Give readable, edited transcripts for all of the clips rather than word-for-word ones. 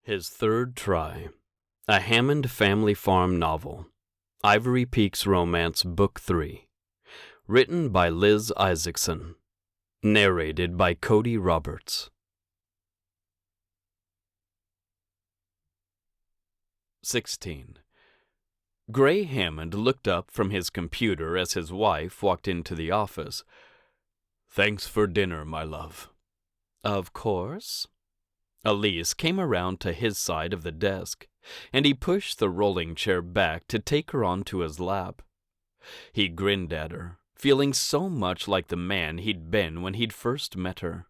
His Third Try. A Hammond Family Farm novel. Ivory Peaks Romance, Book 3. Written by Liz Isaacson. Narrated by Cody Roberts. 16. Gray Hammond looked up from his computer as his wife walked into the office. "Thanks for dinner, my love." "Of course." Elise came around to his side of the desk, and he pushed the rolling chair back to take her onto his lap. He grinned at her, feeling so much like the man he'd been when he'd first met her.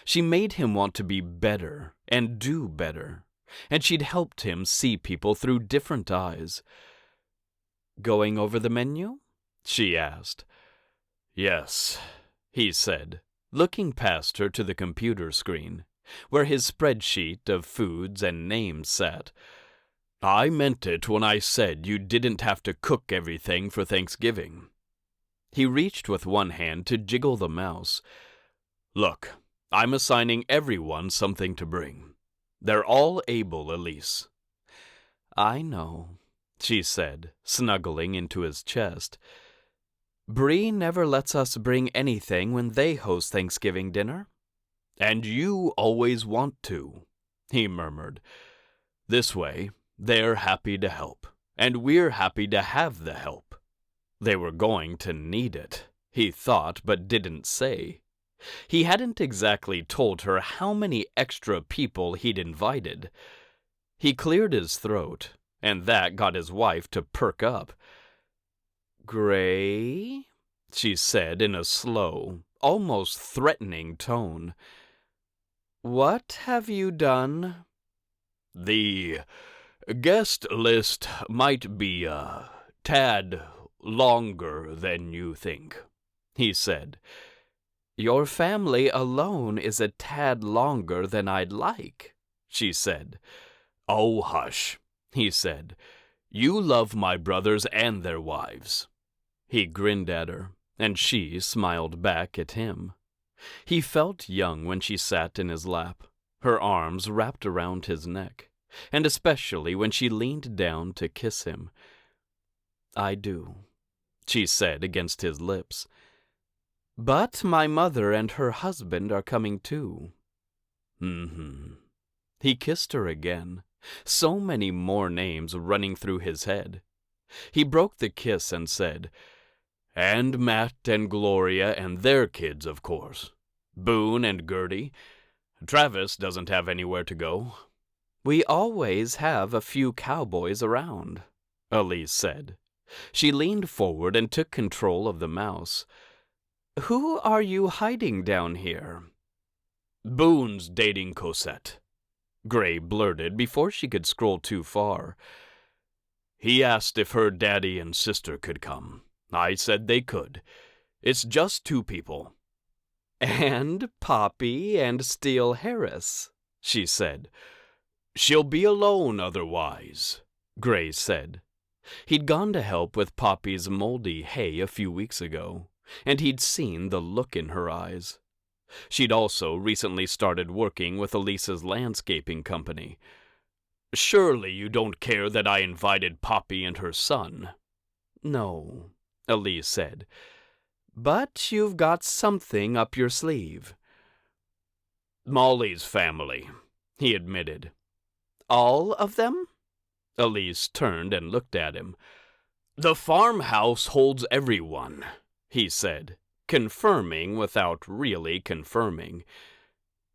She made him want to be better and do better, and she'd helped him see people through different eyes. "Going over the menu?" she asked. "Yes," he said, looking past her to the computer screen, where his spreadsheet of foods and names sat. "I meant it when I said you didn't have to cook everything for Thanksgiving." He reached with one hand to jiggle the mouse. "Look, I'm assigning everyone something to bring. They're all able, Elise." "I know," she said, snuggling into his chest. "Bree never lets us bring anything when they host Thanksgiving dinner." "And you always want to," he murmured. "This way, they're happy to help, and we're happy to have the help." They were going to need it, he thought, but didn't say. He hadn't exactly told her how many extra people he'd invited. He cleared his throat, and that got his wife to perk up. "Gray?" she said in a slow, almost threatening tone. "What have you done?" "The guest list might be a tad longer than you think," he said. "Your family alone is a tad longer than I'd like," she said. "Oh, hush," he said. "You love my brothers and their wives." He grinned at her, and she smiled back at him. He felt young when she sat in his lap, her arms wrapped around his neck, and especially when she leaned down to kiss him. "I do," she said against his lips. "But my mother and her husband are coming too." He kissed her again, so many more names running through his head. He broke the kiss and said, "And Matt and Gloria and their kids, of course. Boone and Gertie. Travis doesn't have anywhere to go." "We always have a few cowboys around," Elise said. She leaned forward and took control of the mouse. "Who are you hiding down here?" "Boone's dating Cosette," Gray blurted before she could scroll too far. "He asked if her daddy and sister could come. I said they could. It's just 2 people. "And Poppy and Steele Harris," she said. "She'll be alone otherwise," Gray said. He'd gone to help with Poppy's moldy hay a few weeks ago, and he'd seen the look in her eyes. She'd also recently started working with Elise's landscaping company. "Surely you don't care that I invited Poppy and her son?" "No," Elise said. "But you've got something up your sleeve." "Molly's family," he admitted. "All of them?" Elise turned and looked at him. "The farmhouse holds everyone," he said, confirming without really confirming.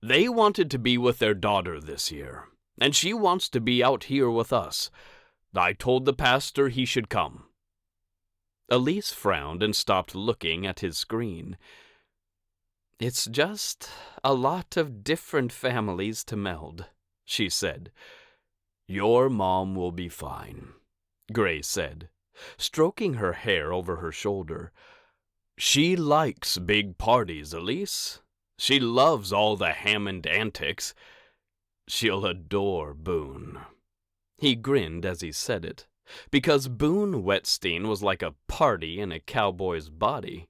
"They wanted to be with their daughter this year, and she wants to be out here with us. I told the pastor he should come." Elise frowned and stopped looking at his screen. "It's just a lot of different families to meld," she said. "Your mom will be fine," Gray said, stroking her hair over her shoulder. "She likes big parties, Elise. She loves all the Hammond antics. She'll adore Boone." He grinned as he said it, because Boone Whettstein was like a party in a cowboy's body.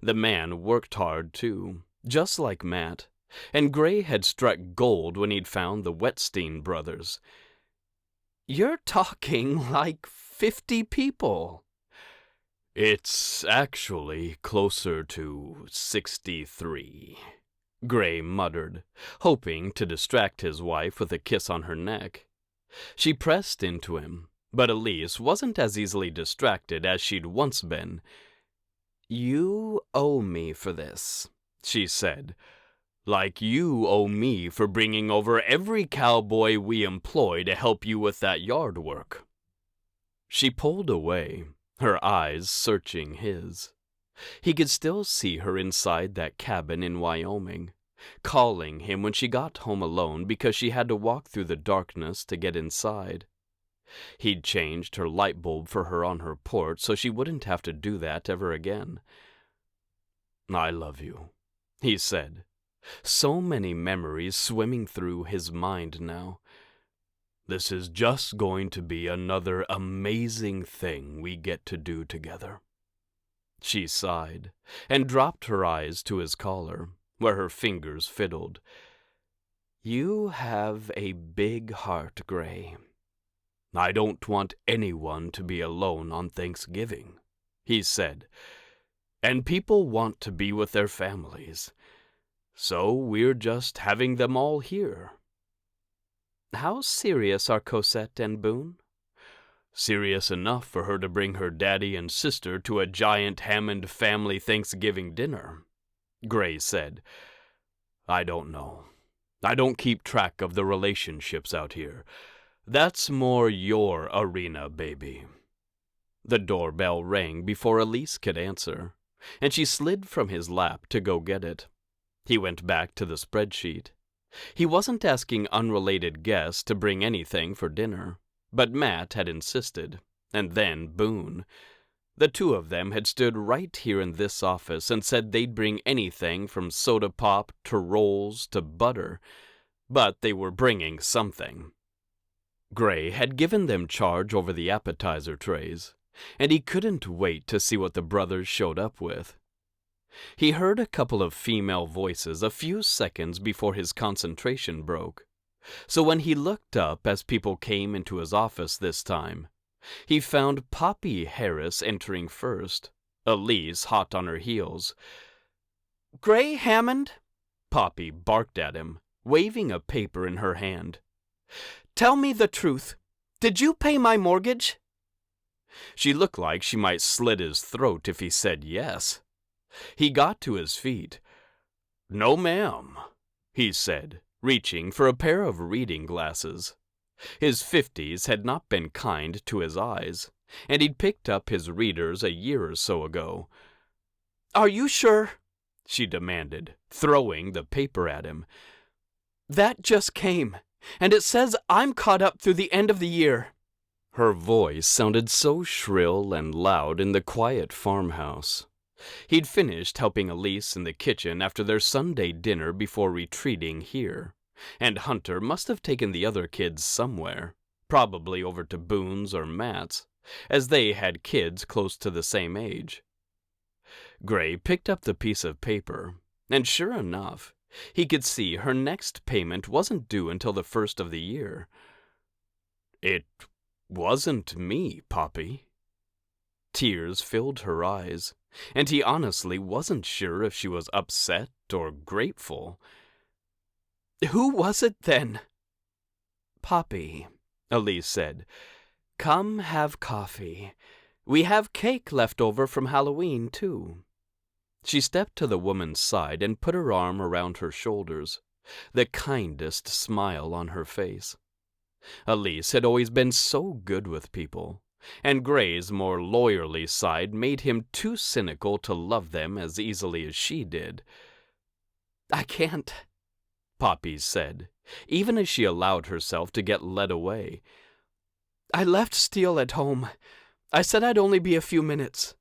The man worked hard, too, just like Matt, and Gray had struck gold when he'd found the Whettstein brothers. "You're talking like 50 people." "It's actually closer to 63, Gray muttered, hoping to distract his wife with a kiss on her neck. She pressed into him, but Elise wasn't as easily distracted as she'd once been. "You owe me for this," she said. "Like you owe me for bringing over every cowboy we employ to help you with that yard work." She pulled away, her eyes searching his. He could still see her inside that cabin in Wyoming, calling him when she got home alone because she had to walk through the darkness to get inside. He'd changed her light bulb for her on her porch so she wouldn't have to do that ever again. "I love you," he said, so many memories swimming through his mind now. "This is just going to be another amazing thing we get to do together." She sighed and dropped her eyes to his collar, where her fingers fiddled. "You have a big heart, Gray." "I don't want anyone to be alone on Thanksgiving," he said. "And people want to be with their families. So we're just having them all here." "How serious are Cosette and Boone?" "Serious enough for her to bring her daddy and sister to a giant Hammond family Thanksgiving dinner," Gray said. "I don't know. I don't keep track of the relationships out here. That's more your arena, baby." The doorbell rang before Elise could answer, and she slid from his lap to go get it. He went back to the spreadsheet. He wasn't asking unrelated guests to bring anything for dinner, but Matt had insisted, and then Boone. The two of them had stood right here in this office and said they'd bring anything from soda pop to rolls to butter, but they were bringing something. Gray had given them charge over the appetizer trays, and he couldn't wait to see what the brothers showed up with. He heard a couple of female voices a few seconds before his concentration broke, so when he looked up as people came into his office this time, he found Poppy Harris entering first, Elise hot on her heels. "Gray Hammond," Poppy barked at him, waving a paper in her hand. "Tell me the truth. Did you pay my mortgage?" She looked like she might slit his throat if he said yes. He got to his feet. "No, ma'am," he said, reaching for a pair of reading glasses. His 50s had not been kind to his eyes, and he'd picked up his readers a year or so ago. "Are you sure?" she demanded, throwing the paper at him. "That just came, and it says I'm caught up through the end of the year." Her voice sounded so shrill and loud in the quiet farmhouse. He'd finished helping Elise in the kitchen after their Sunday dinner before retreating here, and Hunter must have taken the other kids somewhere, probably over to Boone's or Matt's, as they had kids close to the same age. Gray picked up the piece of paper, and sure enough, he could see her next payment wasn't due until the first of the year. "It wasn't me, Poppy." Tears filled her eyes, and he honestly wasn't sure if she was upset or grateful. "Who was it then?" "Poppy," Elise said. "Come have coffee. We have cake left over from Halloween, too." She stepped to the woman's side and put her arm around her shoulders, the kindest smile on her face. Elise had always been so good with people, and Gray's more lawyerly side made him too cynical to love them as easily as she did. "I can't," Poppy said, even as she allowed herself to get led away. "I left Steele at home. I said I'd only be a few minutes."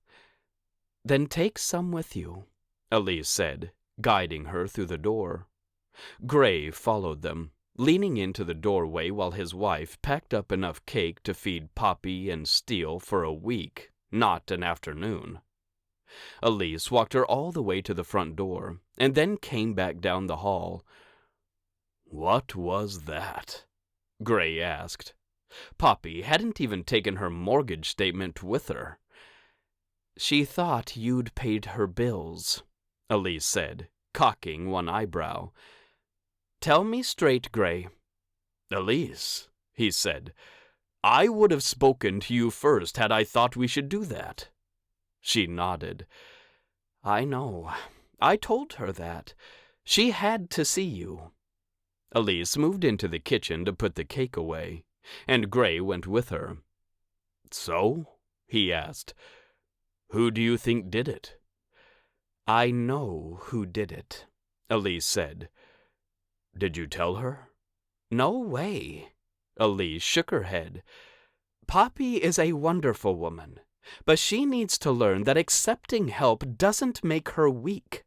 "Then take some with you," Elise said, guiding her through the door. Gray followed them, leaning into the doorway while his wife packed up enough cake to feed Poppy and Steele for a week, not an afternoon. Elise walked her all the way to the front door, and then came back down the hall. "What was that?" Gray asked. Poppy hadn't even taken her mortgage statement with her. "She thought you'd paid her bills," Elise said, cocking one eyebrow. "Tell me straight, Gray." "Elise," he said, "I would have spoken to you first had I thought we should do that." She nodded. "I know. I told her that. She had to see you." Elise moved into the kitchen to put the cake away, and Gray went with her. "So?" he asked. "Who do you think did it?" "I know who did it," Elise said. "Did you tell her?" "No way." Elise shook her head. "Poppy is a wonderful woman, but she needs to learn that accepting help doesn't make her weak."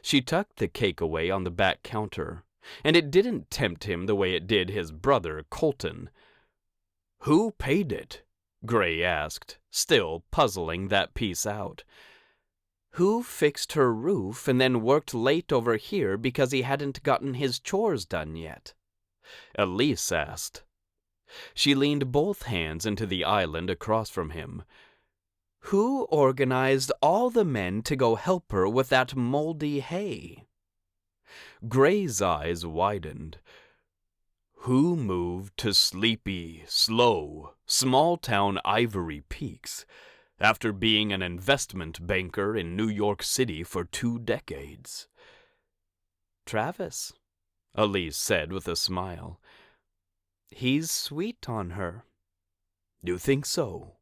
She tucked the cake away on the back counter, and it didn't tempt him the way it did his brother Colton. "Who paid it?" Gray asked, still puzzling that piece out. "Who fixed her roof and then worked late over here because he hadn't gotten his chores done yet?" Elise asked. She leaned both hands into the island across from him. "Who organized all the men to go help her with that moldy hay?" Gray's eyes widened. "Who moved to sleepy, slow, small-town Ivory Peaks after being an investment banker in New York City for 2 decades? "Travis," Elise said with a smile. "He's sweet on her." "You think so?"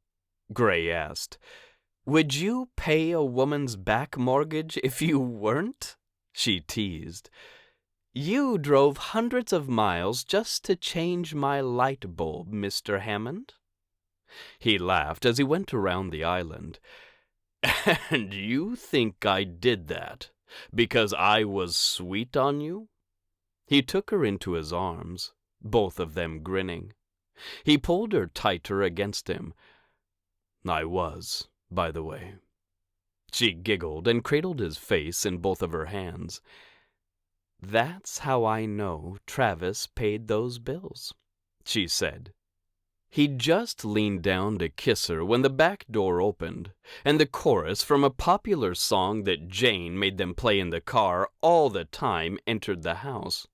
Gray asked. "Would you pay a woman's back mortgage if you weren't?" she teased. "You drove hundreds of miles just to change my light bulb, Mr. Hammond." He laughed as he went around the island. "And you think I did that because I was sweet on you?" He took her into his arms, both of them grinning. He pulled her tighter against him. "I was, by the way." She giggled and cradled his face in both of her hands. "That's how I know Travis paid those bills," she said. He just leaned down to kiss her when the back door opened, and the chorus from a popular song that Jane made them play in the car all the time entered the house.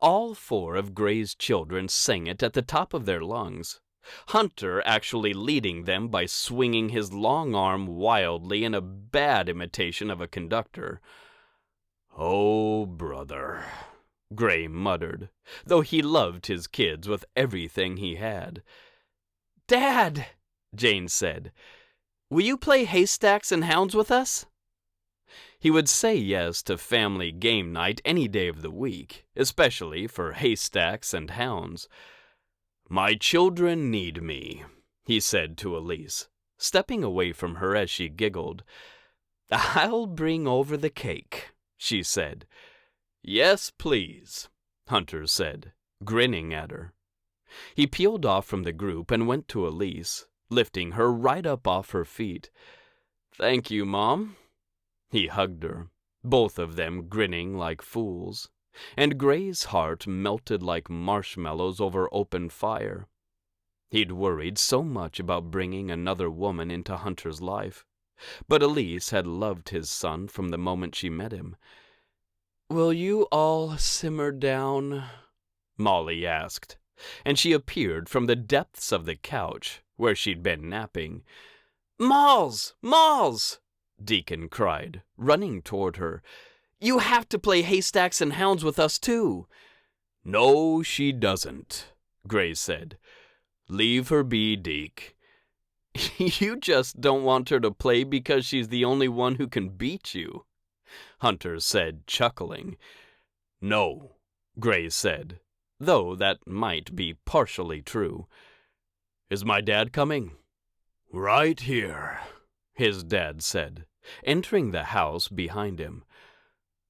All 4 of Gray's children sang it at the top of their lungs, Hunter actually leading them by swinging his long arm wildly in a bad imitation of a conductor. "Oh, brother," Gray muttered, though he loved his kids with everything he had. "Dad," Jane said, "will you play haystacks and hounds with us?" He would say yes to family game night any day of the week, especially for haystacks and hounds. "My children need me," he said to Elise, stepping away from her as she giggled. "I'll bring over the cake," she said. "Yes, please," Hunter said, grinning at her. He peeled off from the group and went to Elise, lifting her right up off her feet. "Thank you, Mom." He hugged her, both of them grinning like fools, and Gray's heart melted like marshmallows over open fire. He'd worried so much about bringing another woman into Hunter's life, but Elise had loved his son from the moment she met him. "Will you all simmer down?" Molly asked, and she appeared from the depths of the couch where she'd been napping. "Malls! Malls!" Deacon cried, running toward her. "You have to play haystacks and hounds with us, too." "No, she doesn't," Gray said. "Leave her be, Deke." "You just don't want her to play because she's the only one who can beat you," Hunter said, chuckling. "No," Gray said, though that might be partially true. "Is my dad coming?" "Right here," his dad said, entering the house behind him.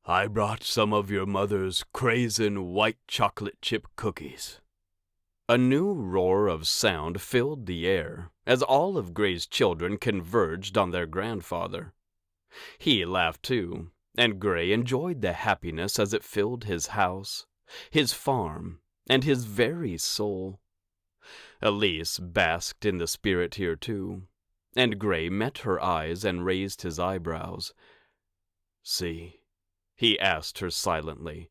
"I brought some of your mother's crasin' white chocolate chip cookies." A new roar of sound filled the air as all of Gray's children converged on their grandfather. He laughed too, and Gray enjoyed the happiness as it filled his house, his farm, and his very soul. Elise basked in the spirit here too, and Gray met her eyes and raised his eyebrows. "See," he asked her silently,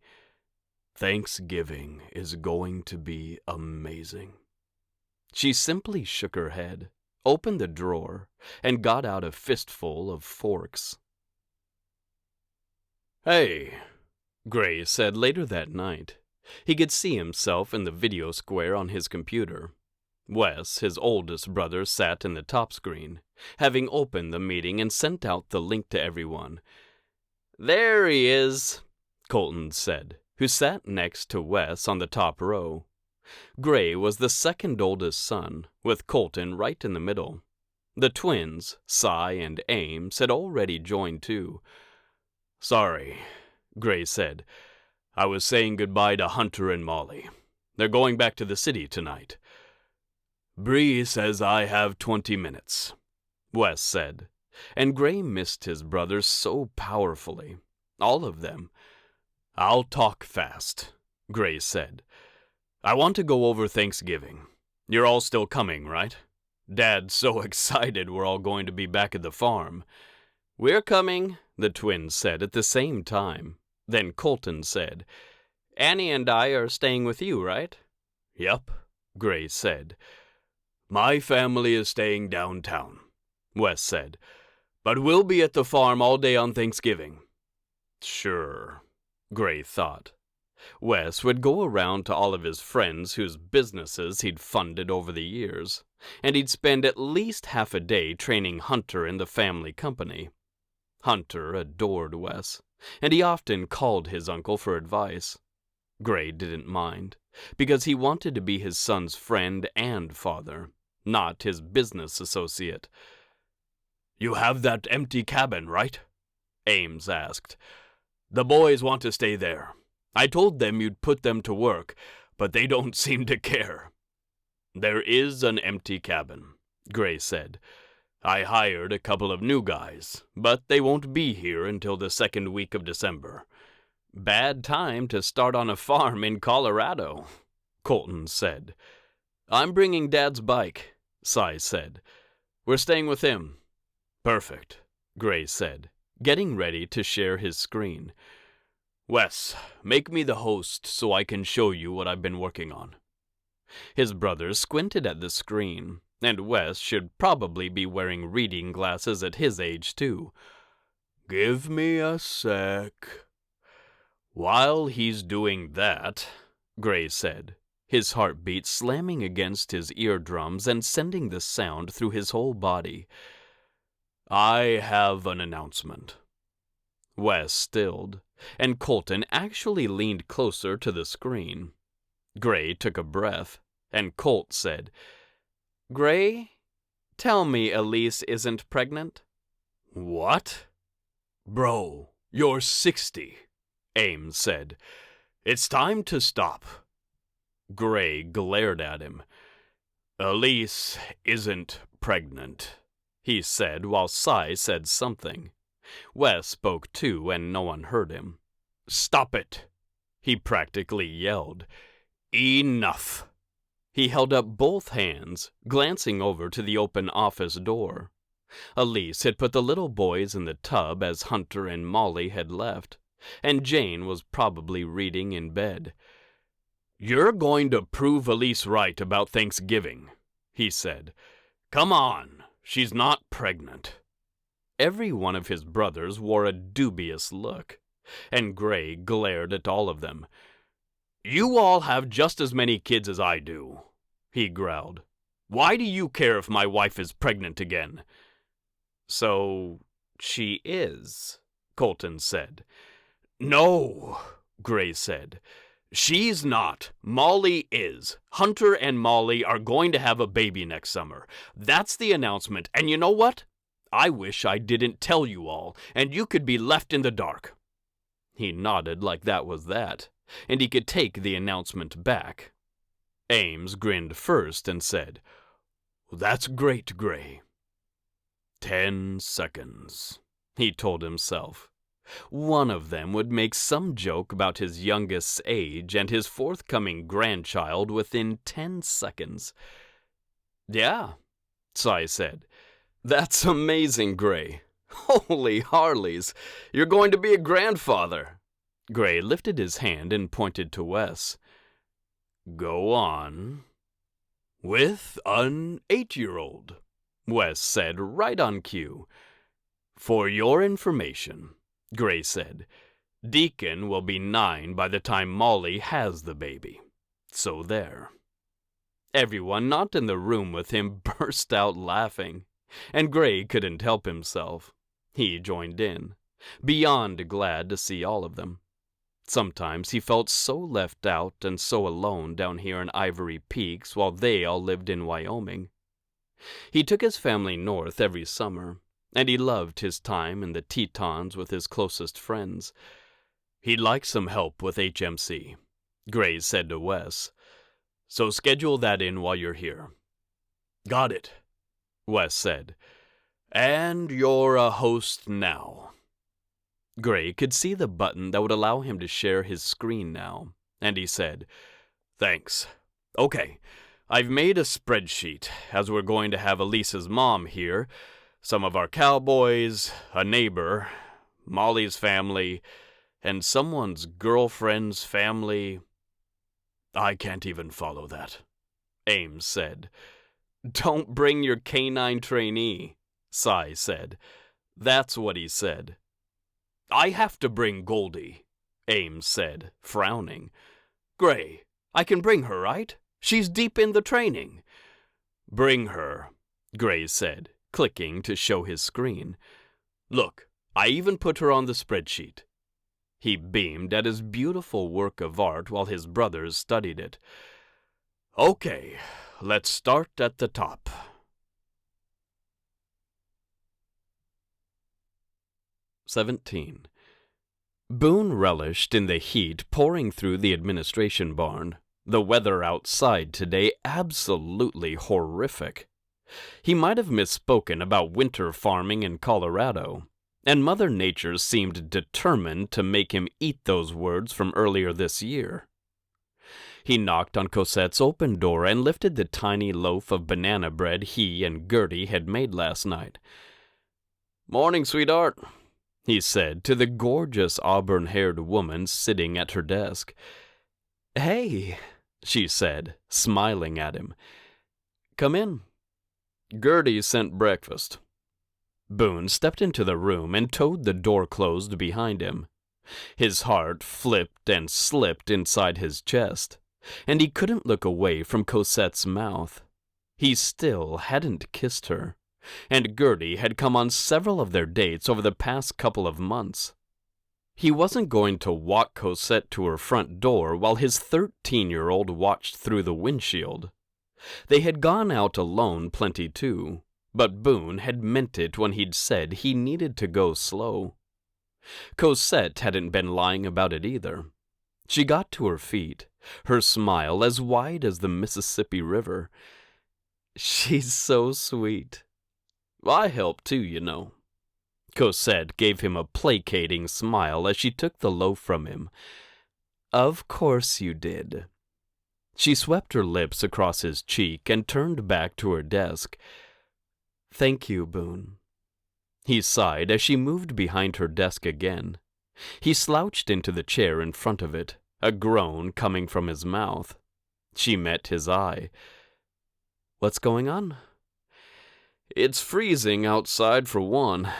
"Thanksgiving is going to be amazing." She simply shook her head, opened the drawer, and got out a fistful of forks. "Hey," Gray said later that night. He could see himself in the video square on his computer. Wes, his oldest brother, sat in the top screen, having opened the meeting and sent out the link to everyone. "There he is," Colton said, who sat next to Wes on the top row. Gray was the second oldest son, with Colton right in the middle. The twins, Cy and Ames, had already joined too. "Sorry," Gray said. "I was saying goodbye to Hunter and Molly. They're going back to the city tonight." "Bree says I have 20 minutes, Wes said, and Gray missed his brothers so powerfully. All of them. "I'll talk fast," Gray said. "I want to go over Thanksgiving. You're all still coming, right? Dad's so excited we're all going to be back at the farm." "We're coming," the twins said at the same time. Then Colton said, "Annie and I are staying with you, right?" "Yep," Gray said. "My family is staying downtown," Wes said. "But we'll be at the farm all day on Thanksgiving." Sure, Gray thought. Wes would go around to all of his friends whose businesses he'd funded over the years, and he'd spend at least half a day training Hunter in the family company. Hunter adored Wes, and he often called his uncle for advice. Gray didn't mind, because he wanted to be his son's friend and father, not his business associate. "You have that empty cabin, right?" Ames asked. "The boys want to stay there. I told them you'd put them to work, but they don't seem to care." "There is an empty cabin," Gray said. "I hired a couple of new guys, but they won't be here until the second week of December." "Bad time to start on a farm in Colorado," Colton said. "I'm bringing Dad's bike," Cy said. "We're staying with him." "Perfect," Gray said, getting ready to share his screen. "Wes, make me the host so I can show you what I've been working on." His brothers squinted at the screen, and Wes should probably be wearing reading glasses at his age too. "Give me a sec." "While he's doing that," Gray said, his heartbeat slamming against his eardrums and sending the sound through his whole body, "I have an announcement." Wes stilled, and Colton actually leaned closer to the screen. Gray took a breath, and Colt said, "Gray, tell me Elise isn't pregnant." "What?" "Bro, you're 60, Ames said. "It's time to stop." Gray glared at him. "Elise isn't pregnant," he said while Cy said something. Wes spoke too, and no one heard him. "Stop it," he practically yelled. "Enough." He held up both hands, glancing over to the open office door. Elise had put the little boys in the tub as Hunter and Molly had left, and Jane was probably reading in bed. "You're going to prove Elise right about Thanksgiving," he said. "Come on, she's not pregnant." Every one of his brothers wore a dubious look, and Gray glared at all of them. "You all have just as many kids as I do," he growled. "Why do you care if my wife is pregnant again?" "So she is," Colton said. "No," Gray said. "She's not. Molly is. Hunter and Molly are going to have a baby next summer. That's the announcement, and you know what? I wish I didn't tell you all, and you could be left in the dark." He nodded like that was that, and he could take the announcement back. Ames grinned first and said, "That's great, Gray." 10 seconds, he told himself. One of them would make some joke about his youngest's age and his forthcoming grandchild within 10 seconds. "Yeah," Cy said. "That's amazing, Gray. Holy Harleys, you're going to be a grandfather." Gray lifted his hand and pointed to Wes. "Go on." "With an 8-year-old, Wes said right on cue. "For your information," Gray said, "Deacon will be 9 by the time Molly has the baby. So there." Everyone not in the room with him burst out laughing, and Gray couldn't help himself. He joined in, beyond glad to see all of them. Sometimes he felt so left out and so alone down here in Ivory Peaks while they all lived in Wyoming. He took his family north every summer, and he loved his time in the Tetons with his closest friends. "He'd like some help with HMC," Gray said to Wes. "So schedule that in while you're here." "Got it," Wes said. "And you're a host now." Gray could see the button that would allow him to share his screen now, and he said, "Thanks. Okay, I've made a spreadsheet, as we're going to have Elisa's mom here, some of our cowboys, a neighbor, Molly's family, and someone's girlfriend's family." "I can't even follow that," Ames said. "Don't bring your canine trainee," Cy said. That's what he said. "I have to bring Goldie," Ames said, frowning. "Gray, I can bring her, right? She's deep in the training." "Bring her," Gray said, clicking to show his screen. "Look, I even put her on the spreadsheet." He beamed at his beautiful work of art while his brothers studied it. "Okay, let's start at the top." Boone relished in the heat pouring through the administration barn, the weather outside today absolutely horrific. He might have misspoken about winter farming in Colorado, and Mother Nature seemed determined to make him eat those words from earlier this year. He knocked on Cosette's open door and lifted the tiny loaf of banana bread he and Gertie had made last night. "Morning, sweetheart," he said to the gorgeous auburn-haired woman sitting at her desk. "Hey," she said, smiling at him. "Come in. Gertie sent breakfast." Boone stepped into the room and towed the door closed behind him. His heart flipped and slipped inside his chest, and he couldn't look away from Cosette's mouth. He still hadn't kissed her, and Gertie had come on several of their dates over the past couple of months. He wasn't going to walk Cosette to her front door while his 13-year-old watched through the windshield. They had gone out alone plenty too, but Boone had meant it when he'd said he needed to go slow. Cosette hadn't been lying about it either. She got to her feet, her smile as wide as the Mississippi River. "She's so sweet. I help too, you know." Cosette gave him a placating smile as she took the loaf from him. "Of course you did." She swept her lips across his cheek and turned back to her desk. "Thank you, Boone." He sighed as she moved behind her desk again. He slouched into the chair in front of it, a groan coming from his mouth. She met his eye. "What's going on?" "It's freezing outside for one,"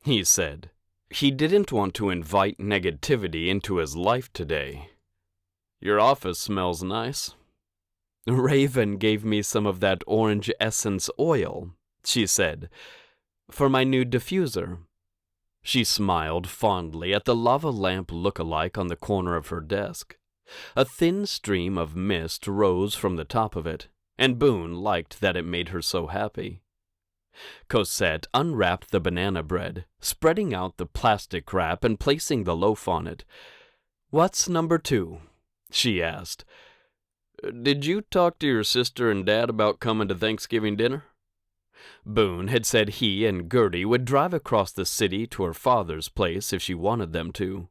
he said. He didn't want to invite negativity into his life today. "Your office smells nice." "Raven gave me some of that orange essence oil," she said, "for my new diffuser." She smiled fondly at the lava lamp look-alike on the corner of her desk. A thin stream of mist rose from the top of it, and Boone liked that it made her so happy. Cosette unwrapped the banana bread, spreading out the plastic wrap and placing the loaf on it. "What's number 2?" she asked. Did you talk to your sister and dad about coming to Thanksgiving dinner? Boone had said he and Gertie would drive across the city to her father's place if she wanted them to.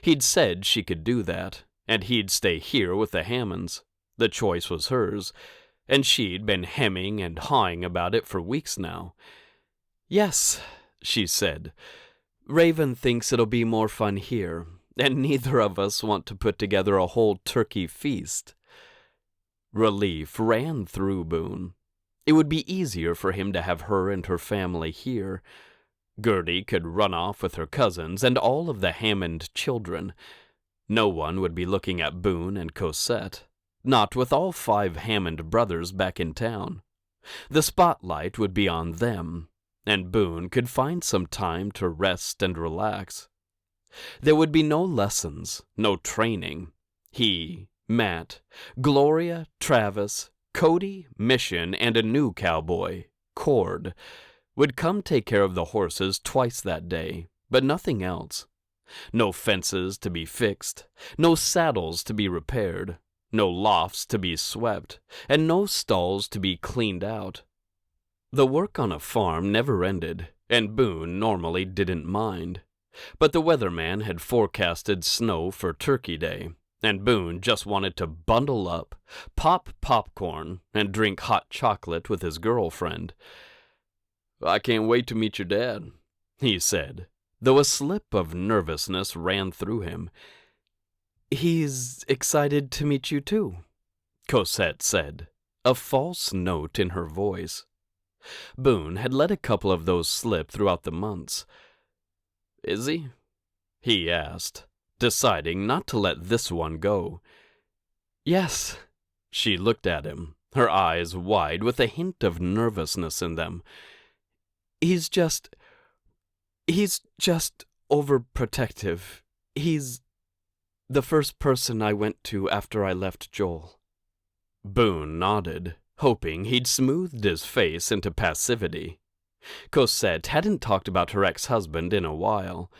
He'd said she could do that, and he'd stay here with the Hammonds. The choice was hers, and she'd been hemming and hawing about it for weeks now. "Yes," she said. "Raven thinks it'll be more fun here, and neither of us want to put together a whole turkey feast." Relief ran through Boone. It would be easier for him to have her and her family here. Gertie could run off with her cousins and all of the Hammond children. No one would be looking at Boone and Cosette, not with all 5 Hammond brothers back in town. The spotlight would be on them, and Boone could find some time to rest and relax. There would be no lessons, no training. He, Matt, Gloria, Travis, Cody, Mission, and a new cowboy, Cord, would come take care of the horses twice that day, but nothing else. No fences to be fixed, no saddles to be repaired, no lofts to be swept, and no stalls to be cleaned out. The work on a farm never ended, and Boone normally didn't mind. But the weatherman had forecasted snow for Turkey Day, and Boone just wanted to bundle up, pop popcorn, and drink hot chocolate with his girlfriend. "I can't wait to meet your dad," he said, though a slip of nervousness ran through him. "He's excited to meet you too," Cosette said, a false note in her voice. Boone had let a couple of those slip throughout the months. "Is he?" he asked, deciding not to let this one go. "Yes." She looked at him, her eyes wide with a hint of nervousness in them. He's just overprotective. He's the first person I went to after I left Joel." Boone nodded, hoping he'd smoothed his face into passivity. Cosette hadn't talked about her ex-husband in a while.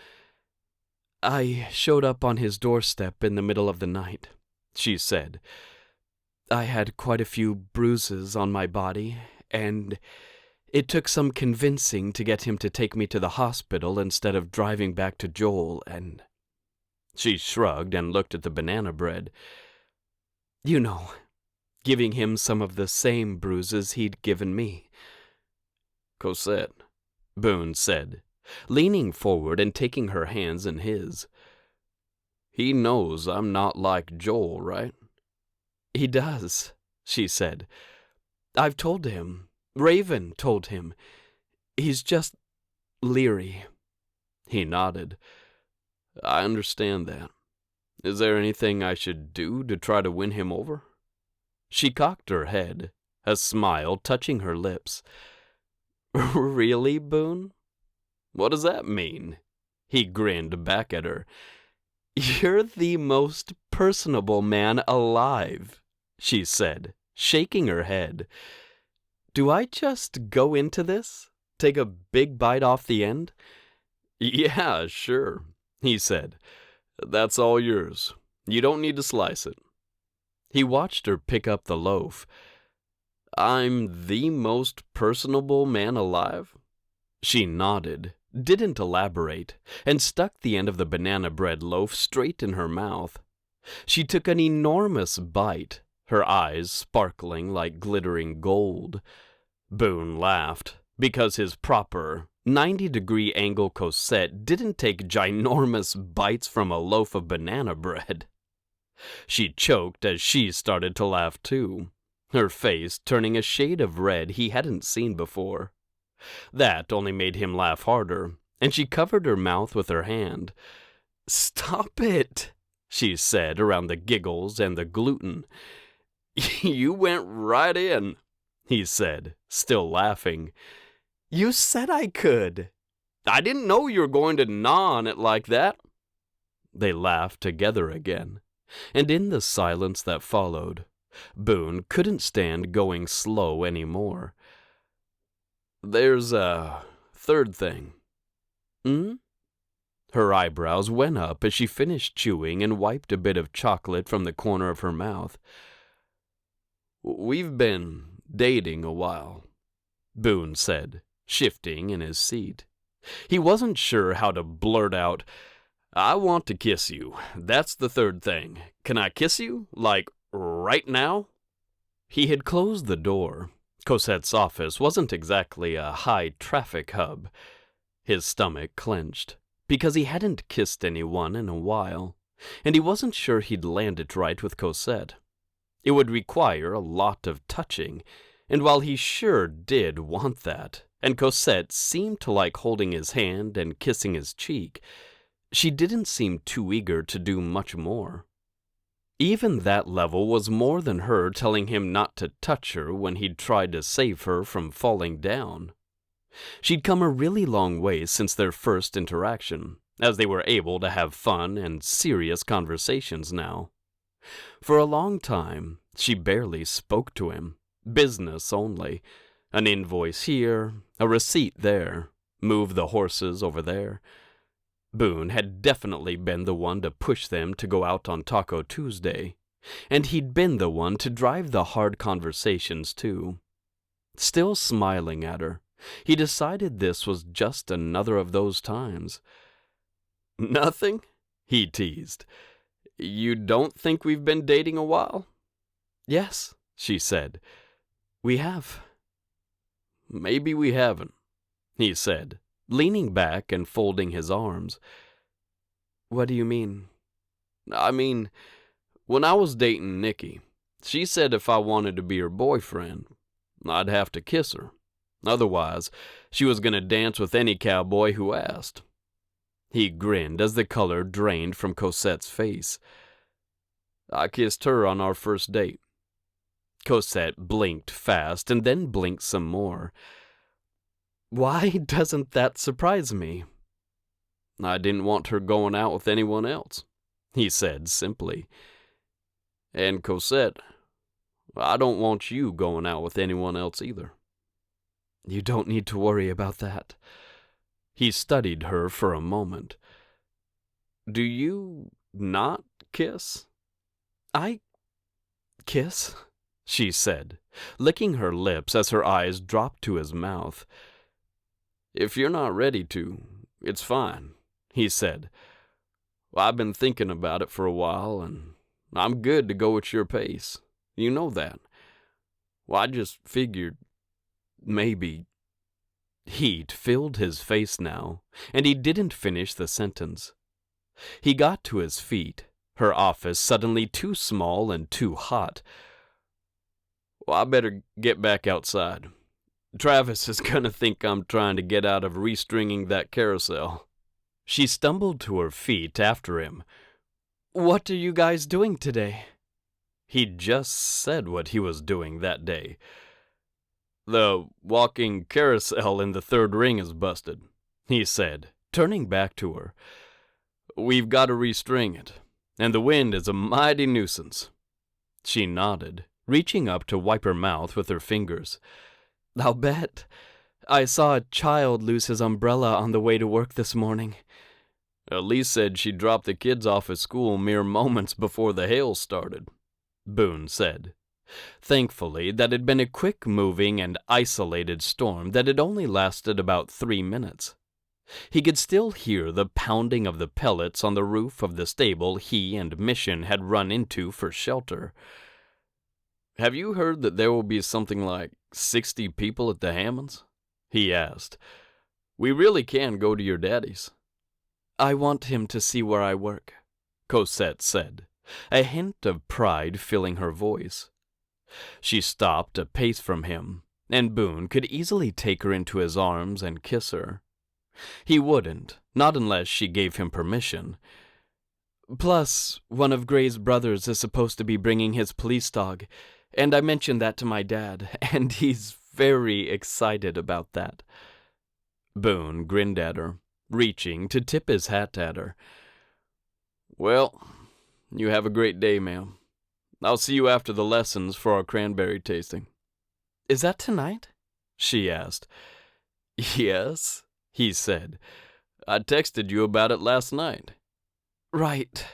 "I showed up on his doorstep in the middle of the night," she said. "I had quite a few bruises on my body, and it took some convincing to get him to take me to the hospital instead of driving back to Joel, and—" She shrugged and looked at the banana bread. "You know, giving him some of the same bruises he'd given me." "Cosette," Boone said, leaning forward and taking her hands in his. "He knows I'm not like Joel, right?" "He does," she said. "I've told him. Raven told him. He's just leery." He nodded. "I understand that. Is there anything I should do to try to win him over?" She cocked her head, a smile touching her lips. "Really, Boone? What does that mean?" He grinned back at her. "You're the most personable man alive," she said, shaking her head. "Do I just go into this? Take a big bite off the end?" "Yeah, sure," he said. "That's all yours. You don't need to slice it." He watched her pick up the loaf. "I'm the most personable man alive?" She nodded, didn't elaborate, and stuck the end of the banana bread loaf straight in her mouth. She took an enormous bite, her eyes sparkling like glittering gold. Boone laughed, because his proper 90-degree angle Cosette didn't take ginormous bites from a loaf of banana bread. She choked as she started to laugh too, her face turning a shade of red he hadn't seen before. That only made him laugh harder, and she covered her mouth with her hand. "Stop it," she said around the giggles and the gluten. "You went right in," he said, still laughing. "You said I could." "I didn't know you were going to gnaw on it like that." They laughed together again, and in the silence that followed, Boone couldn't stand going slow anymore. "There's a third thing." "Hmm?" Her eyebrows went up as she finished chewing and wiped a bit of chocolate from the corner of her mouth. We've been dating a while, Boone said, shifting in his seat. He wasn't sure how to blurt out, I want to kiss you. That's the third thing. Can I kiss you? Like, right now? He had closed the door. Cosette's office wasn't exactly a high-traffic hub. His stomach clenched, because he hadn't kissed anyone in a while, and he wasn't sure he'd land it right with Cosette. It would require a lot of touching, and while he sure did want that, and Cosette seemed to like holding his hand and kissing his cheek, she didn't seem too eager to do much more. Even that level was more than her telling him not to touch her when he'd tried to save her from falling down. She'd come a really long way since their first interaction, as they were able to have fun and serious conversations now. For a long time, she barely spoke to him, business only. An invoice here, a receipt there, move the horses over there. Boone had definitely been the one to push them to go out on Taco Tuesday, and he'd been the one to drive the hard conversations too. Still smiling at her, he decided this was just another of those times. Nothing? He teased. You don't think we've been dating a while? Yes, she said. We have. Maybe we haven't, he said, leaning back and folding his arms. What do you mean? I mean, when I was dating Nikki, she said if I wanted to be her boyfriend, I'd have to kiss her. Otherwise, she was going to dance with any cowboy who asked. He grinned as the color drained from Cosette's face. I kissed her on our first date. Cosette blinked fast and then blinked some more. Why doesn't that surprise me? I didn't want her going out with anyone else, he said simply. And Cosette, I don't want you going out with anyone else either. You don't need to worry about that. He studied her for a moment. Do you not kiss? I kiss, she said, licking her lips as her eyes dropped to his mouth. If you're not ready to, it's fine, he said. I've been thinking about it for a while, and I'm good to go at your pace. You know that. Well, I just figured maybe. Heat filled his face now, and he didn't finish the sentence. He got to his feet, her office suddenly too small and too hot. Well, I better get back outside. Travis is gonna think I'm trying to get out of restringing that carousel. She stumbled to her feet after him. What are you guys doing today? He'd just said what he was doing that day. The walking carousel in the third ring is busted, he said, turning back to her. We've got to restring it, and the wind is a mighty nuisance. She nodded, reaching up to wipe her mouth with her fingers. I'll bet. I saw a child lose his umbrella on the way to work this morning. Elise said she dropped the kids off at school mere moments before the hail started, Boone said. Thankfully, that had been a quick-moving and isolated storm that had only lasted about 3 minutes. He could still hear the pounding of the pellets on the roof of the stable he and Mission had run into for shelter. Have you heard that there will be something like 60 people at the Hammonds? He asked. We really can go to your daddy's. I want him to see where I work, Cosette said, a hint of pride filling her voice. She stopped a pace from him, and Boone could easily take her into his arms and kiss her. He wouldn't, not unless she gave him permission. Plus, one of Gray's brothers is supposed to be bringing his police dog, and I mentioned that to my dad, and he's very excited about that. Boone grinned at her, reaching to tip his hat at her. Well, you have a great day, ma'am. I'll see you after the lessons for our cranberry tasting. Is that tonight? She asked. Yes, he said. I texted you about it last night. Right.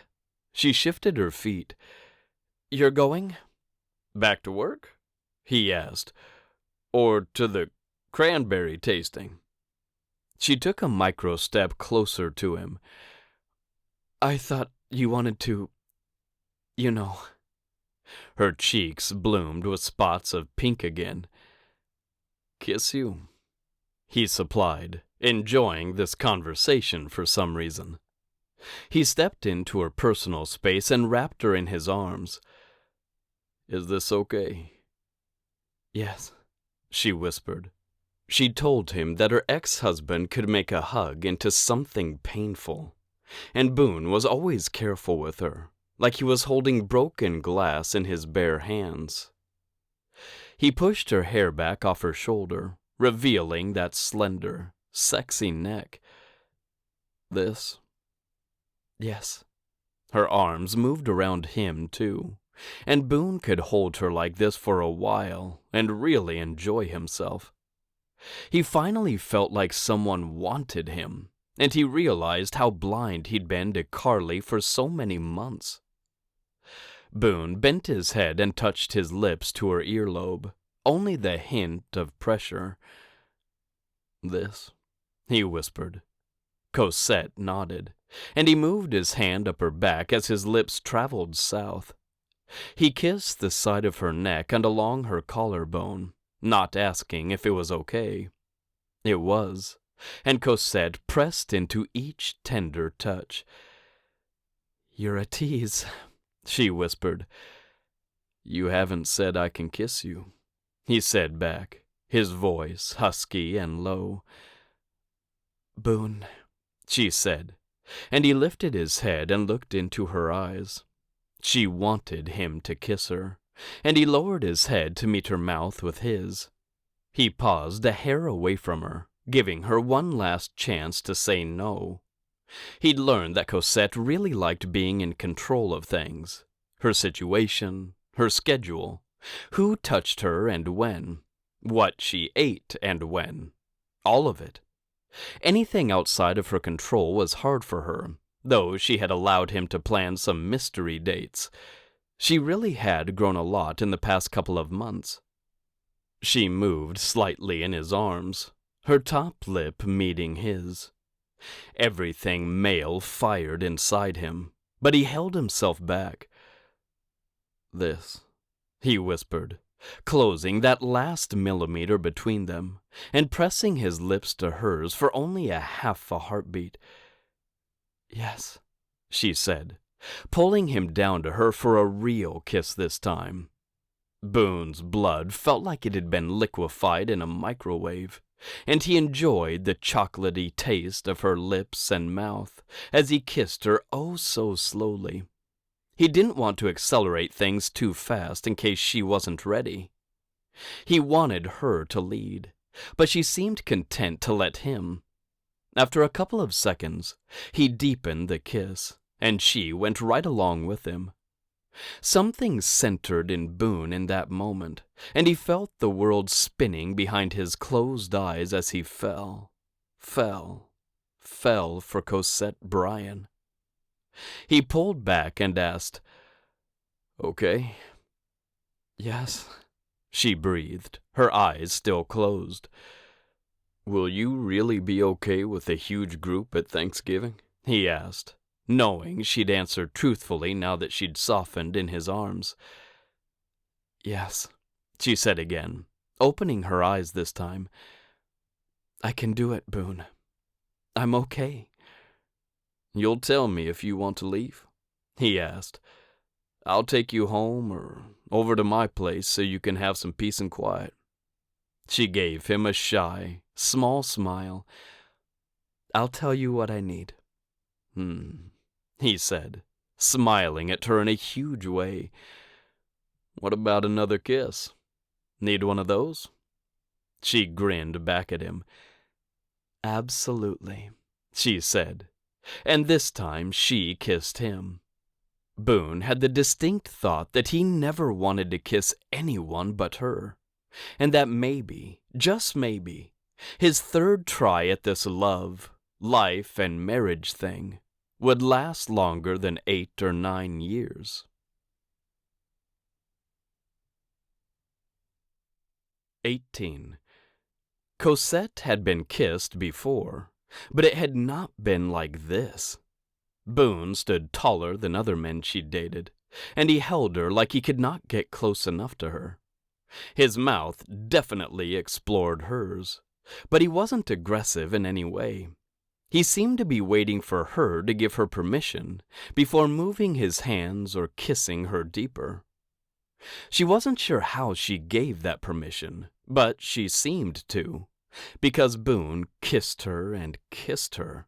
She shifted her feet. You're going? Back to work? he asked. Or to the cranberry tasting? She took a micro step closer to him. I thought you wanted to, you know. Her cheeks bloomed with spots of pink again. Kiss you? He supplied, enjoying this conversation for some reason. He stepped into her personal space and wrapped her in his arms. Is this okay? Yes, she whispered. She told him that her ex-husband could make a hug into something painful, and Boone was always careful with her, like he was holding broken glass in his bare hands. He pushed her hair back off her shoulder, revealing that slender, sexy neck. This? Yes. Her arms moved around him, too, and Boone could hold her like this for a while and really enjoy himself. He finally felt like someone wanted him, and he realized how blind he'd been to Carly for so many months. Boone bent his head and touched his lips to her earlobe, only the hint of pressure. This, he whispered. Cosette nodded, and he moved his hand up her back as his lips traveled south. He kissed the side of her neck and along her collarbone, not asking if it was okay. It was, and Cosette pressed into each tender touch. You're a tease, she whispered. You haven't said I can kiss you, he said back, his voice husky and low. Boone, she said, and he lifted his head and looked into her eyes. She wanted him to kiss her, and he lowered his head to meet her mouth with his. He paused a hair away from her, giving her one last chance to say no. He'd learned that Cosette really liked being in control of things, her situation, her schedule, who touched her and when, what she ate and when, all of it. Anything outside of her control was hard for her, though she had allowed him to plan some mystery dates. She really had grown a lot in the past couple of months. She moved slightly in his arms, her top lip meeting his. Everything male fired inside him, but he held himself back. This, he whispered, closing that last millimeter between them, and pressing his lips to hers for only a half a heartbeat. Yes, she said, pulling him down to her for a real kiss this time. Boone's blood felt like it had been liquefied in a microwave, and he enjoyed the chocolatey taste of her lips and mouth as he kissed her oh so slowly. He didn't want to accelerate things too fast in case she wasn't ready. He wanted her to lead, but she seemed content to let him. After a couple of seconds, he deepened the kiss, and she went right along with him. Something centered in Boone in that moment, and he felt the world spinning behind his closed eyes as he fell for Cosette Brian. He pulled back and asked, Okay? Yes, she breathed, her eyes still closed. Will you really be okay with a huge group at Thanksgiving? He asked, knowing she'd answer truthfully now that she'd softened in his arms. Yes, she said again, opening her eyes this time. I can do it, Boone. I'm okay. You'll tell me if you want to leave? He asked. I'll take you home or over to my place so you can have some peace and quiet. She gave him a shy, small smile. I'll tell you what I need. He said, smiling at her in a huge way. What about another kiss? Need one of those? She grinned back at him. Absolutely, she said, and this time she kissed him. Boone had the distinct thought that he never wanted to kiss anyone but her, and that maybe, just maybe, his third try at this love, life, and marriage thing would last longer than 8 or 9 years. 18. Cosette had been kissed before, but it had not been like this. Boone stood taller than other men she'd dated, and he held her like he could not get close enough to her. His mouth definitely explored hers, but he wasn't aggressive in any way. He seemed to be waiting for her to give her permission before moving his hands or kissing her deeper. She wasn't sure how she gave that permission, but she seemed to, because Boone kissed her and kissed her.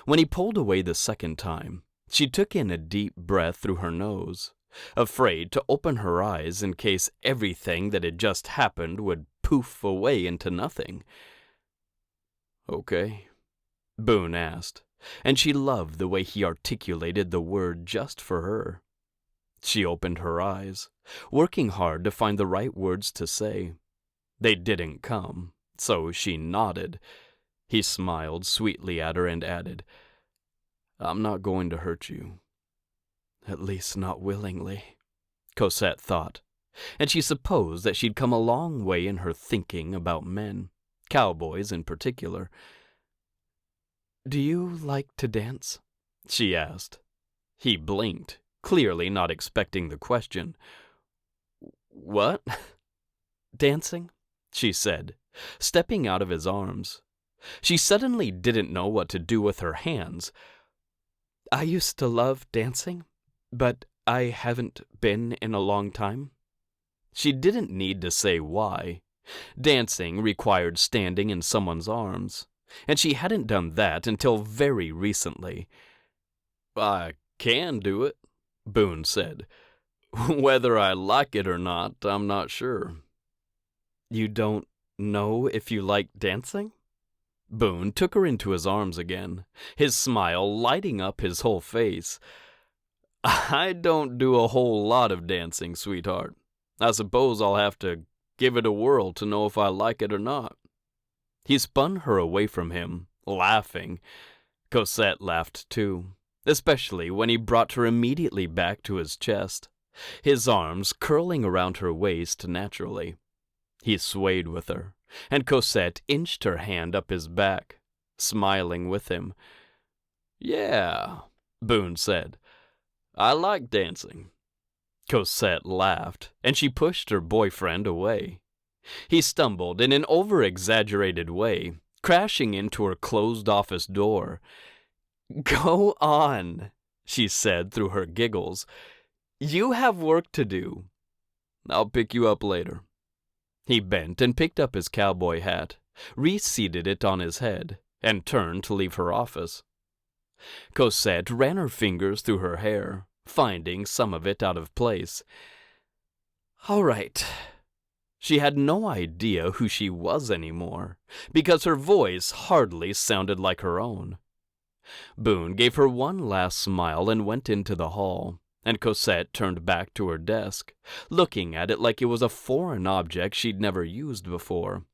When he pulled away the second time, she took in a deep breath through her nose, afraid to open her eyes in case everything that had just happened would poof away into nothing. "Okay," Boone asked, and she loved the way he articulated the word just for her. She opened her eyes, working hard to find the right words to say. They didn't come, so she nodded. He smiled sweetly at her and added, "I'm not going to hurt you. At least not willingly," Cosette thought, and she supposed that she'd come a long way in her thinking about men, cowboys in particular. "Do you like to dance?" she asked. He blinked, clearly not expecting the question. "What?" "Dancing," she said, stepping out of his arms. She suddenly didn't know what to do with her hands. "I used to love dancing, but I haven't been in a long time." She didn't need to say why. Dancing required standing in someone's arms, and she hadn't done that until very recently. "I can do it," Boone said. "Whether I like it or not, I'm not sure." "You don't know if you like dancing?" Boone took her into his arms again, his smile lighting up his whole face. "I don't do a whole lot of dancing, sweetheart. I suppose I'll have to give it a whirl to know if I like it or not." He spun her away from him, laughing. Cosette laughed too, especially when he brought her immediately back to his chest, his arms curling around her waist naturally. He swayed with her, and Cosette inched her hand up his back, smiling with him. "Yeah," Boone said. "I like dancing." Cosette laughed, and she pushed her boyfriend away. He stumbled in an over-exaggerated way, crashing into her closed office door. "Go on," she said through her giggles. "You have work to do." "I'll pick you up later." He bent and picked up his cowboy hat, reseated it on his head, and turned to leave her office. Cosette ran her fingers through her hair, finding some of it out of place. "All right." She had no idea who she was anymore, because her voice hardly sounded like her own. Boone gave her one last smile and went into the hall, and Cosette turned back to her desk, looking at it like it was a foreign object she'd never used before.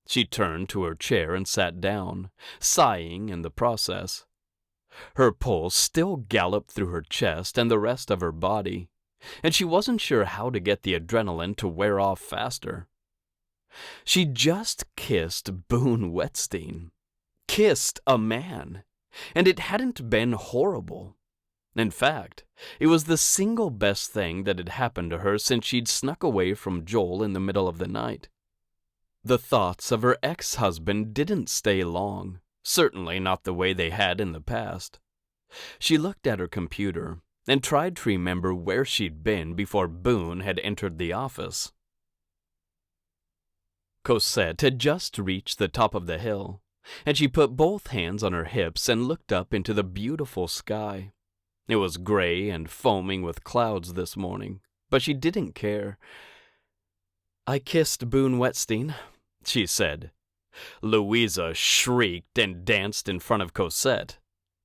She turned to her chair and sat down, sighing in the process. Her pulse still galloped through her chest and the rest of her body, and she wasn't sure how to get the adrenaline to wear off faster. She just kissed Boone Whettstein. Kissed a man. And it hadn't been horrible. In fact, it was the single best thing that had happened to her since she'd snuck away from Joel in the middle of the night. The thoughts of her ex-husband didn't stay long, certainly not the way they had in the past. She looked at her computer and tried to remember where she'd been before Boone had entered the office. Cosette had just reached the top of the hill, and she put both hands on her hips and looked up into the beautiful sky. It was gray and foaming with clouds this morning, but she didn't care. "I kissed Boone Whettstein," she said. Louisa shrieked and danced in front of Cosette.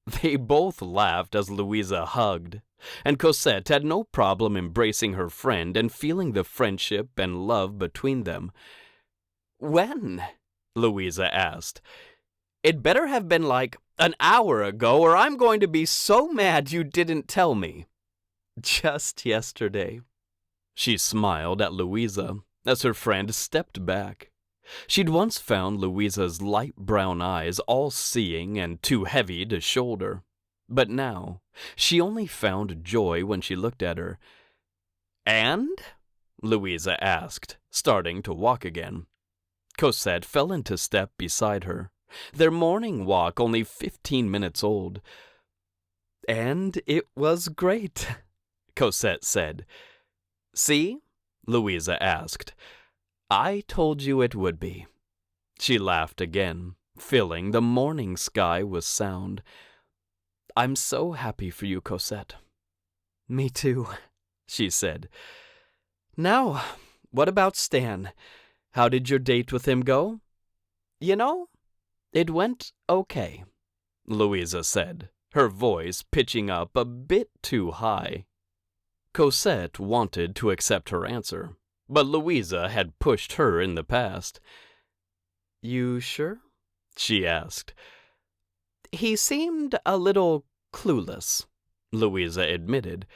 They both laughed as Louisa hugged, and Cosette had no problem embracing her friend and feeling the friendship and love between them. "When?" Louisa asked. "It better have been like an hour ago, or I'm going to be so mad you didn't tell me." "Just yesterday." She smiled at Louisa, as her friend stepped back. She'd once found Louisa's light brown eyes all-seeing and too heavy to shoulder. But now, she only found joy when she looked at her. "And?" Louisa asked, starting to walk again. Cosette fell into step beside her, their morning walk only 15 minutes old. "And it was great," Cosette said. "See?" Louisa asked. "I told you it would be." She laughed again, filling the morning sky with sound. "I'm so happy for you, Cosette." "Me too," she said. "Now, what about Stan? How did your date with him go?" "You know, it went okay," Louisa said, her voice pitching up a bit too high. Cosette wanted to accept her answer, but Louisa had pushed her in the past. "You sure?" she asked. "He seemed a little clueless," Louisa admitted.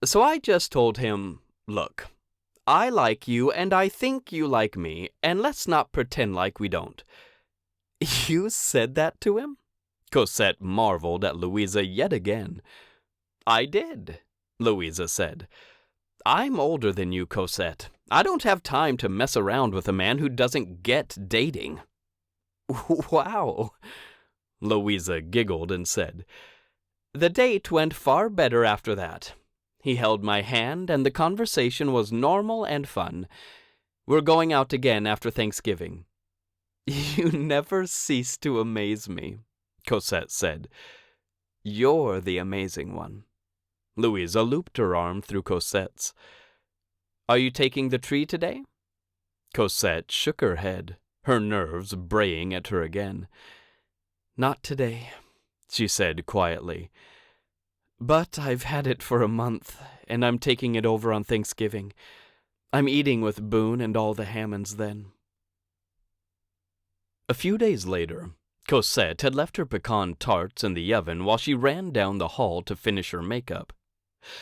"So I just told him, 'Look, I like you and I think you like me, and let's not pretend like we don't.'" "You said that to him?" Cosette marveled at Louisa yet again. "I did," Louisa said. "I'm older than you, Cosette. I don't have time to mess around with a man who doesn't get dating." "Wow," Louisa giggled and said. "The date went far better after that. He held my hand, and the conversation was normal and fun. We're going out again after Thanksgiving." "You never cease to amaze me," Cosette said. "You're the amazing one." Louisa looped her arm through Cosette's. "Are you taking the tree today?" Cosette shook her head, her nerves braying at her again. "Not today," she said quietly. "But I've had it for a month, and I'm taking it over on Thanksgiving. I'm eating with Boone and all the Hammonds then." A few days later, Cosette had left her pecan tarts in the oven while she ran down the hall to finish her makeup.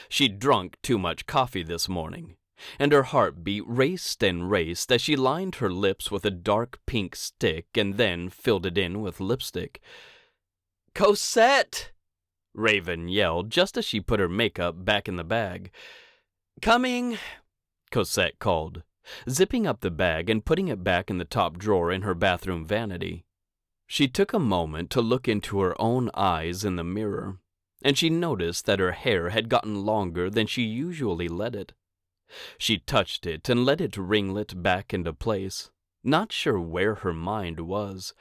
She'd drunk too much coffee this morning, and her heartbeat raced and raced as she lined her lips with a dark pink stick and then filled it in with lipstick. "Cosette!" Raven yelled just as she put her makeup back in the bag. "Coming!" Cosette called, zipping up the bag and putting it back in the top drawer in her bathroom vanity. She took a moment to look into her own eyes in the mirror, and she noticed that her hair had gotten longer than she usually let it. She touched it and let it ringlet back into place, not sure where her mind was.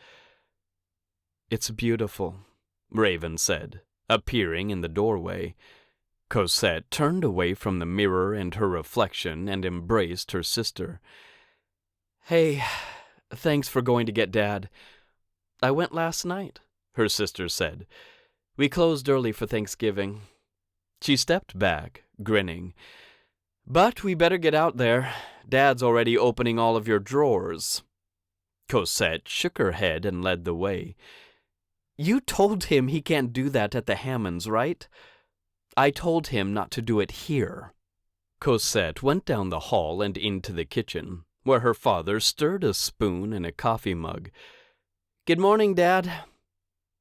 "It's beautiful," Raven said, appearing in the doorway. Cosette turned away from the mirror and her reflection and embraced her sister. "Hey, thanks for going to get Dad." "I went last night," her sister said. "We closed early for Thanksgiving." She stepped back, grinning. "But we better get out there. Dad's already opening all of your drawers." Cosette shook her head and led the way. "You told him he can't do that at the Hammonds, right?" "I told him not to do it here." Cosette went down the hall and into the kitchen, where her father stirred a spoon in a coffee mug. "Good morning, Dad."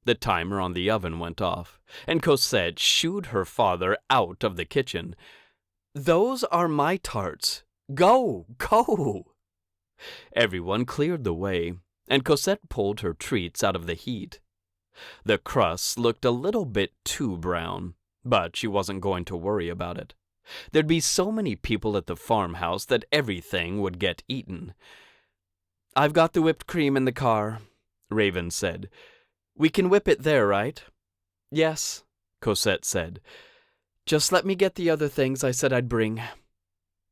The timer on the oven went off, and Cosette shooed her father out of the kitchen. "Those are my tarts. Go, go!" Everyone cleared the way, and Cosette pulled her treats out of the heat. The crusts looked a little bit too brown, but she wasn't going to worry about it. There'd be so many people at the farmhouse that everything would get eaten. "I've got the whipped cream in the car," Raven said. "We can whip it there, right?" "Yes," Cosette said. "Just let me get the other things I said I'd bring."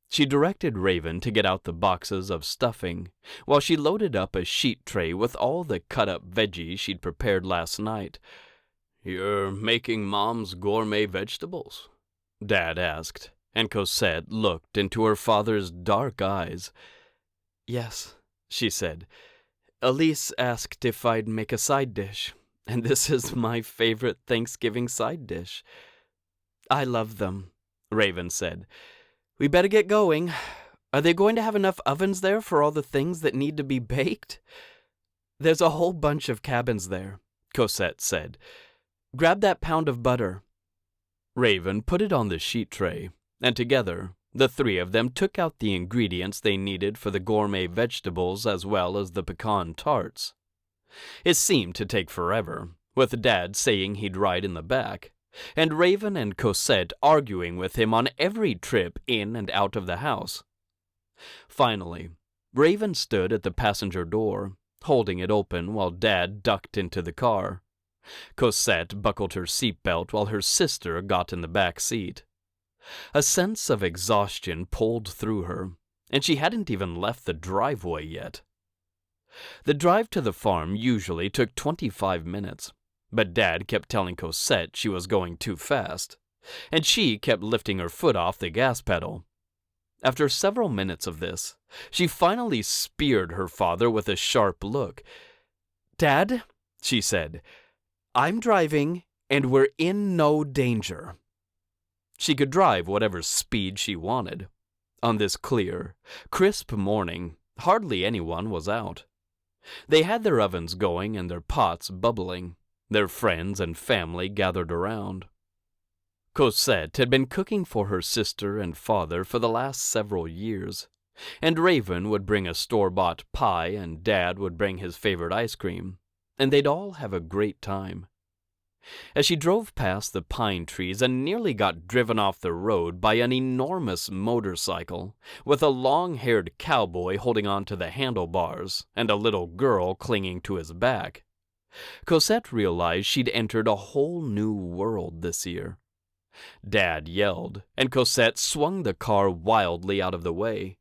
She directed Raven to get out the boxes of stuffing, while she loaded up a sheet tray with all the cut-up veggies she'd prepared last night. "You're making Mom's gourmet vegetables?" Dad asked, and Cosette looked into her father's dark eyes. "Yes," she said. "Elise asked if I'd make a side dish, and this is my favorite Thanksgiving side dish." "I love them," Raven said. "We better get going. Are they going to have enough ovens there for all the things that need to be baked? There's a whole bunch of cabins there, Cosette said. Grab that pound of butter. Raven put it on the sheet tray, and together, the three of them took out the ingredients they needed for the gourmet vegetables as well as the pecan tarts. It seemed to take forever, with Dad saying he'd ride in the back, and Raven and Cosette arguing with him on every trip in and out of the house. Finally, Raven stood at the passenger door, holding it open while Dad ducked into the car. Cosette buckled her seatbelt while her sister got in the back seat. A sense of exhaustion pulled through her, and she hadn't even left the driveway yet. The drive to the farm usually took 25 minutes, but Dad kept telling Cosette she was going too fast, and she kept lifting her foot off the gas pedal. After several minutes of this, she finally speared her father with a sharp look. "Dad," she said, "I'm driving, and we're in no danger." She could drive whatever speed she wanted. On this clear, crisp morning, hardly anyone was out. They had their ovens going and their pots bubbling. Their friends and family gathered around. Cosette had been cooking for her sister and father for the last several years, and Raven would bring a store-bought pie and Dad would bring his favorite ice cream, and they'd all have a great time. As she drove past the pine trees and nearly got driven off the road by an enormous motorcycle with a long-haired cowboy holding on to the handlebars and a little girl clinging to his back, Cosette realized she'd entered a whole new world this year. Dad yelled, and Cosette swung the car wildly out of the way.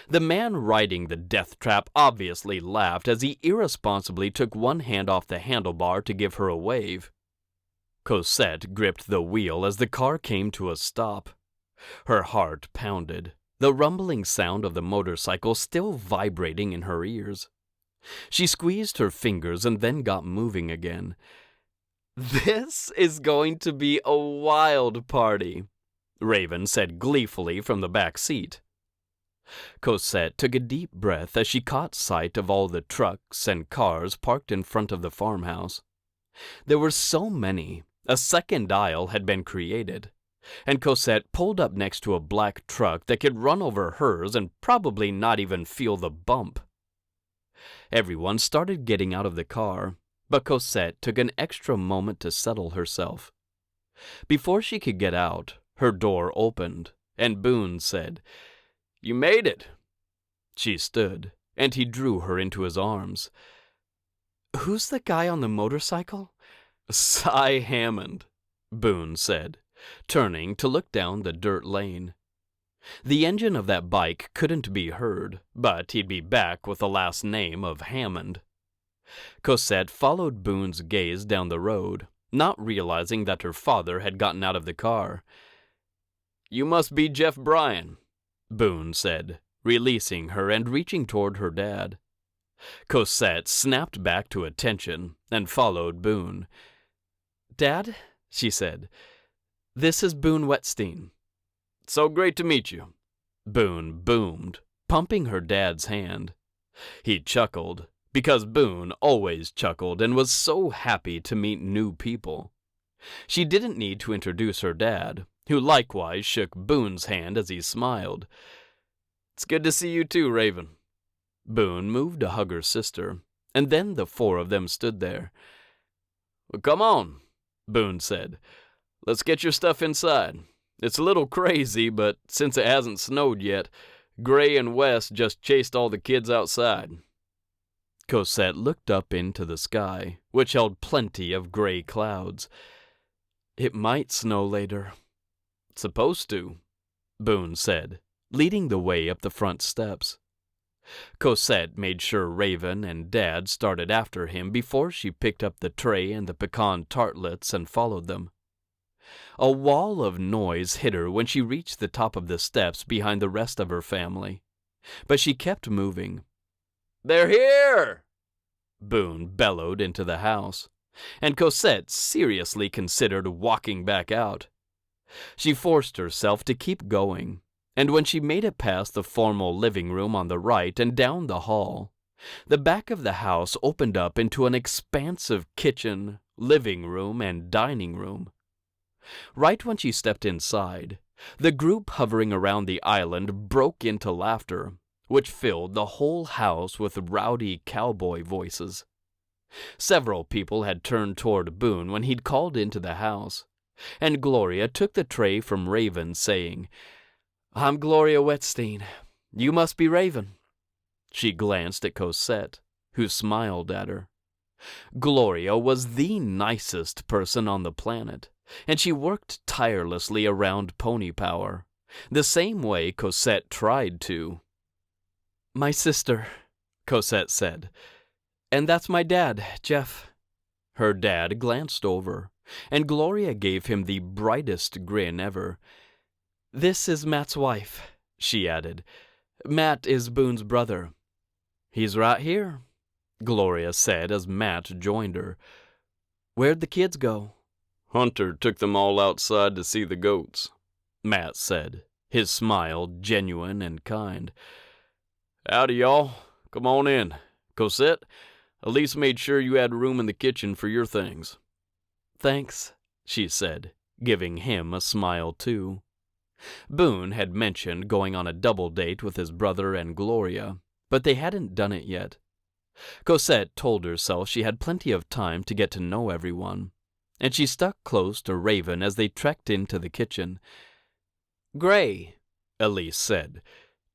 The man riding the death trap obviously laughed as he irresponsibly took one hand off the handlebar to give her a wave. Cosette gripped the wheel as the car came to a stop. Her heart pounded, the rumbling sound of the motorcycle still vibrating in her ears. She squeezed her fingers and then got moving again. "This is going to be a wild party," Raven said gleefully from the back seat. Cosette took a deep breath as she caught sight of all the trucks and cars parked in front of the farmhouse. There were so many, a second aisle had been created, and Cosette pulled up next to a black truck that could run over hers and probably not even feel the bump. Everyone started getting out of the car, but Cosette took an extra moment to settle herself. Before she could get out, her door opened, and Boone said, "You made it." She stood, and he drew her into his arms. "Who's the guy on the motorcycle?" "Cy Hammond," Boone said, turning to look down the dirt lane. The engine of that bike couldn't be heard, but he'd be back with the last name of Hammond. Cosette followed Boone's gaze down the road, not realizing that her father had gotten out of the car. "You must be Jeff Bryan," Boone said, releasing her and reaching toward her dad. Cosette snapped back to attention and followed Boone. "Dad," she said, "this is Boone Whettstein." "So great to meet you," Boone boomed, pumping her dad's hand. He chuckled, because Boone always chuckled and was so happy to meet new people. She didn't need to introduce her dad, who likewise shook Boone's hand as he smiled. "It's good to see you too, Raven." Boone moved to hug her sister, and then the four of them stood there. "Well, come on," Boone said. "Let's get your stuff inside. It's a little crazy, but since it hasn't snowed yet, Gray and Wes just chased all the kids outside." Cosette looked up into the sky, which held plenty of gray clouds. "It might snow later." "Supposed to," Boone said, leading the way up the front steps. Cosette made sure Raven and Dad started after him before she picked up the tray and the pecan tartlets and followed them. A wall of noise hit her when she reached the top of the steps behind the rest of her family, but she kept moving. "They're here!" Boone bellowed into the house, and Cosette seriously considered walking back out. She forced herself to keep going, and when she made it past the formal living room on the right and down the hall, the back of the house opened up into an expansive kitchen, living room, and dining room. Right when she stepped inside, the group hovering around the island broke into laughter, which filled the whole house with rowdy cowboy voices. Several people had turned toward Boone when he'd called into the house, and Gloria took the tray from Raven, saying, "I'm Gloria Whettstein. You must be Raven." She glanced at Cosette, who smiled at her. Gloria was the nicest person on the planet, and she worked tirelessly around Pony Power, the same way Cosette tried to. "My sister," Cosette said, "and that's my dad, Jeff." Her dad glanced over, and Gloria gave him the brightest grin ever. "This is Matt's wife," she added. "Matt is Boone's brother." "He's right here," Gloria said as Matt joined her. "Where'd the kids go?" "Hunter took them all outside to see the goats," Matt said, his smile genuine and kind. "Howdy, y'all. Come on in. Cosette, Elise made sure you had room in the kitchen for your things." "Thanks," she said, giving him a smile too. Boone had mentioned going on a double date with his brother and Gloria, but they hadn't done it yet. Cosette told herself she had plenty of time to get to know everyone, and she stuck close to Raven as they trekked into the kitchen. "Gray," Elise said,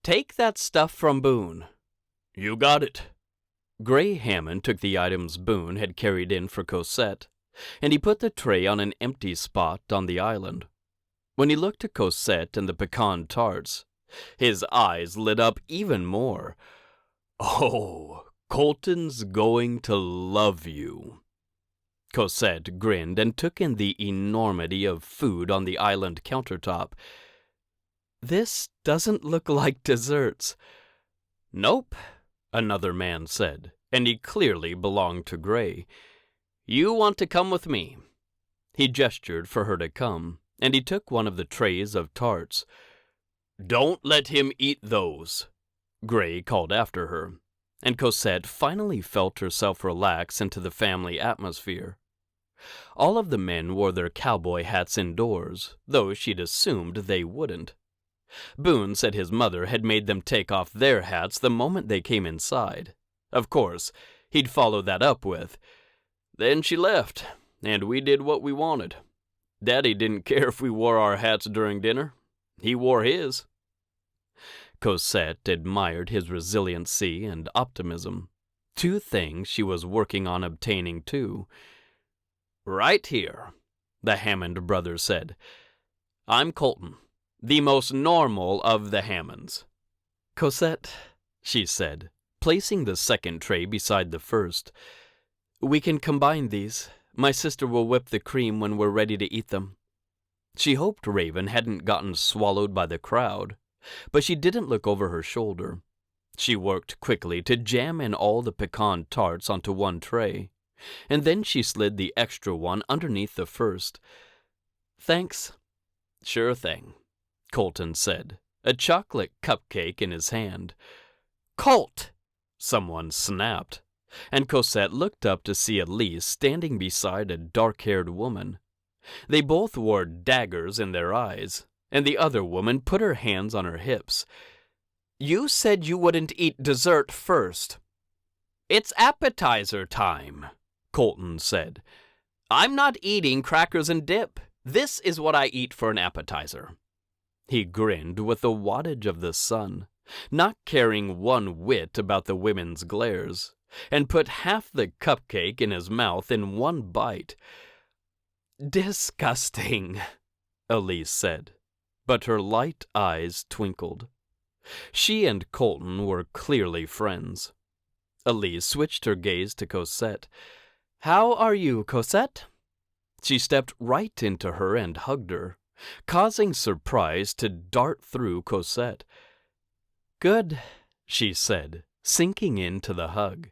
"take that stuff from Boone." "You got it." Gray Hammond took the items Boone had carried in for Cosette, and he put the tray on an empty spot on the island. When he looked at Cosette and the pecan tarts, his eyes lit up even more. "Oh, Colton's going to love you." Cosette grinned and took in the enormity of food on the island countertop. "This doesn't look like desserts." "Nope," another man said, and he clearly belonged to Gray. "You want to come with me?" He gestured for her to come, and he took one of the trays of tarts. "Don't let him eat those," Gray called after her, and Cosette finally felt herself relax into the family atmosphere. All of the men wore their cowboy hats indoors, though she'd assumed they wouldn't. Boone said his mother had made them take off their hats the moment they came inside. Of course, he'd follow that up with, "Then she left, and we did what we wanted. Daddy didn't care if we wore our hats during dinner. He wore his." Cosette admired his resiliency and optimism, two things she was working on obtaining too. "Right here," the Hammond brothers said. "I'm Colton, the most normal of the Hammonds." "Cosette," she said, placing the second tray beside the first, "we can combine these. My sister will whip the cream when we're ready to eat them." She hoped Raven hadn't gotten swallowed by the crowd, but she didn't look over her shoulder. She worked quickly to jam in all the pecan tarts onto one tray, and then she slid the extra one underneath the first. "Thanks." "Sure thing," Colton said, a chocolate cupcake in his hand. "Colt!" someone snapped, and Cosette looked up to see Elise standing beside a dark-haired woman. They both wore daggers in their eyes, and the other woman put her hands on her hips. "You said you wouldn't eat dessert first." "It's appetizer time," Colton said. "I'm not eating crackers and dip. This is what I eat for an appetizer." He grinned with the wattage of the sun, not caring one whit about the women's glares, and put half the cupcake in his mouth in one bite. "Disgusting," Elise said, but her light eyes twinkled. She and Colton were clearly friends. Elise switched her gaze to Cosette. "How are you, Cosette?" She stepped right into her and hugged her, causing surprise to dart through Cosette. "Good," she said, sinking into the hug.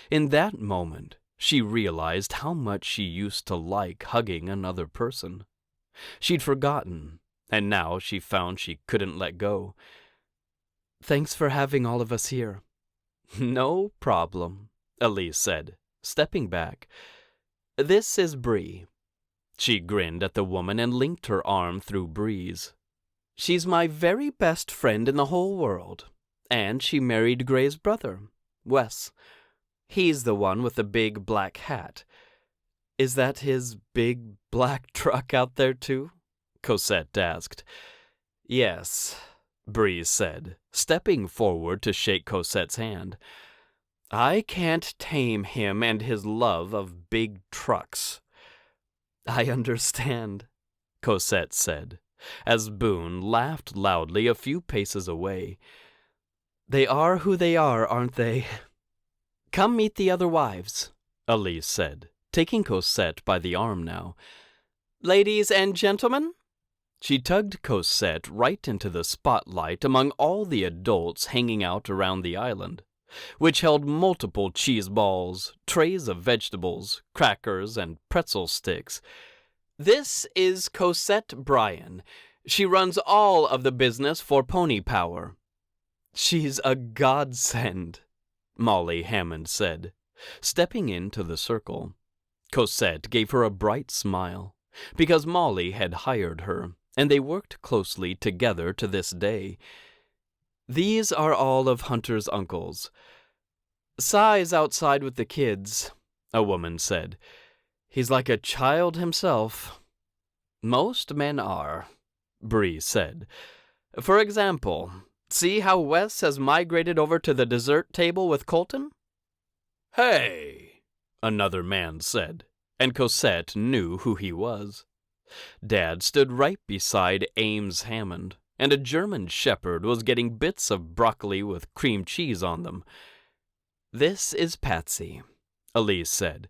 In that moment, she realized how much she used to like hugging another person. She'd forgotten, and now she found she couldn't let go. "Thanks for having all of us here." "No problem," Elise said, stepping back. "This is Bree." She grinned at the woman and linked her arm through Bree's. "She's my very best friend in the whole world, and she married Gray's brother, Wes. He's the one with the big black hat. Is that his big black truck out there too?" Cosette asked. "Yes," Bree said, stepping forward to shake Cosette's hand. "I can't tame him and his love of big trucks." "I understand," Cosette said, as Boone laughed loudly a few paces away. "They are who they are, aren't they?" "Come meet the other wives," Elise said, taking Cosette by the arm now. "Ladies and gentlemen," she tugged Cosette right into the spotlight among all the adults hanging out around the island, which held multiple cheese balls, trays of vegetables, crackers, and pretzel sticks. "This is Cosette Brian. She runs all of the business for Pony Power." "She's a godsend," Molly Hammond said, stepping into the circle. Cosette gave her a bright smile, because Molly had hired her, and they worked closely together to this day. "These are all of Hunter's uncles. Cy's outside with the kids," a woman said. "He's like a child himself." "Most men are," Bree said. "For example, see how Wes has migrated over to the dessert table with Colton?" "Hey!" another man said, and Cosette knew who he was. Dad stood right beside Ames Hammond, and a German shepherd was getting bits of broccoli with cream cheese on them. "This is Patsy," Elise said,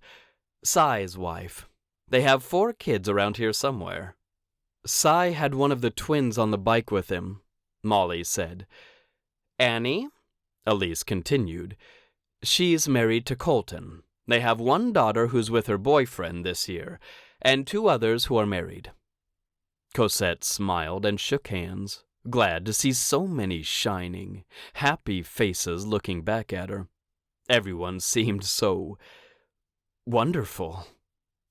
"Cy's wife. They have 4 kids around here somewhere." "Cy had one of the twins on the bike with him," Molly said. "Annie," Elise continued, "she's married to Colton. They have 1 daughter who's with her boyfriend this year, and 2 others who are married." Cosette smiled and shook hands, glad to see so many shining, happy faces looking back at her. Everyone seemed so wonderful.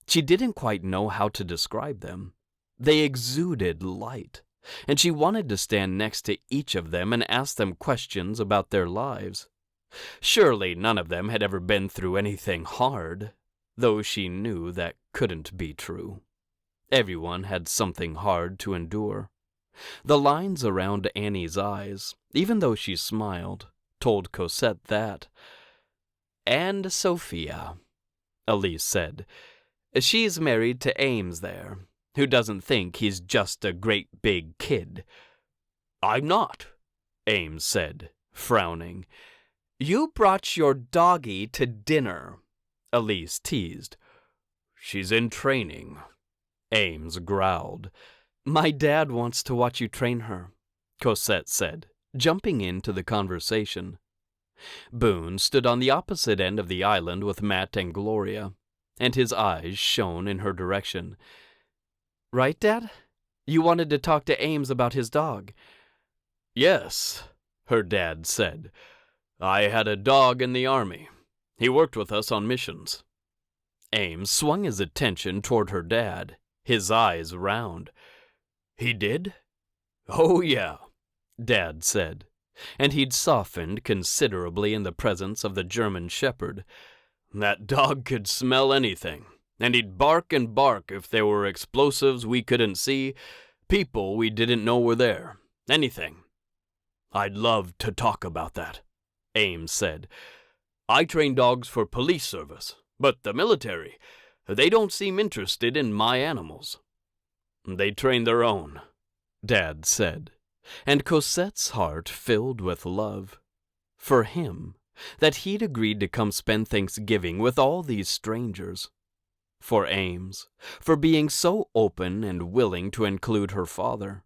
She didn't quite know how to describe them. They exuded light, and she wanted to stand next to each of them and ask them questions about their lives. Surely none of them had ever been through anything hard, though she knew that couldn't be true. Everyone had something hard to endure. The lines around Annie's eyes, even though she smiled, told Cosette that. "And Sophia," Elise said. "She's married to Ames there, who doesn't think he's just a great big kid." "I'm not," Ames said, frowning. "You brought your doggie to dinner," Elise teased. "She's in training," Ames growled. "My dad wants to watch you train her," Cosette said, jumping into the conversation. Boone stood on the opposite end of the island with Matt and Gloria, and his eyes shone in her direction. "Right, Dad? You wanted to talk to Ames about his dog." "Yes," her dad said. "I had a dog in the army. He worked with us on missions." Ames swung his attention toward her dad, his eyes round. "He did?" "Oh, yeah," Dad said, and he'd softened considerably in the presence of the German shepherd. "That dog could smell anything, and he'd bark and bark if there were explosives we couldn't see, people we didn't know were there, anything." "I'd love to talk about that," Ames said. "I train dogs for police service, but the military, they don't seem interested in my animals." "They train their own," Dad said, and Cosette's heart filled with love. For him, that he'd agreed to come spend Thanksgiving with all these strangers. For Ames, for being so open and willing to include her father.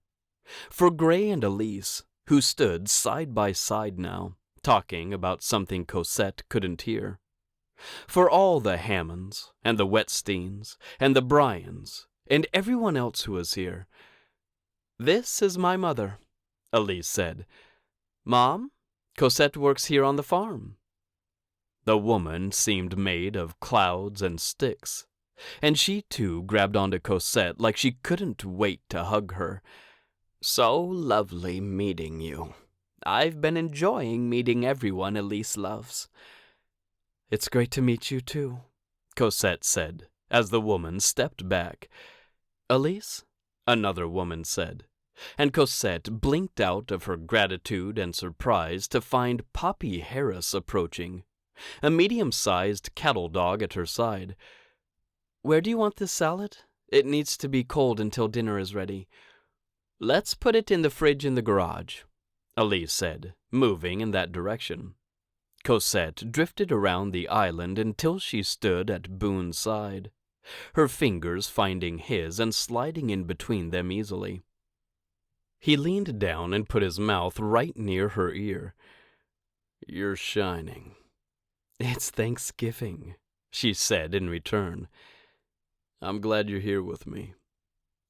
For Gray and Elise, who stood side by side now, talking about something Cosette couldn't hear. For all the Hammonds, and the Whettsteins, and the Bryans, and everyone else who was here. "This is my mother," Elise said. "Mom, Cosette works here on the farm." The woman seemed made of clouds and sticks, and she too grabbed onto Cosette like she couldn't wait to hug her. "So lovely meeting you. I've been enjoying meeting everyone Elise loves." "It's great to meet you too," Cosette said, as the woman stepped back. "Elise?" another woman said, and Cosette blinked out of her gratitude and surprise to find Poppy Harris approaching, a medium-sized cattle dog at her side. "Where do you want this salad? It needs to be cold until dinner is ready." "Let's put it in the fridge in the garage," Elise said, moving in that direction. Cosette drifted around the island until she stood at Boone's side, her fingers finding his and sliding in between them easily. He leaned down and put his mouth right near her ear. "You're shining." "It's Thanksgiving," she said in return. "I'm glad you're here with me."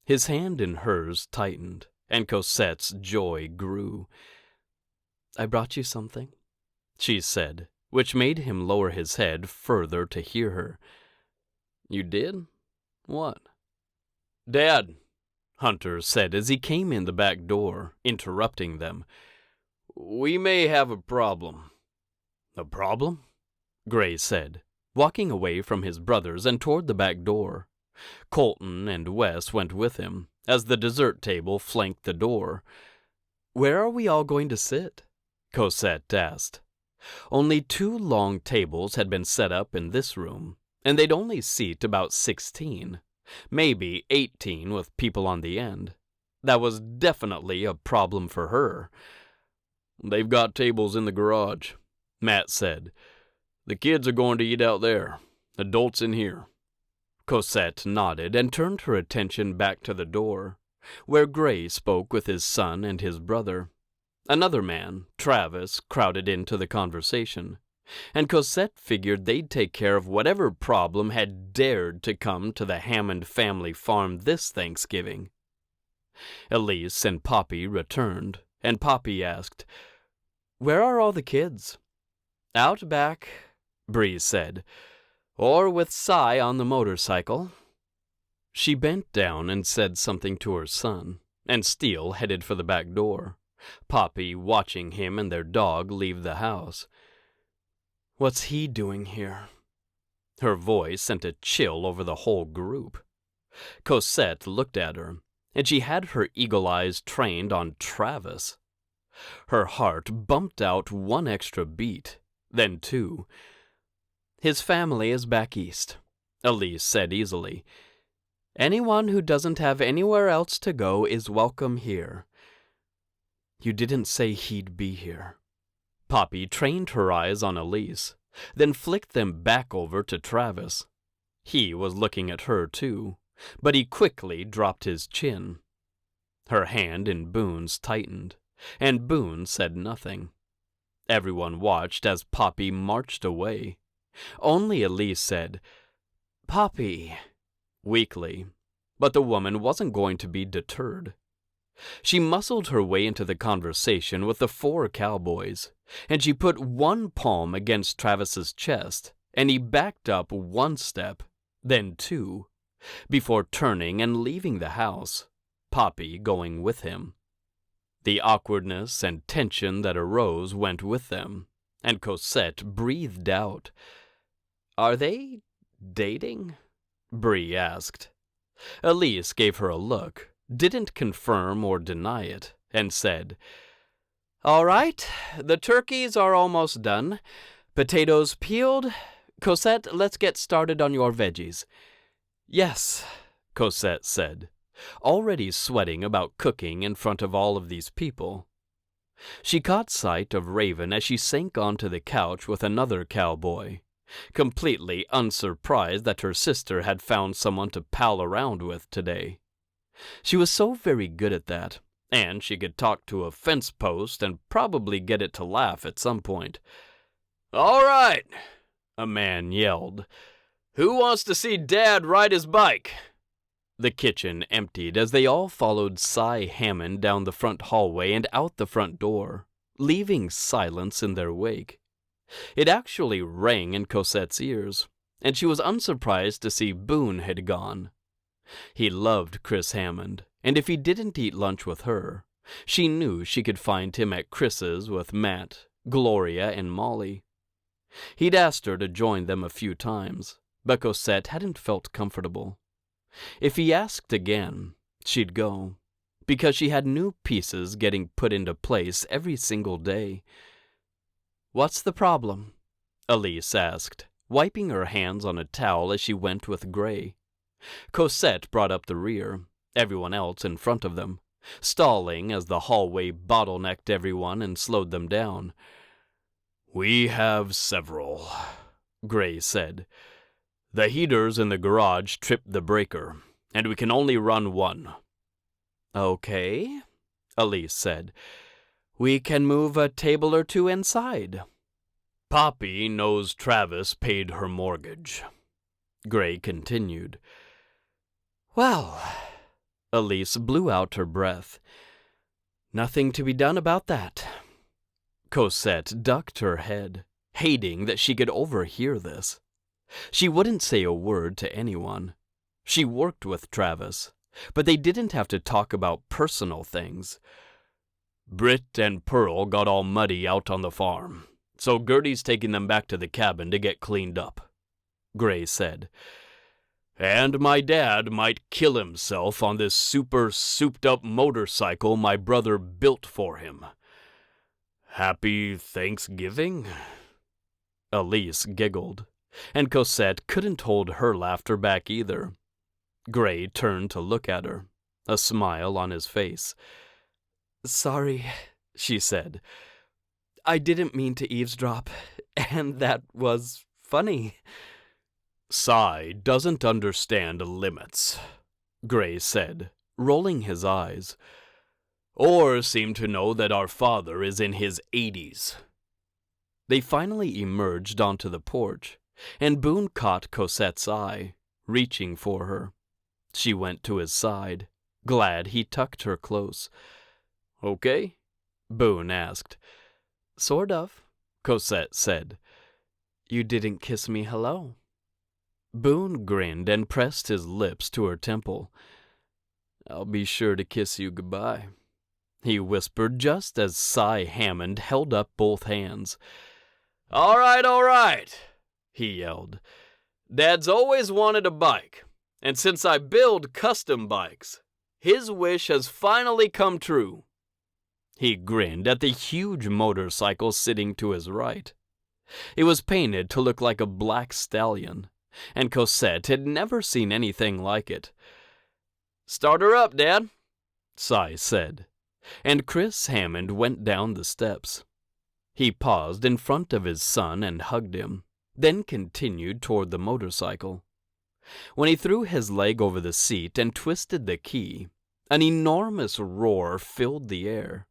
His hand in hers tightened, and Cosette's joy grew. "I brought you something," she said, which made him lower his head further to hear her. "You did? What?" "Dad," Hunter said as he came in the back door, interrupting them. "We may have a problem." "A problem?" Gray said, walking away from his brothers and toward the back door. Colton and Wes went with him, as the dessert table flanked the door. "Where are we all going to sit?" Cosette asked. Only 2 long tables had been set up in this room, and they'd only seat about 16, maybe 18 with people on the end. That was definitely a problem for her. "They've got tables in the garage," Matt said. "The kids are going to eat out there. Adults in here." Cosette nodded and turned her attention back to the door, where Gray spoke with his son and his brother. Another man, Travis, crowded into the conversation, and Cosette figured they'd take care of whatever problem had dared to come to the Hammond Family Farm this Thanksgiving. Elise and Poppy returned, and Poppy asked, "Where are all the kids?" "Out back," Bree said, "or with Cy on the motorcycle." She bent down and said something to her son, and Steele headed for the back door, Poppy watching him and their dog leave the house. "What's he doing here?" Her voice sent a chill over the whole group. Cosette looked at her, and she had her eagle eyes trained on Travis. Her heart bumped out 1 extra beat, then 2. "His family is back east," Elise said easily. "Anyone who doesn't have anywhere else to go is welcome here." "You didn't say he'd be here." Poppy trained her eyes on Elise, then flicked them back over to Travis. He was looking at her too, but he quickly dropped his chin. Her hand in Boone's tightened, and Boone said nothing. Everyone watched as Poppy marched away. Only Elise said, "Poppy," weakly, but the woman wasn't going to be deterred. She muscled her way into the conversation with the 4 cowboys, and she put 1 palm against Travis's chest, and he backed up 1 step, then 2, before turning and leaving the house, Poppy going with him. The awkwardness and tension that arose went with them, and Cosette breathed out. "Are they dating?" Bree asked. Elise gave her a look, didn't confirm or deny it, and said, "All right, the turkeys are almost done. Potatoes peeled. Cosette, let's get started on your veggies." "Yes," Cosette said, already sweating about cooking in front of all of these people. She caught sight of Raven as she sank onto the couch with another cowboy, completely unsurprised that her sister had found someone to pal around with today. She was so very good at that, and she could talk to a fence post and probably get it to laugh at some point. "All right," a man yelled. "Who wants to see Dad ride his bike?" The kitchen emptied as they all followed Cy Hammond down the front hallway and out the front door, leaving silence in their wake. It actually rang in Cosette's ears, and she was unsurprised to see Boone had gone. He loved Chris Hammond, and if he didn't eat lunch with her, she knew she could find him at Chris's with Matt, Gloria, and Molly. He'd asked her to join them a few times, but Cosette hadn't felt comfortable. If he asked again, she'd go, because she had new pieces getting put into place every single day. "What's the problem?" Elise asked, wiping her hands on a towel as she went with Gray. Cosette brought up the rear, everyone else in front of them, stalling as the hallway bottlenecked everyone and slowed them down. "We have several," Gray said. "The heaters in the garage tripped the breaker, and we can only run one." "Okay," Elise said. "We can move a table or two inside." "Poppy knows Travis paid her mortgage," Gray continued. "Well," Elise blew out her breath. "Nothing to be done about that." Cosette ducked her head, hating that she could overhear this. She wouldn't say a word to anyone. She worked with Travis, but they didn't have to talk about personal things. "Britt and Pearl got all muddy out on the farm, so Gertie's taking them back to the cabin to get cleaned up," Gray said. "And my dad might kill himself on this super souped-up motorcycle my brother built for him. Happy Thanksgiving?" Elise giggled, and Cosette couldn't hold her laughter back either. Gray turned to look at her, a smile on his face. "Sorry," she said. "I didn't mean to eavesdrop, and that was funny." "Cy doesn't understand limits," Gray said, rolling his eyes. "Or seem to know that our father is in his 80s. They finally emerged onto the porch, and Boone caught Cosette's eye, reaching for her. She went to his side, glad he tucked her close. "Okay?" Boone asked. "Sort of," Cosette said. "You didn't kiss me hello." Boone grinned and pressed his lips to her temple. "I'll be sure to kiss you goodbye," he whispered just as Cy Hammond held up both hands. All right, he yelled. "Dad's always wanted a bike, and since I build custom bikes, his wish has finally come true." He grinned at the huge motorcycle sitting to his right. It was painted to look like a black stallion, and Cosette had never seen anything like it. "Start her up, Dad," Cy said, and Chris Hammond went down the steps. He paused in front of his son and hugged him, then continued toward the motorcycle. When he threw his leg over the seat and twisted the key, an enormous roar filled the air.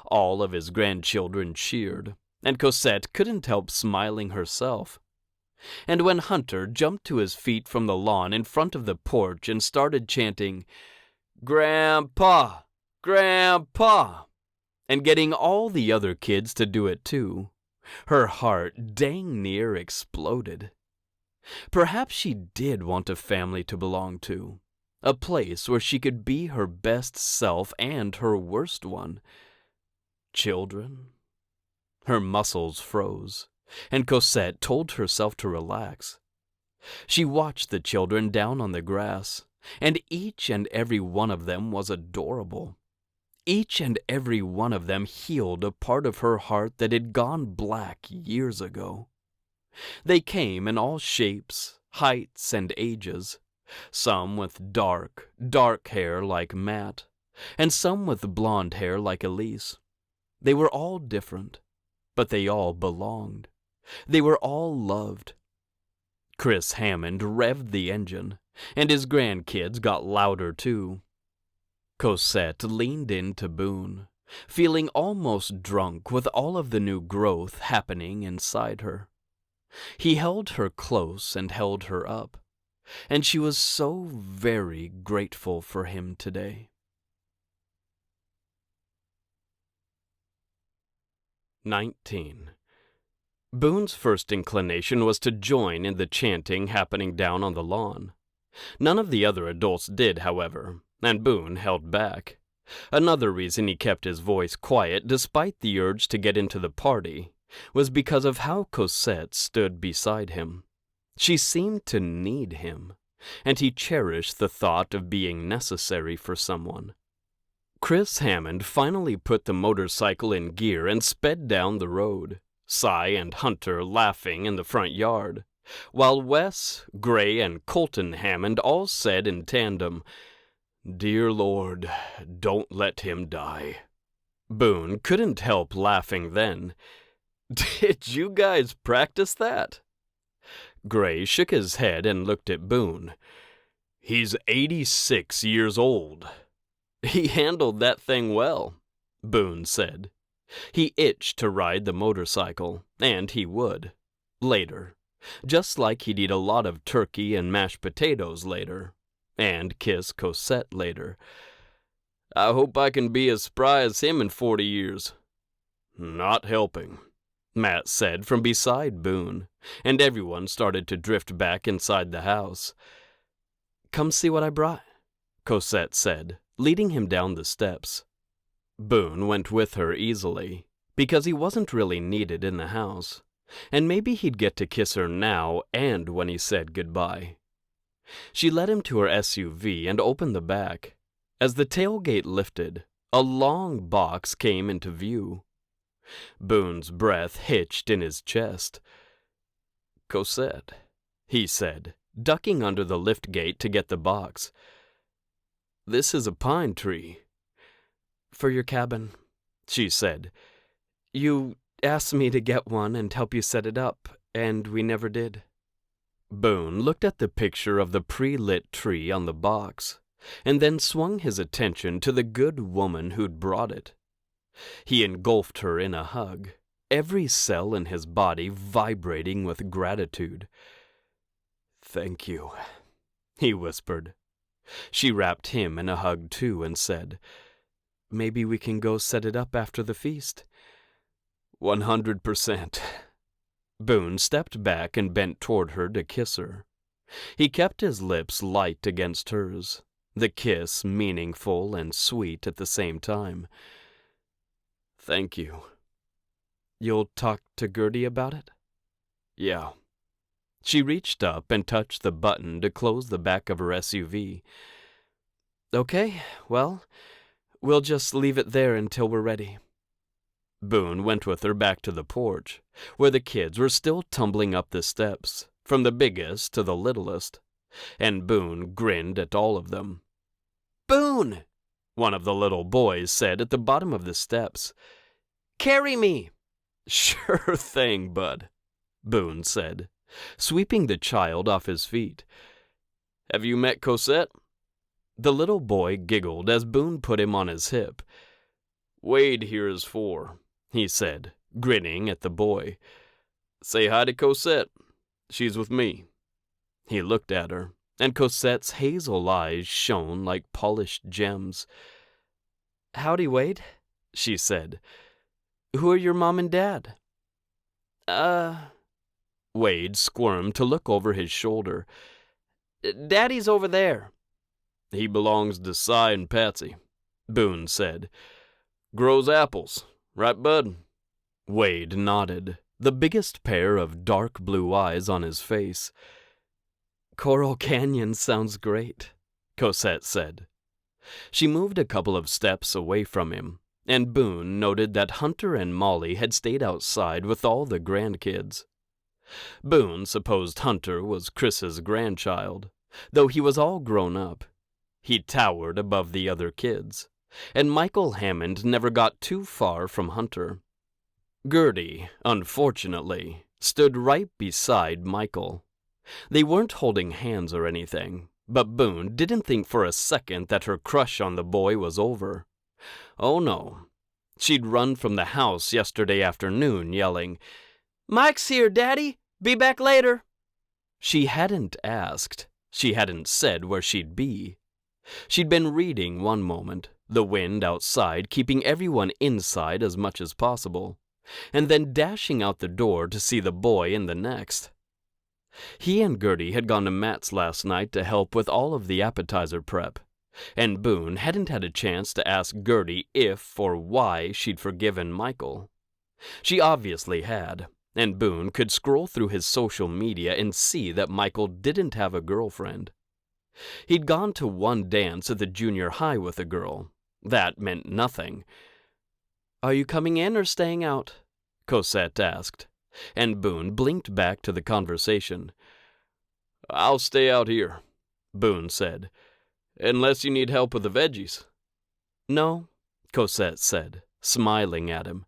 All of his grandchildren cheered, and Cosette couldn't help smiling herself. And when Hunter jumped to his feet from the lawn in front of the porch and started chanting, "Grandpa! Grandpa!" and getting all the other kids to do it too, her heart dang near exploded. Perhaps she did want a family to belong to, a place where she could be her best self and her worst one. Children? Her muscles froze, and Cosette told herself to relax. She watched the children down on the grass, and each and every one of them was adorable. Each and every one of them healed a part of her heart that had gone black years ago. They came in all shapes, heights, and ages, some with dark, dark hair like Matt, and some with blonde hair like Elise. They were all different, but they all belonged. They were all loved. Chris Hammond revved the engine, and his grandkids got louder too. Cosette leaned into Boone, feeling almost drunk with all of the new growth happening inside her. He held her close and held her up, and she was so very grateful for him today. 19. Boone's first inclination was to join in the chanting happening down on the lawn. None of the other adults did, however, and Boone held back. Another reason he kept his voice quiet despite the urge to get into the party was because of how Cosette stood beside him. She seemed to need him, and he cherished the thought of being necessary for someone. Chris Hammond finally put the motorcycle in gear and sped down the road, Cy and Hunter laughing in the front yard, while Wes, Gray, and Colton Hammond all said in tandem, "Dear Lord, don't let him die." Boone couldn't help laughing then. "Did you guys practice that?" Gray shook his head and looked at Boone. "He's 86 years old." "He handled that thing well," Boone said. He itched to ride the motorcycle, and he would. Later. Just like he'd eat a lot of turkey and mashed potatoes later. And kiss Cosette later. "I hope I can be as spry as him in 40 years. "Not helping," Matt said from beside Boone, and everyone started to drift back inside the house. "Come see what I brought," Cosette said, leading him down the steps. Boone went with her easily, because he wasn't really needed in the house, and maybe he'd get to kiss her now and when he said goodbye. She led him to her SUV and opened the back. As the tailgate lifted, a long box came into view. Boone's breath hitched in his chest. "Cosette," he said, ducking under the liftgate to get the box. "This is a pine tree." "For your cabin," she said. "You asked me to get one and help you set it up, and we never did." Boone looked at the picture of the pre-lit tree on the box, and then swung his attention to the good woman who'd brought it. He engulfed her in a hug, every cell in his body vibrating with gratitude. "Thank you," he whispered. She wrapped him in a hug too and said, "Maybe we can go set it up after the feast." 100%. Boone stepped back and bent toward her to kiss her. He kept his lips light against hers, the kiss meaningful and sweet at the same time. "Thank you." "You'll talk to Gertie about it?" "Yeah." She reached up and touched the button to close the back of her SUV. "Okay, well, we'll just leave it there until we're ready." Boone went with her back to the porch, where the kids were still tumbling up the steps, from the biggest to the littlest, and Boone grinned at all of them. "Boone!" one of the little boys said at the bottom of the steps. "Carry me!" "Sure thing, bud," Boone said, sweeping the child off his feet. "Have you met Cosette?" The little boy giggled as Boone put him on his hip. "Wade here is 4, he said, grinning at the boy. "Say hi to Cosette. She's with me." He looked at her, and Cosette's hazel eyes shone like polished gems. "Howdy, Wade," she said. "Who are your mom and dad?" Wade squirmed to look over his shoulder. "Daddy's over there." "He belongs to Cy and Patsy," Boone said. "Grows apples, right, bud?" Wade nodded, the biggest pair of dark blue eyes on his face. "Coral Canyon sounds great," Cosette said. She moved a couple of steps away from him, and Boone noted that Hunter and Molly had stayed outside with all the grandkids. Boone supposed Hunter was Chris's grandchild, though he was all grown up. He towered above the other kids, and Michael Hammond never got too far from Hunter. Gertie, unfortunately, stood right beside Michael. They weren't holding hands or anything, but Boone didn't think for a second that her crush on the boy was over. Oh no. She'd run from the house yesterday afternoon yelling, "Mike's here, Daddy! Be back later!" She hadn't asked, She hadn't said where she'd be. She'd been reading one moment, the wind outside keeping everyone inside as much as possible, and then dashing out the door to see the boy in the next. He and Gertie had gone to Matt's last night to help with all of the appetizer prep, and Boone hadn't had a chance to ask Gertie if or why she'd forgiven Michael. She obviously had, and Boone could scroll through his social media and see that Michael didn't have a girlfriend. He'd gone to one dance at the junior high with a girl. That meant nothing. "Are you coming in or staying out?" Cosette asked, and Boone blinked back to the conversation. "I'll stay out here," Boone said, "unless you need help with the veggies." "No," Cosette said, smiling at him.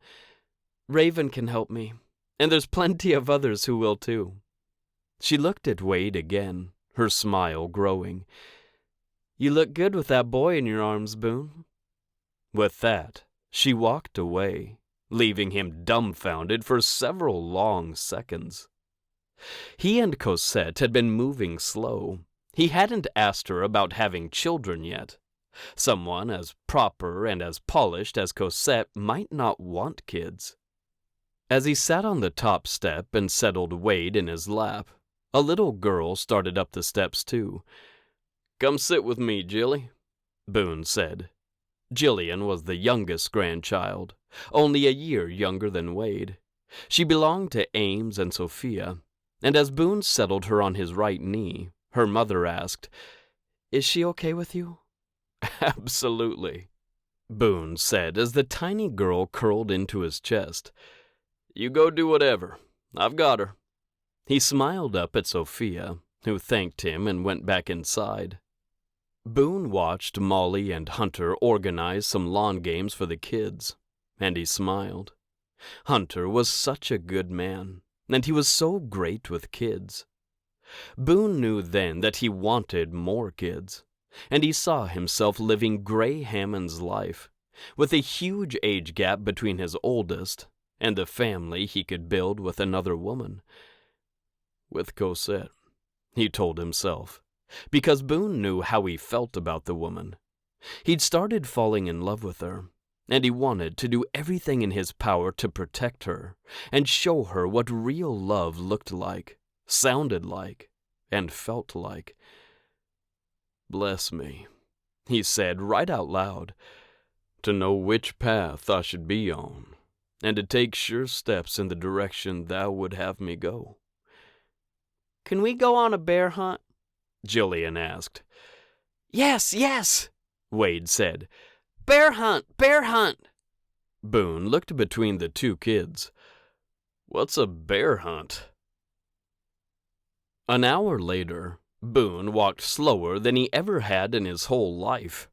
"Raven can help me, and there's plenty of others who will too." She looked at Wade again, her smile growing. "You look good with that boy in your arms, Boone." With that, she walked away, leaving him dumbfounded for several long seconds. He and Cosette had been moving slow. He hadn't asked her about having children yet. Someone as proper and as polished as Cosette might not want kids. As he sat on the top step and settled Wade in his lap, a little girl started up the steps too. "Come sit with me, Jilly," Boone said. Jillian was the youngest grandchild, only a year younger than Wade. She belonged to Ames and Sophia, and as Boone settled her on his right knee, her mother asked, "Is she okay with you?" "Absolutely," Boone said as the tiny girl curled into his chest. "You go do whatever. I've got her." He smiled up at Sophia, who thanked him and went back inside. Boone watched Molly and Hunter organize some lawn games for the kids, and he smiled. Hunter was such a good man, and he was so great with kids. Boone knew then that he wanted more kids, and he saw himself living Gray Hammond's life, with a huge age gap between his oldest and the family he could build with another woman. With Cosette, he told himself, because Boone knew how he felt about the woman. He'd started falling in love with her, and he wanted to do everything in his power to protect her and show her what real love looked like, sounded like, and felt like. "Bless me," he said right out loud, "to know which path I should be on, and to take sure steps in the direction thou would have me go." "Can we go on a bear hunt?" Jillian asked. "Yes, yes," Wade said. "Bear hunt, bear hunt." Boone looked between the two kids. "What's a bear hunt?" An hour later, Boone walked slower than he ever had in his whole life.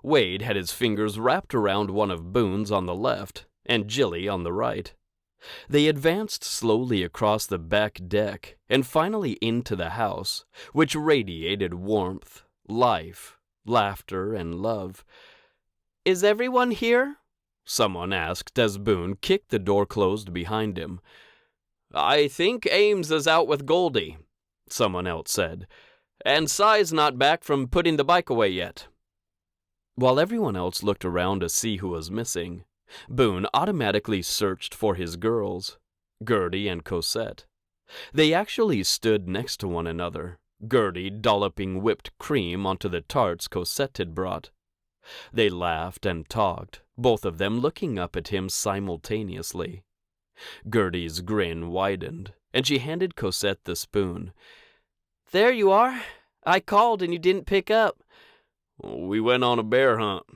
Wade had his fingers wrapped around one of Boone's on the left and Jilly on the right. They advanced slowly across the back deck and finally into the house, which radiated warmth, life, laughter, and love. "Is everyone here?" someone asked as Boone kicked the door closed behind him. "I think Ames is out with Goldie," someone else said, "and Cy's not back from putting the bike away yet." While everyone else looked around to see who was missing, Boone automatically searched for his girls, Gertie and Cosette. They actually stood next to one another, Gertie dolloping whipped cream onto the tarts Cosette had brought. They laughed and talked, both of them looking up at him simultaneously. Gertie's grin widened, and she handed Cosette the spoon. "There you are. I called and you didn't pick up." "We went on a bear hunt,"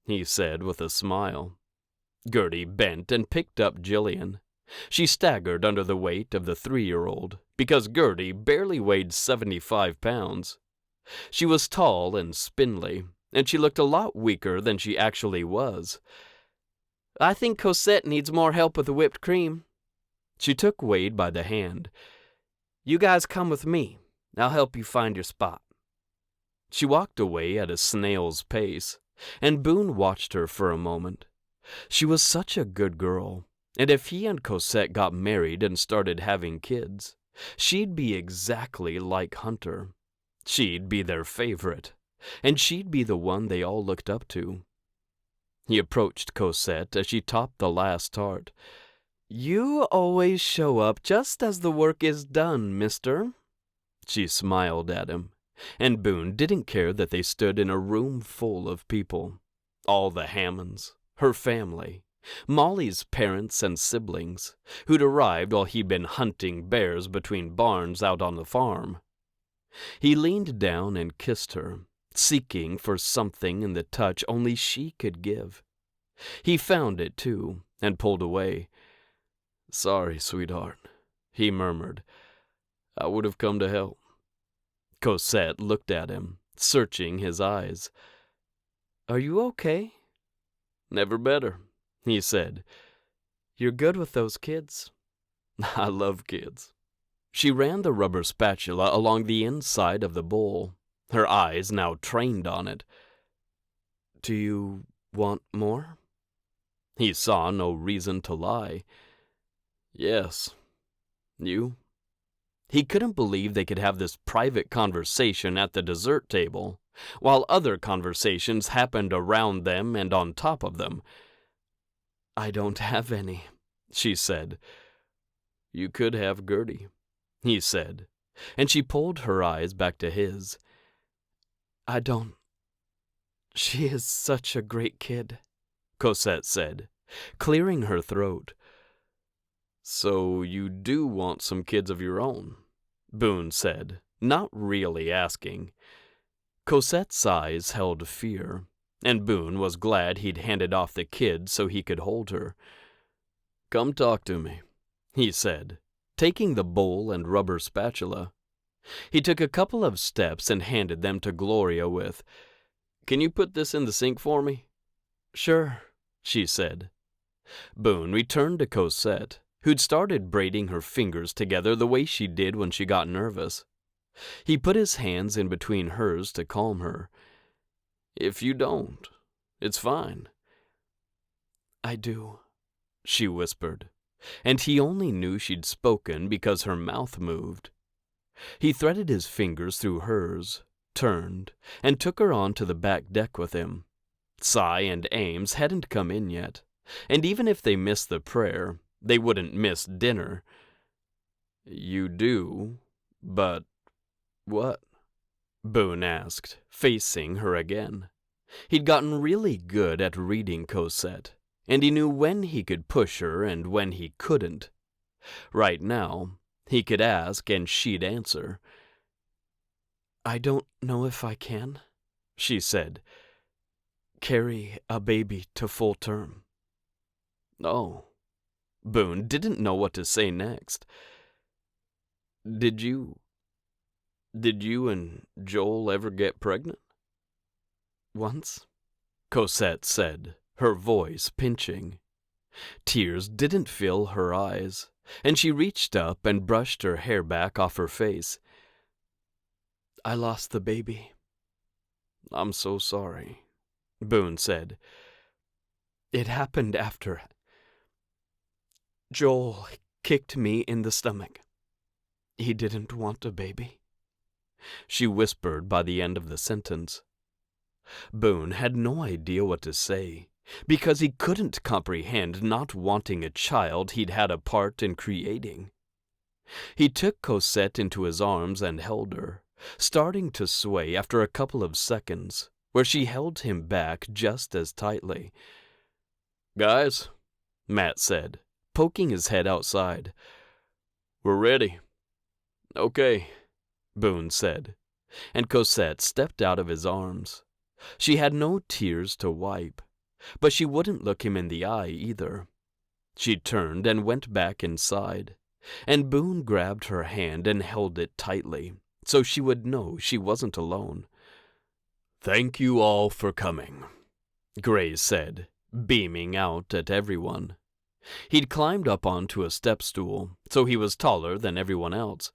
he said with a smile. Gertie bent and picked up Jillian. She staggered under the weight of the 3-year-old, because Gertie barely weighed 75 pounds. She was tall and spindly, and she looked a lot weaker than she actually was. "I think Cosette needs more help with the whipped cream." She took Wade by the hand. "You guys come with me. I'll help you find your spot." She walked away at a snail's pace, and Boone watched her for a moment. She was such a good girl, and if he and Cosette got married and started having kids, she'd be exactly like Hunter. She'd be their favorite, and she'd be the one they all looked up to. He approached Cosette as she topped the last tart. "You always show up just as the work is done, mister." She smiled at him, and Boone didn't care that they stood in a room full of people. All the Hammonds, her family, Molly's parents and siblings, who'd arrived while he'd been hunting bears between barns out on the farm. He leaned down and kissed her, seeking for something in the touch only she could give. He found it, too, and pulled away. "Sorry, sweetheart," he murmured. "I would have come to help." Cosette looked at him, searching his eyes. "Are you okay?" "Never better," he said. "You're good with those kids." "I love kids." She ran the rubber spatula along the inside of the bowl, her eyes now trained on it. "Do you want more?" He saw no reason to lie. "Yes. You?" He couldn't believe they could have this private conversation at the dessert table, while other conversations happened around them and on top of them. "I don't have any," she said. "You could have Gertie," he said, and she pulled her eyes back to his. "I don't. She is such a great kid," Cosette said, clearing her throat. "So you do want some kids of your own?" Boone said, not really asking. Cosette's eyes held fear, and Boone was glad he'd handed off the kid so he could hold her. "Come talk to me," he said, taking the bowl and rubber spatula. He took a couple of steps and handed them to Gloria with, "Can you put this in the sink for me?" "Sure," she said. Boone returned to Cosette, who'd started braiding her fingers together the way she did when she got nervous. He put his hands in between hers to calm her. "If you don't, it's fine." "I do," she whispered, and he only knew she'd spoken because her mouth moved. He threaded his fingers through hers, turned, and took her on to the back deck with him. Cy and Ames hadn't come in yet, and even if they missed the prayer, they wouldn't miss dinner. "You do, but what?" Boone asked, facing her again. He'd gotten really good at reading Cosette, and he knew when he could push her and when he couldn't. Right now, he could ask and she'd answer. "I don't know if I can," she said, "carry a baby to full term." "Oh." Boone didn't know what to say next. Did you and Joel ever get pregnant?" "Once," Cosette said, her voice pinching. Tears didn't fill her eyes, and she reached up and brushed her hair back off her face. "I lost the baby." "I'm so sorry," Boone said. "It happened after Joel kicked me in the stomach. He didn't want a baby," she whispered by the end of the sentence. Boone had no idea what to say, because he couldn't comprehend not wanting a child he'd had a part in creating. He took Cosette into his arms and held her, starting to sway after a couple of seconds, where she held him back just as tightly. "Guys," Matt said, poking his head outside. "We're ready." "Okay," Boone said, and Cosette stepped out of his arms. She had no tears to wipe, but she wouldn't look him in the eye either. She turned and went back inside, and Boone grabbed her hand and held it tightly, so she would know she wasn't alone. "Thank you all for coming," Gray said, beaming out at everyone. He'd climbed up onto a step stool, so he was taller than everyone else.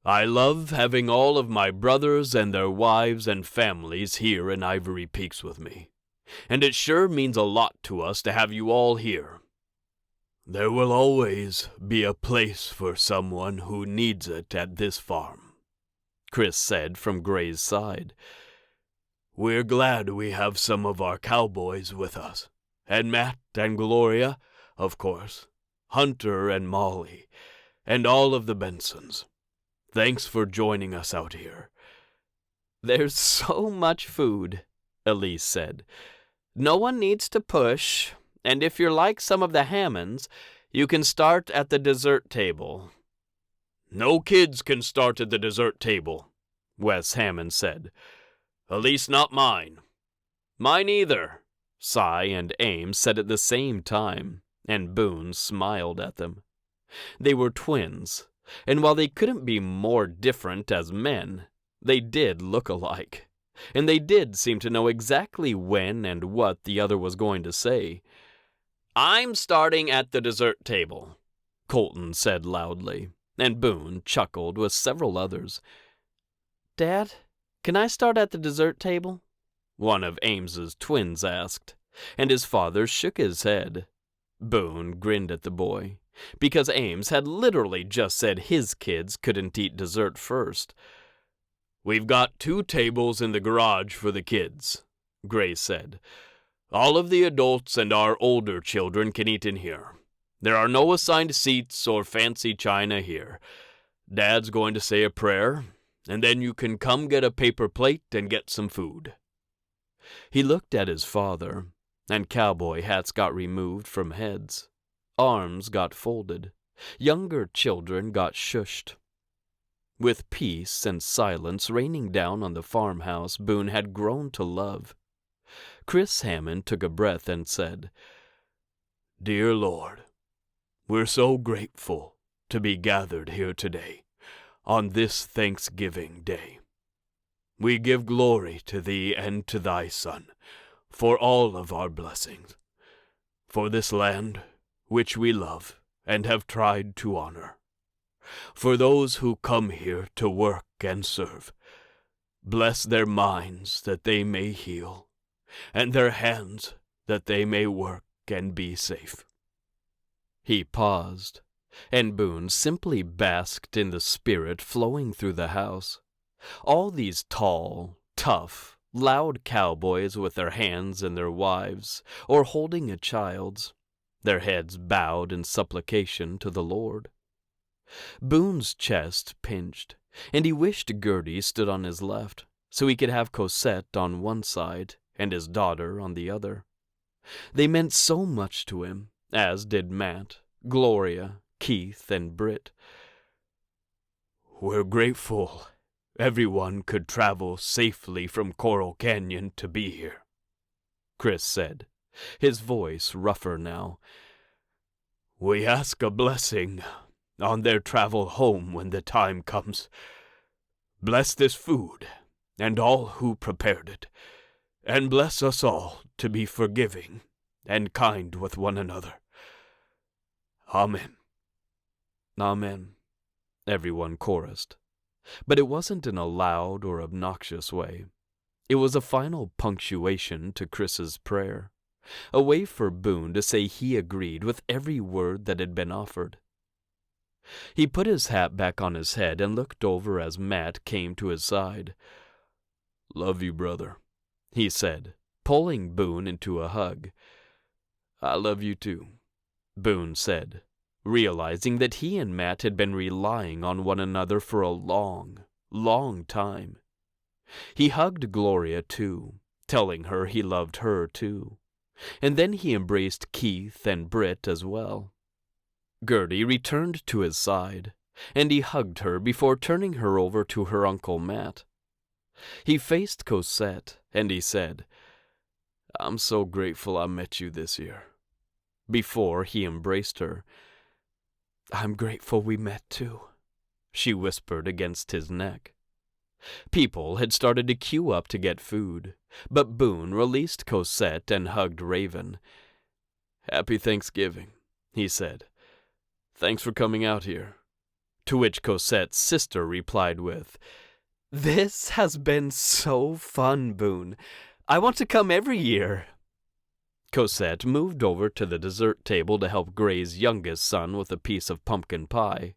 "I love having all of my brothers and their wives and families here in Ivory Peaks with me, and it sure means a lot to us to have you all here. There will always be a place for someone who needs it at this farm." Chris said from Gray's side. "We're glad we have some of our cowboys with us. And Matt and Gloria, of course. Hunter and Molly. And all of the Bensons. Thanks for joining us out here." "There's so much food," Elise said. "No one needs to push, and if you're like some of the Hammonds, you can start at the dessert table." "No kids can start at the dessert table," Wes Hammond said. "At least not mine." "Mine either," Cy and Ames said at the same time, and Boone smiled at them. They were twins, and while they couldn't be more different as men, they did look alike, and they did seem to know exactly when and what the other was going to say. "I'm starting at the dessert table," Colton said loudly, and Boone chuckled with several others. "Dad, can I start at the dessert table?" one of Ames's twins asked, and his father shook his head. Boone grinned at the boy, because Ames had literally just said his kids couldn't eat dessert first. "We've got 2 tables in the garage for the kids," Gray said. "All of the adults and our older children can eat in here. There are no assigned seats or fancy china here. Dad's going to say a prayer, and then you can come get a paper plate and get some food." He looked at his father, and cowboy hats got removed from heads. Arms got folded. Younger children got shushed. With peace and silence raining down on the farmhouse Boone had grown to love, Chris Hammond took a breath and said, "Dear Lord, we're so grateful to be gathered here today on this Thanksgiving Day. We give glory to Thee and to Thy Son for all of our blessings, for this land which we love and have tried to honor, for those who come here to work and serve. Bless their minds that they may heal, and their hands that they may work and be safe." He paused, and Boone simply basked in the spirit flowing through the house. All these tall, tough, loud cowboys with their hands in their wives' or holding a child's, their heads bowed in supplication to the Lord. Boone's chest pinched, and he wished Gertie stood on his left, so he could have Cosette on one side and his daughter on the other. They meant so much to him, as did Matt, Gloria, Keith, and Britt. "We're grateful everyone could travel safely from Coral Canyon to be here," Chris said, his voice rougher now. "We ask a blessing on their travel home when the time comes. Bless this food and all who prepared it, and bless us all to be forgiving and kind with one another. Amen." "Amen," everyone chorused. But it wasn't in a loud or obnoxious way. It was a final punctuation to Chris's prayer, a way for Boone to say he agreed with every word that had been offered. He put his hat back on his head and looked over as Matt came to his side. "Love you, brother," he said, pulling Boone into a hug. "I love you too," Boone said, realizing that he and Matt had been relying on one another for a long, long time. He hugged Gloria too, telling her he loved her too, and then he embraced Keith and Britt as well. Gertie returned to his side, and he hugged her before turning her over to her Uncle Matt. He faced Cosette, and he said, "I'm so grateful I met you this year," before he embraced her. "I'm grateful we met too," she whispered against his neck. People had started to queue up to get food, but Boone released Cosette and hugged Raven. "Happy Thanksgiving," he said. "Thanks for coming out here." To which Cosette's sister replied with, "This has been so fun, Boone. I want to come every year." Cosette moved over to the dessert table to help Gray's youngest son with a piece of pumpkin pie,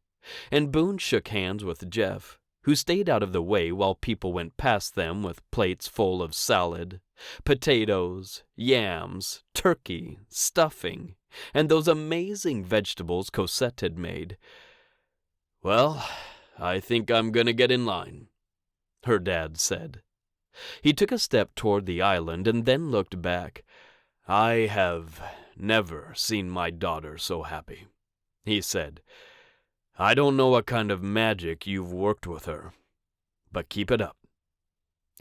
and Boone shook hands with Jeff, who stayed out of the way while people went past them with plates full of salad, potatoes, yams, turkey, stuffing, and those amazing vegetables Cosette had made. "Well, I think I'm gonna get in line," her dad said. He took a step toward the island and then looked back. "I have never seen my daughter so happy," he said. "I don't know what kind of magic you've worked with her, but keep it up."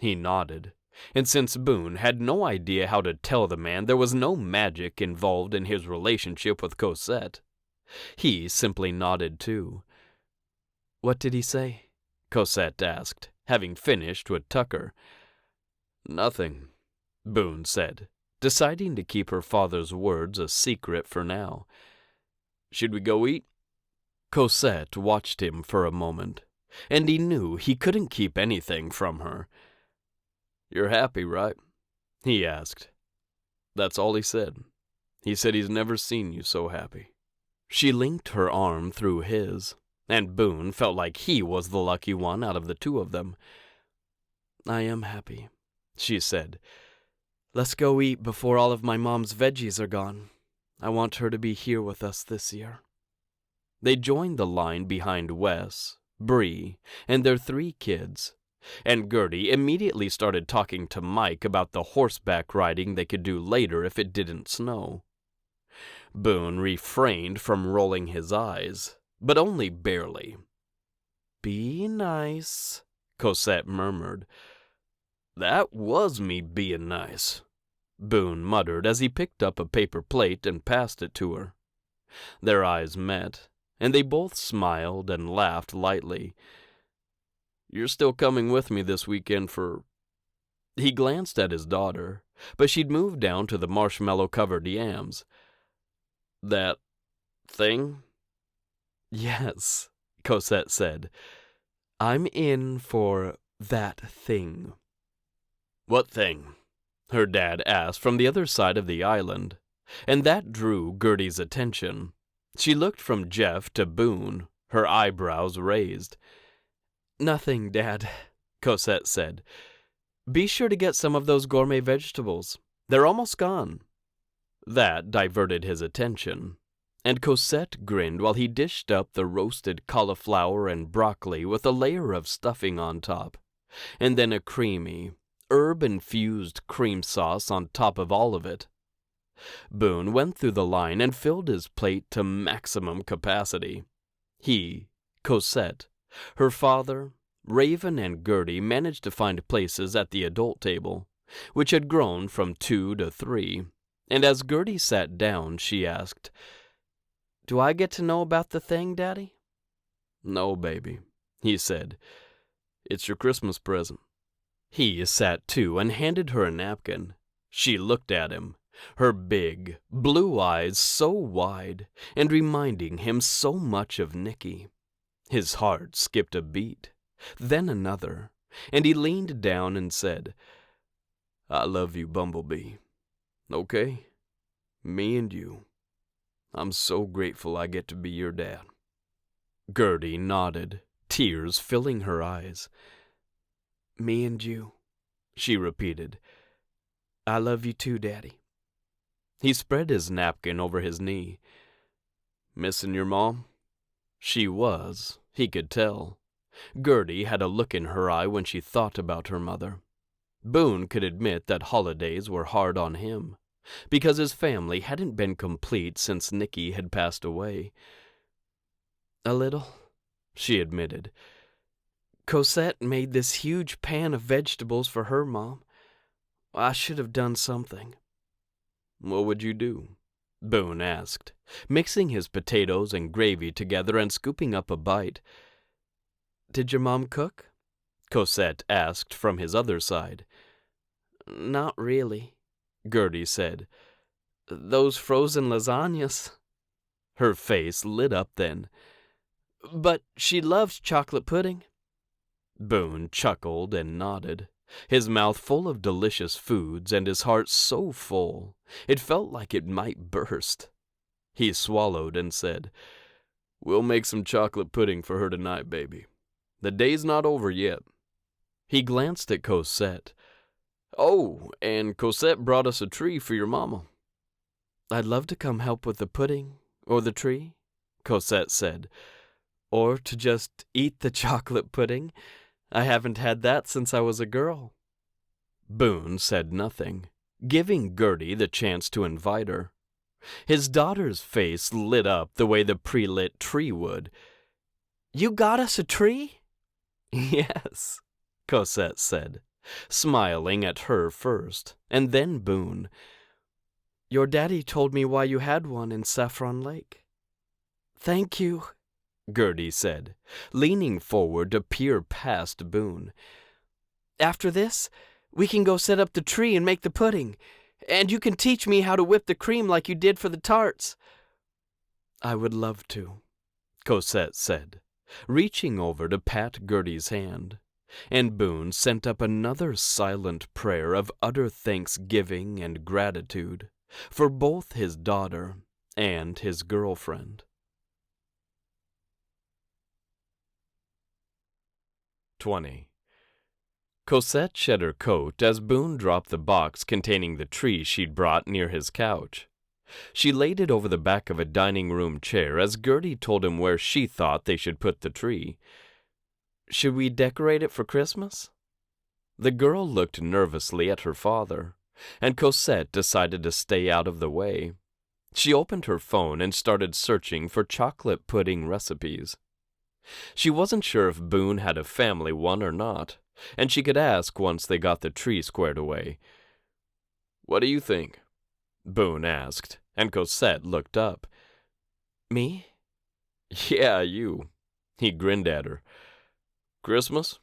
He nodded, and since Boone had no idea how to tell the man there was no magic involved in his relationship with Cosette, he simply nodded too. "What did he say?" Cosette asked, having finished with Tucker. "Nothing," Boone said, deciding to keep her father's words a secret for now. "Should we go eat?" Cosette watched him for a moment, and he knew he couldn't keep anything from her. "You're happy, right?" he asked. "That's all he said. He said he's never seen you so happy." She linked her arm through his, and Boone felt like he was the lucky one out of the two of them. "I am happy," she said. "Let's go eat before all of my mom's veggies are gone. I want her to be here with us this year." They joined the line behind Wes, Bree, and their 3 kids, and Gertie immediately started talking to Mike about the horseback riding they could do later if it didn't snow. Boone refrained from rolling his eyes, but only barely. "Be nice," Cosette murmured. "That was me being nice," Boone muttered as he picked up a paper plate and passed it to her. Their eyes met, and they both smiled and laughed lightly. "You're still coming with me this weekend for—" He glanced at his daughter, but she'd moved down to the marshmallow-covered yams. "That thing?" "Yes," Cosette said. "I'm in for that thing." "What thing?" her dad asked from the other side of the island, and that drew Gertie's attention. She looked from Jeff to Boone, her eyebrows raised. "Nothing, Dad," Cosette said. "Be sure to get some of those gourmet vegetables. They're almost gone." That diverted his attention, and Cosette grinned while he dished up the roasted cauliflower and broccoli with a layer of stuffing on top, and then a creamy, herb-infused cream sauce on top of all of it. Boone went through the line and filled his plate to maximum capacity. He, Cosette, her father, Raven, and Gertie managed to find places at the adult table, which had grown from 2 to 3, and as Gertie sat down, she asked, "Do I get to know about the thing, Daddy?" "No, baby," he said. "It's your Christmas present." He sat too and handed her a napkin. She looked at him, her big, blue eyes so wide and reminding him so much of Nicky. His heart skipped a beat, then another, and he leaned down and said, "I love you, Bumblebee. Okay? Me and you. I'm so grateful I get to be your dad." Gertie nodded, tears filling her eyes. "Me and you," she repeated. "I love you too, Daddy." He spread his napkin over his knee. "Missing your mom?" She was, he could tell. Gertie had a look in her eye when she thought about her mother. Boone could admit that holidays were hard on him, because his family hadn't been complete since Nicky had passed away. "A little," she admitted. "Cosette made this huge pan of vegetables for her mom. I should have done something." "What would you do?" Boone asked, mixing his potatoes and gravy together and scooping up a bite. "Did your mom cook?" Cosette asked from his other side. "Not really," Gertie said. "Those frozen lasagnas." Her face lit up then. "But she loves chocolate pudding." Boone chuckled and nodded, his mouth full of delicious foods and his heart so full it felt like it might burst. He swallowed and said, "We'll make some chocolate pudding for her tonight, baby. The day's not over yet." He glanced at Cosette. "Oh, and Cosette brought us a tree for your mama." "I'd love to come help with the pudding or the tree," Cosette said. "Or to just eat the chocolate pudding. I haven't had that since I was a girl." Boone said nothing, giving Gertie the chance to invite her. His daughter's face lit up the way the pre-lit tree would. "You got us a tree?" "Yes," Cosette said, smiling at her first, and then Boone. "Your daddy told me why you had one in Saffron Lake." "Thank you," Gertie said, leaning forward to peer past Boone. "After this, we can go set up the tree and make the pudding, and you can teach me how to whip the cream like you did for the tarts." "I would love to," Cosette said, reaching over to pat Gertie's hand, and Boone sent up another silent prayer of utter thanksgiving and gratitude for both his daughter and his girlfriend. 20. Cosette shed her coat as Boone dropped the box containing the tree she'd brought near his couch. She laid it over the back of a dining room chair as Gertie told him where she thought they should put the tree. "Should we decorate it for Christmas?" The girl looked nervously at her father, and Cosette decided to stay out of the way. She opened her phone and started searching for chocolate pudding recipes. She wasn't sure if Boone had a family one or not, and she could ask once they got the tree squared away. "What do you think?" Boone asked, and Cosette looked up. "Me?" "Yeah, you." He grinned at her. "Christmas?"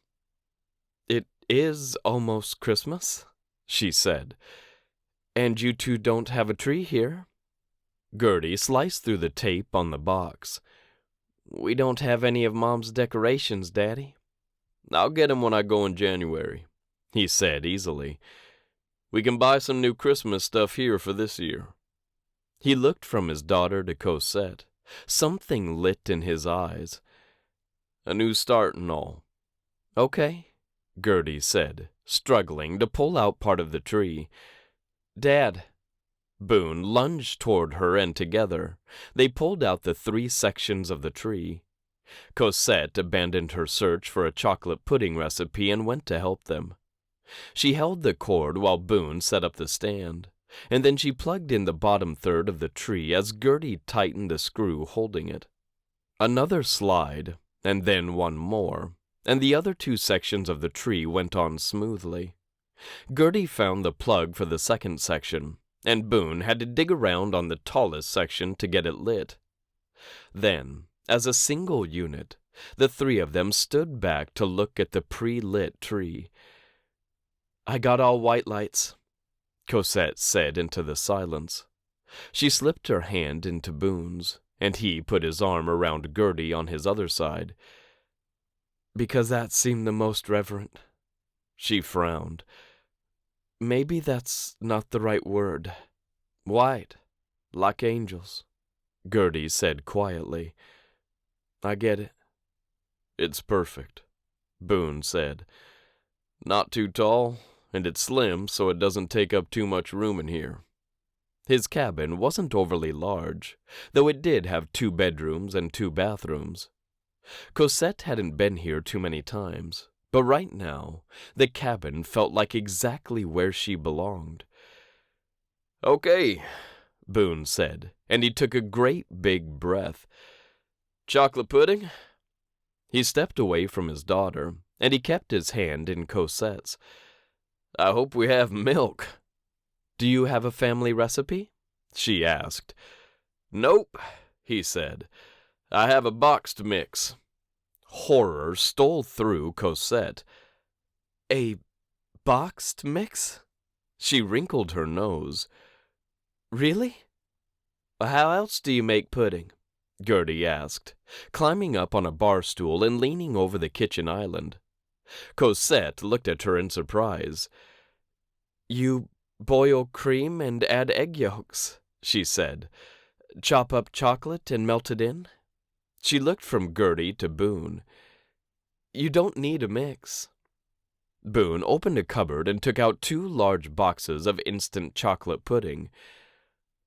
"It is almost Christmas," she said. "And you two don't have a tree here." Gertie sliced through the tape on the box. "We don't have any of Mom's decorations, Daddy." "I'll get 'em when I go in January," he said easily. "We can buy some new Christmas stuff here for this year." He looked from his daughter to Cosette. Something lit in his eyes. "A new start and all." "Okay," Gertie said, struggling to pull out part of the tree. "Dad." Boone lunged toward her, and together they pulled out the 3 sections of the tree. Cosette abandoned her search for a chocolate pudding recipe and went to help them. She held the cord while Boone set up the stand, and then she plugged in the bottom third of the tree as Gertie tightened the screw holding it. Another slide, and then one more, and the other 2 sections of the tree went on smoothly. Gertie found the plug for the second section, and Boone had to dig around on the tallest section to get it lit. Then, as a single unit, the 3 of them stood back to look at the pre-lit tree. "I got all white lights," Cosette said into the silence. She slipped her hand into Boone's, and he put his arm around Gertie on his other side. "Because that seemed the most reverent." She frowned. "Maybe that's not the right word. White, like angels," Gertie said quietly. "I get it." "It's perfect," Boone said. "Not too tall, and it's slim so it doesn't take up too much room in here." His cabin wasn't overly large, though it did have 2 bedrooms and 2 bathrooms. Cosette hadn't been here too many times, but right now the cabin felt like exactly where she belonged. "Okay," Boone said, and he took a great big breath. "Chocolate pudding?" He stepped away from his daughter, and he kept his hand in Cosette's. "I hope we have milk." "Do you have a family recipe?" she asked. "Nope," he said. "I have a boxed mix." Horror stole through Cosette. "A boxed mix?" She wrinkled her nose. "Really? How else do you make pudding?" Gertie asked, climbing up on a bar stool and leaning over the kitchen island. Cosette looked at her in surprise. "You boil cream and add egg yolks," she said. "Chop up chocolate and melt it in?" She looked from Gertie to Boone. You don't need a mix. Boone opened a cupboard and took out 2 large boxes of instant chocolate pudding.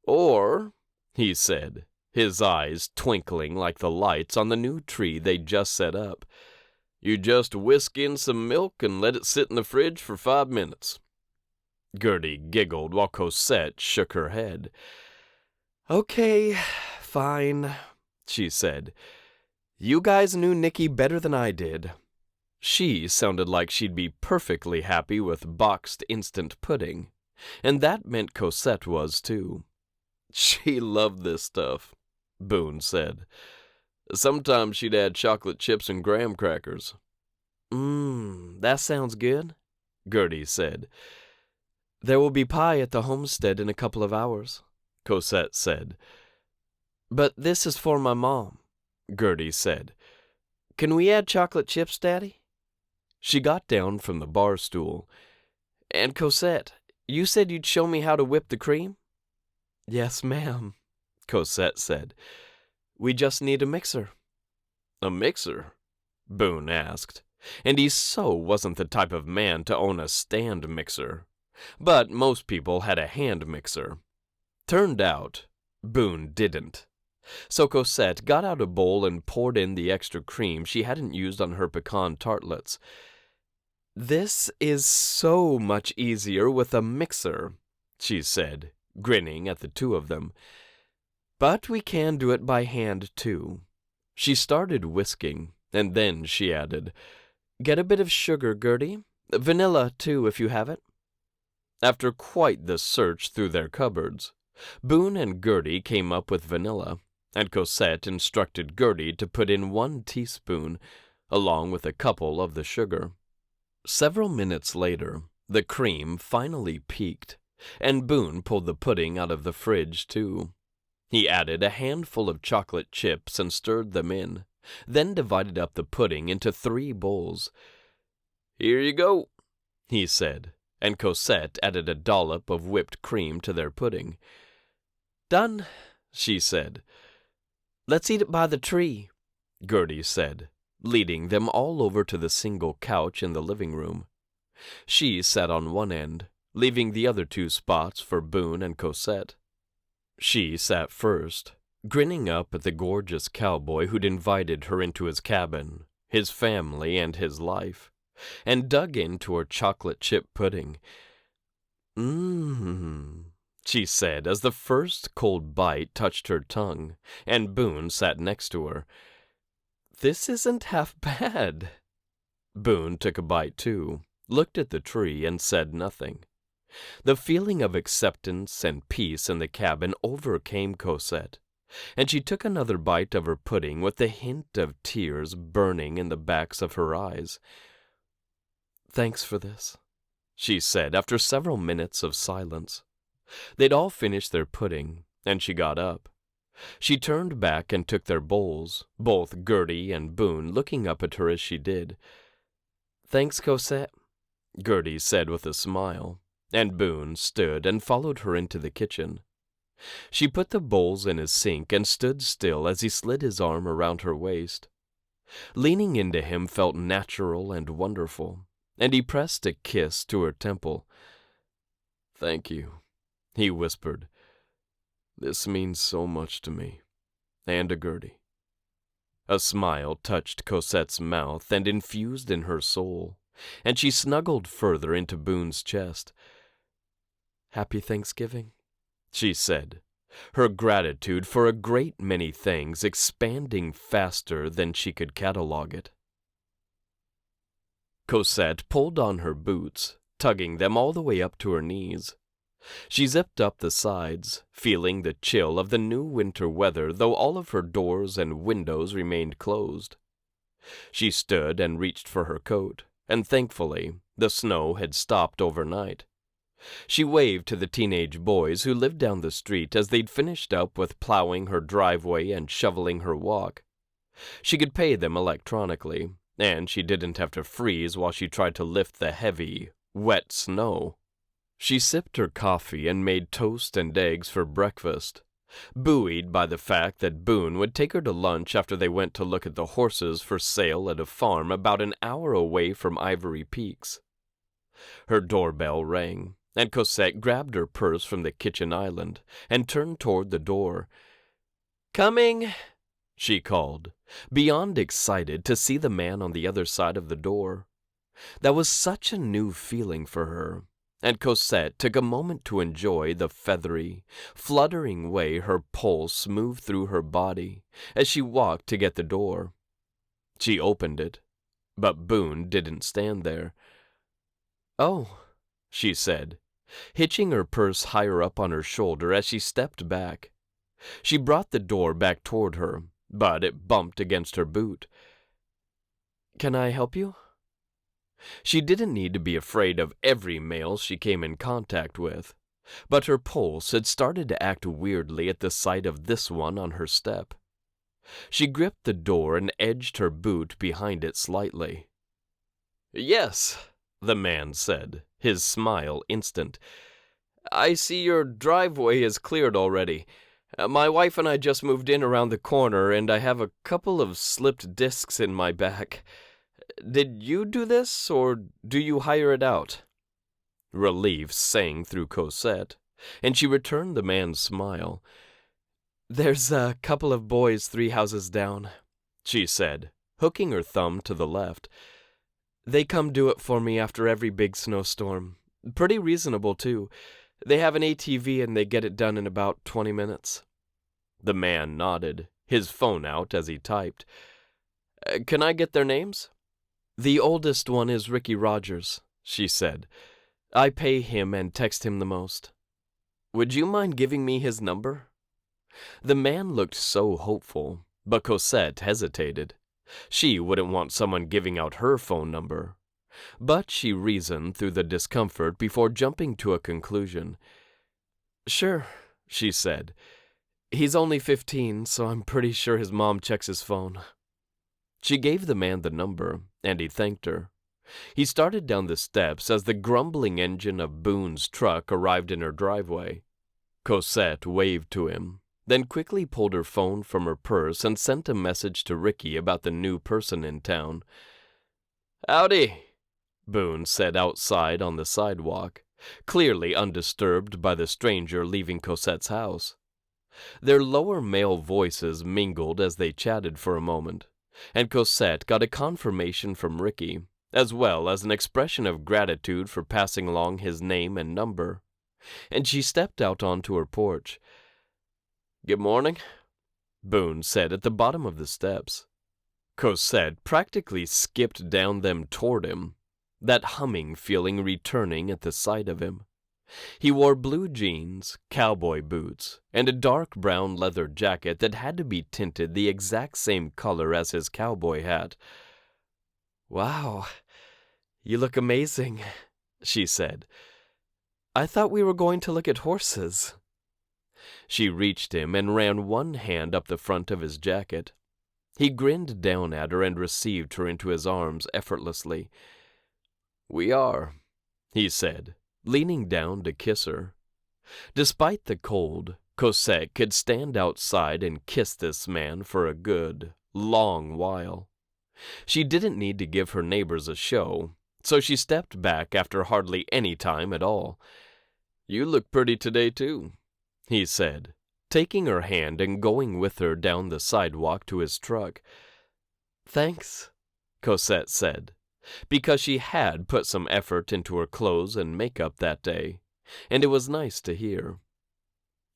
Or, he said, his eyes twinkling like the lights on the new tree they'd just set up, you just whisk in some milk and let it sit in the fridge for 5 minutes. Gertie giggled while Cosette shook her head. Okay, fine, she said. You guys knew Nicky better than I did. She sounded like she'd be perfectly happy with boxed instant pudding, and that meant Cosette was too. She loved this stuff, Boone said. Sometimes she'd add chocolate chips and graham crackers. That sounds good, Gertie said. There will be pie at the homestead in a couple of hours, Cosette said. But this is for my mom, Gertie said. Can we add chocolate chips, Daddy? She got down from the bar stool. And Cosette, you said you'd show me how to whip the cream? Yes, ma'am, Cosette said. We just need a mixer. A mixer? Boone asked. And he so wasn't the type of man to own a stand mixer. But most people had a hand mixer. Turned out, Boone didn't. So Cosette got out a bowl and poured in the extra cream she hadn't used on her pecan tartlets. This is so much easier with a mixer, she said, grinning at the 2 of them. But we can do it by hand, too. She started whisking, and then she added, Get a bit of sugar, Gertie. Vanilla, too, if you have it. After quite the search through their cupboards, Boone and Gertie came up with vanilla, and Cosette instructed Gertie to put in 1 teaspoon, along with a couple of the sugar. Several minutes later, the cream finally peaked, and Boone pulled the pudding out of the fridge, too. He added a handful of chocolate chips and stirred them in, then divided up the pudding into 3 bowls. Here you go, he said, and Cosette added a dollop of whipped cream to their pudding. Done, she said. Let's eat it by the tree, Gertie said, leading them all over to the single couch in the living room. She sat on one end, leaving the other 2 spots for Boone and Cosette. She sat first, grinning up at the gorgeous cowboy who'd invited her into his cabin, his family, and his life, and dug into her chocolate chip pudding. She said as the first cold bite touched her tongue, and Boone sat next to her. This isn't half bad. Boone took a bite too, looked at the tree, and said nothing. The feeling of acceptance and peace in the cabin overcame Cosette, and she took another bite of her pudding with the hint of tears burning in the backs of her eyes. Thanks for this, she said after several minutes of silence. They'd all finished their pudding, and she got up. She turned back and took their bowls, both Gertie and Boone looking up at her as she did. Thanks, Cosette, Gertie said with a smile, and Boone stood and followed her into the kitchen. She put the bowls in his sink and stood still as he slid his arm around her waist. Leaning into him felt natural and wonderful, and he pressed a kiss to her temple. Thank you, he whispered. This means so much to me, and to Gertie. A smile touched Cosette's mouth and infused in her soul, and she snuggled further into Boone's chest. Happy Thanksgiving, she said, her gratitude for a great many things expanding faster than she could catalog it. Cosette pulled on her boots, tugging them all the way up to her knees. She zipped up the sides, feeling the chill of the new winter weather, though all of her doors and windows remained closed. She stood and reached for her coat, and thankfully, the snow had stopped overnight. She waved to the teenage boys who lived down the street as they'd finished up with plowing her driveway and shoveling her walk. She could pay them electronically, and she didn't have to freeze while she tried to lift the heavy, wet snow. She sipped her coffee and made toast and eggs for breakfast, buoyed by the fact that Boone would take her to lunch after they went to look at the horses for sale at a farm about an hour away from Ivory Peaks. Her doorbell rang, and Cosette grabbed her purse from the kitchen island and turned toward the door. "Coming!" she called, beyond excited to see the man on the other side of the door. That was such a new feeling for her, and Cosette took a moment to enjoy the feathery, fluttering way her pulse moved through her body as she walked to get the door. She opened it, but Boone didn't stand there. "Oh," she said, hitching her purse higher up on her shoulder as she stepped back. She brought the door back toward her, but it bumped against her boot. "Can I help you?" She didn't need to be afraid of every male she came in contact with, but her pulse had started to act weirdly at the sight of this one on her step. She gripped the door and edged her boot behind it slightly. "Yes," the man said, his smile instant. "I see your driveway is cleared already. My wife and I just moved in around the corner, and I have a couple of slipped discs in my back. Did you do this, or do you hire it out?" Relief sang through Cosette, and she returned the man's smile. "There's a couple of boys 3 houses down," she said, hooking her thumb to the left. "They come do it for me after every big snowstorm. Pretty reasonable, too. They have an ATV and they get it done in about 20 minutes. The man nodded, his phone out as he typed. "Can I get their names?" "The oldest one is Ricky Rogers," she said. "I pay him and text him the most." "Would you mind giving me his number?" The man looked so hopeful, but Cosette hesitated. She wouldn't want someone giving out her phone number. But she reasoned through the discomfort before jumping to a conclusion. "Sure," she said. "He's only 15, so I'm pretty sure his mom checks his phone." She gave the man the number, and he thanked her. He started down the steps as the grumbling engine of Boone's truck arrived in her driveway. Cosette waved to him, then quickly pulled her phone from her purse and sent a message to Ricky about the new person in town. "Howdy," Boone said outside on the sidewalk, clearly undisturbed by the stranger leaving Cosette's house. Their lower male voices mingled as they chatted for a moment, and Cosette got a confirmation from Ricky, as well as an expression of gratitude for passing along his name and number, and she stepped out onto her porch. "Good morning," Boone said at the bottom of the steps. Cosette practically skipped down them toward him, that humming feeling returning at the sight of him. He wore blue jeans, cowboy boots, and a dark brown leather jacket that had to be tinted the exact same color as his cowboy hat. "Wow, you look amazing," she said. "I thought we were going to look at horses." She reached him and ran one hand up the front of his jacket. He grinned down at her and received her into his arms effortlessly. "We are," he said, leaning down to kiss her. Despite the cold, Cosette could stand outside and kiss this man for a good, long while. She didn't need to give her neighbors a show, so she stepped back after hardly any time at all. "You look pretty today, too," he said, taking her hand and going with her down the sidewalk to his truck. "Thanks," Cosette said, because she had put some effort into her clothes and makeup that day, and it was nice to hear.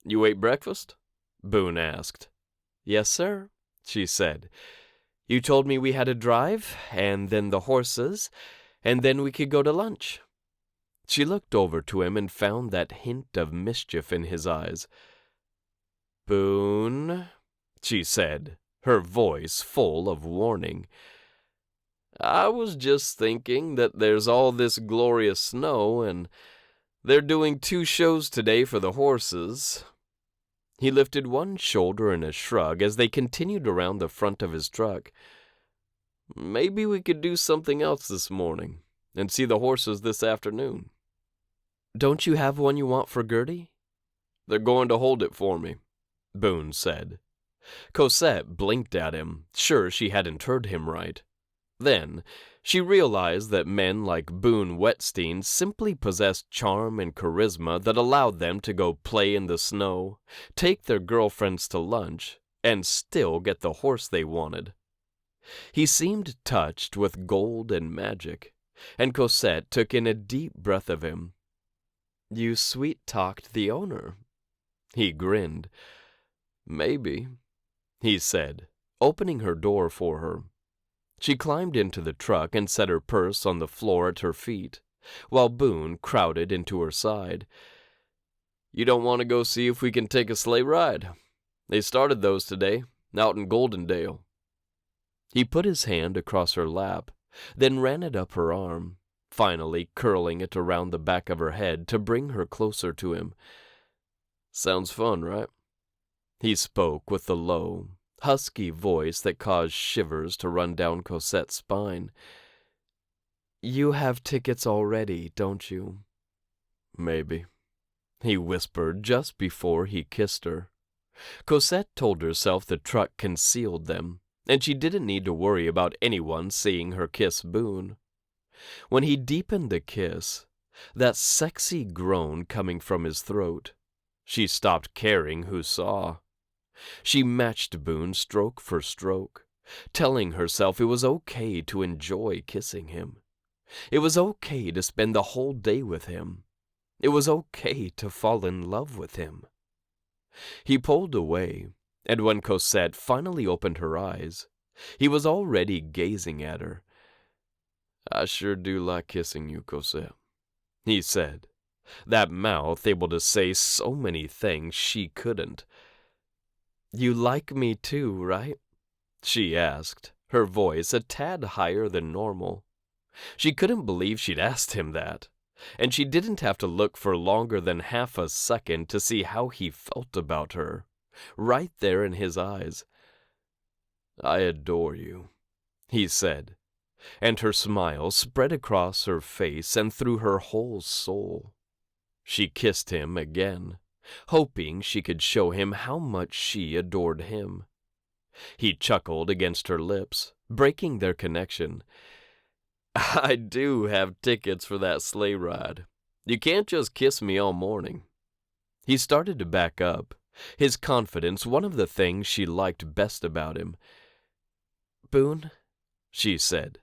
"You ate breakfast?" Boone asked. "Yes, sir," she said. "You told me we had a drive, and then the horses, and then we could go to lunch." She looked over to him and found that hint of mischief in his eyes. "Boone," she said, her voice full of warning. "I was just thinking that there's all this glorious snow, and they're doing 2 shows today for the horses." He lifted one shoulder in a shrug as they continued around the front of his truck. "Maybe we could do something else this morning, and see the horses this afternoon." "Don't you have one you want for Gertie?" "They're going to hold it for me." Boone said. Cosette blinked at him, sure she hadn't heard him right. Then, she realized that men like Boone Whettstein simply possessed charm and charisma that allowed them to go play in the snow, take their girlfriends to lunch, and still get the horse they wanted. He seemed touched with gold and magic, and Cosette took in a deep breath of him. "You sweet-talked the owner." He grinned. "Maybe," he said, opening her door for her. She climbed into the truck and set her purse on the floor at her feet, while Boone crowded into her side. "You don't want to go see if we can take a sleigh ride? They started those today, out in Goldendale." He put his hand across her lap, then ran it up her arm, finally curling it around the back of her head to bring her closer to him. "Sounds fun, right?" He spoke with the low, husky voice that caused shivers to run down Cosette's spine. "You have tickets already, don't you?" "Maybe," he whispered just before he kissed her. Cosette told herself the truck concealed them, and she didn't need to worry about anyone seeing her kiss Boone. When he deepened the kiss, that sexy groan coming from his throat, she stopped caring who saw. She matched Boone stroke for stroke, telling herself it was okay to enjoy kissing him. It was okay to spend the whole day with him. It was okay to fall in love with him. He pulled away, and when Cosette finally opened her eyes, he was already gazing at her. "I sure do like kissing you, Cosette," he said, that mouth able to say so many things she couldn't. "You like me too, right?" she asked, her voice a tad higher than normal. She couldn't believe she'd asked him that, and she didn't have to look for longer than half a second to see how he felt about her, right there in his eyes. "I adore you," he said, and her smile spread across her face and through her whole soul. She kissed him again, hoping she could show him how much she adored him. He chuckled against her lips, breaking their connection. "I do have tickets for that sleigh ride. You can't just kiss me all morning." He started to back up, his confidence one of the things she liked best about him. "Boone," she said,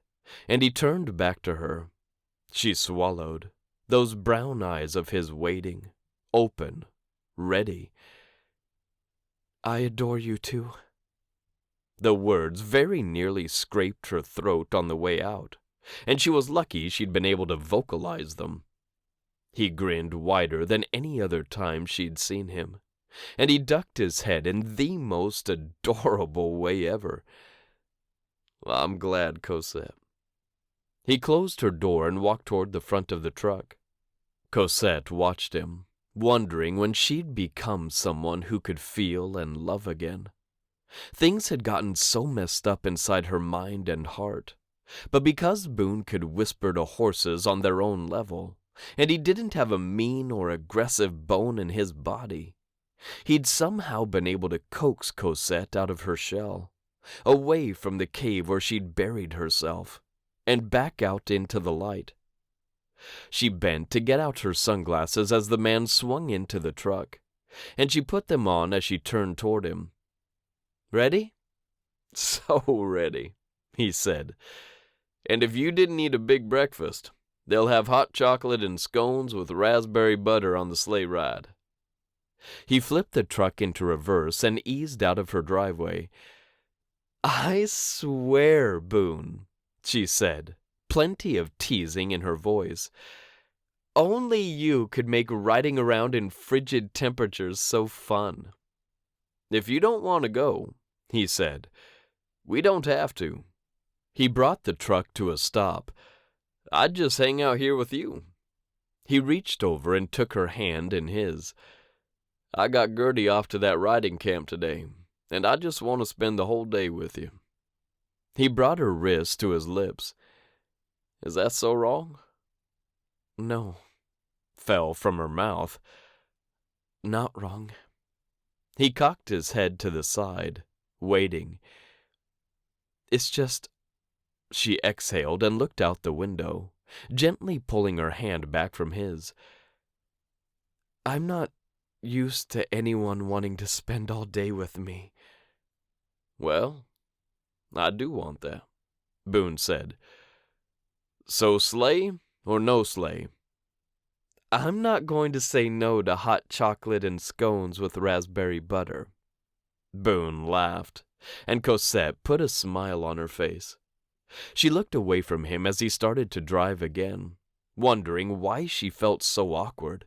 and he turned back to her. She swallowed, those brown eyes of his waiting, open, ready. "I adore you too." The words very nearly scraped her throat on the way out, and she was lucky she'd been able to vocalize them. He grinned wider than any other time she'd seen him, and he ducked his head in the most adorable way ever. "I'm glad, Cosette." He closed her door and walked toward the front of the truck. Cosette watched him, wondering when she'd become someone who could feel and love again. Things had gotten so messed up inside her mind and heart, but because Boone could whisper to horses on their own level, and he didn't have a mean or aggressive bone in his body, he'd somehow been able to coax Cosette out of her shell, away from the cave where she'd buried herself, and back out into the light. She bent to get out her sunglasses as the man swung into the truck, and she put them on as she turned toward him. "Ready?" "So ready," he said. "And if you didn't eat a big breakfast, they'll have hot chocolate and scones with raspberry butter on the sleigh ride." He flipped the truck into reverse and eased out of her driveway. "I swear, Boone," she said, plenty of teasing in her voice, "only you could make riding around in frigid temperatures so fun." "If you don't want to go," he said, "we don't have to." He brought the truck to a stop. "I'd just hang out here with you." He reached over and took her hand in his. "I got Gertie off to that riding camp today, and I just want to spend the whole day with you." He brought her wrist to his lips. "Is that so wrong?" "No," fell from her mouth. "Not wrong." He cocked his head to the side, waiting. "It's just," she exhaled and looked out the window, gently pulling her hand back from his. "I'm not used to anyone wanting to spend all day with me." "Well, I do want that," Boone said. "So sleigh or no sleigh?" "I'm not going to say no to hot chocolate and scones with raspberry butter." Boone laughed, and Cosette put a smile on her face. She looked away from him as he started to drive again, wondering why she felt so awkward.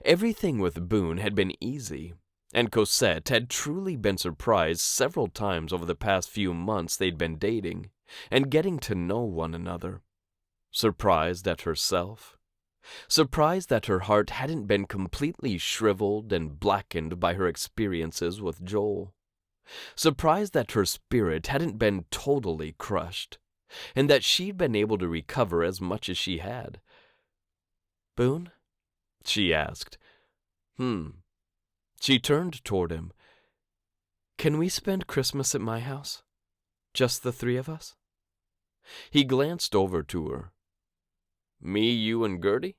Everything with Boone had been easy, and Cosette had truly been surprised several times over the past few months they'd been dating and getting to know one another. Surprised at herself. Surprised that her heart hadn't been completely shriveled and blackened by her experiences with Joel. Surprised that her spirit hadn't been totally crushed, and that she'd been able to recover as much as she had. "Boone?" she asked. She turned toward him. "Can we spend Christmas at my house? Just the three of us?" He glanced over to her. "Me, you, and Gertie?"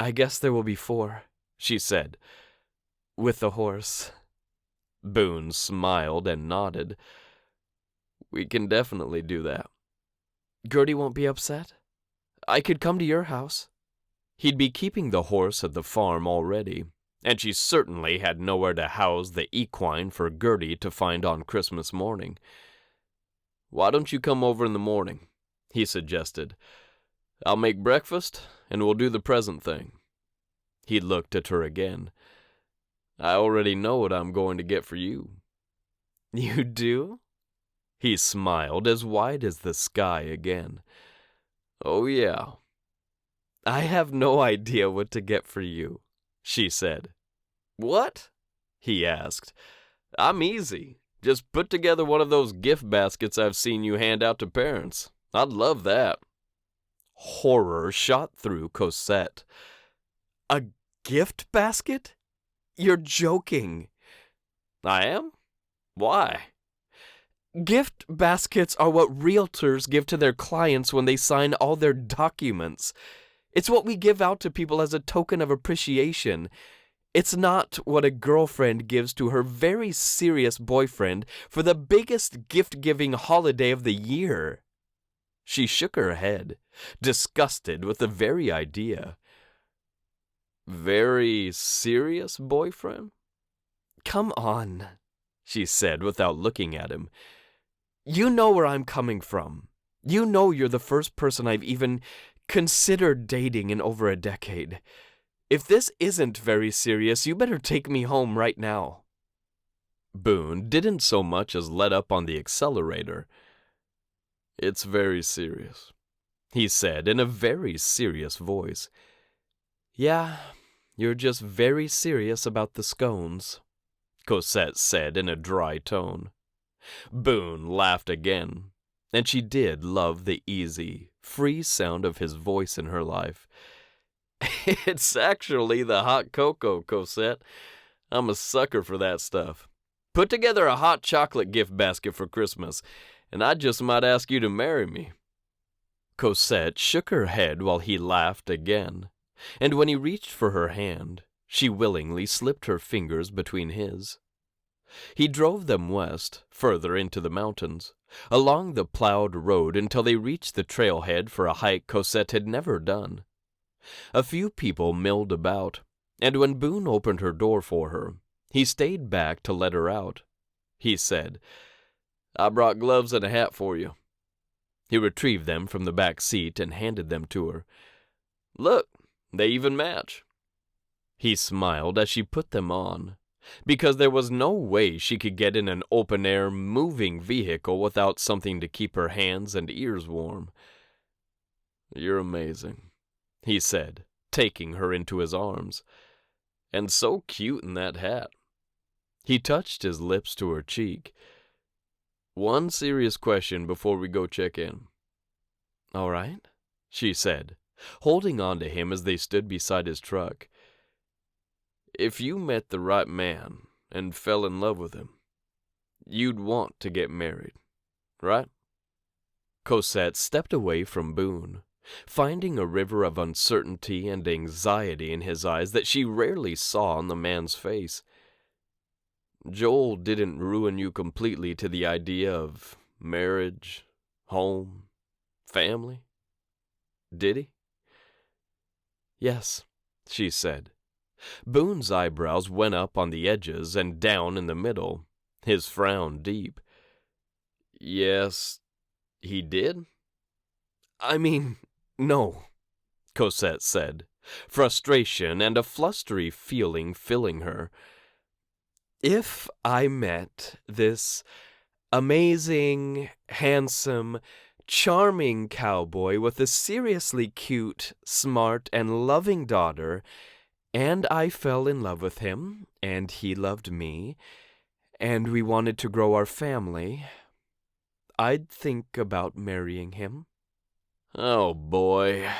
"I guess there will be 4, she said. "With the horse." Boone smiled and nodded. "We can definitely do that." "Gertie won't be upset? I could come to your house." He'd be keeping the horse at the farm already, and she certainly had nowhere to house the equine for Gertie to find on Christmas morning. "Why don't you come over in the morning?" he suggested. "I'll make breakfast, and we'll do the present thing." He looked at her again. "I already know what I'm going to get for you." "You do?" He smiled as wide as the sky again. "Oh, yeah." "I have no idea what to get for you," she said. "What?" he asked. "I'm easy. Just put together one of those gift baskets I've seen you hand out to parents. I'd love that." Horror shot through Cosette. "A gift basket? You're joking." "I am? Why?" "Gift baskets are what realtors give to their clients when they sign all their documents. It's what we give out to people as a token of appreciation. It's not what a girlfriend gives to her very serious boyfriend for the biggest gift-giving holiday of the year." She shook her head, disgusted with the very idea. "Very serious boyfriend?" "Come on," she said without looking at him. "You know where I'm coming from. You know you're the first person I've even considered dating in over a decade. If this isn't very serious, you better take me home right now." Boone didn't so much as let up on the accelerator. "It's very serious," he said in a very serious voice. "Yeah, you're just very serious about the scones," Cosette said in a dry tone. Boone laughed again, and she did love the easy, free sound of his voice in her life. "It's actually the hot cocoa, Cosette. I'm a sucker for that stuff. Put together a hot chocolate gift basket for Christmas, and I just might ask you to marry me." Cosette shook her head while he laughed again, and when he reached for her hand, she willingly slipped her fingers between his. He drove them west, further into the mountains, along the plowed road until they reached the trailhead for a hike Cosette had never done. A few people milled about, and when Boone opened her door for her, he stayed back to let her out. He said, "I brought gloves and a hat for you." He retrieved them from the back seat and handed them to her. "Look, they even match." He smiled as she put them on, because there was no way she could get in an open-air, moving vehicle without something to keep her hands and ears warm. "You're amazing," he said, taking her into his arms. "And so cute in that hat." He touched his lips to her cheek. "One serious question before we go check in." "All right," she said, holding on to him as they stood beside his truck. "If you met the right man, and fell in love with him, you'd want to get married, right? Cosette stepped away from Boone, finding a river of uncertainty and anxiety in his eyes that she rarely saw on the man's face. Joel didn't ruin you completely to the idea of marriage, home, family, did he? Yes, she said. Boone's eyebrows went up on the edges and down in the middle, his frown deep. Yes, he did? I mean, no, Cosette said, frustration and a flustery feeling filling her. If I met this amazing, handsome, charming cowboy with a seriously cute, smart, and loving daughter, and I fell in love with him, and he loved me, and we wanted to grow our family, I'd think about marrying him. Oh, boy,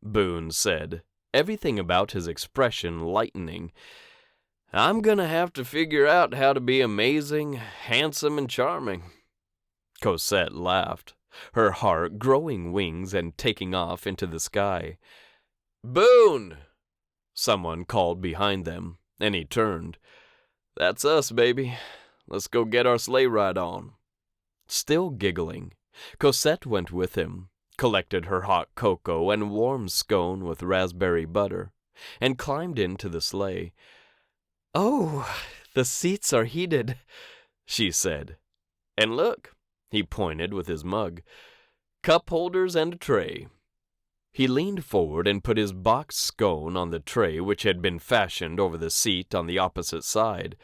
Boone said, everything about his expression lightening. I'm gonna have to figure out how to be amazing, handsome, and charming. Cosette laughed, her heart growing wings and taking off into the sky. Boone! Someone called behind them, and he turned. That's us, baby. Let's go get our sleigh ride on. Still giggling, Cosette went with him, collected her hot cocoa and warm scone with raspberry butter, and climbed into the sleigh. "Oh, the seats are heated," she said. "And look," he pointed with his mug, "cup holders and a tray." He leaned forward and put his box scone on the tray which had been fashioned over the seat on the opposite side.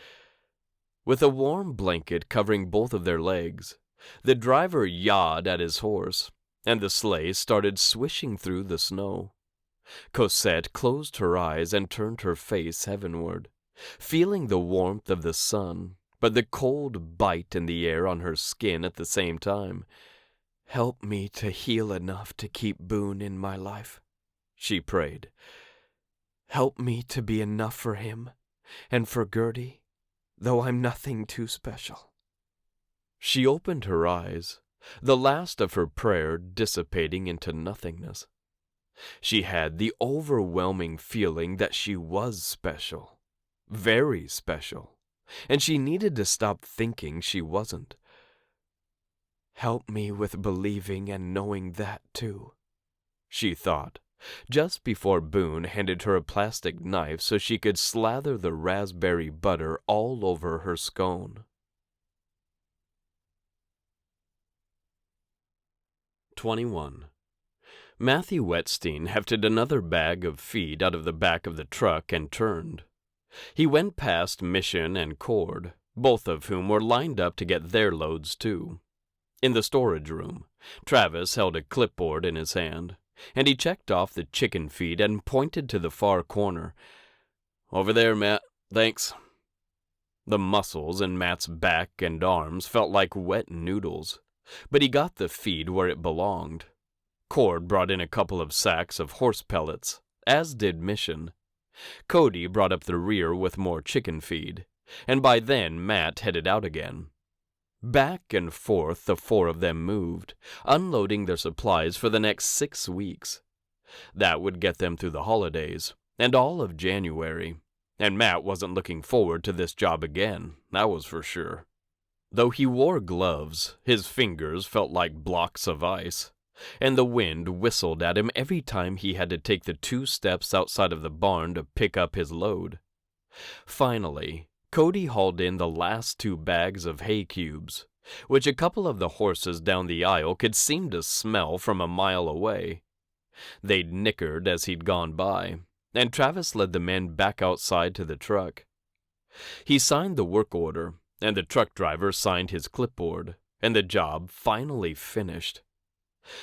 With a warm blanket covering both of their legs, the driver yawed at his horse, and the sleigh started swishing through the snow. Cosette closed her eyes and turned her face heavenward, feeling the warmth of the sun, but the cold bite in the air on her skin at the same time. "Help me to heal enough to keep Boone in my life," she prayed. "Help me to be enough for him and for Gertie, though I'm nothing too special." She opened her eyes, the last of her prayer dissipating into nothingness. She had the overwhelming feeling that she was special, very special, and she needed to stop thinking she wasn't. "Help me with believing and knowing that, too," she thought, just before Boone handed her a plastic knife so she could slather the raspberry butter all over her scone. 21. Matthew Whettstein hefted another bag of feed out of the back of the truck and turned. He went past Mission and Cord, both of whom were lined up to get their loads too. In the storage room, Travis held a clipboard in his hand, and he checked off the chicken feed and pointed to the far corner. "Over there, Matt. Thanks." The muscles in Matt's back and arms felt like wet noodles, but he got the feed where it belonged. Cord brought in a couple of sacks of horse pellets, as did Mission. Cody brought up the rear with more chicken feed, and by then Matt headed out again. Back and forth the four of them moved, unloading their supplies for the next 6 weeks. That would get them through the holidays, and all of January, and Matt wasn't looking forward to this job again, that was for sure. Though he wore gloves, his fingers felt like blocks of ice, and the wind whistled at him every time he had to take the 2 steps outside of the barn to pick up his load. Finally, Cody hauled in the last 2 bags of hay cubes, which a couple of the horses down the aisle could seem to smell from a mile away. They'd nickered as he'd gone by, and Travis led the men back outside to the truck. He signed the work order, and the truck driver signed his clipboard, and the job finally finished.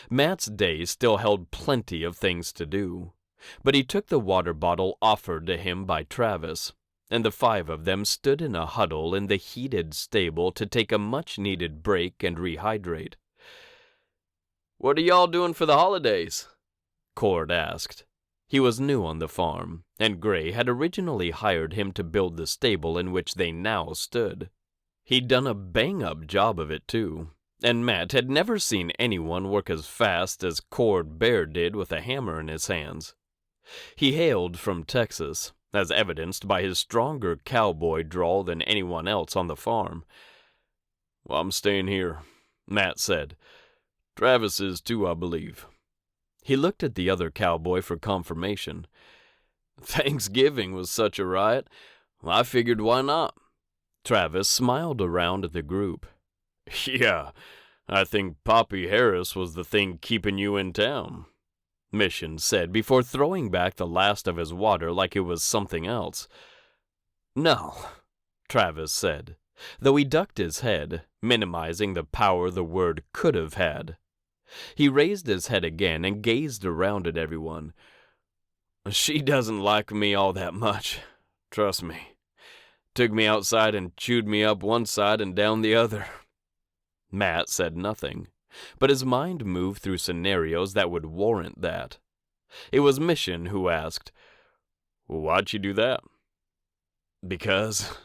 Matt's day still held plenty of things to do, but he took the water bottle offered to him by Travis, and the 5 of them stood in a huddle in the heated stable to take a much-needed break and rehydrate. "What are y'all doing for the holidays?" Cord asked. He was new on the farm, and Gray had originally hired him to build the stable in which they now stood. He'd done a bang-up job of it, too, and Matt had never seen anyone work as fast as Cord Bear did with a hammer in his hands. He hailed from Texas, as evidenced by his stronger cowboy drawl than anyone else on the farm. "Well, I'm staying here," Matt said. "Travis is too, I believe." He looked at the other cowboy for confirmation. "Thanksgiving was such a riot, I figured why not?" Travis smiled around at the group. "Yeah, I think Poppy Harris was the thing keeping you in town," Mission said before throwing back the last of his water like it was something else. "No," Travis said, though he ducked his head, minimizing the power the word could have had. He raised his head again and gazed around at everyone. "She doesn't like me all that much, trust me. Took me outside and chewed me up one side and down the other." Matt said nothing, but his mind moved through scenarios that would warrant that. It was Mission who asked, "Why'd she do that?" "Because,"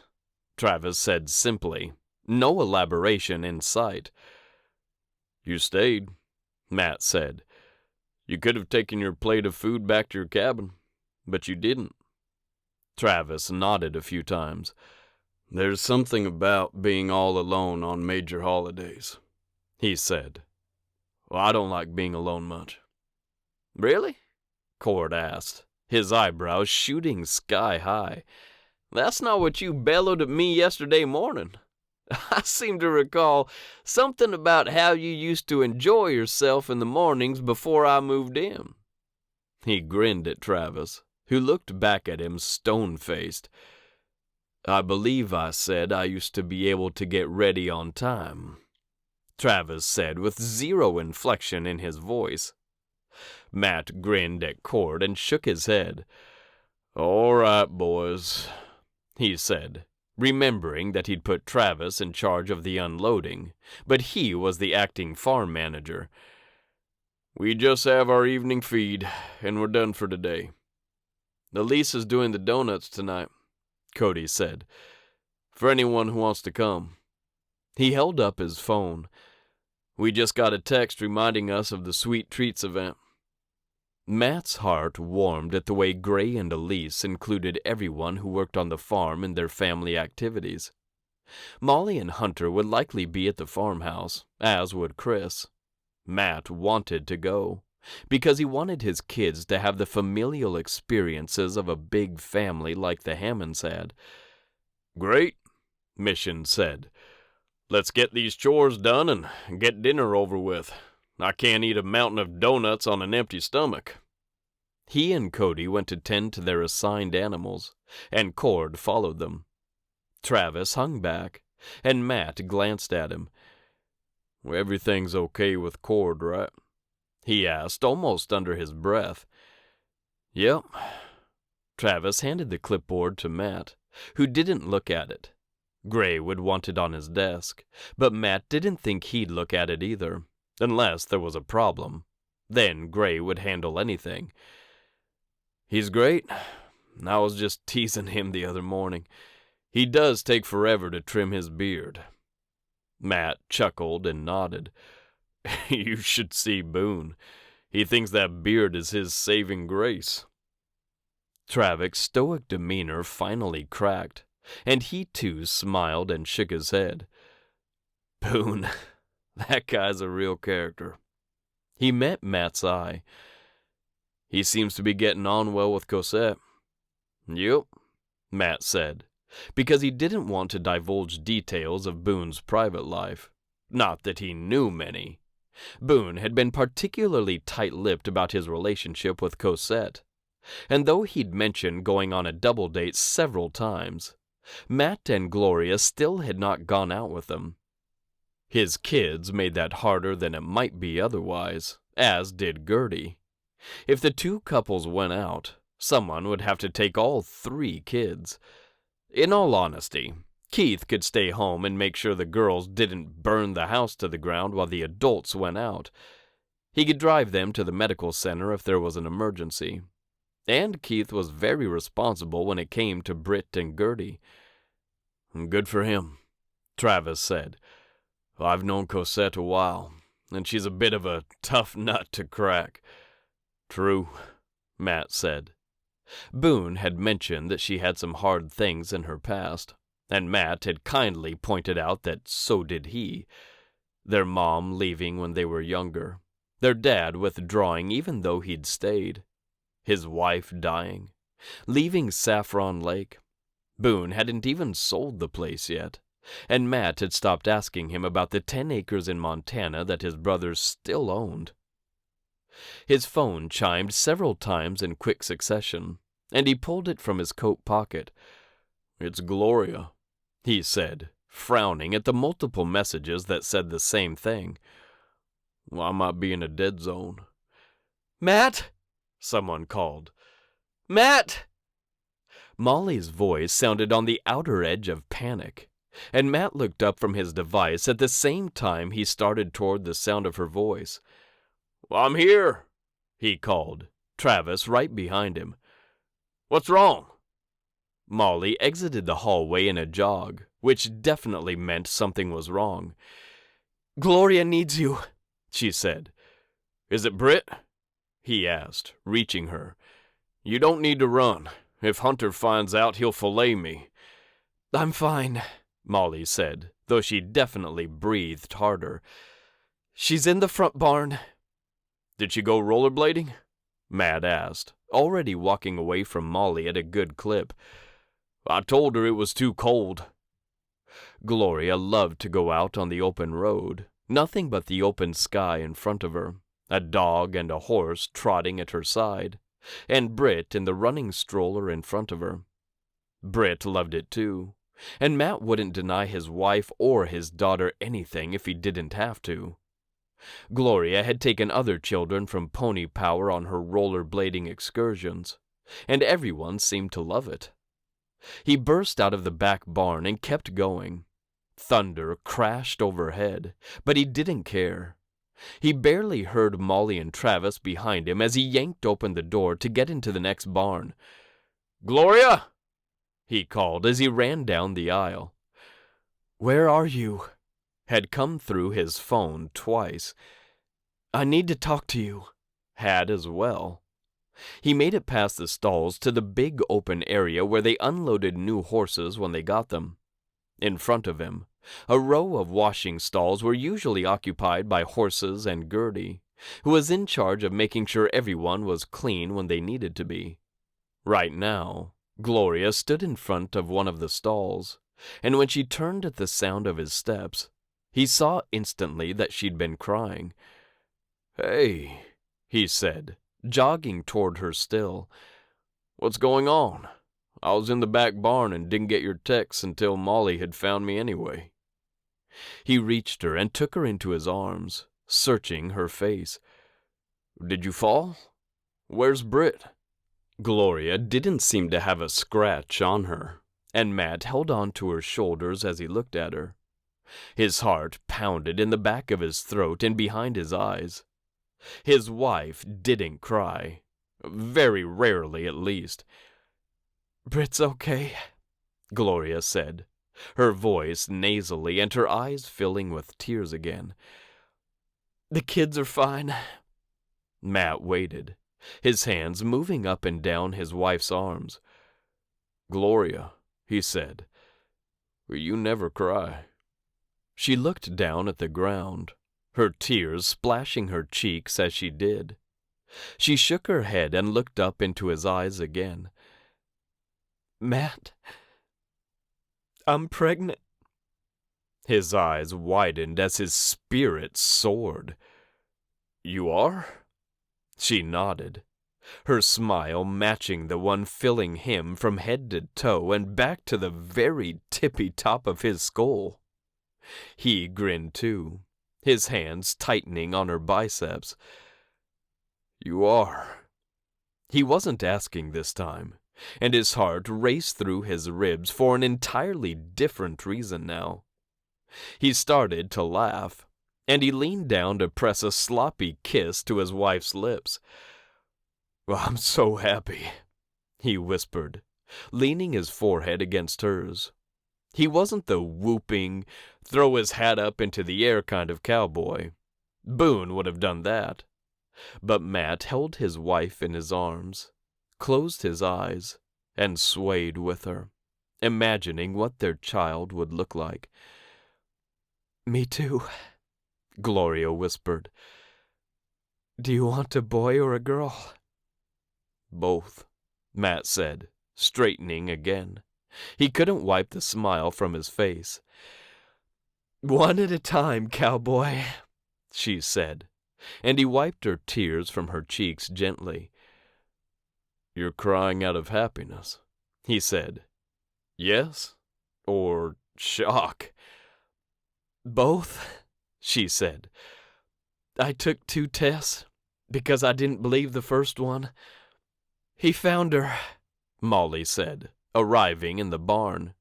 Travis said simply, no elaboration in sight. "You stayed," Matt said. "You could have taken your plate of food back to your cabin, but you didn't." Travis nodded a few times. "There's something about being all alone on major holidays," he said. "Well, I don't like being alone much." "Really?" Cord asked, his eyebrows shooting sky high. "That's not what you bellowed at me yesterday morning. I seem to recall something about how you used to enjoy yourself in the mornings before I moved in." He grinned at Travis, who looked back at him stone-faced. "I believe I said I used to be able to get ready on time," Travis said with zero inflection in his voice. Matt grinned at Cord and shook his head. "All right, boys," he said, remembering that he'd put Travis in charge of the unloading, but he was the acting farm manager. "We just have our evening feed, and we're done for today. Elise is doing the donuts tonight," Cody said, "for anyone who wants to come." He held up his phone. "We just got a text reminding us of the Sweet Treats event." Matt's heart warmed at the way Gray and Elise included everyone who worked on the farm in their family activities. Molly and Hunter would likely be at the farmhouse, as would Chris. Matt wanted to go, because he wanted his kids to have the familial experiences of a big family like the Hammonds had. "Great," Mission said. "Let's get these chores done and get dinner over with. I can't eat a mountain of donuts on an empty stomach." He and Cody went to tend to their assigned animals, and Cord followed them. Travis hung back, and Matt glanced at him. "Everything's okay with Cord, right?" he asked, almost under his breath. "Yep." Travis handed the clipboard to Matt, who didn't look at it. Gray would want it on his desk, but Matt didn't think he'd look at it either, unless there was a problem. Then Gray would handle anything. "He's great. I was just teasing him the other morning. He does take forever to trim his beard." Matt chuckled and nodded. "You should see Boone. He thinks that beard is his saving grace." Travik's stoic demeanor finally cracked, and he too smiled and shook his head. "Boone, that guy's a real character." He met Matt's eye. "He seems to be getting on well with Cosette." "Yep," Matt said, because he didn't want to divulge details of Boone's private life. Not that he knew many. Boone had been particularly tight-lipped about his relationship with Cosette, and though he'd mentioned going on a double date several times, Matt and Gloria still had not gone out with them. His kids made that harder than it might be otherwise, as did Gertie. If the two couples went out, someone would have to take all 3 kids. In all honesty, Keith could stay home and make sure the girls didn't burn the house to the ground while the adults went out. He could drive them to the medical center if there was an emergency. And Keith was very responsible when it came to Britt and Gertie. Good for him, Travis said. I've known Cosette a while, and she's a bit of a tough nut to crack. True, Matt said. Boone had mentioned that she had some hard things in her past, and Matt had kindly pointed out that so did he. Their mom leaving when they were younger, their dad withdrawing even though he'd stayed, his wife dying, leaving Saffron Lake. Boone hadn't even sold the place yet, and Matt had stopped asking him about the 10 acres in Montana that his brothers still owned. His phone chimed several times in quick succession, and he pulled it from his coat pocket. It's Gloria, he said, frowning at the multiple messages that said the same thing. Well, I might be in a dead zone. Matt, someone called. Matt! Molly's voice sounded on the outer edge of panic, and Matt looked up from his device at the same time he started toward the sound of her voice. I'm here, he called, Travis right behind him. What's wrong? Molly exited the hallway in a jog, which definitely meant something was wrong. Gloria needs you, she said. Is it Britt? He asked, reaching her. You don't need to run. If Hunter finds out, he'll fillet me. I'm fine, Molly said, though she definitely breathed harder. She's in the front barn. Did she go rollerblading? Matt asked, already walking away from Molly at a good clip. I told her it was too cold. Gloria loved to go out on the open road, nothing but the open sky in front of her, a dog and a horse trotting at her side, and Britt in the running stroller in front of her. Britt loved it too, and Matt wouldn't deny his wife or his daughter anything if he didn't have to. Gloria had taken other children from Pony Power on her rollerblading excursions, and everyone seemed to love it. He burst out of the back barn and kept going. Thunder crashed overhead, but he didn't care. He barely heard Molly and Travis behind him as he yanked open the door to get into the next barn. Gloria! He called as he ran down the aisle. Where are you? Had come through his phone twice. I need to talk to you. Had as well. He made it past the stalls to the big open area where they unloaded new horses when they got them. In front of him, a row of washing stalls were usually occupied by horses and Gertie, who was in charge of making sure everyone was clean when they needed to be. Right now, Gloria stood in front of one of the stalls, and when she turned at the sound of his steps, he saw instantly that she'd been crying. Hey, he said, jogging toward her still. What's going on? I was in the back barn and didn't get your text until Molly had found me anyway. He reached her and took her into his arms, searching her face. Did you fall? Where's Britt? Gloria didn't seem to have a scratch on her, and Matt held on to her shoulders as he looked at her. His heart pounded in the back of his throat and behind his eyes. His wife didn't cry, very rarely at least. Britt's okay, Gloria said, her voice nasally and her eyes filling with tears again. The kids are fine. Matt waited, his hands moving up and down his wife's arms. Gloria, he said, you never cry. She looked down at the ground, her tears splashing her cheeks as she did. She shook her head and looked up into his eyes again. Matt, I'm pregnant. His eyes widened as his spirit soared. You are? She nodded, her smile matching the one filling him from head to toe and back to the very tippy top of his skull. He grinned too, his hands tightening on her biceps. You are. He wasn't asking this time, and his heart raced through his ribs for an entirely different reason now. He started to laugh, and he leaned down to press a sloppy kiss to his wife's lips. Well, I'm so happy, he whispered, leaning his forehead against hers. He wasn't the whooping, throw his hat up into the air kind of cowboy. Boone would have done that. But Matt held his wife in his arms, closed his eyes, and swayed with her, imagining what their child would look like. Me too, Gloria whispered. Do you want a boy or a girl? Both, Matt said, straightening again. He couldn't wipe the smile from his face. One at a time, cowboy, she said, and he wiped her tears from her cheeks gently. You're crying out of happiness, he said. Yes? Or shock? Both, she said. I took 2 tests because I didn't believe the first one. He found her, Molly said, arriving in the barn.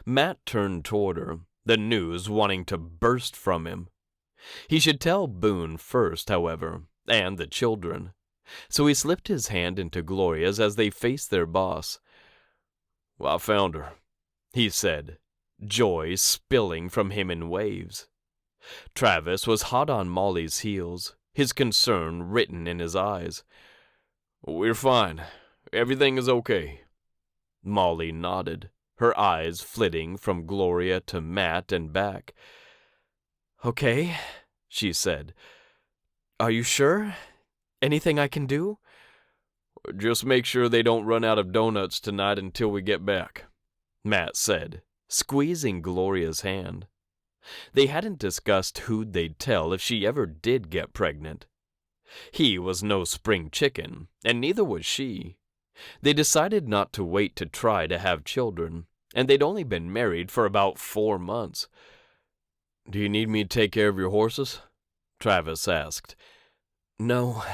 Matt turned toward her, the news wanting to burst from him. He should tell Boone first, however, and the children. So he slipped his hand into Gloria's as they faced their boss. Well, I found her, he said, joy spilling from him in waves. Travis was hot on Molly's heels, his concern written in his eyes. We're fine. Everything is okay. Molly nodded, her eyes flitting from Gloria to Matt and back. Okay, she said. Are you sure? Anything I can do? Just make sure they don't run out of donuts tonight until we get back, Matt said, squeezing Gloria's hand. They hadn't discussed who'd they'd tell if she ever did get pregnant. He was no spring chicken, and neither was she. They decided not to wait to try to have children, and they'd only been married for about 4 months. Do you need me to take care of your horses? Travis asked. No,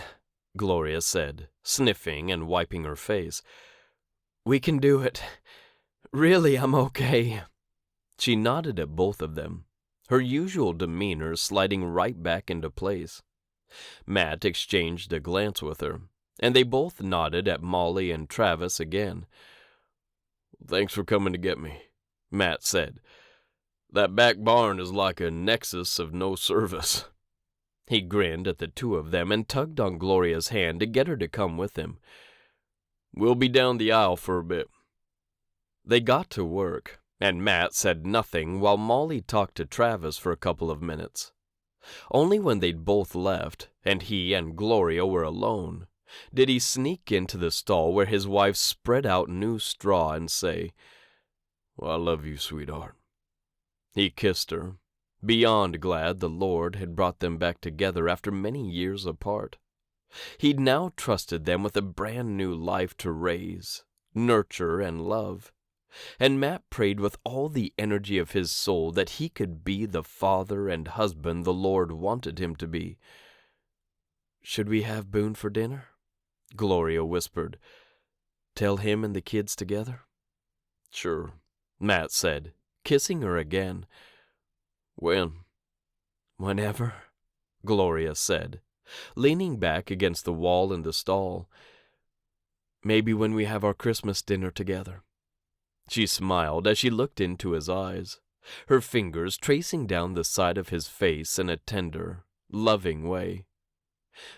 Gloria said, sniffing and wiping her face. We can do it. Really, I'm okay. She nodded at both of them, her usual demeanor sliding right back into place. Matt exchanged a glance with her, and they both nodded at Molly and Travis again. Thanks for coming to get me, Matt said. That back barn is like a nexus of no service. He grinned at the two of them and tugged on Gloria's hand to get her to come with him. We'll be down the aisle for a bit. They got to work, and Matt said nothing while Molly talked to Travis for a couple of minutes. Only when they'd both left, and he and Gloria were alone, did he sneak into the stall where his wife spread out new straw and say, Well, I love you, sweetheart. He kissed her, beyond glad the Lord had brought them back together after many years apart. He'd now trusted them with a brand new life to raise, nurture, and love. And Matt prayed with all the energy of his soul that he could be the father and husband the Lord wanted him to be. Should we have Boone for dinner? Gloria whispered. Tell him and the kids together? Sure, Matt said, kissing her again. When? Whenever, Gloria said, leaning back against the wall in the stall. Maybe when we have our Christmas dinner together. She smiled as she looked into his eyes, her fingers tracing down the side of his face in a tender, loving way.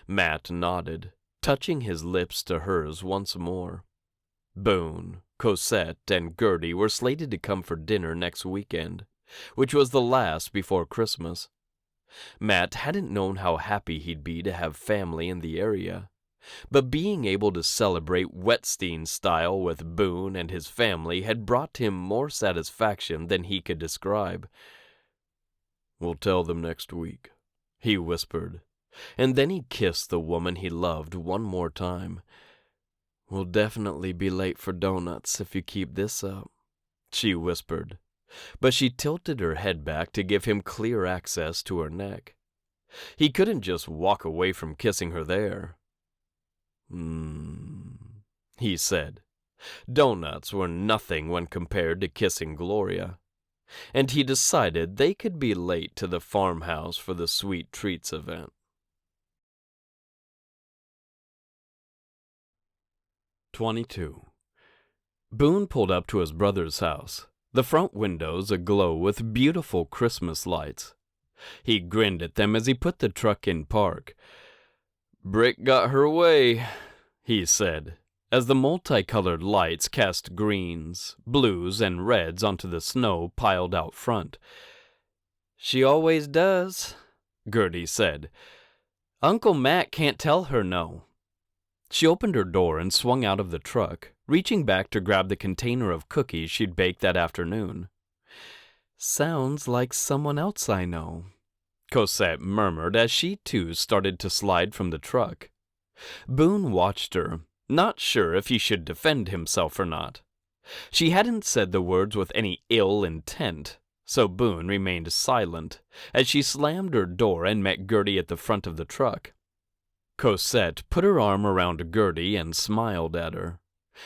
Matt nodded, touching his lips to hers once more. Boone, Cosette, and Gertie were slated to come for dinner next weekend, which was the last before Christmas. Matt hadn't known how happy he'd be to have family in the area, but being able to celebrate Whettstein style with Boone and his family had brought him more satisfaction than he could describe. We'll tell them next week, he whispered, and then he kissed the woman he loved one more time. We'll definitely be late for donuts if you keep this up, she whispered, but she tilted her head back to give him clear access to her neck. He couldn't just walk away from kissing her there. He said. Donuts were nothing when compared to kissing Gloria, and he decided they could be late to the farmhouse for the Sweet Treats event. 22. Boone pulled up to his brother's house, the front windows aglow with beautiful Christmas lights. He grinned at them as he put the truck in park. "Brick got her way," he said, as the multicolored lights cast greens, blues, and reds onto the snow piled out front. "She always does," Gertie said. "Uncle Matt can't tell her no." She opened her door and swung out of the truck, reaching back to grab the container of cookies she'd baked that afternoon. "Sounds like someone else I know," Cosette murmured as she too started to slide from the truck. Boone watched her, not sure if he should defend himself or not. She hadn't said the words with any ill intent, so Boone remained silent as she slammed her door and met Gertie at the front of the truck. Cosette put her arm around Gertie and smiled at her.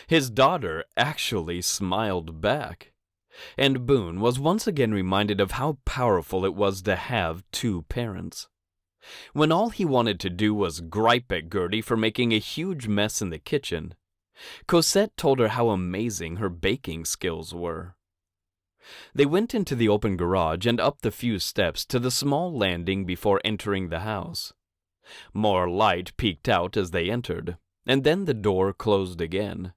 His daughter actually smiled back. And Boone was once again reminded of how powerful it was to have two parents. When all he wanted to do was gripe at Gertie for making a huge mess in the kitchen, Cosette told her how amazing her baking skills were. They went into the open garage and up the few steps to the small landing before entering the house. More light peeked out as they entered, and then the door closed again.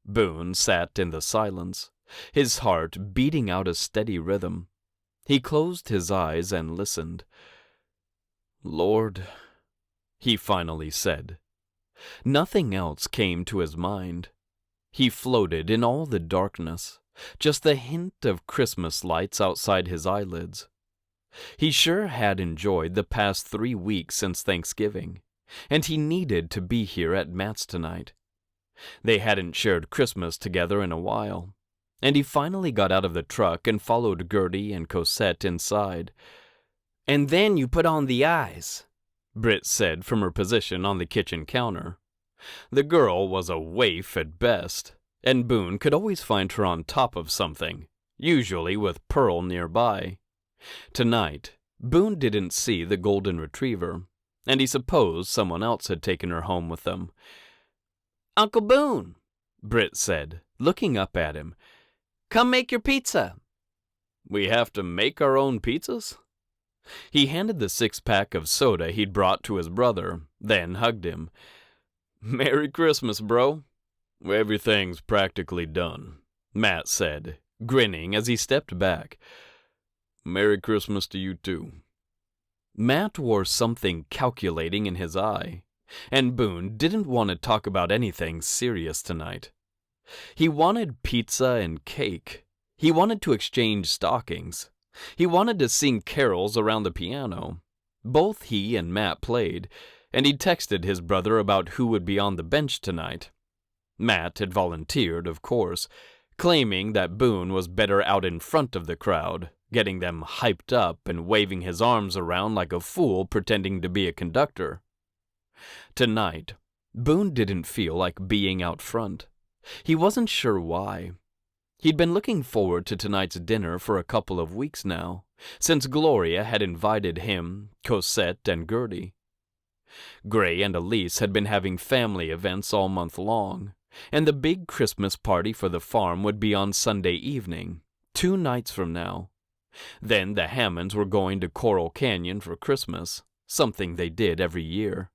Boone sat in the silence, his heart beating out a steady rhythm. He closed his eyes and listened. "Lord," he finally said. Nothing else came to his mind. He floated in all the darkness, just the hint of Christmas lights outside his eyelids. He sure had enjoyed the past 3 weeks since Thanksgiving, and he needed to be here at Matt's tonight. They hadn't shared Christmas together in a while, and he finally got out of the truck and followed Gertie and Cosette inside. "And then you put on the eyes," Britt said from her position on the kitchen counter. The girl was a waif at best, and Boone could always find her on top of something, usually with Pearl nearby. Tonight, Boone didn't see the golden retriever, and he supposed someone else had taken her home with them. "Uncle Boone," Britt said, looking up at him, "come make your pizza." "We have to make our own pizzas?" He handed the 6-pack of soda he'd brought to his brother, then hugged him. "Merry Christmas, bro." "Everything's practically done," Matt said, grinning as he stepped back. "Merry Christmas to you too." Matt wore something calculating in his eye, and Boone didn't want to talk about anything serious tonight. He wanted pizza and cake. He wanted to exchange stockings. He wanted to sing carols around the piano. Both he and Matt played, and he'd texted his brother about who would be on the bench tonight. Matt had volunteered, of course, claiming that Boone was better out in front of the crowd, getting them hyped up and waving his arms around like a fool pretending to be a conductor. Tonight, Boone didn't feel like being out front. He wasn't sure why. He'd been looking forward to tonight's dinner for a couple of weeks now, since Gloria had invited him, Cosette, and Gertie. Gray and Elise had been having family events all month long, and the big Christmas party for the farm would be on Sunday evening, 2 nights from now. Then the Hammonds were going to Coral Canyon for Christmas, something they did every year.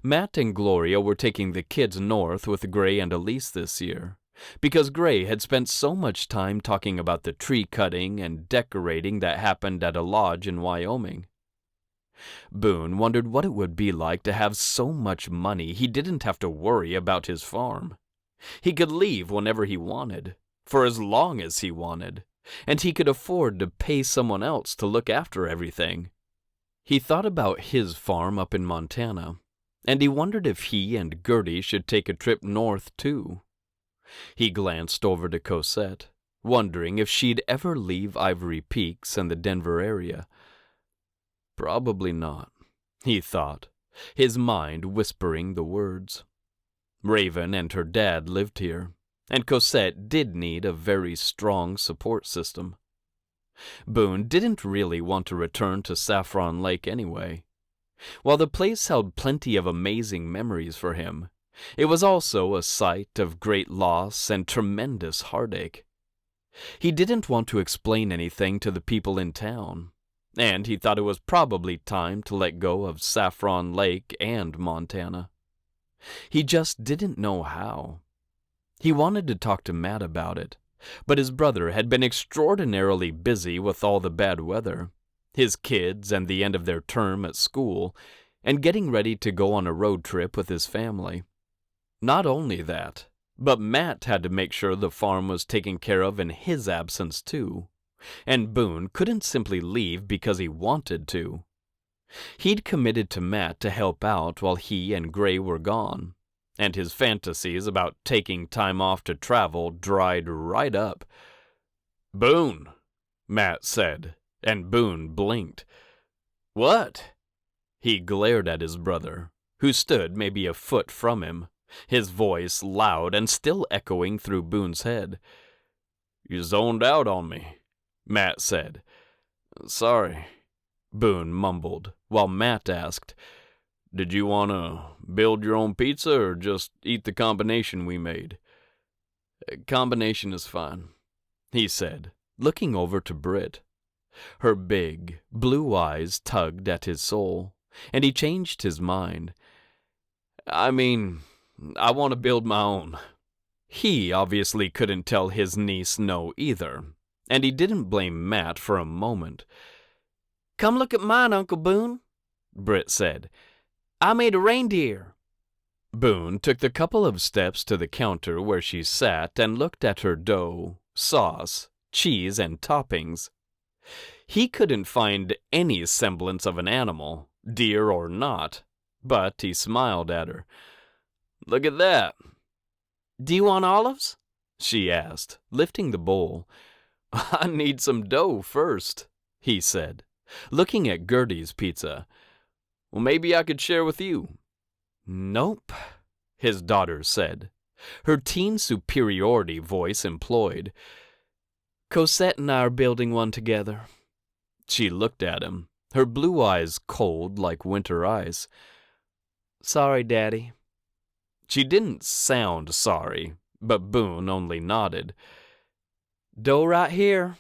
Matt and Gloria were taking the kids north with Gray and Elise this year, because Gray had spent so much time talking about the tree cutting and decorating that happened at a lodge in Wyoming. Boone wondered what it would be like to have so much money he didn't have to worry about his farm. He could leave whenever he wanted, for as long as he wanted, and he could afford to pay someone else to look after everything. He thought about his farm up in Montana, and he wondered if he and Gertie should take a trip north too. He glanced over to Cosette, wondering if she'd ever leave Ivory Peaks and the Denver area. Probably not, he thought, his mind whispering the words. Raven and her dad lived here, and Cosette did need a very strong support system. Boone didn't really want to return to Saffron Lake anyway. While the place held plenty of amazing memories for him, It was also a sight of great loss and tremendous heartache. He didn't want to explain anything to the people in town, and he thought it was probably time to let go of Saffron Lake and Montana. He just didn't know how. He wanted to talk to Matt about it, but his brother had been extraordinarily busy with all the bad weather, his kids and the end of their term at school, and getting ready to go on a road trip with his family. Not only that, but Matt had to make sure the farm was taken care of in his absence too, and Boone couldn't simply leave because he wanted to. He'd committed to Matt to help out while he and Gray were gone, and his fantasies about taking time off to travel dried right up. "Boone," Matt said, and Boone blinked. "What?" He glared at his brother, who stood maybe a foot from him, his voice loud and still echoing through Boone's head. "You zoned out on me," Matt said. "Sorry," Boone mumbled, while Matt asked, "Did you want to build your own pizza or just eat the combination we made?" "Combination is fine," he said, looking over to Britt. Her big, blue eyes tugged at his soul, and he changed his mind. "I mean, I want to build my own." He obviously couldn't tell his niece no either, and he didn't blame Matt for a moment. "Come look at mine, Uncle Boone," Britt said. "I made a reindeer." Boone took the couple of steps to the counter where she sat and looked at her dough, sauce, cheese, and toppings. He couldn't find any semblance of an animal, deer or not, but he smiled at her. "Look at that." "Do you want olives?" she asked, lifting the bowl. "I need some dough first," he said, looking at Gertie's pizza. "Well, maybe I could share with you." "Nope," his daughter said, her teen superiority voice employed. "Cosette and I are building one together." She looked at him, her blue eyes cold like winter ice. "Sorry, Daddy." She didn't sound sorry, but Boone only nodded. "Dough right here,"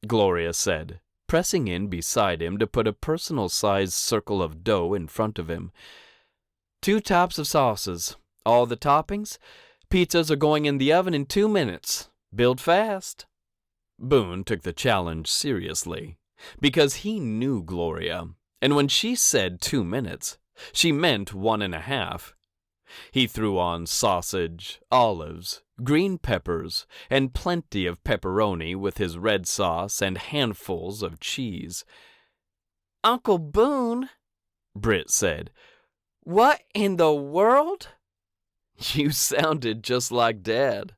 Gloria said, pressing in beside him to put a personal-sized circle of dough in front of him. "2 types of sauces, all the toppings. Pizzas are going in the oven in 2 minutes. Build fast." Boone took the challenge seriously, because he knew Gloria, and when she said 2 minutes, she meant 1.5. He threw on sausage, olives, green peppers, and plenty of pepperoni with his red sauce and handfuls of cheese. "Uncle Boone," Britt said, "what in the world?" "You sounded just like Dad,"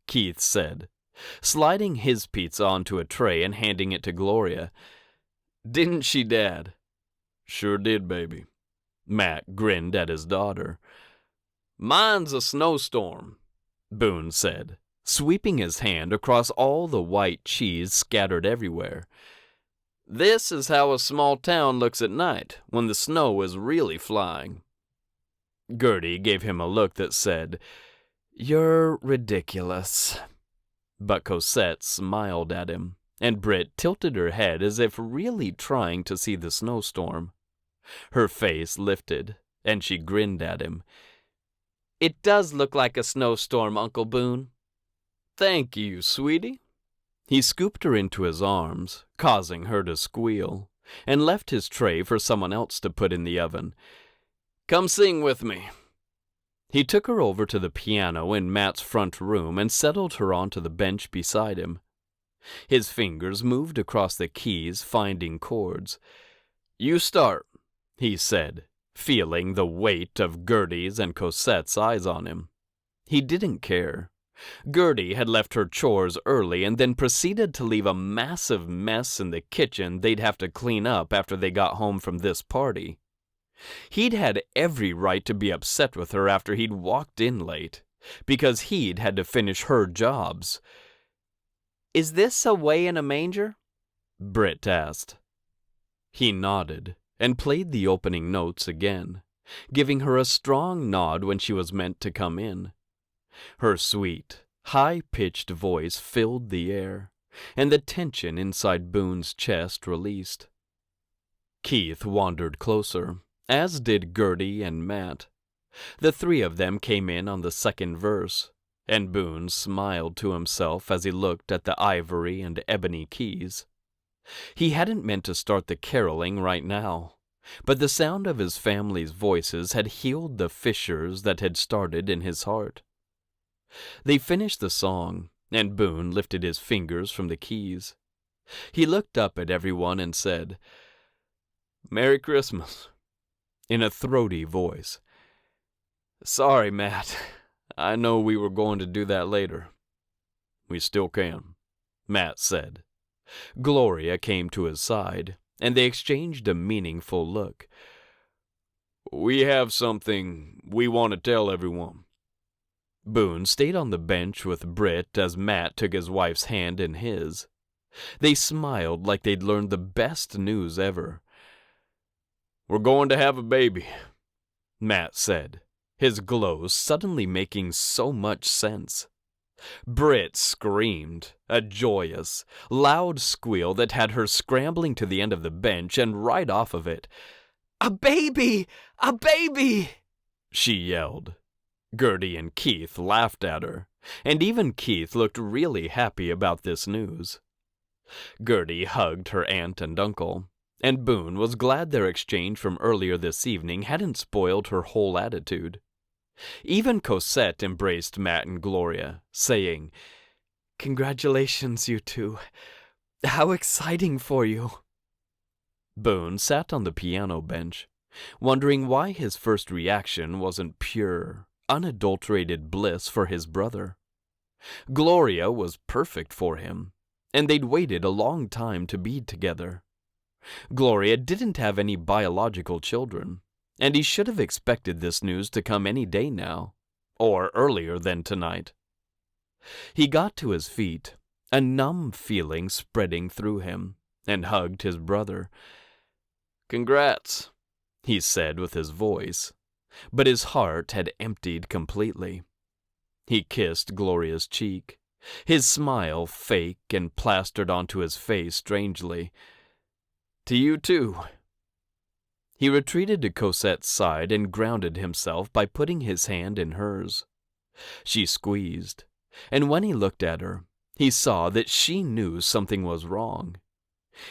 Keith said, sliding his pizza onto a tray and handing it to Gloria. "Didn't she, Dad?" "Sure did, baby." Matt grinned at his daughter. "Mine's a snowstorm," Boone said, sweeping his hand across all the white cheese scattered everywhere. "This is how a small town looks at night, when the snow is really flying." Gertie gave him a look that said, "You're ridiculous." But Cosette smiled at him, and Britt tilted her head as if really trying to see the snowstorm. Her face lifted, and she grinned at him. "It does look like a snowstorm, Uncle Boone." "Thank you, sweetie." He scooped her into his arms, causing her to squeal, and left his tray for someone else to put in the oven. "Come sing with me." He took her over to the piano in Matt's front room and settled her onto the bench beside him. His fingers moved across the keys, finding chords. "You start," he said, feeling the weight of Gertie's and Cosette's eyes on him. He didn't care. Gertie had left her chores early and then proceeded to leave a massive mess in the kitchen they'd have to clean up after they got home from this party. He'd had every right to be upset with her after he'd walked in late, because he'd had to finish her jobs. "Is this Away in a Manger?" Britt asked. He nodded and played the opening notes again, giving her a strong nod when she was meant to come in. Her sweet, high-pitched voice filled the air, and the tension inside Boone's chest released. Keith wandered closer, as did Gertie and Matt. The three of them came in on the second verse, and Boone smiled to himself as he looked at the ivory and ebony keys. He hadn't meant to start the caroling right now, but the sound of his family's voices had healed the fissures that had started in his heart. They finished the song, and Boone lifted his fingers from the keys. He looked up at everyone and said, "Merry Christmas," in a throaty voice. "Sorry, Matt. I know we were going to do that later." "We still can," Matt said. Gloria came to his side, and they exchanged a meaningful look. "We have something we want to tell everyone." Boone stayed on the bench with Britt as Matt took his wife's hand in his. They smiled like they'd learned the best news ever. "We're going to have a baby," Matt said, his glow suddenly making so much sense. Britt screamed, a joyous, loud squeal that had her scrambling to the end of the bench and right off of it. "A baby! A baby!" she yelled. Gertie and Keith laughed at her, and even Keith looked really happy about this news. Gertie hugged her aunt and uncle, and Boone was glad their exchange from earlier this evening hadn't spoiled her whole attitude. Even Cosette embraced Matt and Gloria, saying, "Congratulations, you two. How exciting for you." Boone sat on the piano bench, wondering why his first reaction wasn't pure, unadulterated bliss for his brother. Gloria was perfect for him, and they'd waited a long time to be together. Gloria didn't have any biological children, and he should have expected this news to come any day now, or earlier than tonight. He got to his feet, a numb feeling spreading through him, and hugged his brother. "Congrats," he said with his voice, but his heart had emptied completely. He kissed Gloria's cheek, his smile fake and plastered onto his face strangely. "To you too." He retreated to Cosette's side and grounded himself by putting his hand in hers. She squeezed, and when he looked at her, he saw that she knew something was wrong.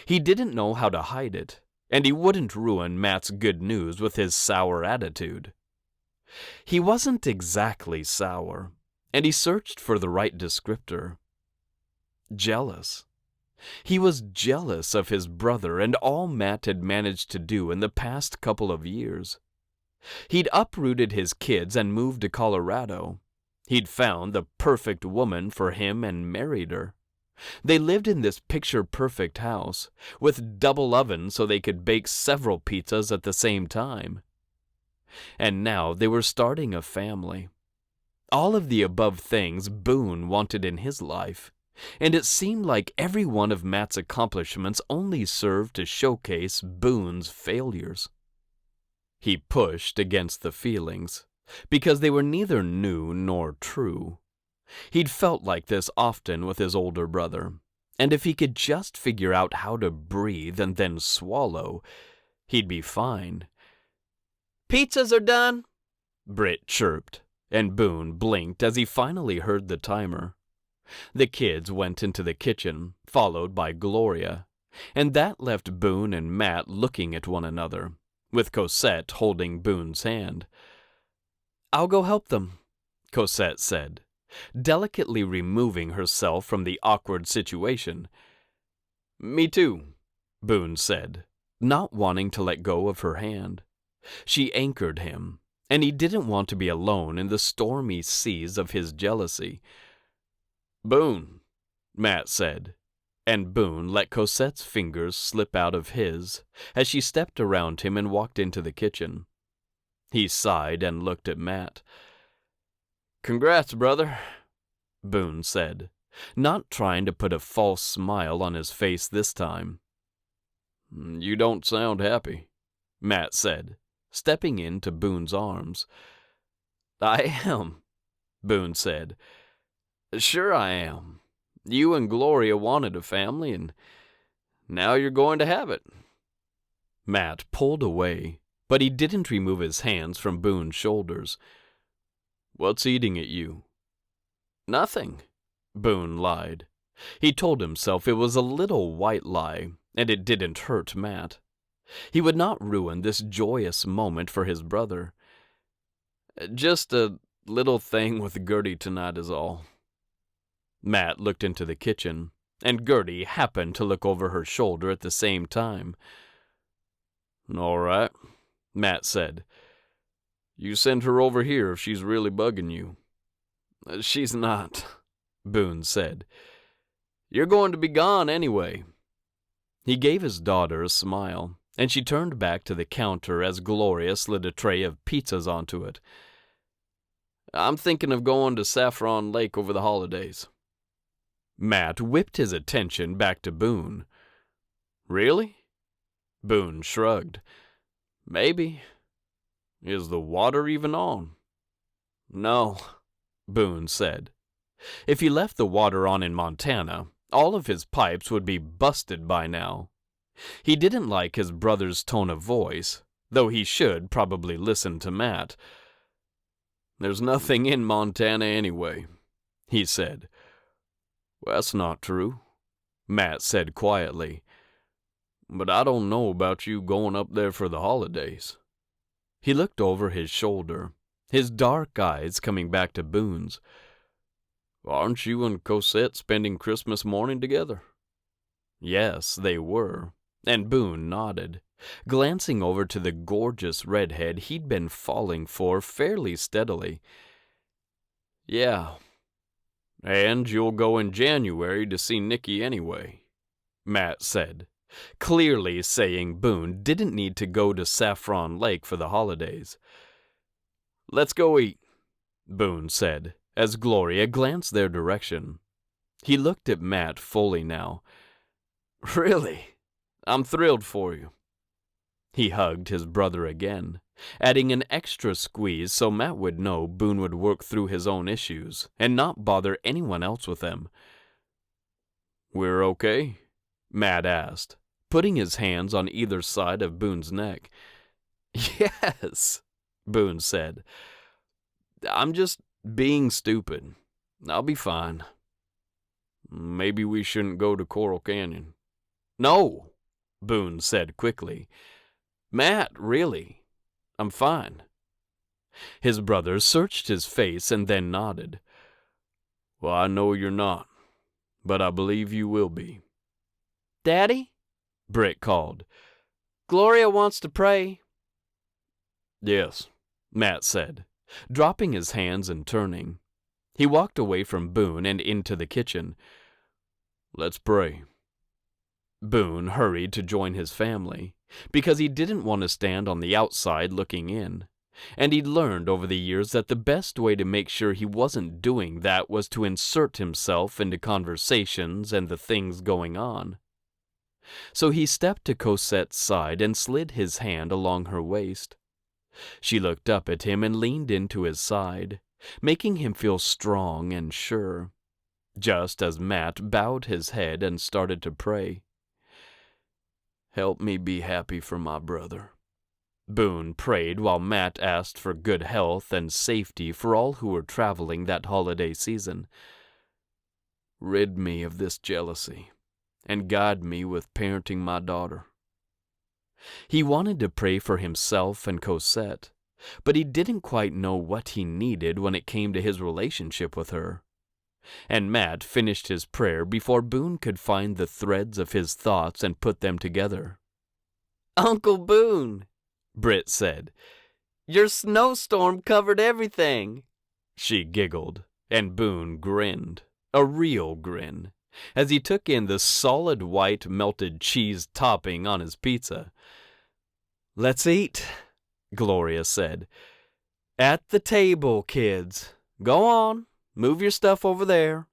He didn't know how to hide it, and he wouldn't ruin Matt's good news with his sour attitude. He wasn't exactly sour, and he searched for the right descriptor. Jealous. He was jealous of his brother and all Matt had managed to do in the past couple of years. He'd uprooted his kids and moved to Colorado. He'd found the perfect woman for him and married her. They lived in this picture-perfect house, with double ovens so they could bake several pizzas at the same time. And now they were starting a family. All of the above things Boone wanted in his life, and it seemed like every one of Matt's accomplishments only served to showcase Boone's failures. He pushed against the feelings, because they were neither new nor true. He'd felt like this often with his older brother, and if he could just figure out how to breathe and then swallow, he'd be fine. "Pizzas are done," Britt chirped, and Boone blinked as he finally heard the timer. The kids went into the kitchen, followed by Gloria, and that left Boone and Matt looking at one another, with Cosette holding Boone's hand. "I'll go help them," Cosette said, delicately removing herself from the awkward situation. "Me too," Boone said, not wanting to let go of her hand. She anchored him, and he didn't want to be alone in the stormy seas of his jealousy. "Boone," Matt said, and Boone let Cosette's fingers slip out of his as she stepped around him and walked into the kitchen. He sighed and looked at Matt. "Congrats, brother," Boone said, not trying to put a false smile on his face this time. "You don't sound happy," Matt said, stepping into Boone's arms. "I am," Boone said. "Sure I am. You and Gloria wanted a family, and now you're going to have it." Matt pulled away, but he didn't remove his hands from Boone's shoulders. "What's eating at you?" "Nothing," Boone lied. He told himself it was a little white lie, and it didn't hurt Matt. He would not ruin this joyous moment for his brother. "Just a little thing with Gertie tonight is all." Matt looked into the kitchen, and Gertie happened to look over her shoulder at the same time. "All right," Matt said. "You send her over here if she's really bugging you." "She's not," Boone said. "You're going to be gone anyway." He gave his daughter a smile, and she turned back to the counter as Gloria slid a tray of pizzas onto it. "I'm thinking of going to Saffron Lake over the holidays." Matt whipped his attention back to Boone. "Really?" Boone shrugged. "Maybe. Is the water even on?" "No," Boone said. If he left the water on in Montana, all of his pipes would be busted by now. He didn't like his brother's tone of voice, though he should probably listen to Matt. "There's nothing in Montana anyway," he said. "That's not true," Matt said quietly. "But I don't know about you going up there for the holidays." He looked over his shoulder, his dark eyes coming back to Boone's. "Aren't you and Cosette spending Christmas morning together?" Yes, they were, and Boone nodded, glancing over to the gorgeous redhead he'd been falling for fairly steadily. "Yeah. And you'll go in January to see Nicky anyway," Matt said, clearly saying Boone didn't need to go to Saffron Lake for the holidays. "Let's go eat," Boone said, as Gloria glanced their direction. He looked at Matt fully now. "Really? I'm thrilled for you." He hugged his brother again, adding an extra squeeze so Matt would know Boone would work through his own issues and not bother anyone else with them. "We're okay?" Matt asked, putting his hands on either side of Boone's neck. "Yes," Boone said. "I'm just being stupid. I'll be fine." "Maybe we shouldn't go to Coral Canyon." "No," Boone said quickly. "Matt, really, I'm fine." His brother searched his face and then nodded. "Well, I know you're not, but I believe you will be." "Daddy?" Britt called. "Gloria wants to pray." "Yes," Matt said, dropping his hands and turning. He walked away from Boone and into the kitchen. "Let's pray." Boone hurried to join his family, because he didn't want to stand on the outside looking in, and he'd learned over the years that the best way to make sure he wasn't doing that was to insert himself into conversations and the things going on. So he stepped to Cosette's side and slid his hand along her waist. She looked up at him and leaned into his side, making him feel strong and sure, just as Matt bowed his head and started to pray. "Help me be happy for my brother," Boone prayed while Matt asked for good health and safety for all who were traveling that holiday season. "Rid me of this jealousy and guide me with parenting my daughter." He wanted to pray for himself and Cosette, but he didn't quite know what he needed when it came to his relationship with her. And Matt finished his prayer before Boone could find the threads of his thoughts and put them together. "Uncle Boone," Britt said, "your snowstorm covered everything." She giggled, and Boone grinned, a real grin, as he took in the solid white melted cheese topping on his pizza. "Let's eat," Gloria said. "At the table, kids. Go on. Move your stuff over there."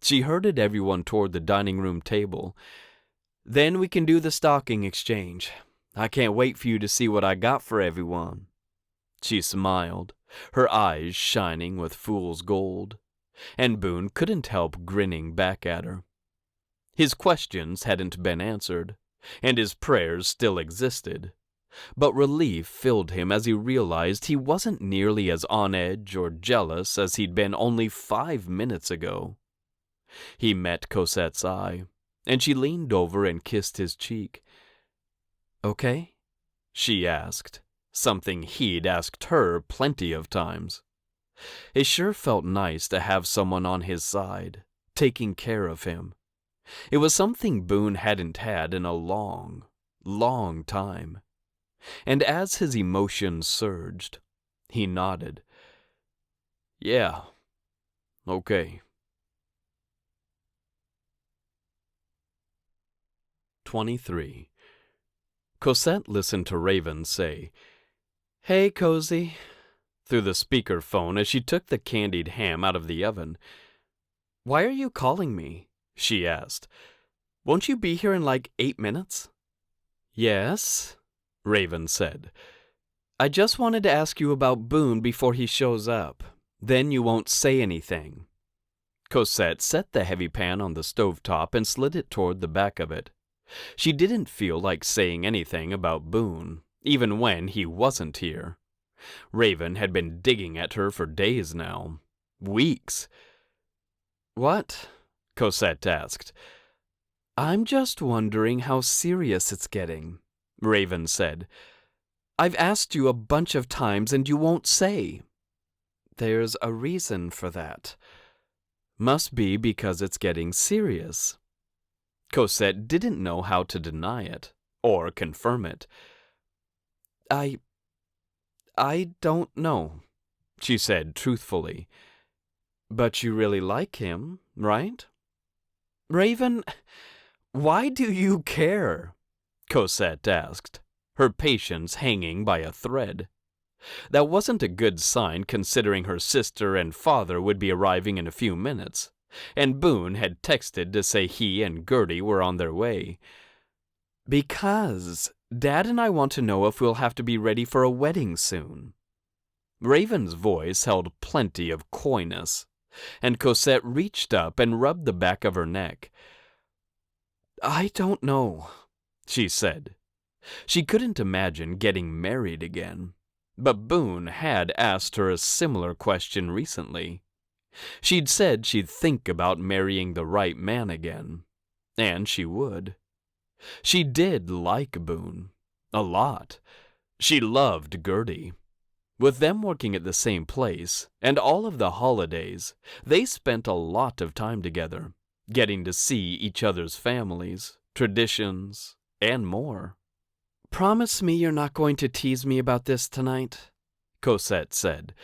She herded everyone toward the dining room table. "Then we can do the stocking exchange. I can't wait for you to see what I got for everyone." She smiled, her eyes shining with fool's gold, and Boone couldn't help grinning back at her. His questions hadn't been answered, and his prayers still existed, but relief filled him as he realized he wasn't nearly as on edge or jealous as he'd been only 5 minutes ago. He met Cosette's eye, and she leaned over and kissed his cheek. "Okay?" she asked, something he'd asked her plenty of times. It sure felt nice to have someone on his side, taking care of him. It was something Boone hadn't had in a long, long time. And as his emotions surged, he nodded. "Yeah, okay." 23. Cosette listened to Raven say, "Hey, Cozy," through the speakerphone as she took the candied ham out of the oven. "Why are you calling me?" she asked. "Won't you be here in like 8 minutes?" "Yes," Raven said. "I just wanted to ask you about Boone before he shows up. Then you won't say anything." Cosette set the heavy pan on the stovetop and slid it toward the back of it. She didn't feel like saying anything about Boone, even when he wasn't here. Raven had been digging at her for days now. Weeks. "What?" Cosette asked. "I'm just wondering how serious it's getting," Raven said. "I've asked you a bunch of times and you won't say." "There's a reason for that. Must be because it's getting serious." Cosette didn't know how to deny it, or confirm it. I don't know," she said truthfully. "But you really like him, right?" "Raven, why do you care?" Cosette asked, her patience hanging by a thread. That wasn't a good sign considering her sister and father would be arriving in a few minutes, and Boone had texted to say he and Gertie were on their way. "Because Dad and I want to know if we'll have to be ready for a wedding soon." Raven's voice held plenty of coyness, and Cosette reached up and rubbed the back of her neck. "I don't know," she said. She couldn't imagine getting married again, but Boone had asked her a similar question recently. She'd said she'd think about marrying the right man again, and she would. She did like Boone, a lot. She loved Gertie. With them working at the same place, and all of the holidays, they spent a lot of time together, getting to see each other's families, traditions, and more. "Promise me you're not going to tease me about this tonight," Cosette said.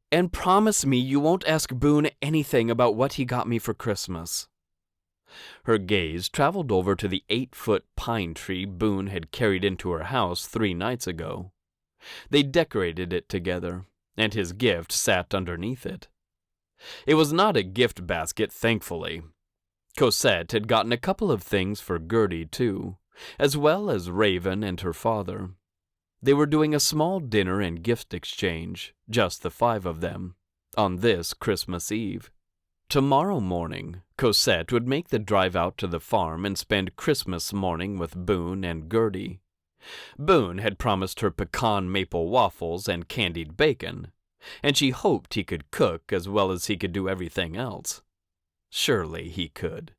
"And promise me you won't ask Boone anything about what he got me for Christmas." Her gaze traveled over to the 8-foot pine tree Boone had carried into her house 3 nights ago. They decorated it together, and his gift sat underneath it. It was not a gift basket, thankfully. Cosette had gotten a couple of things for Gertie, too, as well as Raven and her father. They were doing a small dinner and gift exchange, just the 5 of them, on this Christmas Eve. Tomorrow morning, Cosette would make the drive out to the farm and spend Christmas morning with Boone and Gertie. Boone had promised her pecan maple waffles and candied bacon, and she hoped he could cook as well as he could do everything else. Surely he could,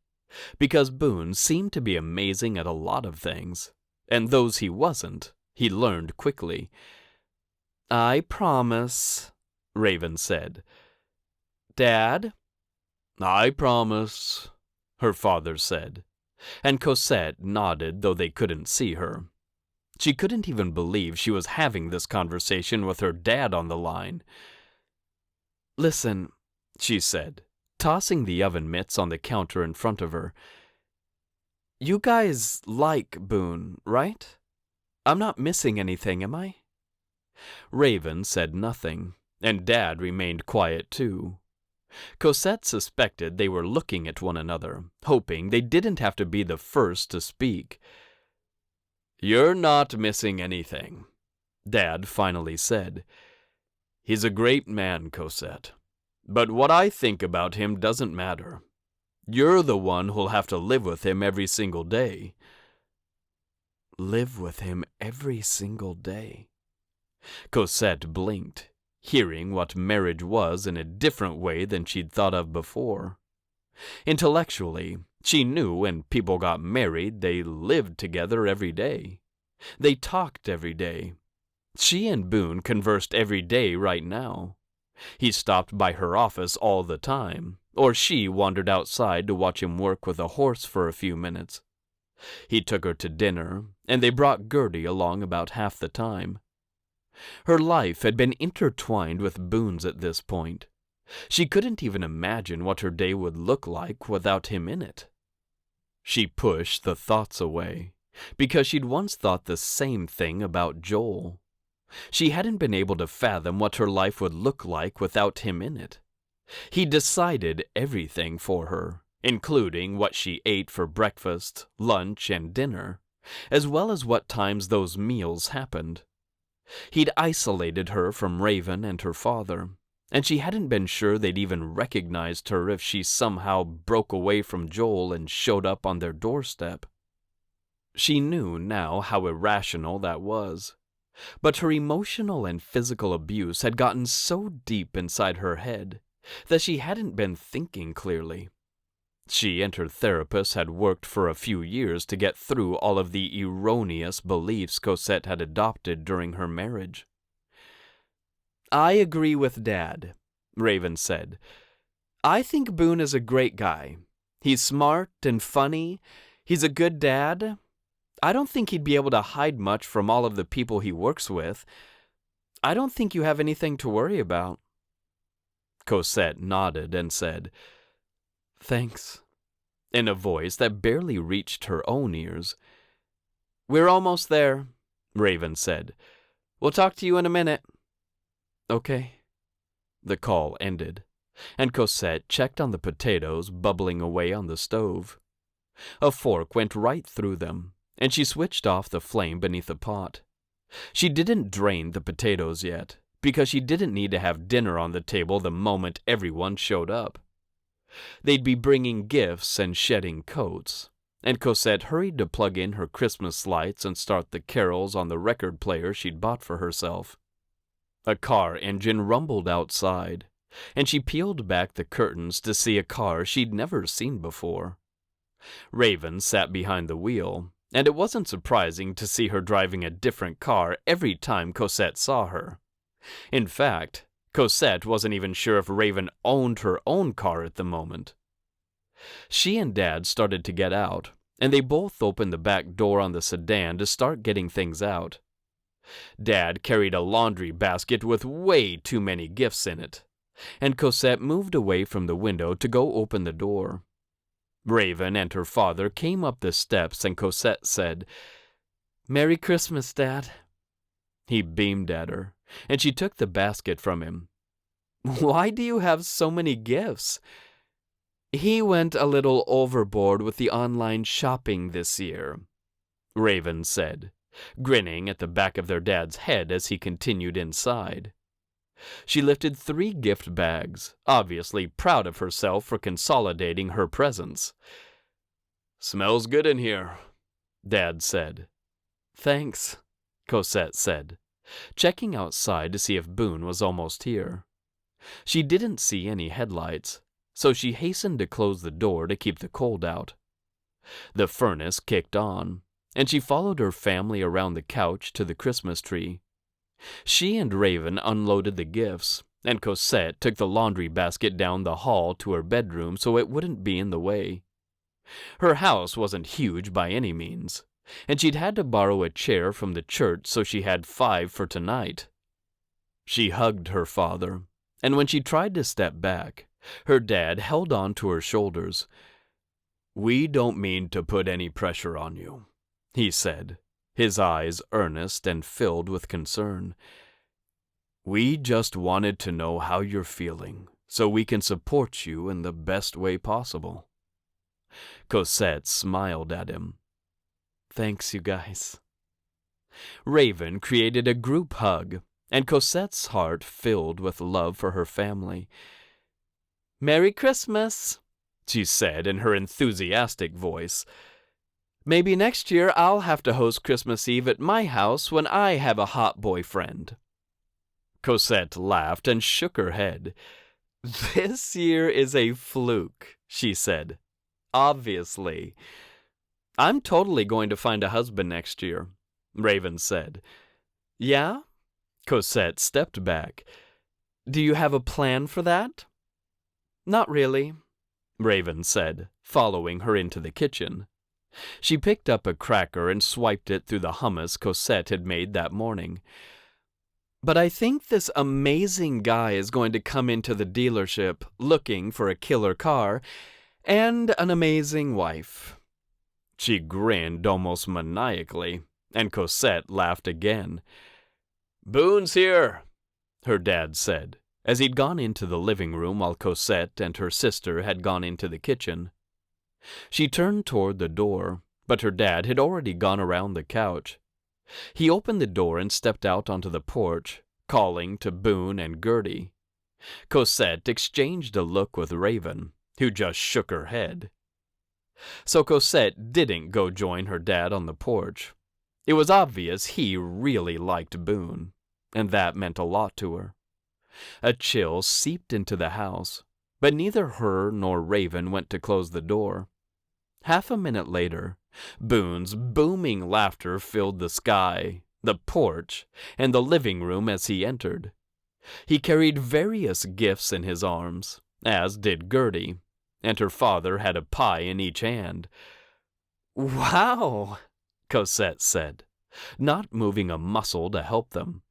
because Boone seemed to be amazing at a lot of things, and those he wasn't, he learned quickly. "I promise," Raven said. "Dad?" "I promise," her father said, and Cosette nodded though they couldn't see her. She couldn't even believe she was having this conversation with her dad on the line. "Listen," she said, tossing the oven mitts on the counter in front of her. "You guys like Boone, right? I'm not missing anything, am I?" Raven said nothing, and Dad remained quiet too. Cosette suspected they were looking at one another, hoping they didn't have to be the first to speak. "You're not missing anything," Dad finally said. "He's a great man, Cosette. But what I think about him doesn't matter. You're the one who'll have to live with him every single day." Live with him every single day. Cosette blinked, hearing what marriage was in a different way than she'd thought of before. Intellectually, she knew when people got married, they lived together every day. They talked every day. She and Boone conversed every day right now. He stopped by her office all the time, or she wandered outside to watch him work with a horse for a few minutes. He took her to dinner, and they brought Gertie along about half the time. Her life had been intertwined with Boone's at this point. She couldn't even imagine what her day would look like without him in it. She pushed the thoughts away, because she'd once thought the same thing about Joel. She hadn't been able to fathom what her life would look like without him in it. He decided everything for her, including what she ate for breakfast, lunch, and dinner, as well as what times those meals happened. He'd isolated her from Raven and her father, and she hadn't been sure they'd even recognized her if she somehow broke away from Joel and showed up on their doorstep. She knew now how irrational that was, but her emotional and physical abuse had gotten so deep inside her head that she hadn't been thinking clearly. She and her therapist had worked for a few years to get through all of the erroneous beliefs Cosette had adopted during her marriage. "I agree with Dad," Raven said. "I think Boone is a great guy. He's smart and funny. He's a good dad. I don't think he'd be able to hide much from all of the people he works with. I don't think you have anything to worry about." Cosette nodded and said, "Thanks," in a voice that barely reached her own ears. "We're almost there," Raven said. "We'll talk to you in a minute." "Okay." The call ended, and Cosette checked on the potatoes bubbling away on the stove. A fork went right through them, and she switched off the flame beneath the pot. She didn't drain the potatoes yet, because she didn't need to have dinner on the table the moment everyone showed up. They'd be bringing gifts and shedding coats, and Cosette hurried to plug in her Christmas lights and start the carols on the record player she'd bought for herself. A car engine rumbled outside, and she peeled back the curtains to see a car she'd never seen before. Raven sat behind the wheel, and it wasn't surprising to see her driving a different car every time Cosette saw her. In fact, Cosette wasn't even sure if Raven owned her own car at the moment. She and Dad started to get out, and they both opened the back door on the sedan to start getting things out. Dad carried a laundry basket with way too many gifts in it, and Cosette moved away from the window to go open the door. Raven and her father came up the steps, and Cosette said, "Merry Christmas, Dad." He beamed at her, and she took the basket from him. "Why do you have so many gifts?" "He went a little overboard with the online shopping this year," Raven said, grinning at the back of their dad's head as he continued inside. She lifted 3 gift bags, obviously proud of herself for consolidating her presents. "Smells good in here," Dad said. "Thanks," Cosette said, checking outside to see if Boone was almost here. She didn't see any headlights, so she hastened to close the door to keep the cold out. The furnace kicked on, and she followed her family around the couch to the Christmas tree. She and Raven unloaded the gifts, and Cosette took the laundry basket down the hall to her bedroom so it wouldn't be in the way. Her house wasn't huge by any means, and she'd had to borrow a chair from the church so she had 5 for tonight. She hugged her father, and when she tried to step back, her dad held on to her shoulders. "We don't mean to put any pressure on you," he said, his eyes earnest and filled with concern. "We just wanted to know how you're feeling, so we can support you in the best way possible." Cosette smiled at him. "Thanks, you guys," Raven created a group hug, and Cosette's heart filled with love for her family. "Merry Christmas," she said in her enthusiastic voice. "Maybe next year I'll have to host Christmas Eve at my house when I have a hot boyfriend." Cosette laughed and shook her head. "This year is a fluke," she said. "Obviously." "I'm totally going to find a husband next year," Raven said. "Yeah?" Cosette stepped back. "Do you have a plan for that?" "Not really," Raven said, following her into the kitchen. She picked up a cracker and swiped it through the hummus Cosette had made that morning. "But I think this amazing guy is going to come into the dealership looking for a killer car and an amazing wife." She grinned almost maniacally, and Cosette laughed again. "Boone's here," her dad said, as he'd gone into the living room while Cosette and her sister had gone into the kitchen. She turned toward the door, but her dad had already gone around the couch. He opened the door and stepped out onto the porch, calling to Boone and Gertie. Cosette exchanged a look with Raven, who just shook her head. So Cosette didn't go join her dad on the porch. It was obvious he really liked Boone, and that meant a lot to her. A chill seeped into the house, but neither her nor Raven went to close the door. Half a minute later, Boone's booming laughter filled the sky, the porch, and the living room as he entered. He carried various gifts in his arms, as did Gertie, and her father had a pie in each hand. "Wow," Cosette said, not moving a muscle to help them.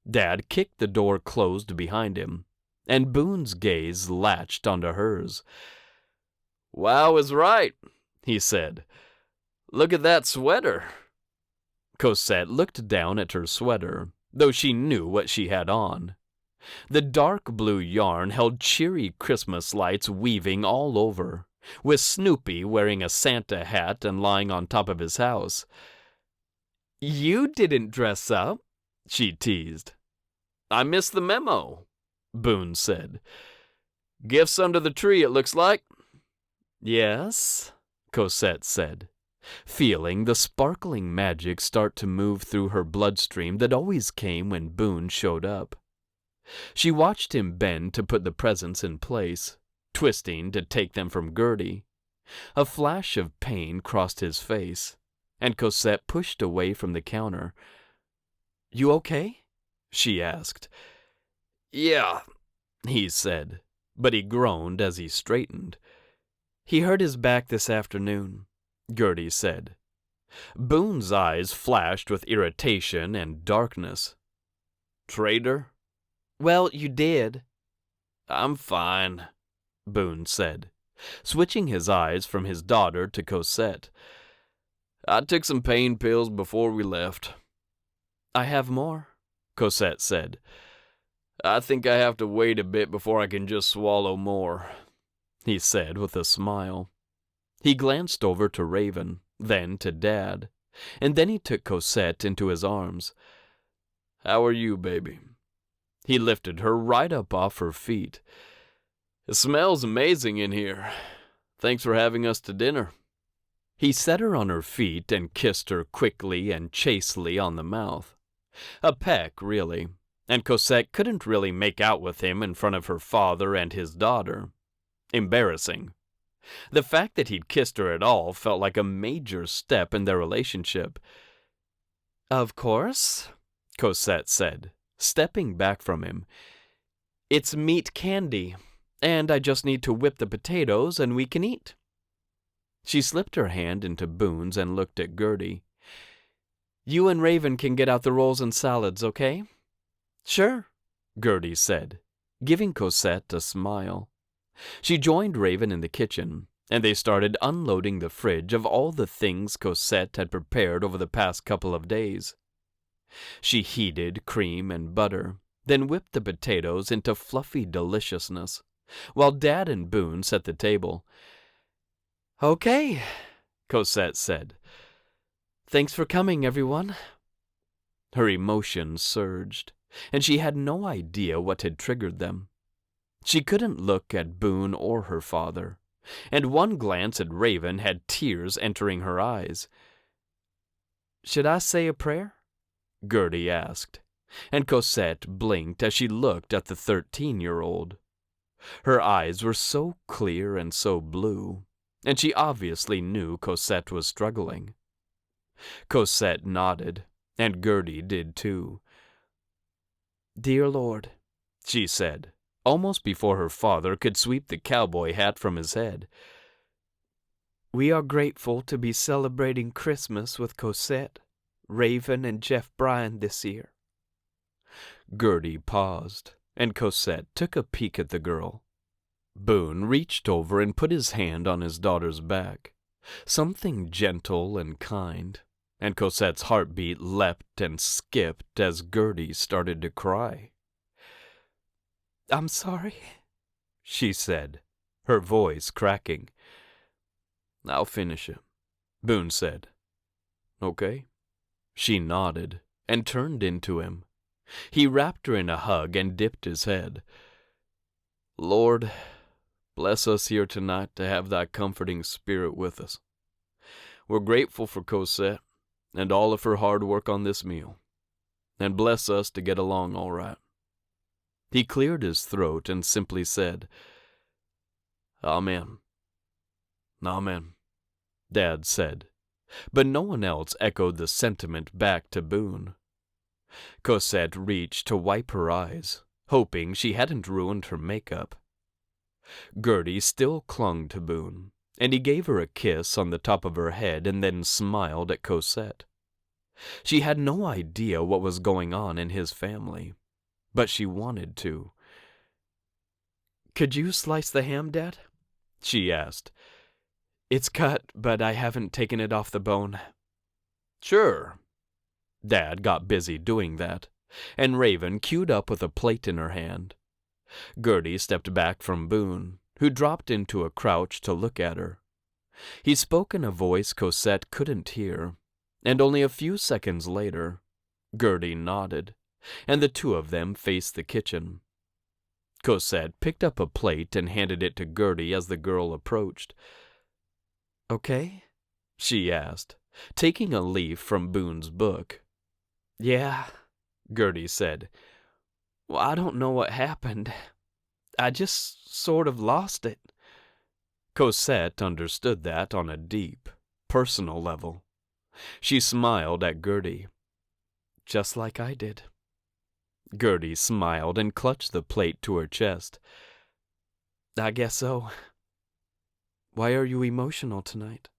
Dad kicked the door closed behind him, and Boone's gaze latched onto hers. "Wow is right," he said. "Look at that sweater." Cosette looked down at her sweater, though she knew what she had on. The dark blue yarn held cheery Christmas lights weaving all over, with Snoopy wearing a Santa hat and lying on top of his house. "You didn't dress up," she teased. "I missed the memo," Boone said. "Gifts under the tree, it looks like." "Yes," Cosette said, feeling the sparkling magic start to move through her bloodstream that always came when Boone showed up. She watched him bend to put the presents in place, twisting to take them from Gertie. A flash of pain crossed his face, and Cosette pushed away from the counter. "You okay?" she asked. "Yeah," he said, but he groaned as he straightened. "He hurt his back this afternoon," Gertie said. Boone's eyes flashed with irritation and darkness. "Traitor?" "Well, you did." "I'm fine," Boone said, switching his eyes from his daughter to Cosette. "I took some pain pills before we left." "I have more," Cosette said. "I think I have to wait a bit before I can just swallow more," he said with a smile. He glanced over to Raven, then to Dad, and then he took Cosette into his arms. "How are you, baby?" He lifted her right up off her feet. "It smells amazing in here. Thanks for having us to dinner." He set her on her feet and kissed her quickly and chastely on the mouth. A peck, really, and Cosette couldn't really make out with him in front of her father and his daughter. Embarrassing. The fact that he'd kissed her at all felt like a major step in their relationship. "Of course," Cosette said, stepping back from him. "It's meat candy, and I just need to whip the potatoes and we can eat." She slipped her hand into Boone's and looked at Gertie. "You and Raven can get out the rolls and salads, okay?" "Sure," Gertie said, giving Cosette a smile. She joined Raven in the kitchen, and they started unloading the fridge of all the things Cosette had prepared over the past couple of days. She heated cream and butter, then whipped the potatoes into fluffy deliciousness, while Dad and Boone set the table. "Okay," Cosette said. "Thanks for coming, everyone." Her emotions surged, and she had no idea what had triggered them. She couldn't look at Boone or her father, and one glance at Raven had tears entering her eyes. "Should I say a prayer?" Gertie asked, and Cosette blinked as she looked at the 13-year-old. Her eyes were so clear and so blue, and she obviously knew Cosette was struggling. Cosette nodded, and Gertie did too. "Dear Lord," she said, almost before her father could sweep the cowboy hat from his head, "we are grateful to be celebrating Christmas with Cosette, Raven, and Jeff Bryan this year." Gertie paused, and Cosette took a peek at the girl. Boone reached over and put his hand on his daughter's back, something gentle and kind, and Cosette's heartbeat leapt and skipped as Gertie started to cry. "I'm sorry," she said, her voice cracking. "I'll finish it," Boone said. "Okay?" She nodded and turned into him. He wrapped her in a hug and dipped his head. "Lord, bless us here tonight to have thy comforting spirit with us. We're grateful for Cosette and all of her hard work on this meal, and bless us to get along all right." He cleared his throat and simply said, "Amen." "Amen," Dad said, but no one else echoed the sentiment back to Boone. Cosette reached to wipe her eyes, hoping she hadn't ruined her makeup. Gertie still clung to Boone, and he gave her a kiss on the top of her head and then smiled at Cosette. She had no idea what was going on in his family, but she wanted to. "Could you slice the ham, Dad?" she asked. "It's cut, but I haven't taken it off the bone." "Sure." Dad got busy doing that, and Raven queued up with a plate in her hand. Gertie stepped back from Boone, who dropped into a crouch to look at her. He spoke in a voice Cosette couldn't hear, and only a few seconds later, Gertie nodded, and the two of them faced the kitchen. Cosette picked up a plate and handed it to Gertie as the girl approached. "Okay?" she asked, taking a leaf from Boone's book. "Yeah," Gertie said. "Well, I don't know what happened. I just sort of lost it." Cosette understood that on a deep, personal level. She smiled at Gertie. "Just like I did." Gertie smiled and clutched the plate to her chest. "I guess so." "Why are you emotional tonight?"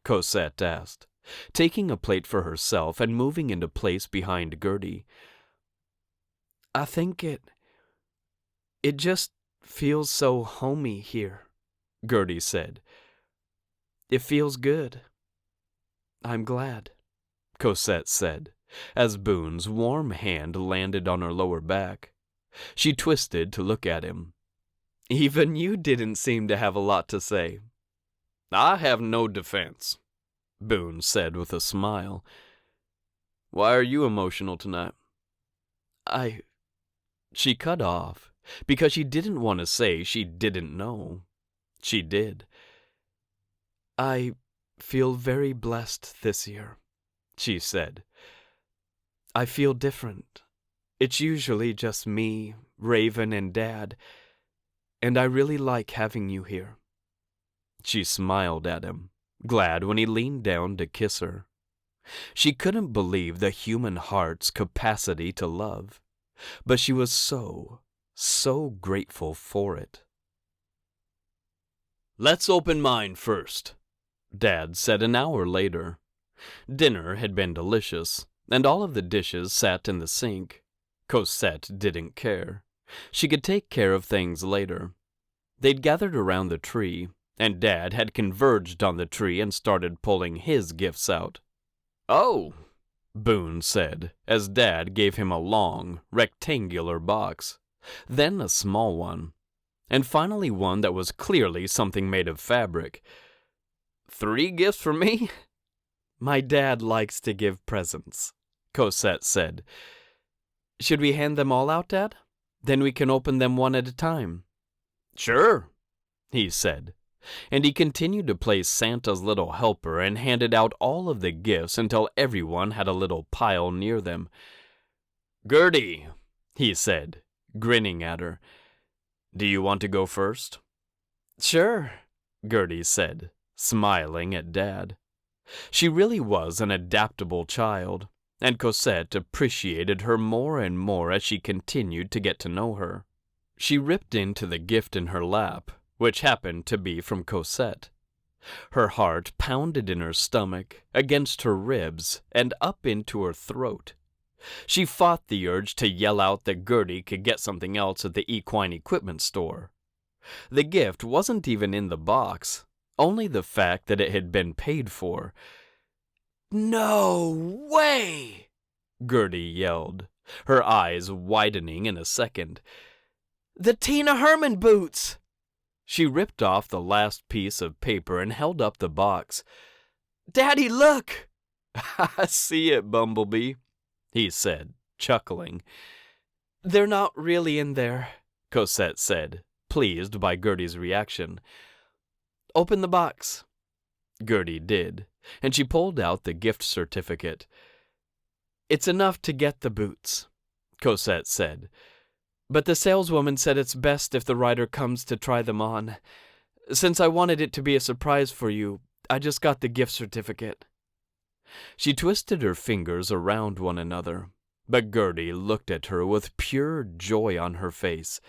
Cosette asked, taking a plate for herself and moving into place behind Gertie. "I think it just feels so homey here," Gertie said. "It feels good." "I'm glad," Cosette said, as Boone's warm hand landed on her lower back. She twisted to look at him. "Even you didn't seem to have a lot to say." "I have no defense," Boone said with a smile. "Why are you emotional tonight?" She cut off, because she didn't want to say she didn't know. She did. "I feel very blessed this year," she said. "I feel different. It's usually just me, Raven, and Dad, and I really like having you here." She smiled at him, glad when he leaned down to kiss her. She couldn't believe the human heart's capacity to love, but she was so grateful for it. "Let's open mine first," Dad said an hour later. Dinner had been delicious, and all of the dishes sat in the sink. Cosette didn't care. She could take care of things later. They'd gathered around the tree, and Dad had converged on the tree and started pulling his gifts out. "Oh," Boone said, as Dad gave him a long, rectangular box, then a small one, and finally one that was clearly something made of fabric. "3 gifts for me?" "My dad likes to give presents," Cosette said. "Should we hand them all out, Dad? Then we can open them one at a time." "Sure," he said, and he continued to play Santa's little helper and handed out all of the gifts until everyone had a little pile near them. "Gertie," he said, grinning at her, "do you want to go first?" "Sure," Gertie said, smiling at Dad. She really was an adaptable child, and Cosette appreciated her more and more as she continued to get to know her. She ripped into the gift in her lap, which happened to be from Cosette. Her heart pounded in her stomach, against her ribs, and up into her throat. She fought the urge to yell out that Gertie could get something else at the equine equipment store. The gift wasn't even in the box, only the fact that it had been paid for. "No way!" Gertie yelled, her eyes widening in a second. "The Tina Herman boots!" She ripped off the last piece of paper and held up the box. "Daddy, look!" "I see it, Bumblebee," he said, chuckling. "They're not really in there," Cosette said, pleased by Gertie's reaction. "Open the box." Gertie did, and she pulled out the gift certificate. "It's enough to get the boots," Cosette said, "but the saleswoman said it's best if the rider comes to try them on. Since I wanted it to be a surprise for you, I just got the gift certificate." She twisted her fingers around one another, but Gertie looked at her with pure joy on her face.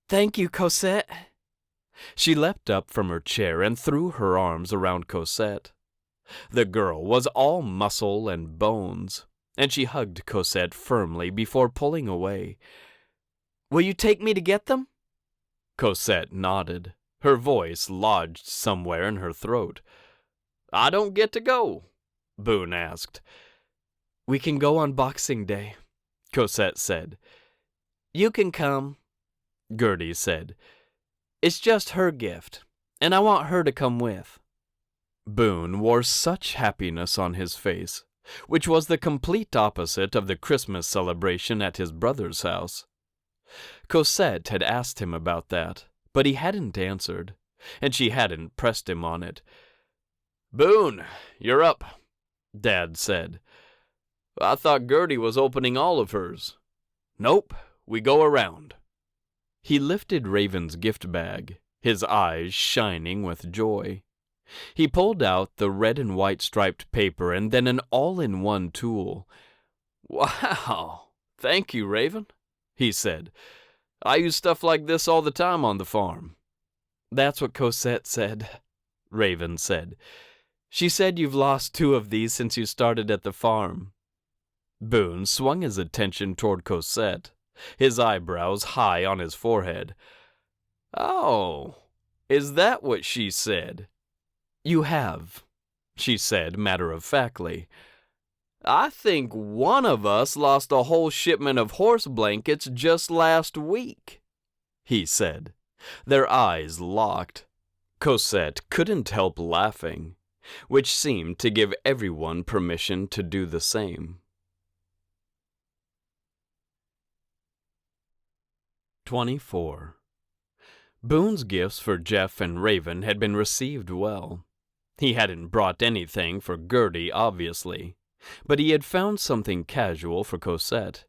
"Thank you, Cosette." She leapt up from her chair and threw her arms around Cosette. The girl was all muscle and bones, and she hugged Cosette firmly before pulling away. "Will you take me to get them?" Cosette nodded, her voice lodged somewhere in her throat. "I don't get to go?" Boone asked. "We can go on Boxing Day," Cosette said. "You can come," Gertie said. "It's just her gift, and I want her to come with." Boone wore such happiness on his face, which was the complete opposite of the Christmas celebration at his brother's house. Cosette had asked him about that, but he hadn't answered, and she hadn't pressed him on it. "Boone, you're up," Dad said. "I thought Gertie was opening all of hers." "Nope, we go around." He lifted Raven's gift bag, his eyes shining with joy. He pulled out the red and white striped paper and then an all-in-one tool. "Wow, thank you, Raven," he said. "I use stuff like this all the time on the farm." "That's what Cosette said," Raven said. "She said you've lost 2 of these since you started at the farm." Boone swung his attention toward Cosette, his eyebrows high on his forehead. "Oh, is that what she said?" "You have," she said matter-of-factly. "I think one of us lost a whole shipment of horse blankets just last week," he said. Their eyes locked. Cosette couldn't help laughing, which seemed to give everyone permission to do the same. 24. Boone's gifts for Jeff and Raven had been received well. He hadn't brought anything for Gertie, obviously, but he had found something casual for Cosette.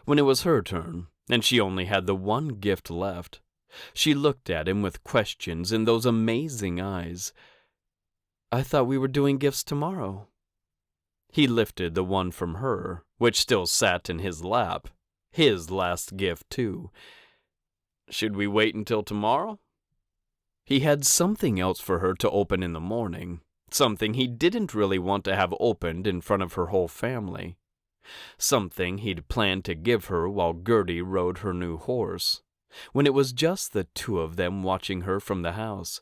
When it was her turn, and she only had the one gift left, she looked at him with questions in those amazing eyes. "I thought we were doing gifts tomorrow." He lifted the one from her, which still sat in his lap, his last gift too. "Should we wait until tomorrow?" He had something else for her to open in the morning, something he didn't really want to have opened in front of her whole family, something he'd planned to give her while Gertie rode her new horse, when it was just the 2 of them watching her from the house.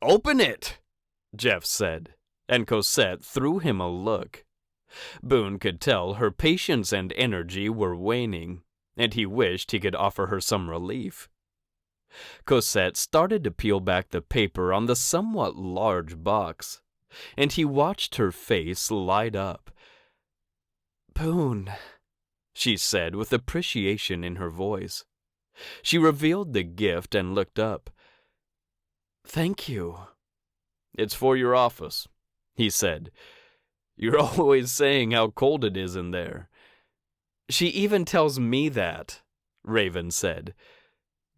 "Open it," Jeff said, and Cosette threw him a look. Boone could tell her patience and energy were waning, and he wished he could offer her some relief. Cosette started to peel back the paper on the somewhat large box, and he watched her face light up. Boone," she said with appreciation in her voice. She revealed the gift and looked up. "Thank you." "It's for your office," he said. "You're always saying how cold it is in there." "She even tells me that," Raven said.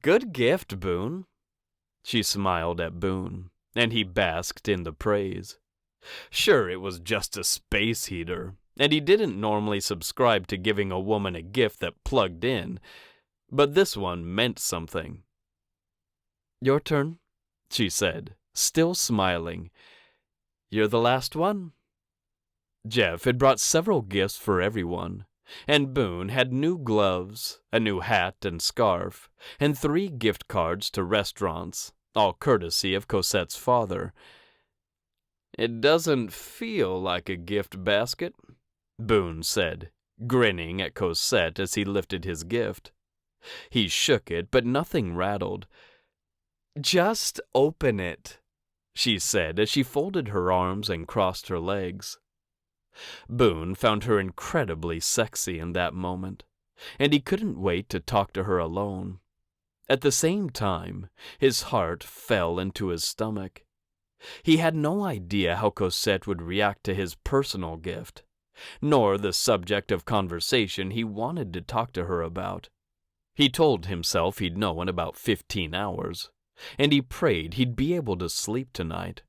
"Good gift, Boone." She smiled at Boone, and he basked in the praise. Sure, it was just a space heater, and he didn't normally subscribe to giving a woman a gift that plugged in, but this one meant something. "Your turn," she said, still smiling. "You're the last one." Jeff had brought several gifts for everyone, and Boone had new gloves, a new hat and scarf, and 3 gift cards to restaurants, all courtesy of Cosette's father. "It doesn't feel like a gift basket," Boone said, grinning at Cosette as he lifted his gift. He shook it, but nothing rattled. "Just open it," she said as she folded her arms and crossed her legs. Boone found her incredibly sexy in that moment, and he couldn't wait to talk to her alone. At the same time, his heart fell into his stomach. He had no idea how Cosette would react to his personal gift, nor the subject of conversation he wanted to talk to her about. He told himself he'd know in about 15 hours, and he prayed he'd be able to sleep tonight.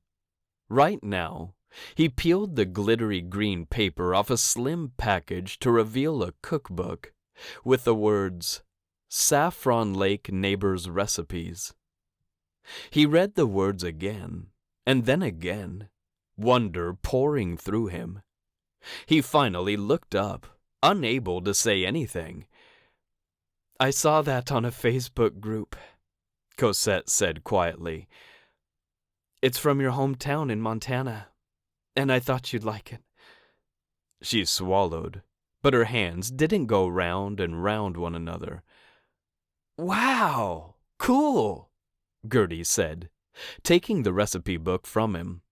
Right now, he peeled the glittery green paper off a slim package to reveal a cookbook with the words, "Saffron Lake Neighbor's Recipes." He read the words again, and then again, wonder pouring through him. He finally looked up, unable to say anything. "I saw that on a Facebook group," Cosette said quietly. "It's from your hometown in Montana, and I thought you'd like it." She swallowed, but her hands didn't go round and round one another. "Wow, cool," Gertie said, taking the recipe book from him.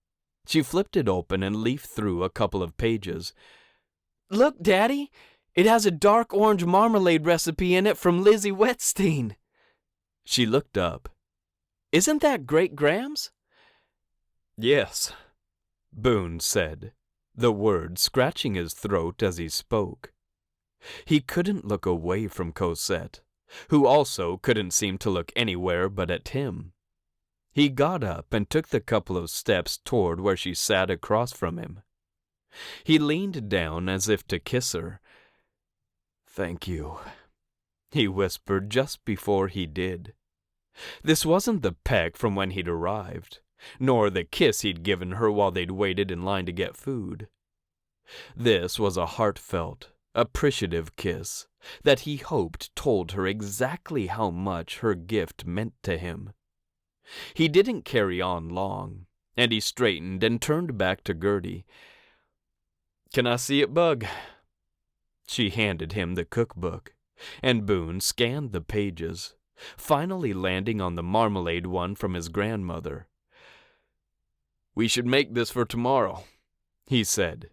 She flipped it open and leafed through a couple of pages. "Look, Daddy, it has a dark orange marmalade recipe in it from Lizzie Whettstein." She looked up. "Isn't that Great Grams?" "Yes," Boone said, the word scratching his throat as he spoke. He couldn't look away from Cosette, who also couldn't seem to look anywhere but at him. He got up and took the couple of steps toward where she sat across from him. He leaned down as if to kiss her. "Thank you," he whispered just before he did. This wasn't the peck from when he'd arrived, nor the kiss he'd given her while they'd waited in line to get food. This was a heartfelt, appreciative kiss that he hoped told her exactly how much her gift meant to him. He didn't carry on long, and he straightened and turned back to Gertie. "Can I see it, Bug?" She handed him the cookbook, and Boone scanned the pages, finally landing on the marmalade one from his grandmother. "We should make this for tomorrow," he said.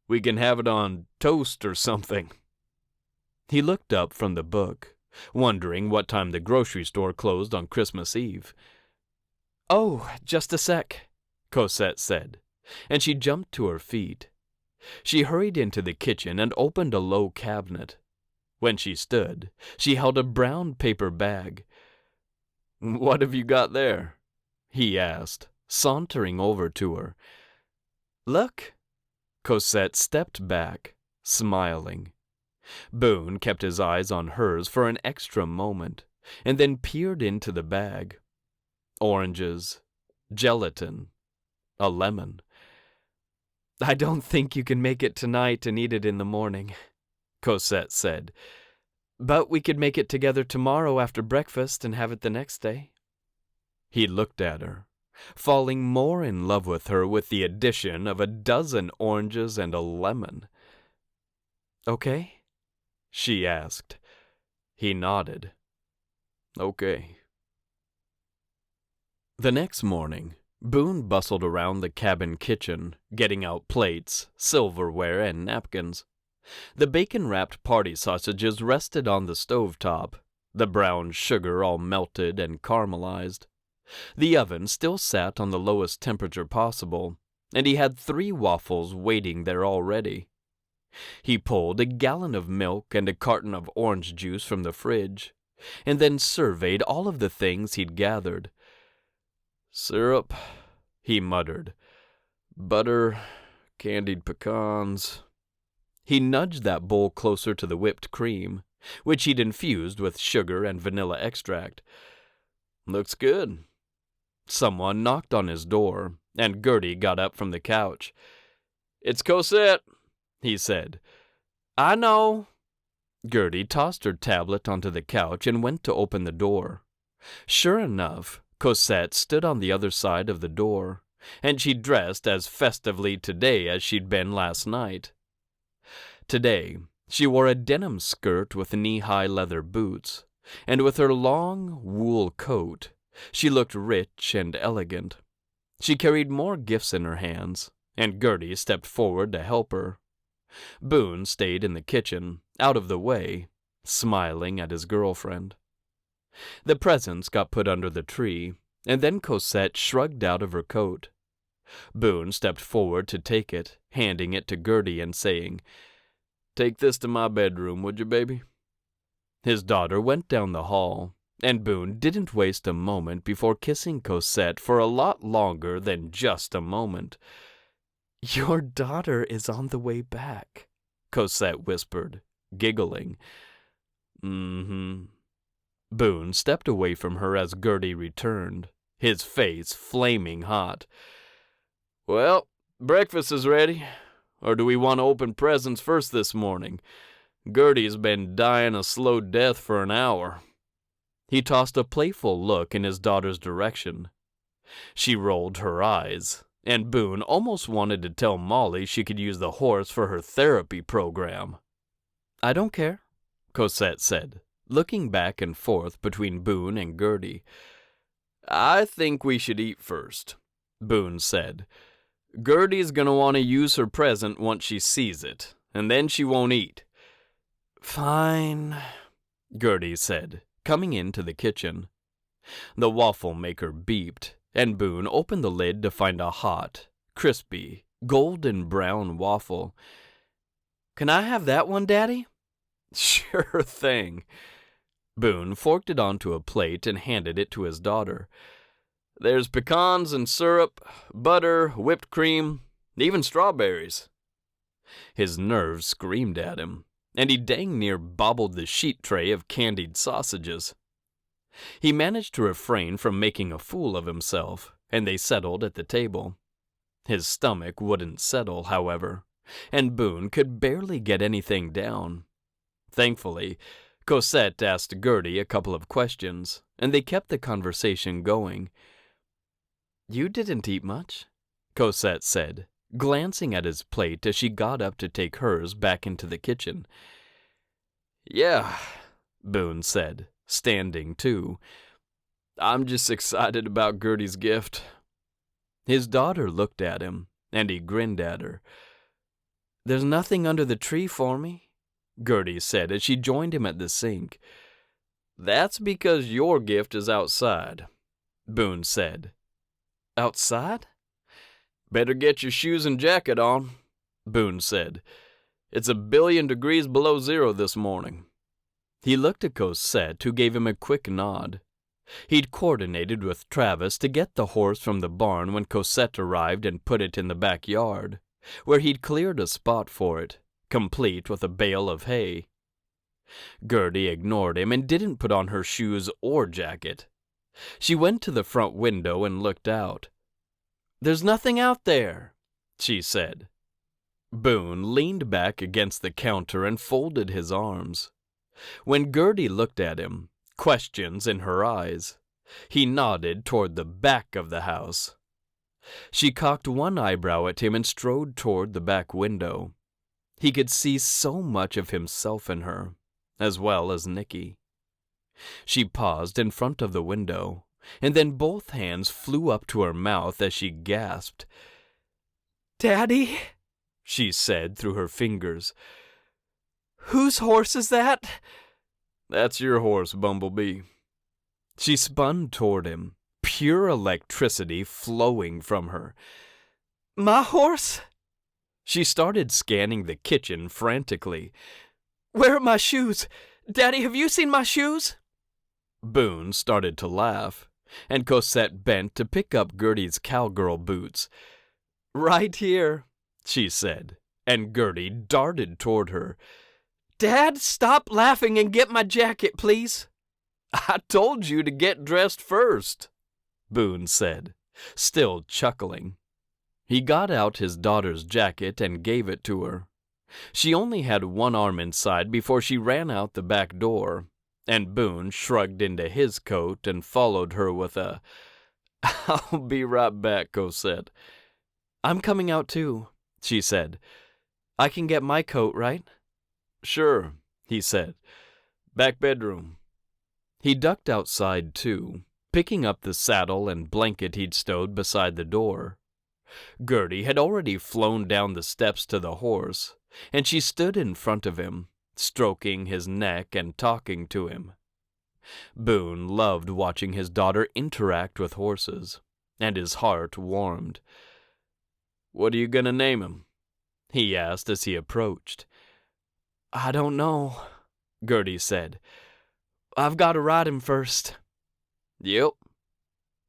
"We can have it on toast or something." He looked up from the book, wondering what time the grocery store closed on Christmas Eve. "Oh, just a sec," Cosette said, and she jumped to her feet. She hurried into the kitchen and opened a low cabinet. When she stood, she held a brown paper bag. "What have you got there?" he asked, sauntering over to her. "Look." Cosette stepped back, smiling. Boone kept his eyes on hers for an extra moment, and then peered into the bag. Oranges, gelatin, a lemon. "I don't think you can make it tonight and eat it in the morning," Cosette said. "But we could make it together tomorrow after breakfast and have it the next day." He looked at her, falling more in love with her with the addition of a dozen oranges and a lemon. "Okay?" she asked. He nodded. "Okay." The next morning, Boone bustled around the cabin kitchen, getting out plates, silverware, and napkins. The bacon-wrapped party sausages rested on the stovetop, the brown sugar all melted and caramelized. The oven still sat on the lowest temperature possible, and he had 3 waffles waiting there already. He pulled a gallon of milk and a carton of orange juice from the fridge, and then surveyed all of the things he'd gathered. Syrup, he muttered. Butter, candied pecans. He nudged that bowl closer to the whipped cream, which he'd infused with sugar and vanilla extract. Looks good. Someone knocked on his door, and Gertie got up from the couch. It's Cosette, he said. I know. Gertie tossed her tablet onto the couch and went to open the door. Sure enough, Cosette stood on the other side of the door, and she dressed as festively today as she'd been last night. Today, she wore a denim skirt with knee-high leather boots, and with her long wool coat, she looked rich and elegant. She carried more gifts in her hands, and Gertie stepped forward to help her. Boone stayed in the kitchen, out of the way, smiling at his girlfriend. The presents got put under the tree, and then Cosette shrugged out of her coat. Boone stepped forward to take it, handing it to Gertie and saying, Take this to my bedroom, would you, baby? His daughter went down the hall, and Boone didn't waste a moment before kissing Cosette for a lot longer than just a moment. Your daughter is on the way back, Cosette whispered, giggling. Mm-hmm. Boone stepped away from her as Gertie returned, his face flaming hot. Well, breakfast is ready. Or do we want to open presents first this morning? Gertie's been dying a slow death for an hour. He tossed a playful look in his daughter's direction. She rolled her eyes, and Boone almost wanted to tell Molly she could use the horse for her therapy program. I don't care, Cosette said, looking back and forth between Boone and Gertie. I think we should eat first, Boone said. Gertie's gonna want to use her present once she sees it, and then she won't eat. Fine, Gertie said, coming into the kitchen. The waffle maker beeped, and Boone opened the lid to find a hot, crispy, golden brown waffle. Can I have that one, Daddy? Sure thing. Boone forked it onto a plate and handed it to his daughter. There's pecans and syrup, butter, whipped cream, even strawberries. His nerves screamed at him, and he dang near bobbled the sheet tray of candied sausages. He managed to refrain from making a fool of himself, and they settled at the table. His stomach wouldn't settle, however, and Boone could barely get anything down. Thankfully, Cosette asked Gertie a couple of questions, and they kept the conversation going. You didn't eat much, Cosette said, glancing at his plate as she got up to take hers back into the kitchen. Yeah, Boone said, standing too. I'm just excited about Gertie's gift. His daughter looked at him, and he grinned at her. There's nothing under the tree for me, Gertie said as she joined him at the sink. That's because your gift is outside, Boone said. Outside? Better get your shoes and jacket on, Boone said. It's 1 billion degrees below zero this morning. He looked at Cosette, who gave him a quick nod. He'd coordinated with Travis to get the horse from the barn when Cosette arrived and put it in the backyard, where he'd cleared a spot for it, complete with a bale of hay. Gertie ignored him and didn't put on her shoes or jacket. She went to the front window and looked out. There's nothing out there, she said. Boone leaned back against the counter and folded his arms. When Gertie looked at him, questions in her eyes, he nodded toward the back of the house. She cocked one eyebrow at him and strode toward the back window. He could see so much of himself in her, as well as Nicky. She paused in front of the window, and then both hands flew up to her mouth as she gasped. Daddy, she said through her fingers. Whose horse is that? That's your horse, Bumblebee. She spun toward him, pure electricity flowing from her. My horse? She started scanning the kitchen frantically. Where are my shoes? Daddy, have you seen my shoes? Boone started to laugh, and Cosette bent to pick up Gertie's cowgirl boots. Right here, she said, and Gertie darted toward her. Dad, stop laughing and get my jacket, please. I told you to get dressed first, Boone said, still chuckling. He got out his daughter's jacket and gave it to her. She only had one arm inside before she ran out the back door, and Boone shrugged into his coat and followed her with a, "I'll be right back, Cosette." I'm coming out too, she said. I can get my coat, right? Sure, he said. Back bedroom. He ducked outside too, picking up the saddle and blanket he'd stowed beside the door. Gertie had already flown down the steps to the horse, and she stood in front of him, stroking his neck and talking to him. Boone loved watching his daughter interact with horses, and his heart warmed. "What are you going to name him?" he asked as he approached. I don't know, Gertie said. I've got to ride him first. Yep.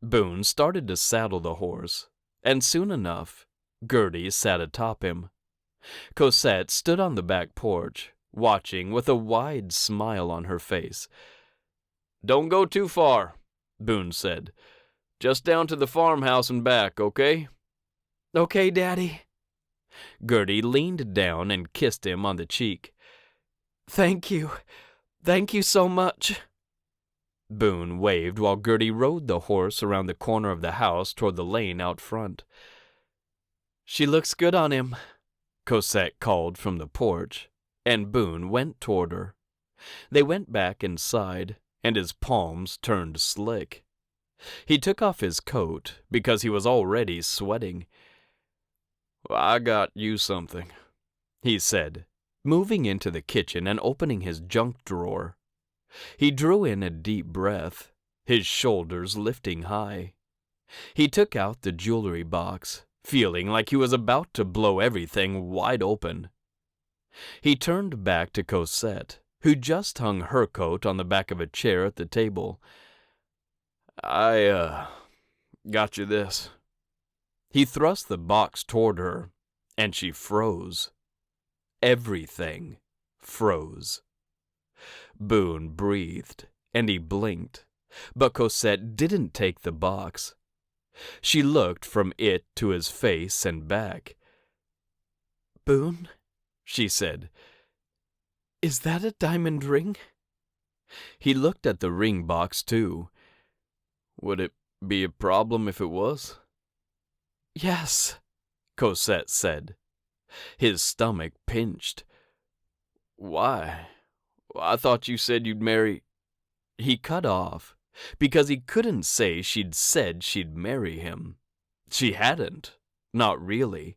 Boone started to saddle the horse, and soon enough, Gertie sat atop him. Cosette stood on the back porch, watching with a wide smile on her face. "Don't go too far," Boone said. "Just down to the farmhouse and back, okay?" Okay, Daddy. Gertie leaned down and kissed him on the cheek. Thank you. Thank you so much. Boone waved while Gertie rode the horse around the corner of the house toward the lane out front. She looks good on him, Cosette called from the porch, and Boone went toward her. They went back inside, and his palms turned slick. He took off his coat because he was already sweating. "I got you something," he said, moving into the kitchen and opening his junk drawer. He drew in a deep breath, his shoulders lifting high. He took out the jewelry box, feeling like he was about to blow everything wide open. He turned back to Cosette, who just hung her coat on the back of a chair at the table. "I, got you this." He thrust the box toward her, and she froze. Everything froze. Boone breathed, and he blinked, but Cosette didn't take the box. She looked from it to his face and back. "Boone," she said, "is that a diamond ring?" He looked at the ring box, too. "Would it be a problem if it was?" "Yes," Cosette said. His stomach pinched. "Why? I thought you said you'd marry—" He cut off, because he couldn't say she'd said she'd marry him. She hadn't. Not really.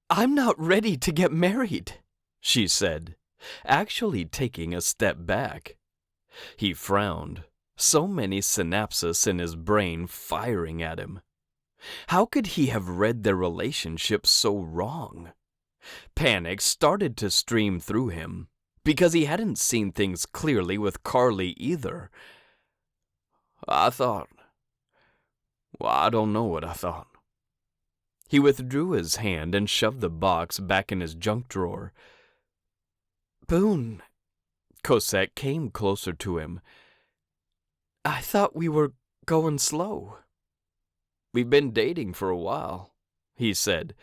"I'm not ready to get married," she said, actually taking a step back. He frowned, so many synapses in his brain firing at him. How could he have read their relationship so wrong? Panic started to stream through him, because he hadn't seen things clearly with Carly either. I don't know what I thought." He withdrew his hand and shoved the box back in his junk drawer. "Boone," Cosette came closer to him. "I thought we were going slow." "We've been dating for a while," he said.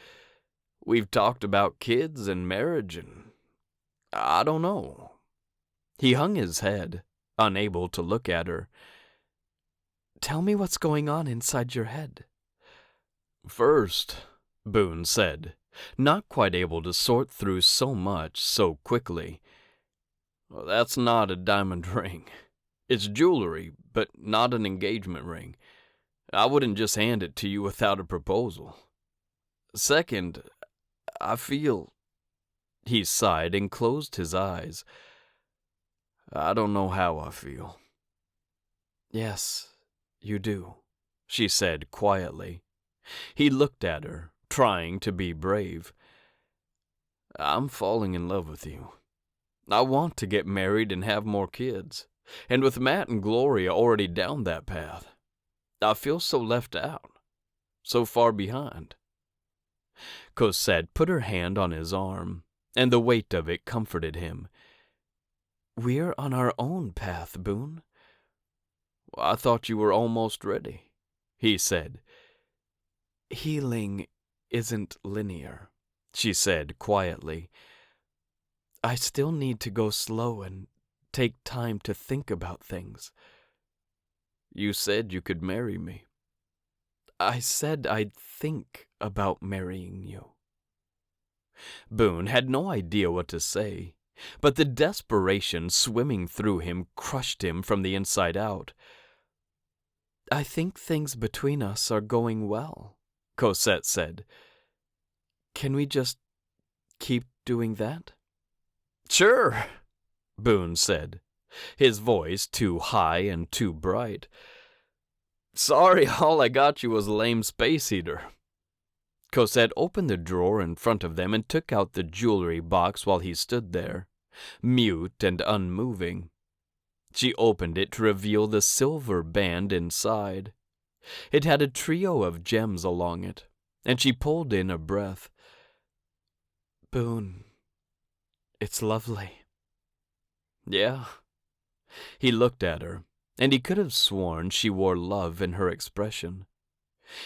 "We've talked about kids and marriage and I don't know." He hung his head, unable to look at her. "Tell me what's going on inside your head." "First," Boone said, not quite able to sort through so much so quickly, "that's not a diamond ring. It's jewelry, but not an engagement ring. I wouldn't just hand it to you without a proposal. Second, I feel He sighed and closed his eyes. I don't know how I feel. Yes, you do, she said quietly. He looked at her, trying to be brave. I'm falling in love with you. I want to get married and have more kids. And with Matt and Gloria already down that path, I feel so left out, so far behind. Cosette put her hand on his arm, and the weight of it comforted him. We're on our own path, Boone. I thought you were almost ready, he said. Healing isn't linear, she said quietly. I still need to go slow and take time to think about things. You said you could marry me. I said I'd think about marrying you. Boone had no idea what to say, but the desperation swimming through him crushed him from the inside out. I think things between us are going well, Cosette said. Can we just keep doing that? Sure, Boone said, his voice too high and too bright. Sorry, all I got you was a lame space heater. Cosette opened the drawer in front of them and took out the jewelry box while he stood there, mute and unmoving. She opened it to reveal the silver band inside. It had a trio of gems along it, and she pulled in a breath. Boone, it's lovely. Yeah. He looked at her, and he could have sworn she wore love in her expression.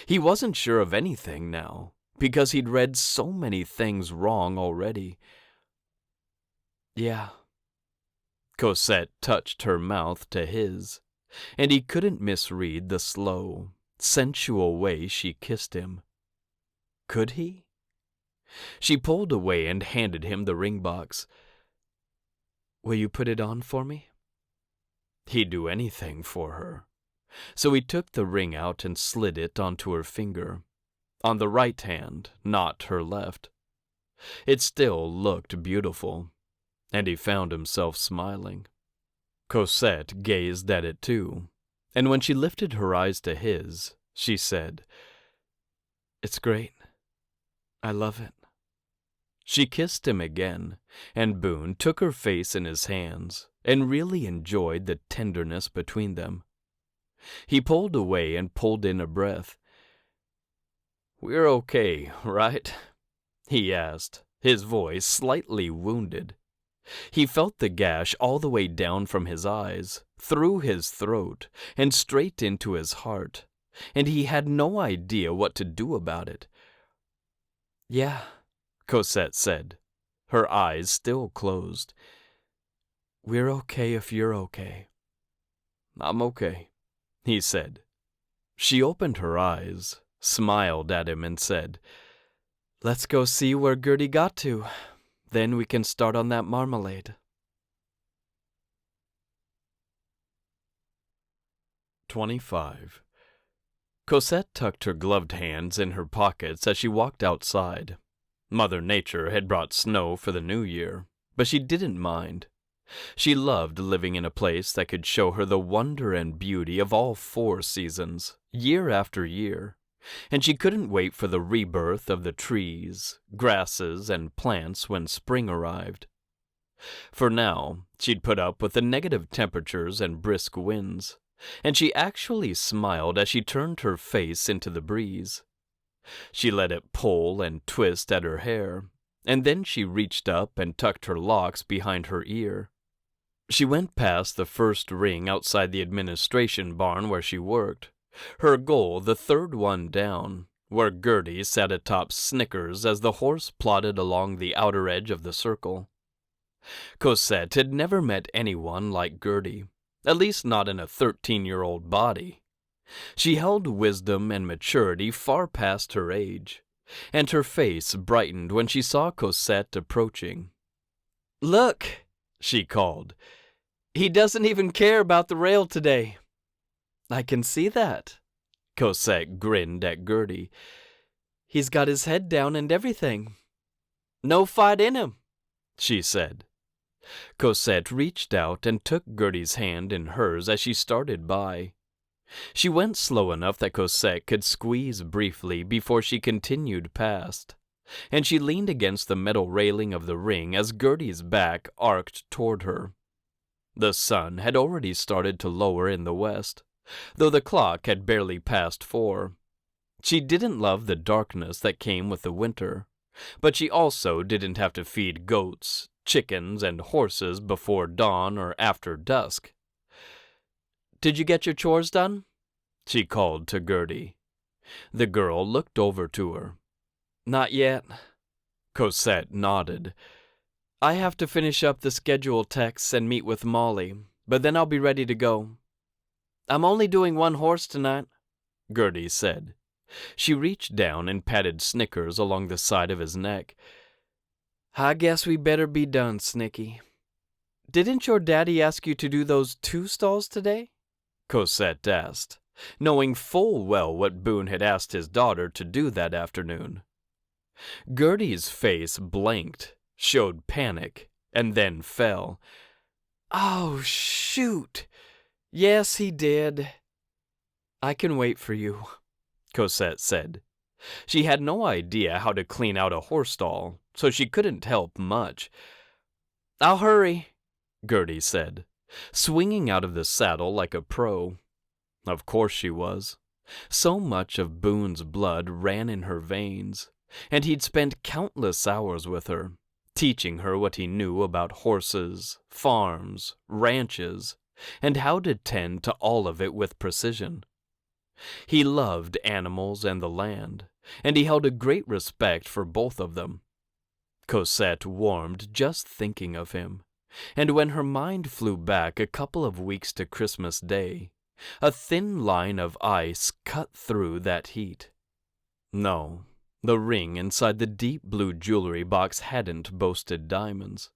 He wasn't sure of anything now, because he'd read so many things wrong already. Yeah. Cosette touched her mouth to his, and he couldn't misread the slow, sensual way she kissed him. Could he? She pulled away and handed him the ring box. Will you put it on for me? He'd do anything for her. So he took the ring out and slid it onto her finger, on the right hand, not her left. It still looked beautiful, and he found himself smiling. Cosette gazed at it too, and when she lifted her eyes to his, she said, It's great. I love it. She kissed him again, and Boone took her face in his hands and really enjoyed the tenderness between them. He pulled away and pulled in a breath. We're okay, right? He asked, his voice slightly wounded. He felt the gash all the way down from his eyes, through his throat, and straight into his heart, and he had no idea what to do about it. Yeah, Cosette said, her eyes still closed. We're okay if you're okay. I'm okay, he said. She opened her eyes, smiled at him, and said, Let's go see where Gertie got to. Then we can start on that marmalade. 25. Cosette tucked her gloved hands in her pockets as she walked outside. Mother Nature had brought snow for the new year, but she didn't mind. She loved living in a place that could show her the wonder and beauty of all 4 seasons, year after year, and she couldn't wait for the rebirth of the trees, grasses, and plants when spring arrived. For now, she'd put up with the negative temperatures and brisk winds, and she actually smiled as she turned her face into the breeze. She let it pull and twist at her hair, and then she reached up and tucked her locks behind her ear. She went past the first ring outside the administration barn where she worked, her goal the 3rd one down, where Gertie sat atop Snickers as the horse plodded along the outer edge of the circle. Cosette had never met anyone like Gertie, at least not in a 13-year-old body. She held wisdom and maturity far past her age, and her face brightened when she saw Cosette approaching. Look, she called. He doesn't even care about the rail today. I can see that. Cosette grinned at Gertie. He's got his head down and everything. No fight in him. she said. Cosette reached out and took Gertie's hand in hers as she started by. She went slow enough that Cosette could squeeze briefly before she continued past, and she leaned against the metal railing of the ring as Gertie's back arced toward her. The sun had already started to lower in the west, though the clock had barely passed 4. She didn't love the darkness that came with the winter, but she also didn't have to feed goats, chickens, and horses before dawn or after dusk. "Did you get your chores done?" she called to Gertie. The girl looked over to her. "Not yet." Cosette nodded. "I have to finish up the schedule texts and meet with Molly, but then I'll be ready to go." "I'm only doing 1 horse tonight," Gertie said. She reached down and patted Snickers along the side of his neck. "I guess we better be done, Snicky." "Didn't your daddy ask you to do those 2 stalls today?" Cosette asked, knowing full well what Boone had asked his daughter to do that afternoon. Gertie's face blanked, showed panic, and then fell. "Oh, shoot! Yes, he did." "I can wait for you," Cosette said. She had no idea how to clean out a horse stall, so she couldn't help much. "I'll hurry," Gertie said, swinging out of the saddle like a pro. Of course she was. So much of Boone's blood ran in her veins, and he'd spent countless hours with her, teaching her what he knew about horses, farms, ranches, and how to tend to all of it with precision. He loved animals and the land, and he held a great respect for both of them. Cosette warmed just thinking of him, and when her mind flew back a couple of weeks to Christmas Day, a thin line of ice cut through that heat. No, the ring inside the deep blue jewelry box hadn't boasted diamonds,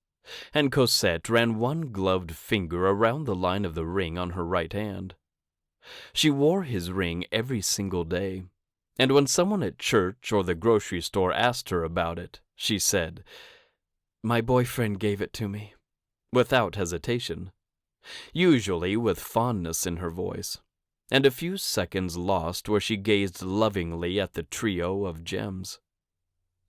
and Cosette ran one gloved finger around the line of the ring on her right hand. She wore his ring every single day, and when someone at church or the grocery store asked her about it, she said, "My boyfriend gave it to me," without hesitation, usually with fondness in her voice, and a few seconds lost where she gazed lovingly at the trio of gems.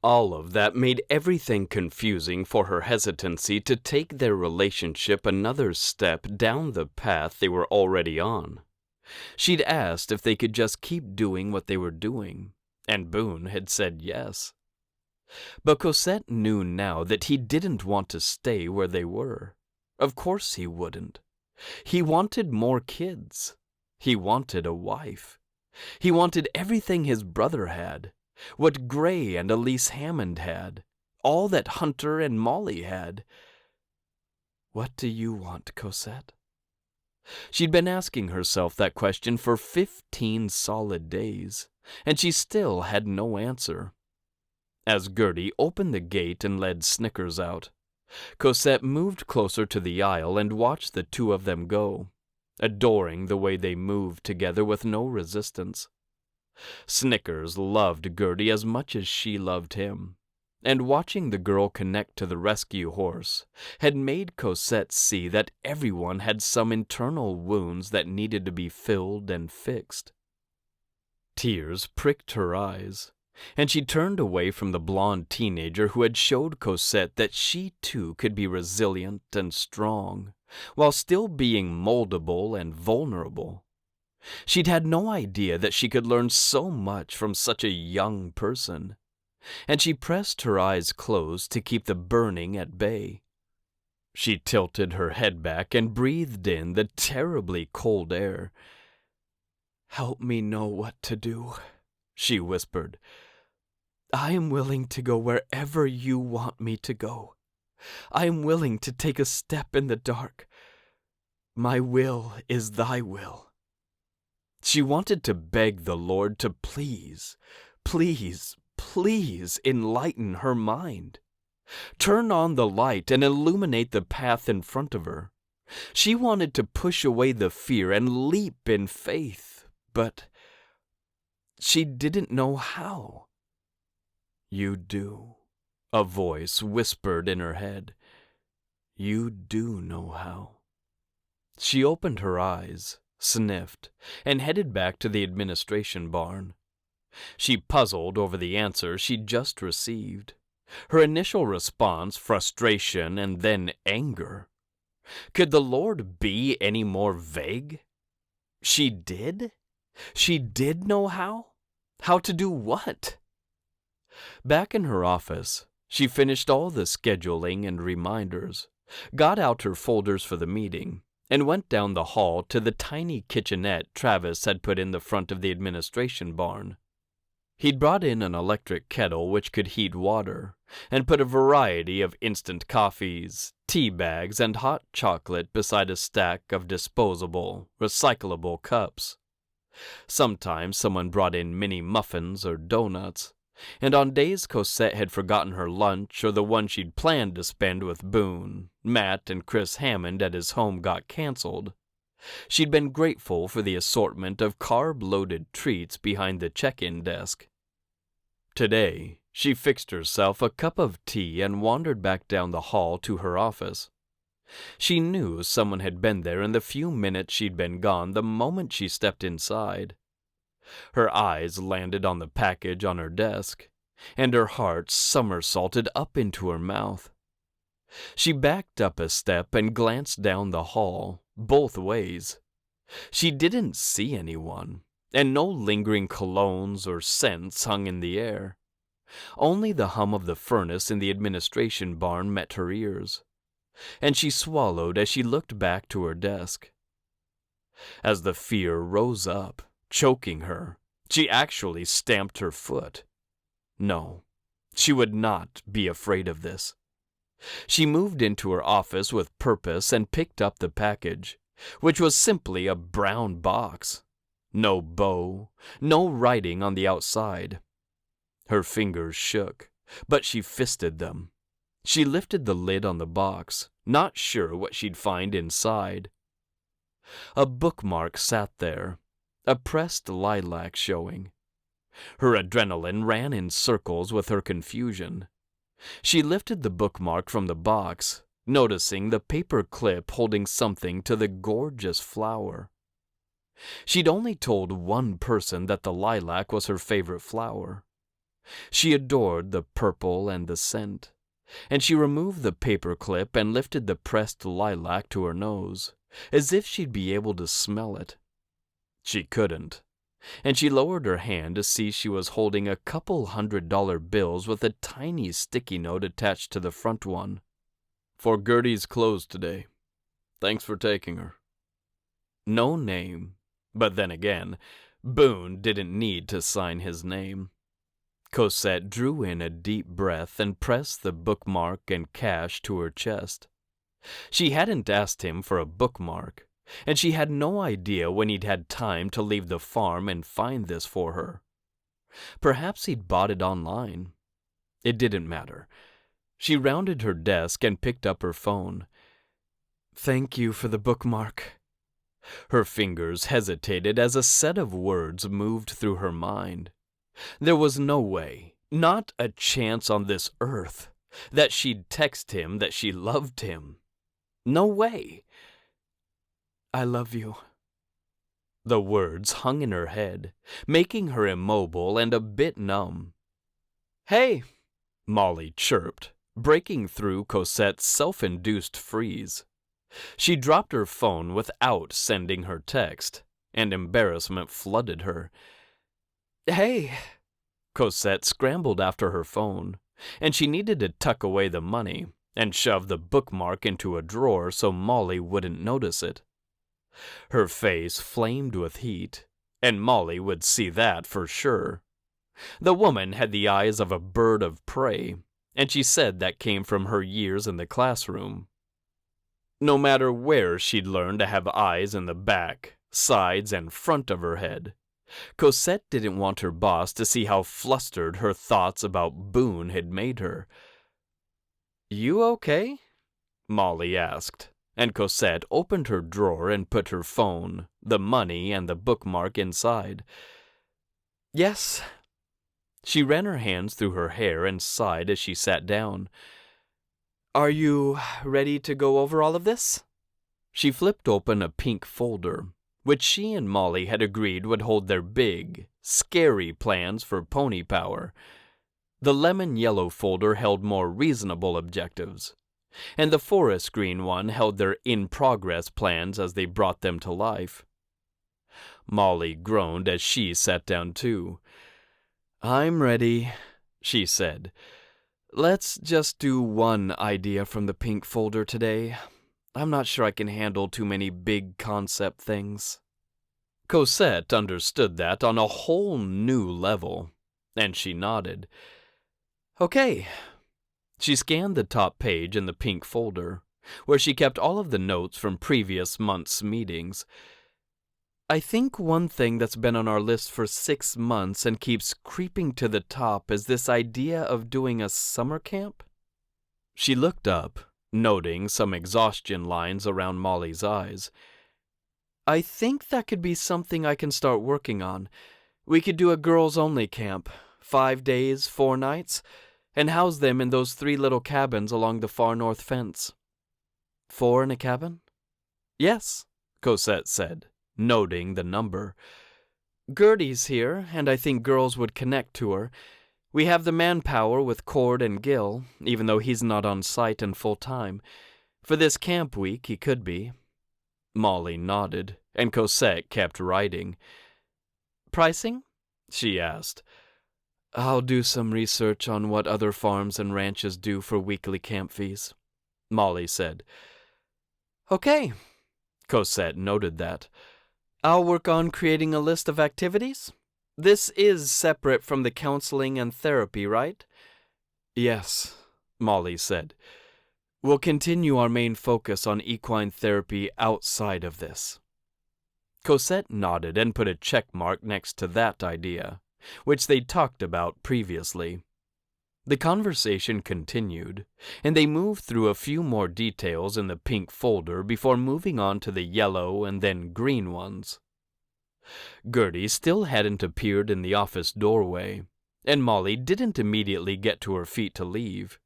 All of that made everything confusing for her hesitancy to take their relationship another step down the path they were already on. She'd asked if they could just keep doing what they were doing, and Boone had said yes. But Cosette knew now that he didn't want to stay where they were. Of course he wouldn't. He wanted more kids. He wanted a wife. He wanted everything his brother had, what Gray and Elise Hammond had, all that Hunter and Molly had. "What do you want, Cosette?" She'd been asking herself that question for 15 solid days, and she still had no answer. As Gertie opened the gate and led Snickers out, Cosette moved closer to the aisle and watched the 2 of them go, adoring the way they moved together with no resistance. Snickers loved Gertie as much as she loved him, and watching the girl connect to the rescue horse had made Cosette see that everyone had some internal wounds that needed to be filled and fixed. Tears pricked her eyes, and she turned away from the blonde teenager who had showed Cosette that she too could be resilient and strong, while still being moldable and vulnerable. She'd had no idea that she could learn so much from such a young person, and she pressed her eyes closed to keep the burning at bay. She tilted her head back and breathed in the terribly cold air. "Help me know what to do," she whispered. "I am willing to go wherever you want me to go. I am willing to take a step in the dark. My will is thy will." She wanted to beg the Lord to please, please, please enlighten her mind. Turn on the light and illuminate the path in front of her. She wanted to push away the fear and leap in faith, but she didn't know how. "You do," a voice whispered in her head. You do know how. She opened her eyes, sniffed, and headed back to the administration barn. She puzzled over the answer she'd just received. Her initial response, frustration, and then anger. Could the Lord be any more vague? She did? She did know how? How to do what? Back in her office, she finished all the scheduling and reminders, got out her folders for the meeting, and went down the hall to the tiny kitchenette Travis had put in the front of the administration barn. He'd brought in an electric kettle which could heat water, and put a variety of instant coffees, tea bags, and hot chocolate beside a stack of disposable, recyclable cups. Sometimes someone brought in mini muffins or donuts, and on days Cosette had forgotten her lunch or the one she'd planned to spend with Boone, Matt, and Chris Hammond at his home got canceled, she'd been grateful for the assortment of carb-loaded treats behind the check-in desk. Today, she fixed herself a cup of tea and wandered back down the hall to her office. She knew someone had been there in the few minutes she'd been gone the moment she stepped inside. Her eyes landed on the package on her desk, and her heart somersaulted up into her mouth. She backed up a step and glanced down the hall, both ways. She didn't see anyone, and no lingering colognes or scents hung in the air. Only the hum of the furnace in the administration barn met her ears, and she swallowed as she looked back to her desk. As the fear rose up, choking her, she actually stamped her foot. No, she would not be afraid of this. She moved into her office with purpose and picked up the package, which was simply a brown box. No bow, no writing on the outside. Her fingers shook, but she fisted them. She lifted the lid on the box, not sure what she'd find inside. A bookmark sat there, a pressed lilac showing. Her adrenaline ran in circles with her confusion. She lifted the bookmark from the box, noticing the paper clip holding something to the gorgeous flower. She'd only told one person that the lilac was her favorite flower. She adored the purple and the scent, and she removed the paper clip and lifted the pressed lilac to her nose, as if she'd be able to smell it. She couldn't, and she lowered her hand to see she was holding a couple $100 bills with a tiny sticky note attached to the front one. For Gertie's closed today. Thanks for taking her. No name, but then again, Boone didn't need to sign his name. Cosette drew in a deep breath and pressed the bookmark and cash to her chest. She hadn't asked him for a bookmark, and she had no idea when he'd had time to leave the farm and find this for her. Perhaps he'd bought it online. It didn't matter. She rounded her desk and picked up her phone. "Thank you for the bookmark." Her fingers hesitated as a set of words moved through her mind. There was no way, not a chance on this earth, that she'd text him that she loved him. No way. "I love you." The words hung in her head, making her immobile and a bit numb. "Hey," Molly chirped, breaking through Cosette's self-induced freeze. She dropped her phone without sending her text, and embarrassment flooded her. "Hey." Cosette scrambled after her phone, and she needed to tuck away the money and shove the bookmark into a drawer so Molly wouldn't notice it. Her face flamed with heat, and Molly would see that for sure. The woman had the eyes of a bird of prey, and she said that came from her years in the classroom. No matter where she'd learned to have eyes in the back, sides, and front of her head, Cosette didn't want her boss to see how flustered her thoughts about Boone had made her. "You okay?" Molly asked, and Cosette opened her drawer and put her phone, the money, and the bookmark inside. "Yes." She ran her hands through her hair and sighed as she sat down. Are you ready to go over all of this? She flipped open a pink folder, which she and Molly had agreed would hold their big, scary plans for pony power. The lemon-yellow folder held more reasonable objectives, and the forest green one held their in-progress plans as they brought them to life. Molly groaned as she sat down too. "I'm ready," she said. "Let's just do one idea from the pink folder today. I'm not sure I can handle too many big concept things." Cosette understood that on a whole new level, and she nodded. "Okay." She scanned the top page in the pink folder, where she kept all of the notes from previous month's meetings. "I think one thing that's been on our list for 6 months and keeps creeping to the top is this idea of doing a summer camp." She looked up, noting some exhaustion lines around Molly's eyes. "I think that could be something I can start working on. We could do a girls-only camp, 5 days, 4 nights, and house them in those 3 little cabins along the far north fence." 4 in a cabin? "Yes," Cosette said, noting the number. "Gertie's here, and I think girls would connect to her. We have the manpower with Cord and Gil, even though he's not on site and full-time. For this camp week, he could be." Molly nodded, and Cosette kept writing. "Pricing?" she asked. "I'll do some research on what other farms and ranches do for weekly camp fees," Molly said. "Okay," Cosette noted that. "I'll work on creating a list of activities. This is separate from the counseling and therapy, right?" "Yes," Molly said. "We'll continue our main focus on equine therapy outside of this." Cosette nodded and put a check mark next to that idea, which they'd talked about previously. The conversation continued, and they moved through a few more details in the pink folder before moving on to the yellow and then green ones. Gertie still hadn't appeared in the office doorway, and Molly didn't immediately get to her feet to leave.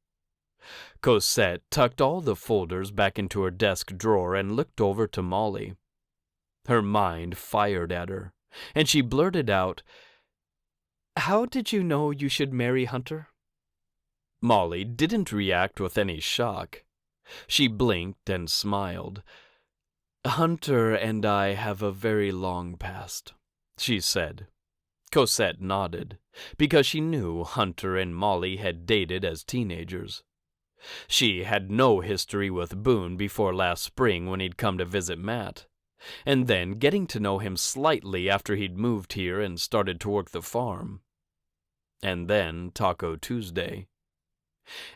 Cosette tucked all the folders back into her desk drawer and looked over to Molly. Her mind fired at her, and she blurted out, "How did you know you should marry Hunter?" Molly didn't react with any shock. She blinked and smiled. "Hunter and I have a very long past," she said. Cosette nodded, because she knew Hunter and Molly had dated as teenagers. She had no history with Boone before last spring when he'd come to visit Matt, and then getting to know him slightly after he'd moved here and started to work the farm. And then Taco Tuesday.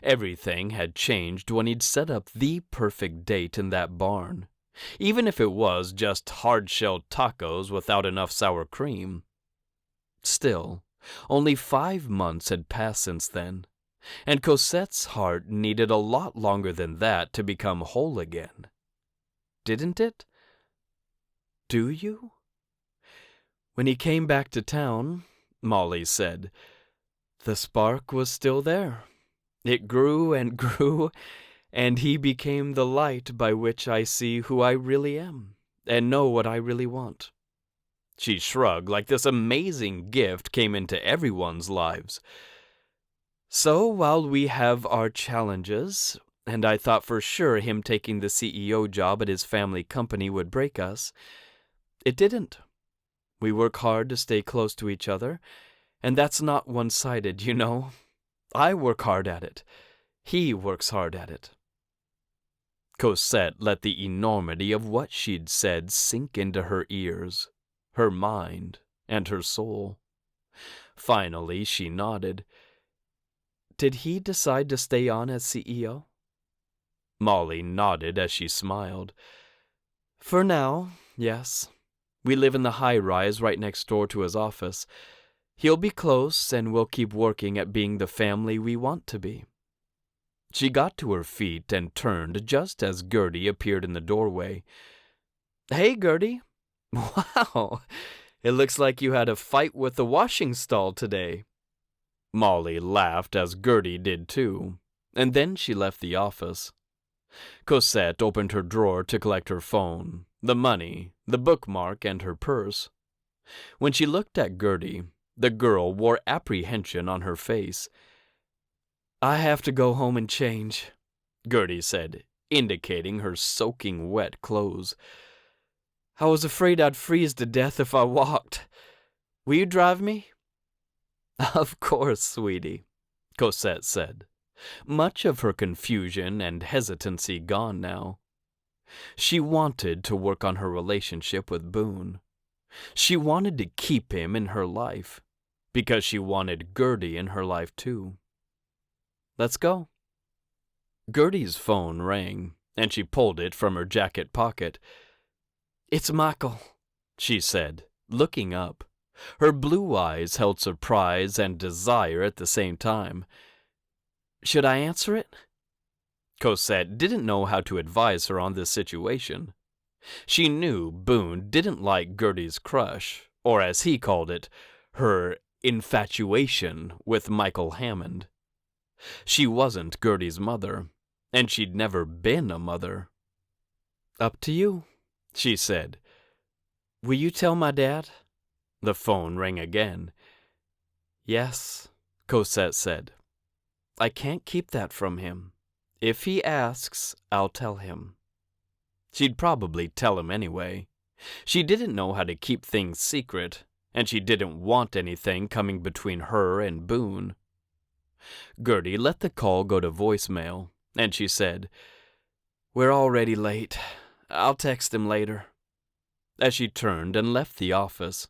Everything had changed when he'd set up the perfect date in that barn, even if it was just hard-shelled tacos without enough sour cream. Still, only 5 months had passed since then, and Cosette's heart needed a lot longer than that to become whole again. Didn't it? Do you? "When he came back to town," Molly said, "the spark was still there. It grew and grew, and he became the light by which I see who I really am and know what I really want." She shrugged like this amazing gift came into everyone's lives. "So while we have our challenges, and I thought for sure him taking the CEO job at his family company would break us, it didn't. We work hard to stay close to each other, and that's not one-sided, you know. I work hard at it. He works hard at it." Cosette let the enormity of what she'd said sink into her ears, her mind, and her soul. Finally, she nodded. "Did he decide to stay on as CEO?" Molly nodded as she smiled. "For now, yes. We live in the high-rise right next door to his office. He'll be close, and we'll keep working at being the family we want to be." She got to her feet and turned just as Gertie appeared in the doorway. "Hey, Gertie. Wow, it looks like you had a fight with the washing stall today." Molly laughed as Gertie did too. and then she left the office. Cosette opened her drawer to collect her phone, the money, the bookmark, and her purse. When she looked at Gertie, the girl wore apprehension on her face. "I have to go home and change," Gertie said, indicating her soaking wet clothes. "I was afraid I'd freeze to death if I walked. Will you drive me?" "Of course, sweetie," Cosette said, much of her confusion and hesitancy gone now. She wanted to work on her relationship with Boone. She wanted to keep him in her life, because she wanted Gertie in her life too. "Let's go." Gertie's phone rang, and she pulled it from her jacket pocket. "It's Michael," she said, looking up. Her blue eyes held surprise and desire at the same time. "Should I answer it?" Cosette didn't know how to advise her on this situation. She knew Boone didn't like Gertie's crush, or as he called it, her infatuation with Michael Hammond. She wasn't Gertie's mother, and she'd never been a mother. "Up to you," she said. "Will you tell my dad?" The phone rang again. "Yes," Cosette said. "I can't keep that from him. If he asks, I'll tell him." She'd probably tell him anyway. She didn't know how to keep things secret, and she didn't want anything coming between her and Boone. Gertie let the call go to voicemail, and she said, "We're already late. I'll text him later," as she turned and left the office.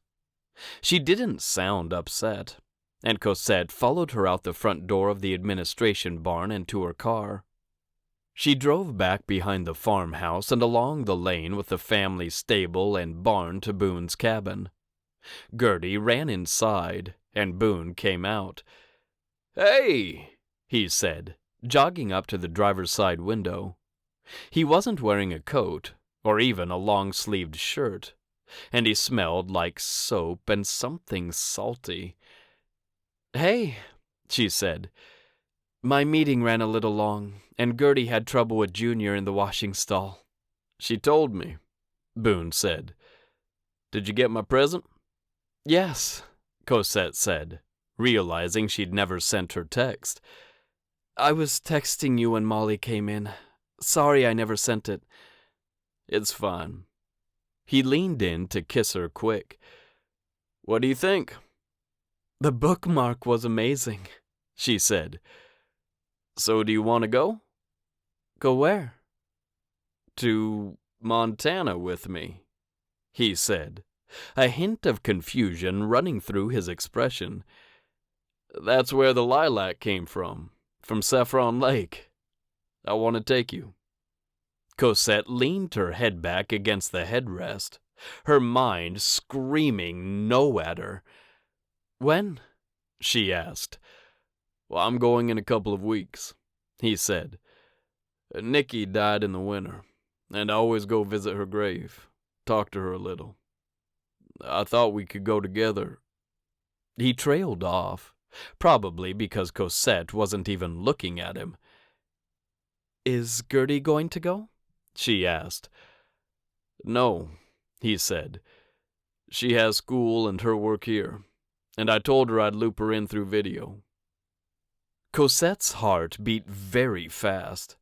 She didn't sound upset, and Cosette followed her out the front door of the administration barn and to her car. She drove back behind the farmhouse and along the lane with the family stable and barn to Boone's cabin. Gertie ran inside, and Boone came out. "Hey," he said, jogging up to the driver's side window. He wasn't wearing a coat, or even a long-sleeved shirt, and he smelled like soap and something salty. "Hey," she said. "My meeting ran a little long, and Gertie had trouble with Junior in the washing stall." "She told me," Boone said. "Did you get my present?" "Yes," Cosette said, realizing she'd never sent her text. "I was texting you when Molly came in. Sorry I never sent it." "It's fine." He leaned in to kiss her quick. "What do you think?" "The bookmark was amazing," she said. "So do you want to go?" "Go where?" "To Montana with me," he said, a hint of confusion running through his expression. "That's where the lilac came from Saffron Lake. I want to take you." Cosette leaned her head back against the headrest, her mind screaming no at her. "When?" she asked. "Well, I'm going in a couple of weeks," he said. "Nikki died in the winter, and I always go visit her grave, talk to her a little. I thought we could go together." He trailed off, probably because Cosette wasn't even looking at him. "Is Gertie going to go?" she asked. "No," he said. "She has school and her work here, and I told her I'd loop her in through video." Cosette's heart beat very fast.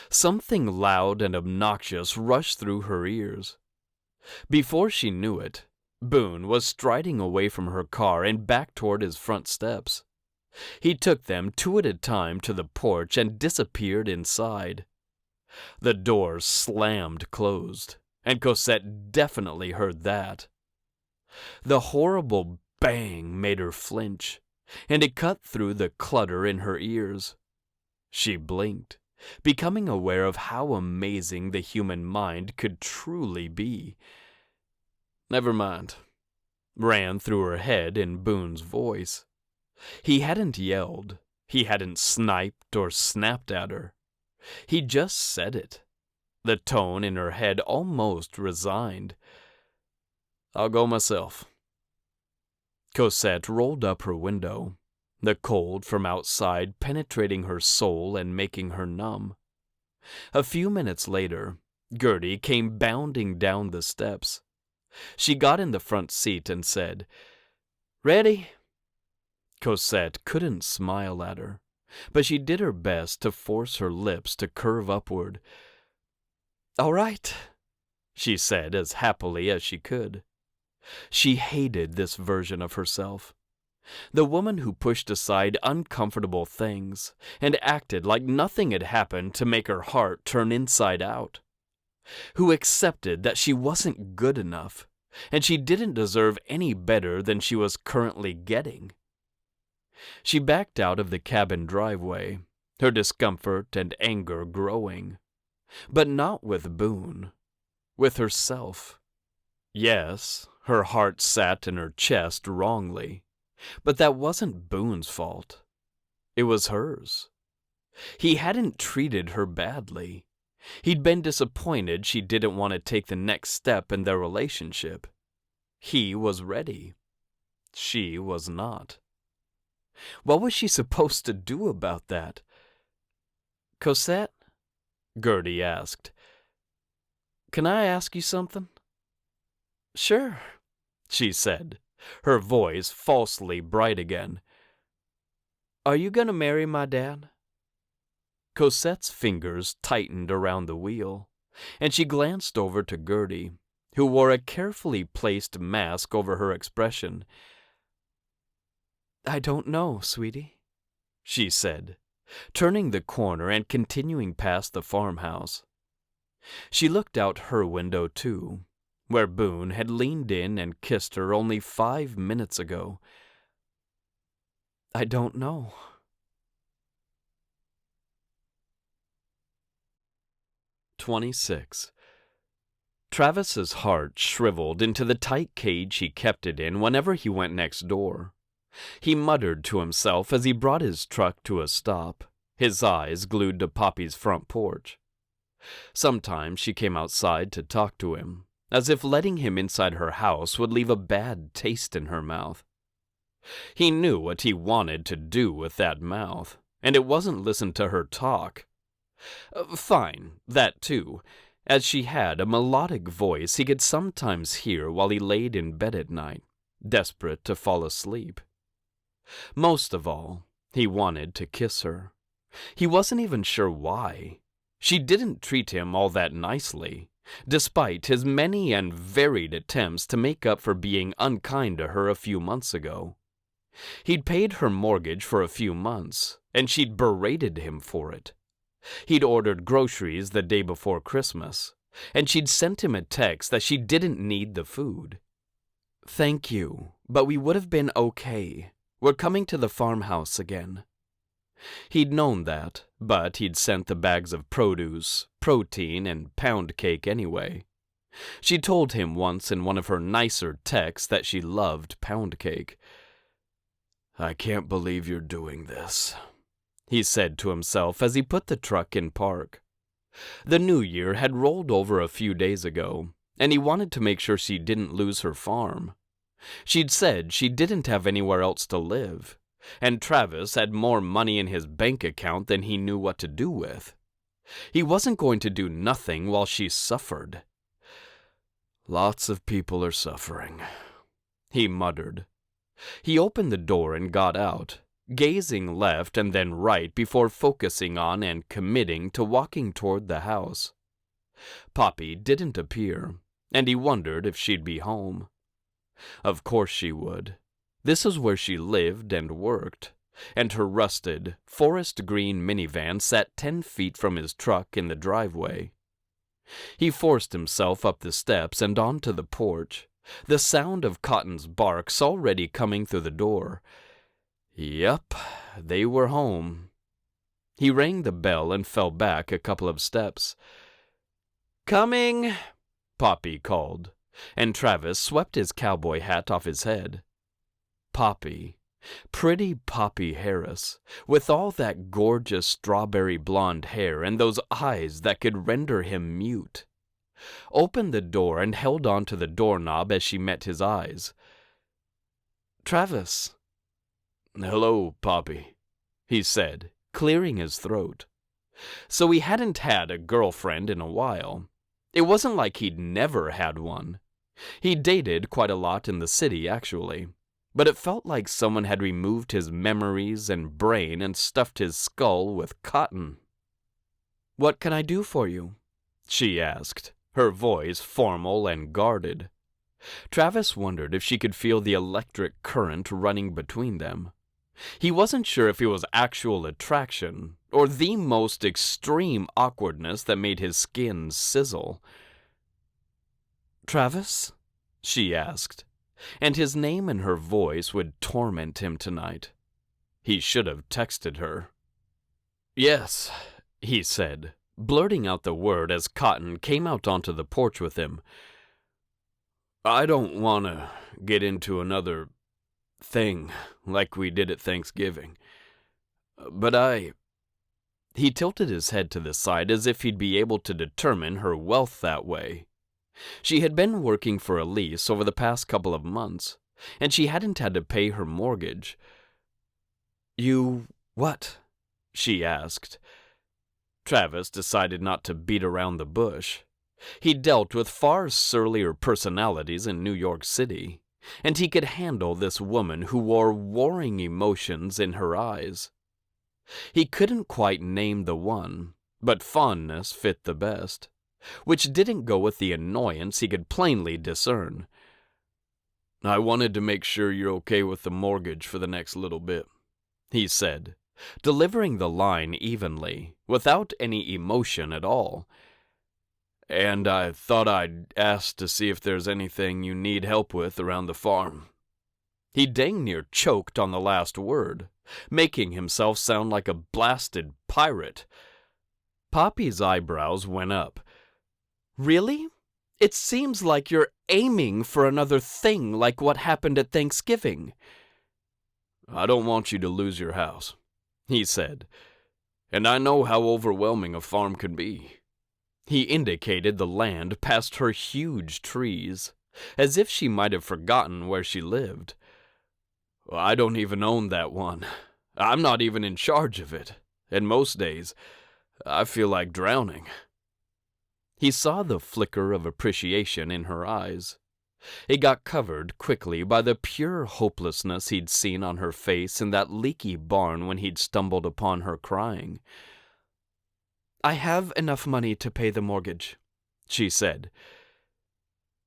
Something loud and obnoxious rushed through her ears. Before she knew it, Boone was striding away from her car and back toward his front steps. He took them two at a time to the porch and disappeared inside. The door slammed closed, and Cosette definitely heard that. The horrible bang made her flinch, and it cut through the clutter in her ears. She blinked, becoming aware of how amazing the human mind could truly be. "Never mind," ran through her head in Boone's voice. He hadn't yelled, he hadn't sniped or snapped at her. He just said it, the tone in her head almost resigned. "I'll go myself." Cosette rolled up her window. the cold from outside penetrating her soul and making her numb. A few minutes later, Gertie came bounding down the steps. She got in the front seat and said, "Ready?" Cosette couldn't smile at her, but she did her best to force her lips to curve upward. "All right," she said as happily as she could. She hated this version of herself. The woman who pushed aside uncomfortable things and acted like nothing had happened to make her heart turn inside out. Who accepted that she wasn't good enough and she didn't deserve any better than she was currently getting. She backed out of the cabin driveway, her discomfort and anger growing. But not with Boone, with herself. Yes, her heart sat in her chest wrongly, but that wasn't Boone's fault. It was hers. He hadn't treated her badly. He'd been disappointed she didn't want to take the next step in their relationship. He was ready. She was not. What was she supposed to do about that? "Cosette," Gertie asked, "can I ask you something?" "Sure," she said, her voice falsely bright again. "Are you going to marry my dad?" Cosette's fingers tightened around the wheel, and she glanced over to Gertie, who wore a carefully placed mask over her expression. "I don't know, sweetie," she said, turning the corner and continuing past the farmhouse. She looked out her window, too, where Boone had leaned in and kissed her only 5 minutes ago. "I don't know." "26. Travis's heart shriveled into the tight cage he kept it in whenever he went next door. He muttered to himself as he brought his truck to a stop, his eyes glued to Poppy's front porch. Sometimes she came outside to talk to him, as if letting him inside her house would leave a bad taste in her mouth. He knew what he wanted to do with that mouth, and it wasn't listen to her talk. Fine, that too, as she had a melodic voice he could sometimes hear while he laid in bed at night, desperate to fall asleep. Most of all, he wanted to kiss her. He wasn't even sure why. She didn't treat him all that nicely, despite his many and varied attempts to make up for being unkind to her a few months ago. He'd paid her mortgage for a few months, and she'd berated him for it. He'd ordered groceries the day before Christmas, and she'd sent him a text that she didn't need the food. "Thank you, but we would have been okay. We're coming to the farmhouse again." He'd known that, but he'd sent the bags of produce, protein, and pound cake anyway. She told him once in one of her nicer texts that she loved pound cake. "I can't believe you're doing this," he said to himself as he put the truck in park. The new year had rolled over a few days ago, and he wanted to make sure she didn't lose her farm. She'd said she didn't have anywhere else to live, and Travis had more money in his bank account than he knew what to do with. He wasn't going to do nothing while she suffered. "Lots of people are suffering," he muttered. He opened the door and got out, gazing left and then right before focusing on and committing to walking toward the house. Poppy didn't appear, and he wondered if she'd be home. Of course she would. This was where she lived and worked, and her rusted, forest green minivan sat 10 feet from his truck in the driveway. He forced himself up the steps and onto the porch, the sound of Cotton's barks already coming through the door. Yup, they were home. He rang the bell and fell back a couple of steps. "Coming," Poppy called, and Travis swept his cowboy hat off his head. Poppy, pretty Poppy Harris, with all that gorgeous strawberry blonde hair and those eyes that could render him mute, opened the door and held on to the doorknob as she met his eyes. "Travis." Hello, Poppy, he said, clearing his throat. So he hadn't had a girlfriend in a while. It wasn't like he'd never had one. He dated quite a lot in the city, actually. But it felt like someone had removed his memories and brain and stuffed his skull with cotton. "What can I do for you?" she asked, her voice formal and guarded. Travis wondered if she could feel the electric current running between them. He wasn't sure if it was actual attraction or the most extreme awkwardness that made his skin sizzle. "Travis?" she asked, and his name and her voice would torment him tonight. He should have texted her. "Yes," he said, blurting out the word as Cotton came out onto the porch with him. "I don't want to get into another thing like we did at Thanksgiving. But He tilted his head to the side as if he'd be able to determine her wealth that way. She had been working for Elise over the past couple of months, and she hadn't had to pay her mortgage. "You what?" she asked. Travis decided not to beat around the bush. He'd dealt with far surlier personalities in New York City, and he could handle this woman who wore warring emotions in her eyes. He couldn't quite name the one, but fondness fit the best, which didn't go with the annoyance he could plainly discern. "I wanted to make sure you're okay with the mortgage for the next little bit," he said, delivering the line evenly, without any emotion at all. "And I thought I'd ask to see if there's anything you need help with around the farm." He dang near choked on the last word, making himself sound like a blasted pirate. Poppy's eyebrows went up. "Really? It seems like you're aiming for another thing like what happened at Thanksgiving." "I don't want you to lose your house," he said, "and I know how overwhelming a farm can be." He indicated the land past her huge trees, as if she might have forgotten where she lived. "I don't even own that one. I'm not even in charge of it, and most days I feel like drowning." He saw the flicker of appreciation in her eyes. It got covered quickly by the pure hopelessness he'd seen on her face in that leaky barn when he'd stumbled upon her crying. "I have enough money to pay the mortgage," she said.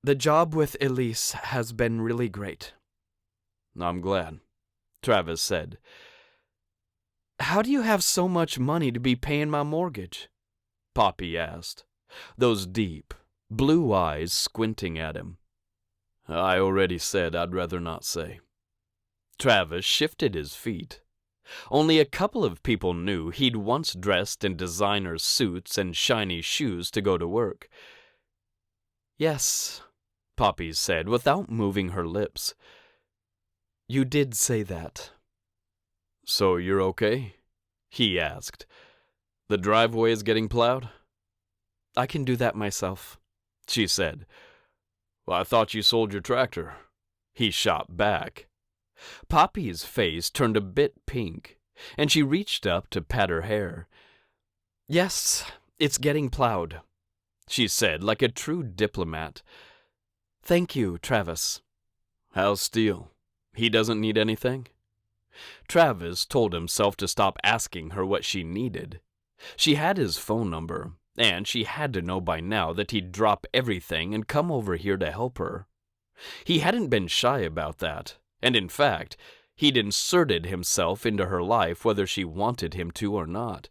"The job with Elise has been really great." "I'm glad," Travis said. "How do you have so much money to be paying my mortgage?" Poppy asked, those deep, blue eyes squinting at him. "I already said I'd rather not say." Travis shifted his feet. Only a couple of people knew he'd once dressed in designer suits and shiny shoes to go to work. "Yes," Poppy said without moving her lips. "You did say that." "So you're okay?" he asked. "The driveway is getting plowed?" "I can do that myself," she said. "Well, I thought you sold your tractor." He shot back. Poppy's face turned a bit pink, and she reached up to pat her hair. "Yes, it's getting plowed," she said like a true diplomat. "Thank you, Travis." "How's Steele? He doesn't need anything?" Travis told himself to stop asking her what she needed. She had his phone number, and she had to know by now that he'd drop everything and come over here to help her. He hadn't been shy about that, and in fact, he'd inserted himself into her life whether she wanted him to or not.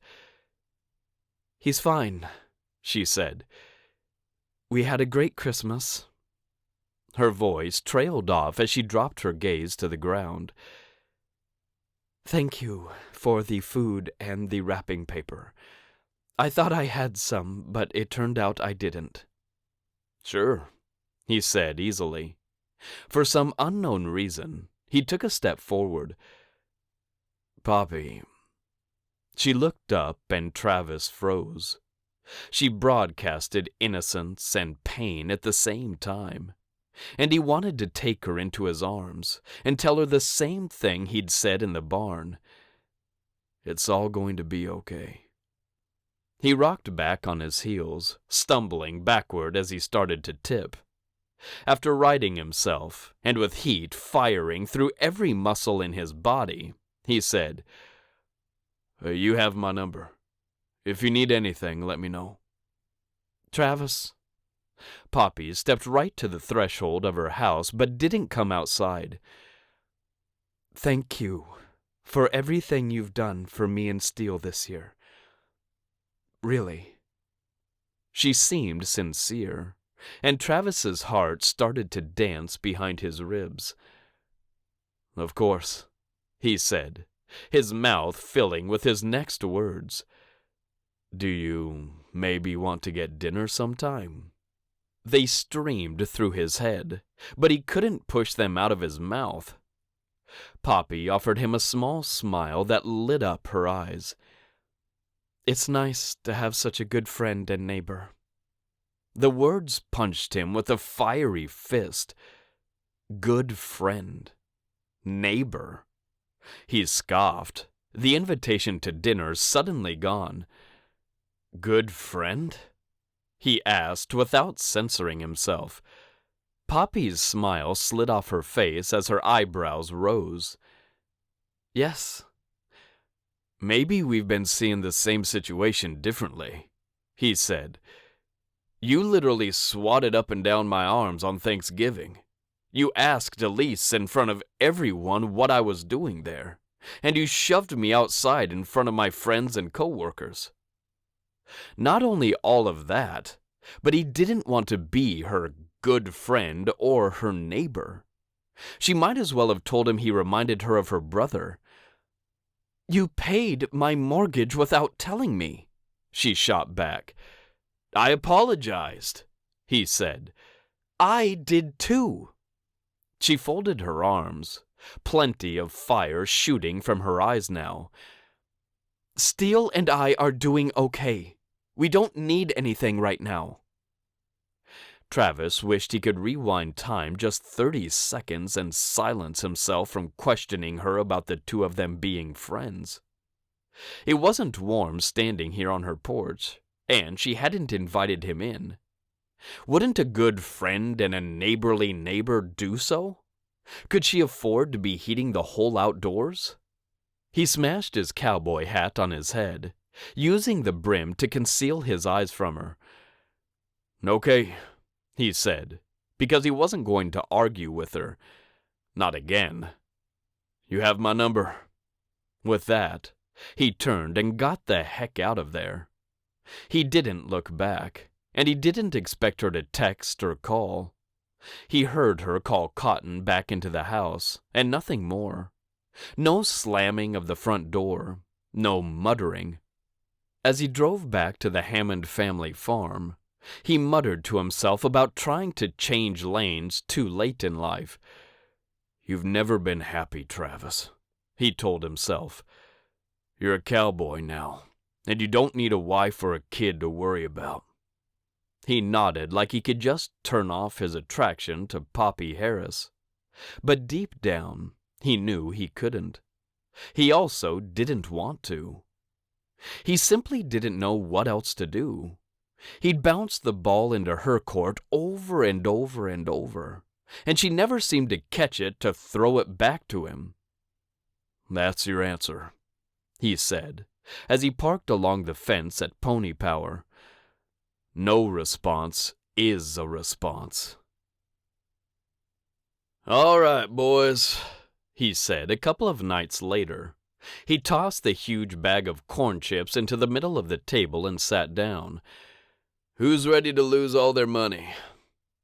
"He's fine," she said. "We had a great Christmas." Her voice trailed off as she dropped her gaze to the ground. "Thank you for the food and the wrapping paper. I thought I had some, but it turned out I didn't." "Sure," he said easily. For some unknown reason, he took a step forward. "Poppy." She looked up and Travis froze. She broadcasted innocence and pain at the same time. and he wanted to take her into his arms and tell her the same thing he'd said in the barn. It's all going to be okay. He rocked back on his heels, stumbling backward as he started to tip. After righting himself, and with heat firing through every muscle in his body, he said, You have my number. If you need anything, let me know. Travis. Poppy stepped right to the threshold of her house, but didn't come outside. Thank you for everything you've done for me and Steele this year. Really. She seemed sincere, and Travis's heart started to dance behind his ribs. Of course, he said, his mouth filling with his next words. Do you maybe want to get dinner sometime? They streamed through his head, but he couldn't push them out of his mouth. Poppy offered him a small smile that lit up her eyes. It's nice to have such a good friend and neighbor. The words punched him with a fiery fist. Good friend. Neighbor. He scoffed, the invitation to dinner suddenly gone. Good friend? He asked without censoring himself. Poppy's smile slid off her face as her eyebrows rose. Yes. Maybe we've been seeing the same situation differently, he said. You literally swatted up and down my arms on Thanksgiving. You asked Elise in front of everyone what I was doing there, and you shoved me outside in front of my friends and coworkers. Not only all of that, but he didn't want to be her good friend or her neighbor. She might as well have told him he reminded her of her brother. You paid my mortgage without telling me, she shot back. I apologized, he said. I did too. She folded her arms, plenty of fire shooting from her eyes now. Steele and I are doing okay. We don't need anything right now. Travis wished he could rewind time just 30 seconds and silence himself from questioning her about the two of them being friends. It wasn't warm standing here on her porch, and she hadn't invited him in. Wouldn't a good friend and a neighborly neighbor do so? Could she afford to be heating the whole outdoors? He smashed his cowboy hat on his head, using the brim to conceal his eyes from her. Okay, he said, because he wasn't going to argue with her. Not again. You have my number. With that, he turned and got the heck out of there. He didn't look back, and he didn't expect her to text or call. He heard her call Cotton back into the house, and nothing more. No slamming of the front door, no muttering. As he drove back to the Hammond Family Farm, he muttered to himself about trying to change lanes too late in life. You've never been happy, Travis, he told himself. You're a cowboy now, and you don't need a wife or a kid to worry about. He nodded like he could just turn off his attraction to Poppy Harris. But deep down, he knew he couldn't. He also didn't want to. He simply didn't know what else to do. He'd bounced the ball into her court over and over and over, and she never seemed to catch it to throw it back to him. That's your answer, he said, as he parked along the fence at Pony Power. No response is a response. All right, boys, he said a couple of nights later. He tossed the huge bag of corn chips into the middle of the table and sat down. Who's ready to lose all their money?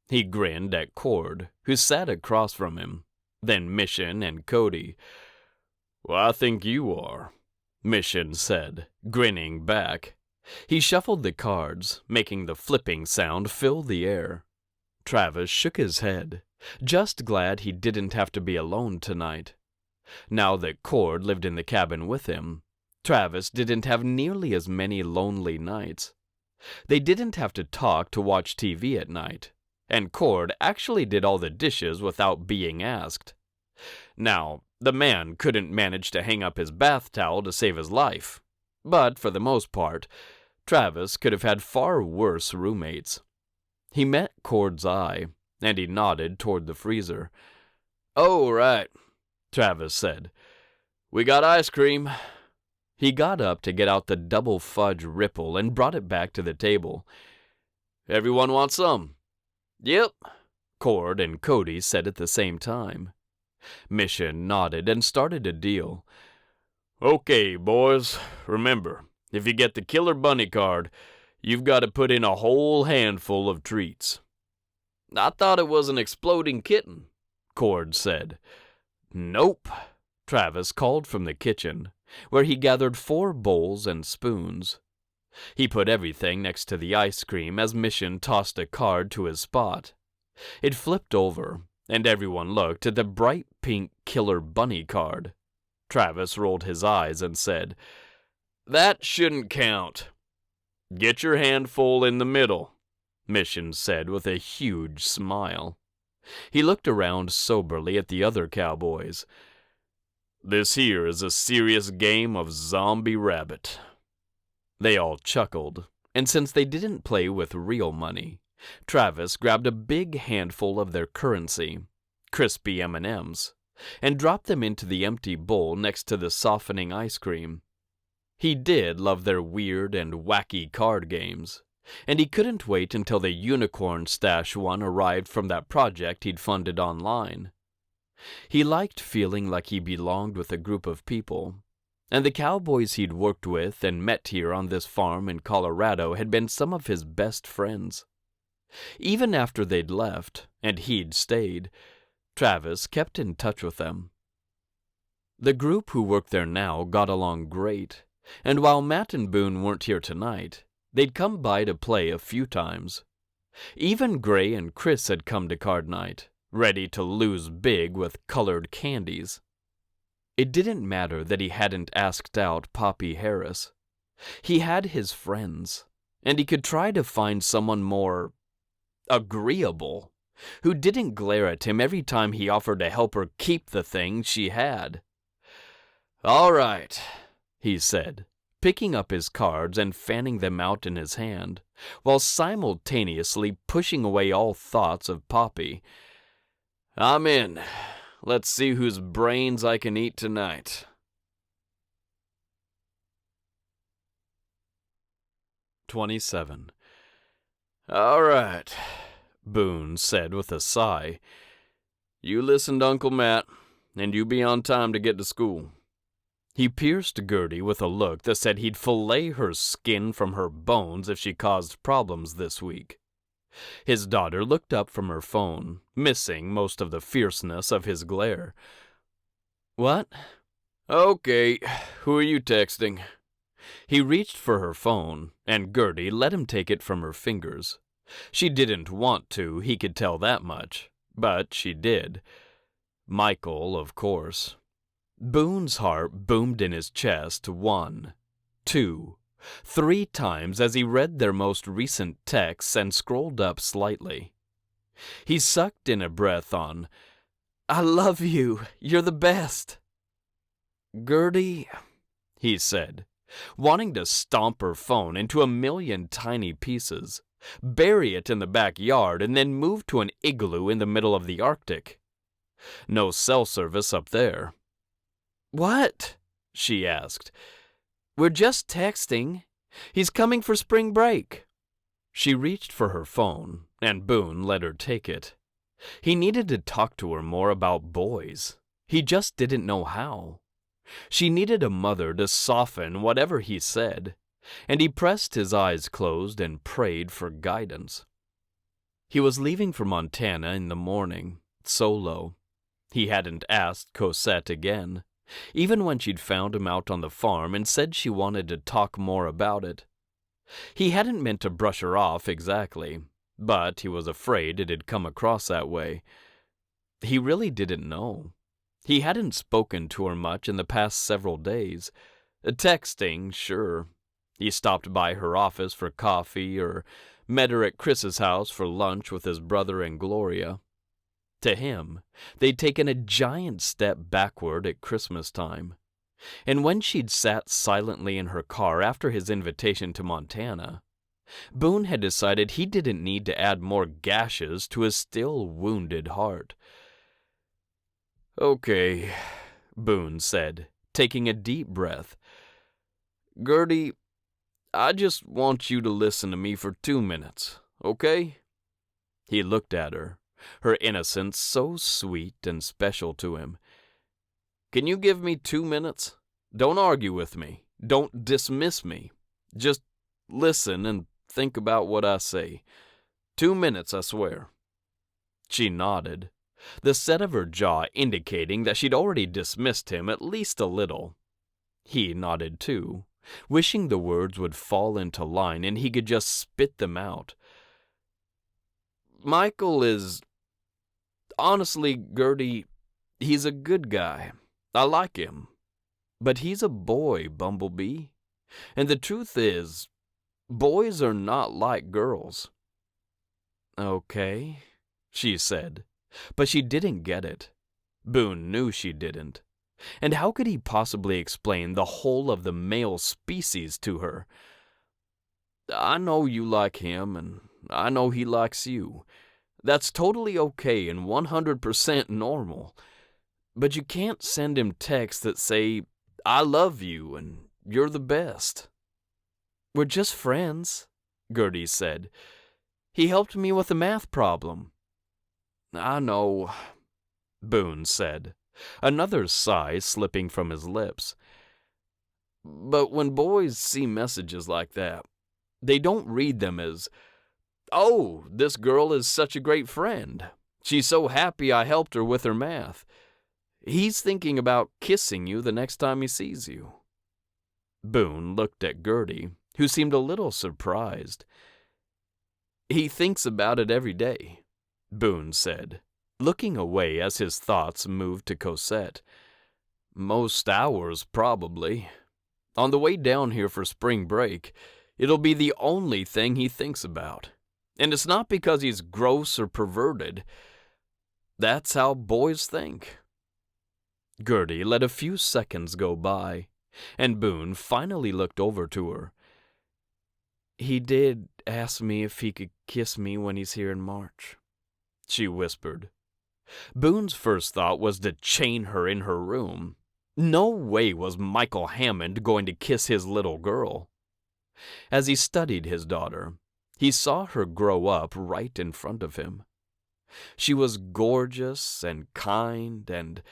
He grinned at Cord, who sat across from him, then Mission and Cody. Well, I think you are, Mission said, grinning back. He shuffled the cards, making the flipping sound fill the air. Travis shook his head, just glad he didn't have to be alone tonight. Now that Cord lived in the cabin with him, Travis didn't have nearly as many lonely nights. They didn't have to talk to watch TV at night, and Cord actually did all the dishes without being asked. Now, the man couldn't manage to hang up his bath towel to save his life, but for the most part, Travis could have had far worse roommates. He met Cord's eye, and he nodded toward the freezer. "Oh, right," Travis said. "We got ice cream." He got up to get out the double fudge ripple and brought it back to the table. "Everyone want some?" "Yep," Cord and Cody said at the same time. Mission nodded and started a deal. "Okay, boys, remember, if you get the Killer Bunny card, you've got to put in a whole handful of treats." "I thought it was an exploding kitten," Cord said. "Nope," Travis called from the kitchen, where he gathered 4 bowls and spoons. He put everything next to the ice cream as Mission tossed a card to his spot. It flipped over, and everyone looked at the bright pink Killer Bunny card. Travis rolled his eyes and said, "That shouldn't count." "Get your handful in the middle," Mission said with a huge smile. He looked around soberly at the other cowboys. "This here is a serious game of zombie rabbit." They all chuckled, and since they didn't play with real money, Travis grabbed a big handful of their currency, crispy M&Ms, and dropped them into the empty bowl next to the softening ice cream. He did love their weird and wacky card games, and he couldn't wait until the unicorn stash one arrived from that project he'd funded online. He liked feeling like he belonged with a group of people, and the cowboys he'd worked with and met here on this farm in Colorado had been some of his best friends. Even after they'd left, and he'd stayed, Travis kept in touch with them. The group who worked there now got along great, and while Matt and Boone weren't here tonight, they'd come by to play a few times. Even Gray and Chris had come to card night, ready to lose big with colored candies. It didn't matter that he hadn't asked out Poppy Harris. He had his friends, and he could try to find someone more agreeable, who didn't glare at him every time he offered to help her keep the thing she had. "All right," he said, picking up his cards and fanning them out in his hand, while simultaneously pushing away all thoughts of Poppy. "I'm in. Let's see whose brains I can eat tonight." 27. "All right," Boone said with a sigh. "You listen to Uncle Matt, and you be on time to get to school." He pierced Gertie with a look that said he'd fillet her skin from her bones if she caused problems this week. His daughter looked up from her phone, missing most of the fierceness of his glare. "What?" "Okay, who are you texting?" He reached for her phone, and Gertie let him take it from her fingers. She didn't want to, he could tell that much, but she did. Michael, of course. Boone's heart boomed in his chest 1, 2, 3 times as he read their most recent texts and scrolled up slightly. He sucked in a breath on, "I love you. You're the best." "Gertie," he said, wanting to stomp her phone into a million tiny pieces, bury it in the backyard, and then move to an igloo in the middle of the Arctic. No cell service up there. "What?" she asked. "We're just texting. He's coming for spring break." She reached for her phone, and Boone let her take it. He needed to talk to her more about boys. He just didn't know how. She needed a mother to soften whatever he said, and he pressed his eyes closed and prayed for guidance. He was leaving for Montana in the morning, solo. He hadn't asked Cosette again, even when she'd found him out on the farm and said she wanted to talk more about it. He hadn't meant to brush her off exactly, but he was afraid it'd come across that way. He really didn't know. He hadn't spoken to her much in the past several days. Texting, sure. He stopped by her office for coffee or met her at Chris's house for lunch with his brother and Gloria. To him, they'd taken a giant step backward at Christmas time. And when she'd sat silently in her car after his invitation to Montana, Boone had decided he didn't need to add more gashes to his still wounded heart. "Okay," Boone said, taking a deep breath. "Gertie, I just want you to listen to me for 2 minutes, okay?" He looked at her, her innocence so sweet and special to him. "Can you give me 2 minutes? Don't argue with me. Don't dismiss me. Just listen and think about what I say. 2 minutes, I swear." She nodded, the set of her jaw indicating that she'd already dismissed him at least a little. He nodded too, wishing the words would fall into line and he could just spit them out. "Michael is... Honestly, Gertie, he's a good guy. I like him. But he's a boy, Bumblebee. And the truth is, boys are not like girls." "Okay," she said, but she didn't get it. Boone knew she didn't. And how could he possibly explain the whole of the male species to her? "I know you like him, and I know he likes you. That's totally okay and 100% normal. But you can't send him texts that say, 'I love you and you're the best.'" "We're just friends," Gertie said. "He helped me with a math problem." "I know," Boone said, another sigh slipping from his lips. "But when boys see messages like that, they don't read them as, 'Oh, this girl is such a great friend. She's so happy I helped her with her math.' He's thinking about kissing you the next time he sees you." Boone looked at Gertie, who seemed a little surprised. "He thinks about it every day," Boone said, looking away as his thoughts moved to Cosette. "Most hours, probably. On the way down here for spring break, it'll be the only thing he thinks about. And it's not because he's gross or perverted. That's how boys think." Gertie let a few seconds go by, and Boone finally looked over to her. "He did ask me if he could kiss me when he's here in March," she whispered. Boone's first thought was to chain her in her room. No way was Michael Hammond going to kiss his little girl. As he studied his daughter, he saw her grow up right in front of him. She was gorgeous and kind and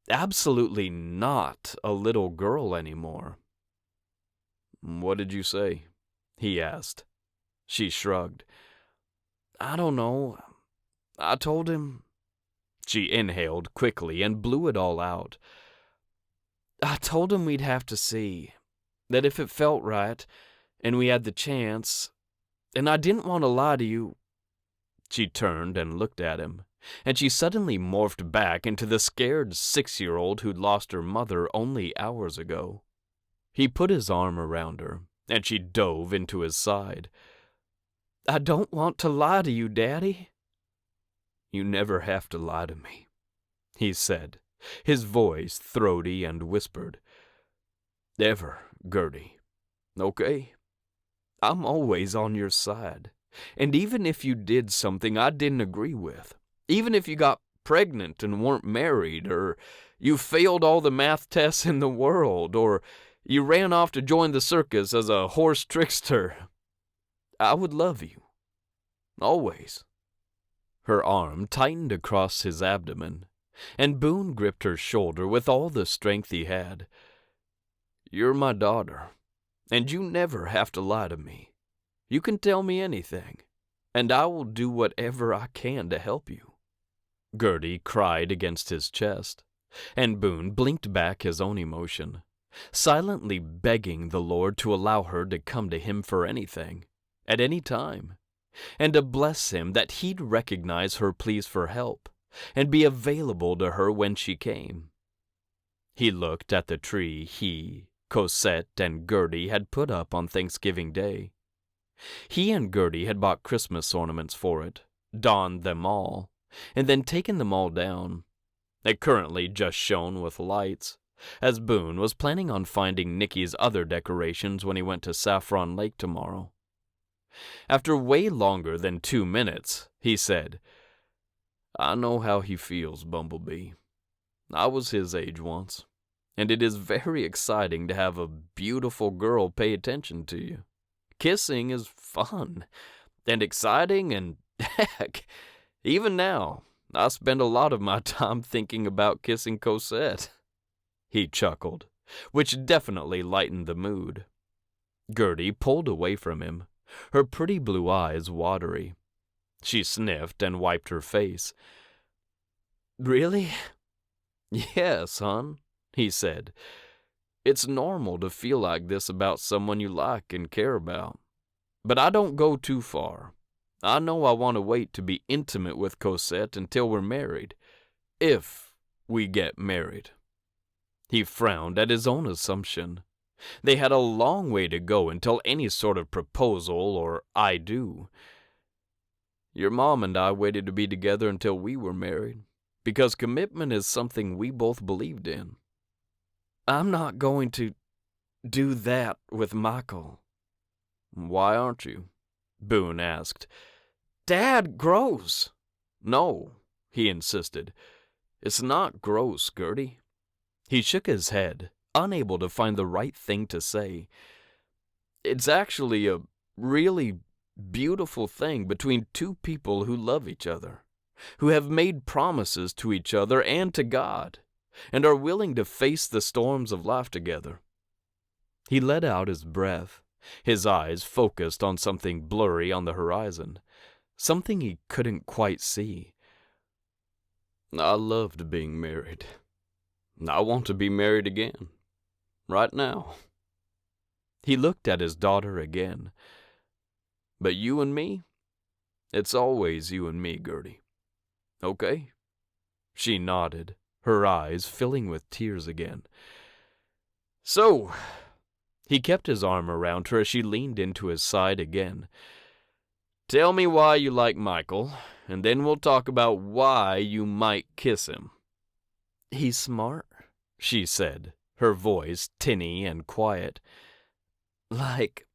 absolutely not a little girl anymore. "What did you say?" he asked. She shrugged. "I don't know. I told him..." She inhaled quickly and blew it all out. "I told him we'd have to see. That if it felt right, and we had the chance, and I didn't want to lie to you..." She turned and looked at him, and she suddenly morphed back into the scared 6-year-old who'd lost her mother only hours ago. He put his arm around her, and she dove into his side. "I don't want to lie to you, Daddy." "You never have to lie to me," he said, his voice throaty and whispered. "Ever, Gertie. Okay? I'm always on your side. And even if you did something I didn't agree with, even if you got pregnant and weren't married, or you failed all the math tests in the world, or you ran off to join the circus as a horse trickster, I would love you. Always." Her arm tightened across his abdomen, and Boone gripped her shoulder with all the strength he had. "You're my daughter, and you never have to lie to me. You can tell me anything, and I will do whatever I can to help you." Gertie cried against his chest, and Boone blinked back his own emotion, silently begging the Lord to allow her to come to him for anything, at any time, and to bless him that he'd recognize her pleas for help and be available to her when she came. He looked at the tree he, Cosette, and Gertie had put up on Thanksgiving Day. He and Gertie had bought Christmas ornaments for it, donned them all, and then taken them all down. It currently just shone with lights, as Boone was planning on finding Nicky's other decorations when he went to Saffron Lake tomorrow. After way longer than 2 minutes, he said, "I know how he feels, Bumblebee. I was his age once, and it is very exciting to have a beautiful girl pay attention to you. Kissing is fun and exciting, and heck, even now, I spend a lot of my time thinking about kissing Cosette." He chuckled, which definitely lightened the mood. Gertie pulled away from him, her pretty blue eyes watery. She sniffed and wiped her face. "Really?" "Yes, hon," he said. "It's normal to feel like this about someone you like and care about. But I don't go too far. I know I want to wait to be intimate with Cosette until we're married. If we get married." He frowned at his own assumption. They had a long way to go until any sort of proposal or "I do." "Your mom and I waited to be together until we were married, because commitment is something we both believed in." "I'm not going to do that with Michael." "Why aren't you?" Boone asked. "Dad, gross." "No," he insisted. "It's not gross, Gertie." He shook his head, unable to find the right thing to say. "It's actually a really beautiful thing between two people who love each other, who have made promises to each other and to God, and are willing to face the storms of life together." He let out his breath, his eyes focused on something blurry on the horizon, something he couldn't quite see. "I loved being married. I want to be married again. Right now." He looked at his daughter again. "But you and me? It's always you and me, Gertie. Okay?" She nodded, her eyes filling with tears again. "So," he kept his arm around her as she leaned into his side again, "tell me why you like Michael, and then we'll talk about why you might kiss him." "He's smart," she said, her voice tinny and quiet. "Like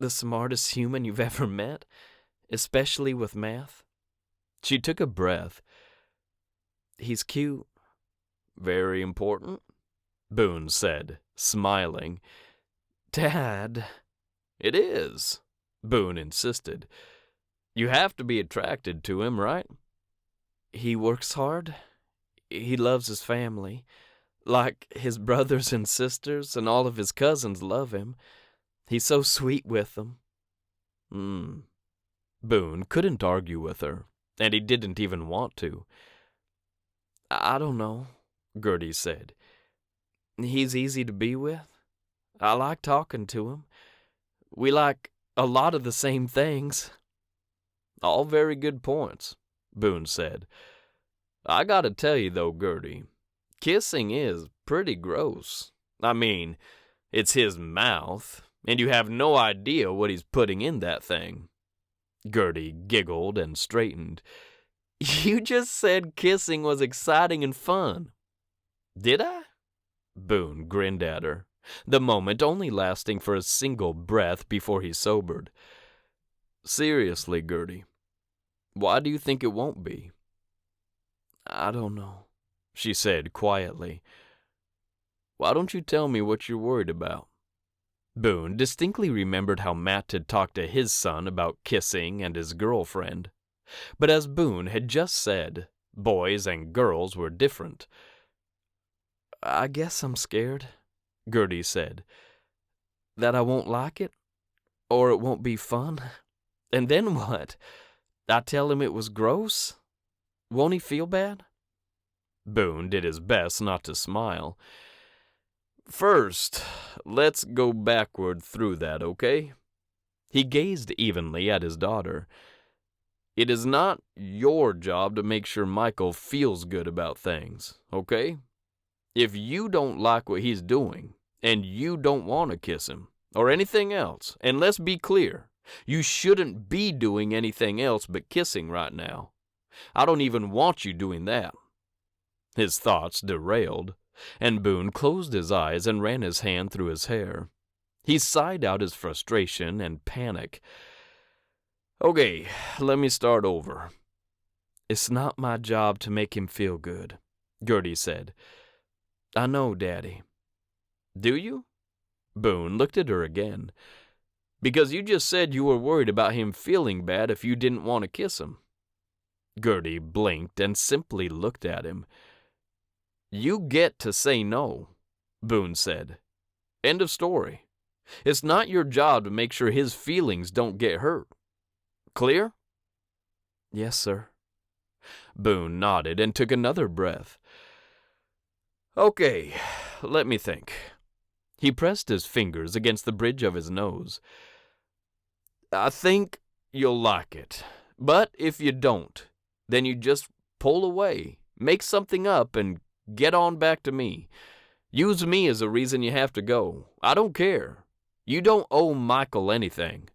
the smartest human you've ever met, especially with math." She took a breath. "He's cute." "Very important," Boone said, smiling. "Dad." "It is," Boone insisted. "You have to be attracted to him, right?" "He works hard. He loves his family. Like his brothers and sisters and all of his cousins love him. He's so sweet with them." Boone couldn't argue with her, and he didn't even want to. "I don't know," Gertie said. "He's easy to be with. I like talking to him. We like a lot of the same things." "All very good points," Boone said. "I gotta tell you though, Gertie, kissing is pretty gross. I mean, it's his mouth, and you have no idea what he's putting in that thing." Gertie giggled and straightened. "You just said kissing was exciting and fun." "Did I?" Boone grinned at her, the moment only lasting for a single breath before he sobered. "Seriously, Gertie, why do you think it won't be?" "I don't know," she said quietly. "Why don't you tell me what you're worried about?" Boone distinctly remembered how Matt had talked to his son about kissing and his girlfriend. But as Boone had just said, boys and girls were different. "I guess I'm scared," Gertie said. "That I won't like it, or it won't be fun. And then what? I tell him it was gross? Won't he feel bad?" Boone did his best not to smile. "First, let's go backward through that, okay?" He gazed evenly at his daughter. "It is not your job to make sure Michael feels good about things, okay? If you don't like what he's doing, and you don't want to kiss him, or anything else, and let's be clear, You shouldn't be doing anything else but kissing right now. I don't even want you doing that." His thoughts derailed, and Boone closed his eyes and ran his hand through his hair. He sighed out his frustration and panic. "Okay, let me start over." "It's not my job to make him feel good," Gertie said. "I know, Daddy." "Do you?" Boone looked at her again. "Because you just said you were worried about him feeling bad if you didn't want to kiss him." Gertie blinked and simply looked at him. "You get to say no," Boone said. "End of story. It's not your job to make sure his feelings don't get hurt. Clear?" "Yes, sir." Boone nodded and took another breath. "Okay, let me think." He pressed his fingers against the bridge of his nose. "I think you'll like it. But if you don't, then you just pull away, make something up, and get on back to me. Use me as a reason you have to go. I don't care. You don't owe Michael anything."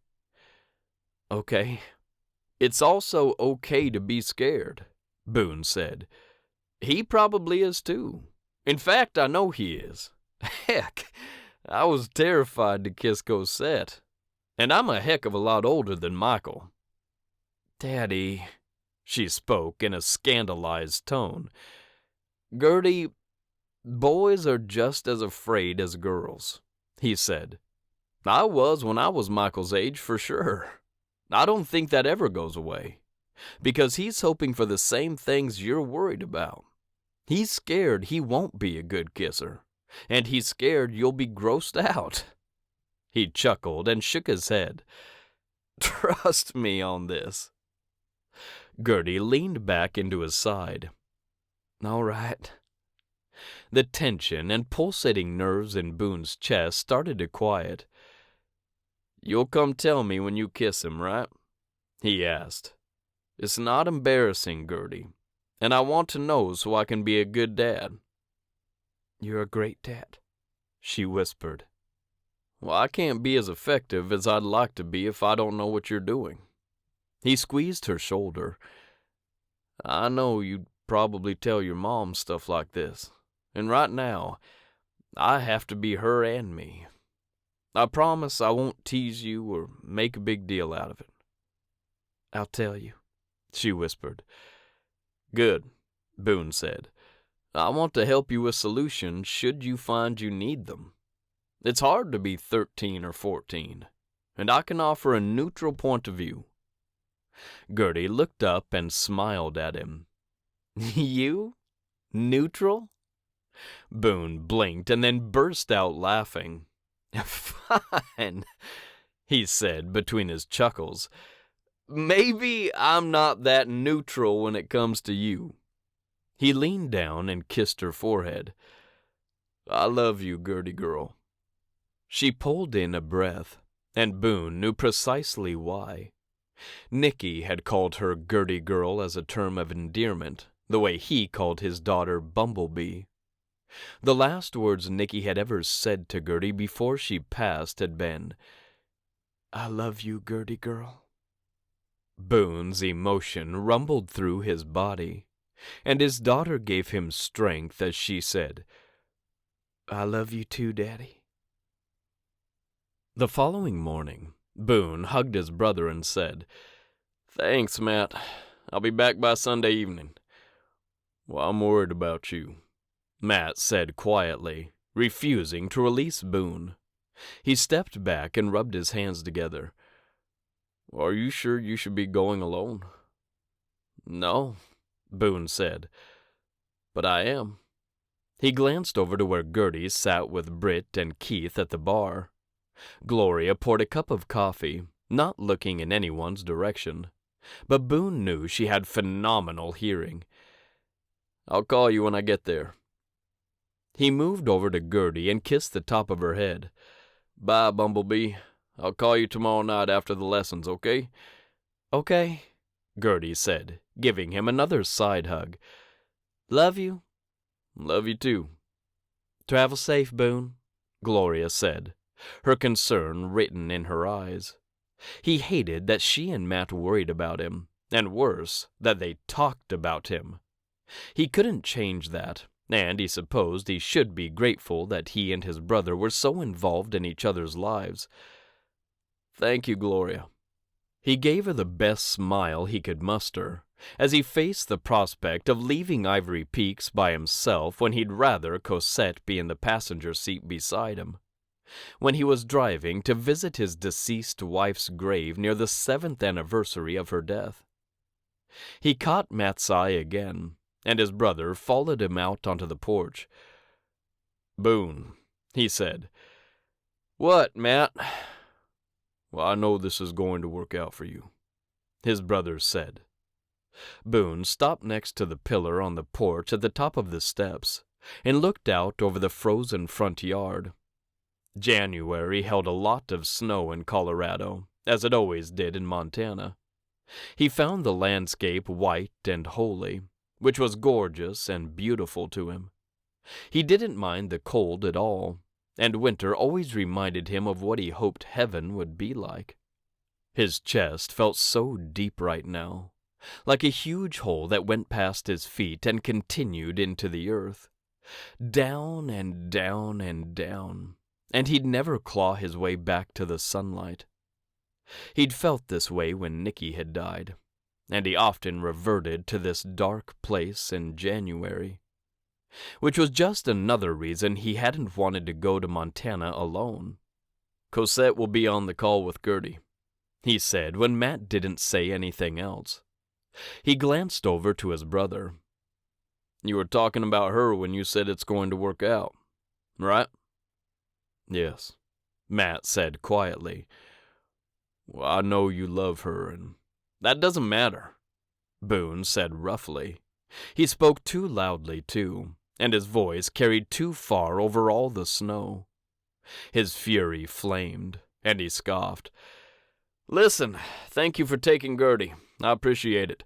"Okay." "It's also okay to be scared," Boone said. "He probably is too. In fact, I know he is. Heck, I was terrified to kiss Cosette. And I'm a heck of a lot older than Michael." "Daddy," she spoke in a scandalized tone. "Gertie, boys are just as afraid as girls," he said. "I was when I was Michael's age, for sure. I don't think that ever goes away, because he's hoping for the same things you're worried about. He's scared he won't be a good kisser, and he's scared you'll be grossed out." He chuckled and shook his head. "Trust me on this." Gertie leaned back into his side. "All right." The tension and pulsating nerves in Boone's chest started to quiet. "You'll come tell me when you kiss him, right?" he asked. "It's not embarrassing, Gertie, and I want to know so I can be a good dad." "You're a great dad," she whispered. "Well, I can't be as effective as I'd like to be if I don't know what you're doing." He squeezed her shoulder. "I know you'd probably tell your mom stuff like this, and right now, I have to be her and me. I promise I won't tease you or make a big deal out of it." "I'll tell you," she whispered. "Good," Boone said. "I want to help you with solutions should you find you need them. It's hard to be 13 or 14, and I can offer a neutral point of view." Gertie looked up and smiled at him. "You? Neutral?" Boone blinked and then burst out laughing. "Fine," he said between his chuckles. "Maybe I'm not that neutral when it comes to you." He leaned down and kissed her forehead. "I love you, Gertie girl." She pulled in a breath, and Boone knew precisely why. Nicky had called her Gertie girl as a term of endearment, the way he called his daughter Bumblebee. The last words Nicky had ever said to Gertie before she passed had been, "I love you, Gertie girl." Boone's emotion rumbled through his body, and his daughter gave him strength as she said, "I love you too, Daddy." The following morning, Boone hugged his brother and said, "Thanks, Matt. I'll be back by Sunday evening." "Well, I'm worried about you," Matt said quietly, refusing to release Boone. He stepped back and rubbed his hands together. "Are you sure you should be going alone?" "No," Boone said, "but I am." He glanced over to where Gertie sat with Britt and Keith at the bar. Gloria poured a cup of coffee, not looking in anyone's direction, but Boone knew she had phenomenal hearing. "I'll call you when I get there." He moved over to Gertie and kissed the top of her head. "Bye, Bumblebee. I'll call you tomorrow night after the lessons, okay?" "Okay," Gertie said, giving him another side hug. "Love you." "Love you too." "Travel safe, Boone," Gloria said, her concern written in her eyes. He hated that she and Matt worried about him, and worse, that they talked about him. He couldn't change that, and he supposed he should be grateful that he and his brother were so involved in each other's lives. "Thank you, Gloria." He gave her the best smile he could muster, as he faced the prospect of leaving Ivory Peaks by himself when he'd rather Cosette be in the passenger seat beside him. When he was driving to visit his deceased wife's grave near the 7th anniversary of her death. He caught Matt's eye again, and his brother followed him out onto the porch. "Boone," he said. "What, Matt?" "Well, I know this is going to work out for you," his brother said. Boone stopped next to the pillar on the porch at the top of the steps and looked out over the frozen front yard. January held a lot of snow in Colorado, as it always did in Montana. He found the landscape white and holy, which was gorgeous and beautiful to him. He didn't mind the cold at all, and winter always reminded him of what he hoped heaven would be like. His chest felt so deep right now, like a huge hole that went past his feet and continued into the earth. Down and down and down, and he'd never claw his way back to the sunlight. He'd felt this way when Nicky had died, and he often reverted to this dark place in January, which was just another reason he hadn't wanted to go to Montana alone. "Cosette will be on the call with Gertie," he said when Matt didn't say anything else. He glanced over to his brother. "You were talking about her when you said it's going to work out, right?" "Yes," Matt said quietly. "Well, I know you love her, and that doesn't matter," Boone said roughly. He spoke too loudly, too, and his voice carried too far over all the snow. His fury flamed, and he scoffed. "Listen, thank you for taking Gertie. I appreciate it.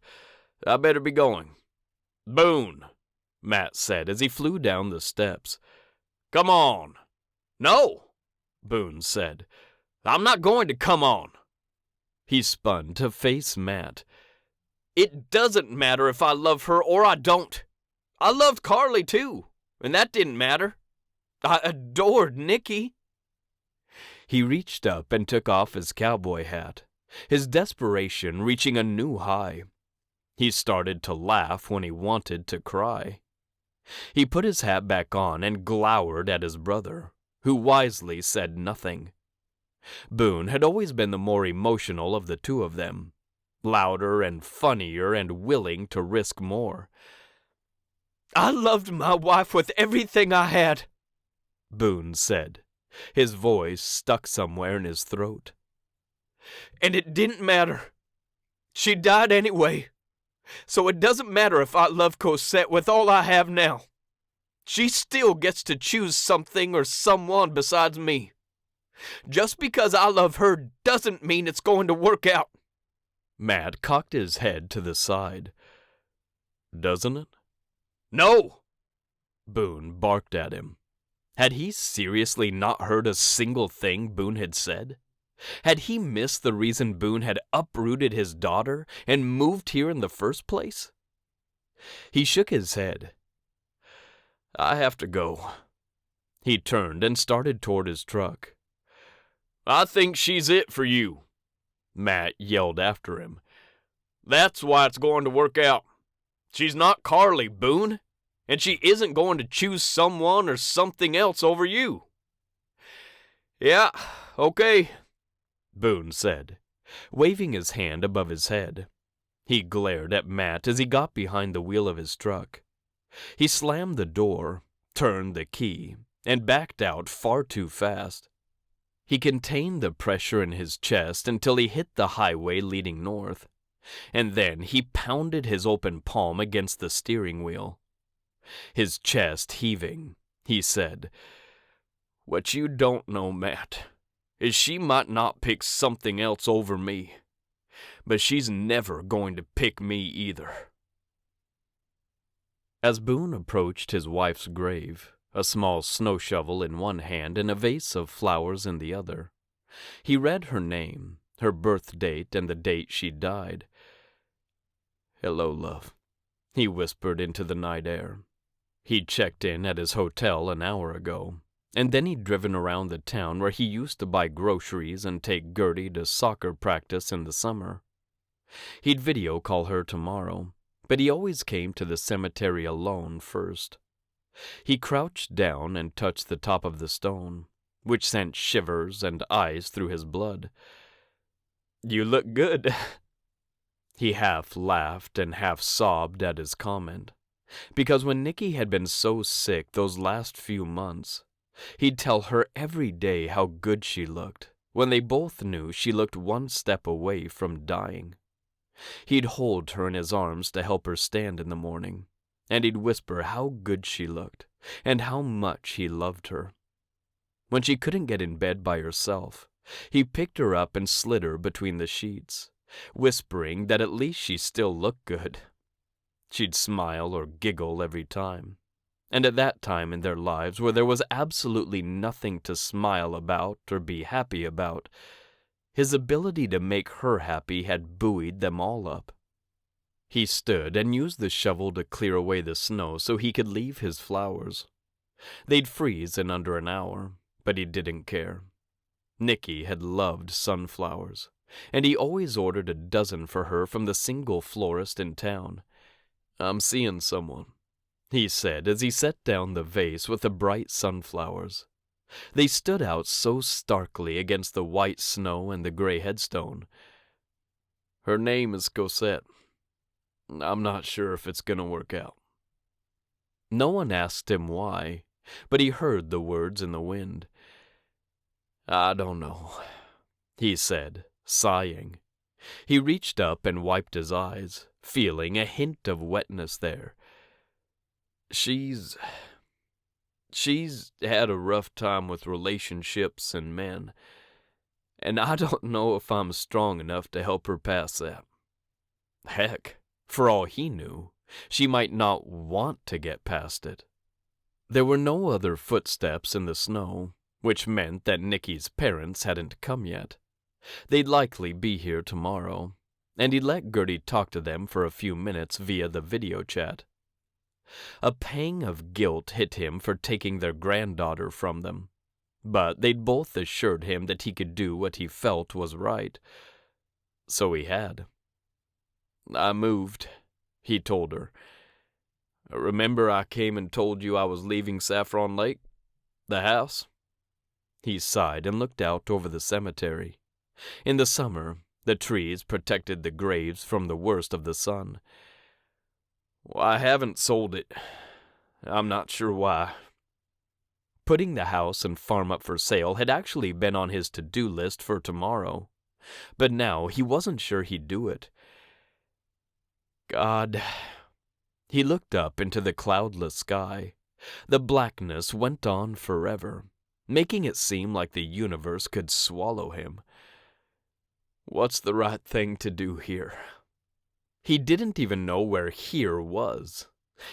I better be going." "Boone," Matt said as he flew down the steps. "Come on." "No," Boone said. "I'm not going to come on." He spun to face Matt. "It doesn't matter if I love her or I don't. I loved Carly too, and that didn't matter. I adored Nicky." He reached up and took off his cowboy hat, his desperation reaching a new high. He started to laugh when he wanted to cry. He put his hat back on and glowered at his brother, who wisely said nothing. Boone had always been the more emotional of the two of them, louder and funnier and willing to risk more. "I loved my wife with everything I had," Boone said, his voice stuck somewhere in his throat. "And it didn't matter. She died anyway, so it doesn't matter if I love Cosette with all I have now. She still gets to choose something or someone besides me. Just because I love her doesn't mean it's going to work out." Matt cocked his head to the side. "Doesn't it?" "No!" Boone barked at him. Had he seriously not heard a single thing Boone had said? Had he missed the reason Boone had uprooted his daughter and moved here in the first place? He shook his head. "I have to go." He turned and started toward his truck. "I think she's it for you," Matt yelled after him. "That's why it's going to work out. She's not Carly, Boone, and she isn't going to choose someone or something else over you." "Yeah, okay," Boone said, waving his hand above his head. He glared at Matt as he got behind the wheel of his truck. He slammed the door, turned the key, and backed out far too fast. He contained the pressure in his chest until he hit the highway leading north, and then he pounded his open palm against the steering wheel. His chest heaving, he said, "What you don't know, Matt, is she might not pick something else over me, but she's never going to pick me either." As Boone approached his wife's grave, a small snow shovel in one hand and a vase of flowers in the other, he read her name, her birth date and the date she died. "Hello, love," he whispered into the night air. He'd checked in at his hotel an hour ago, and then he'd driven around the town where he used to buy groceries and take Gertie to soccer practice in the summer. He'd video call her tomorrow, but he always came to the cemetery alone first. He crouched down and touched the top of the stone, which sent shivers and ice through his blood. "You look good." He half laughed and half sobbed at his comment, because when Nicky had been so sick those last few months, he'd tell her every day how good she looked, when they both knew she looked one step away from dying. He'd hold her in his arms to help her stand in the morning, and he'd whisper how good she looked, and how much he loved her. When she couldn't get in bed by herself, he picked her up and slid her between the sheets, whispering that at least she still looked good. She'd smile or giggle every time, and at that time in their lives where there was absolutely nothing to smile about or be happy about, his ability to make her happy had buoyed them all up. He stood and used the shovel to clear away the snow so he could leave his flowers. They'd freeze in under an hour, but he didn't care. Nicky had loved sunflowers, and he always ordered a dozen for her from the single florist in town. "I'm seeing someone," he said as he set down the vase with the bright sunflowers. They stood out so starkly against the white snow and the gray headstone. "Her name is Cosette. I'm not sure if it's gonna work out." No one asked him why, but he heard the words in the wind. "I don't know," he said, sighing. He reached up and wiped his eyes, feeling a hint of wetness there. She's had a rough time with relationships and men, and I don't know if I'm strong enough to help her pass that. Heck, for all he knew, she might not want to get past it. There were no other footsteps in the snow, which meant that Nicky's parents hadn't come yet. They'd likely be here tomorrow, and he let Gertie talk to them for a few minutes via the video chat. A pang of guilt hit him for taking their granddaughter from them, but they'd both assured him that he could do what he felt was right. So he had. "I moved," he told her. "Remember I came and told you I was leaving Saffron Lake? The house?" He sighed and looked out over the cemetery. In the summer, the trees protected the graves from the worst of the sun. "Well, I haven't sold it. I'm not sure why." Putting the house and farm up for sale had actually been on his to-do list for tomorrow, but now he wasn't sure he'd do it. God. He looked up into the cloudless sky. The blackness went on forever, making it seem like the universe could swallow him. What's the right thing to do here? He didn't even know where here was.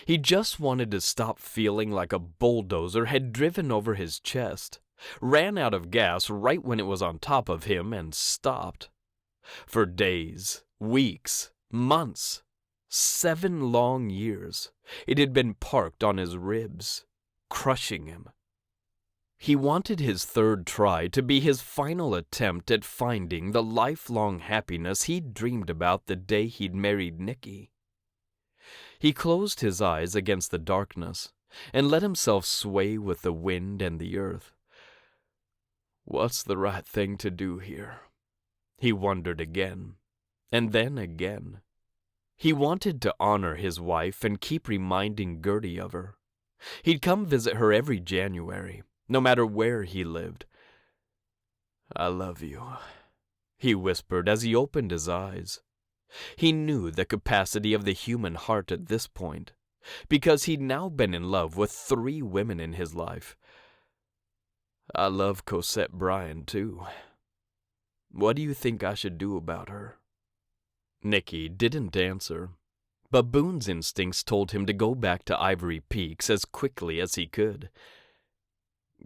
He just wanted to stop feeling like a bulldozer had driven over his chest, ran out of gas right when it was on top of him, and stopped. For days, weeks, months, 7 long years, it had been parked on his ribs, crushing him. He wanted his third try to be his final attempt at finding the lifelong happiness he'd dreamed about the day he'd married Nicky. He closed his eyes against the darkness and let himself sway with the wind and the earth. What's the right thing to do here? He wondered again, and then again. He wanted to honor his wife and keep reminding Gertie of her. He'd come visit her every January, no matter where he lived. I love you, he whispered as he opened his eyes. He knew the capacity of the human heart at this point, because he'd now been in love with 3 women in his life. I love Cosette Brian, too. What do you think I should do about her? Nicky didn't answer, but Boone's instincts told him to go back to Ivory Peaks as quickly as he could.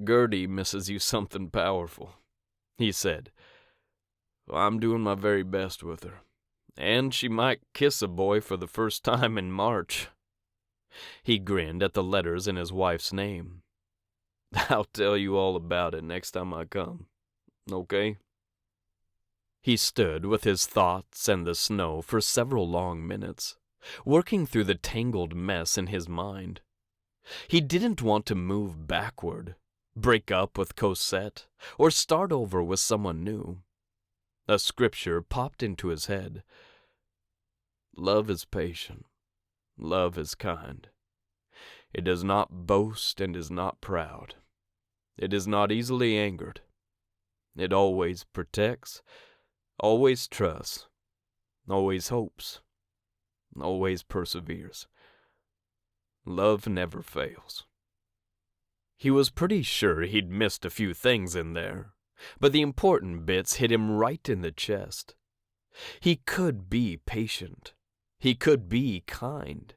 Gertie misses you something powerful, he said. I'm doing my very best with her. And she might kiss a boy for the first time in March. He grinned at the letters in his wife's name. I'll tell you all about it next time I come, okay? He stood with his thoughts and the snow for several long minutes, working through the tangled mess in his mind. He didn't want to move backward, break up with Cosette, or start over with someone new. A scripture popped into his head. Love is patient. Love is kind. It does not boast and is not proud. It is not easily angered. It always protects, always trusts, always hopes, always perseveres. Love never fails. He was pretty sure he'd missed a few things in there, but the important bits hit him right in the chest. He could be patient. He could be kind.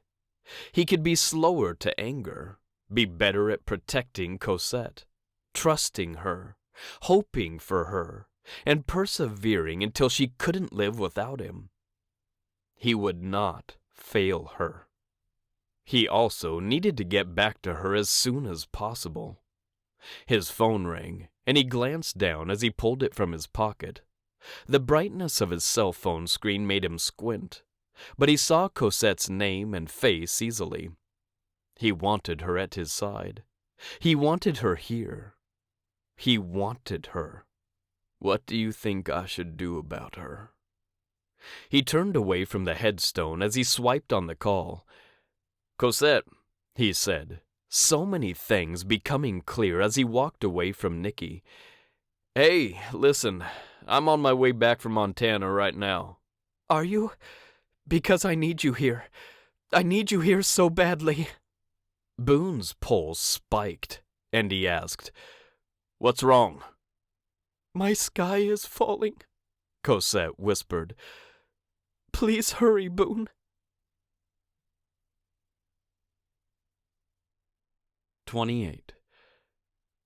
He could be slower to anger, be better at protecting Cosette, trusting her, hoping for her, and persevering until she couldn't live without him. He would not fail her. He also needed to get back to her as soon as possible. His phone rang, and he glanced down as he pulled it from his pocket. The brightness of his cell phone screen made him squint, but he saw Cosette's name and face easily. He wanted her at his side. He wanted her here. He wanted her. What do you think I should do about her? He turned away from the headstone as he swiped on the call. Cosette, he said, so many things becoming clear as he walked away from Nicky. Hey, listen, I'm on my way back from Montana right now. Are you? Because I need you here. I need you here so badly. Boone's pulse spiked, and he asked, What's wrong? My sky is falling, Cosette whispered. Please hurry, Boone. 28.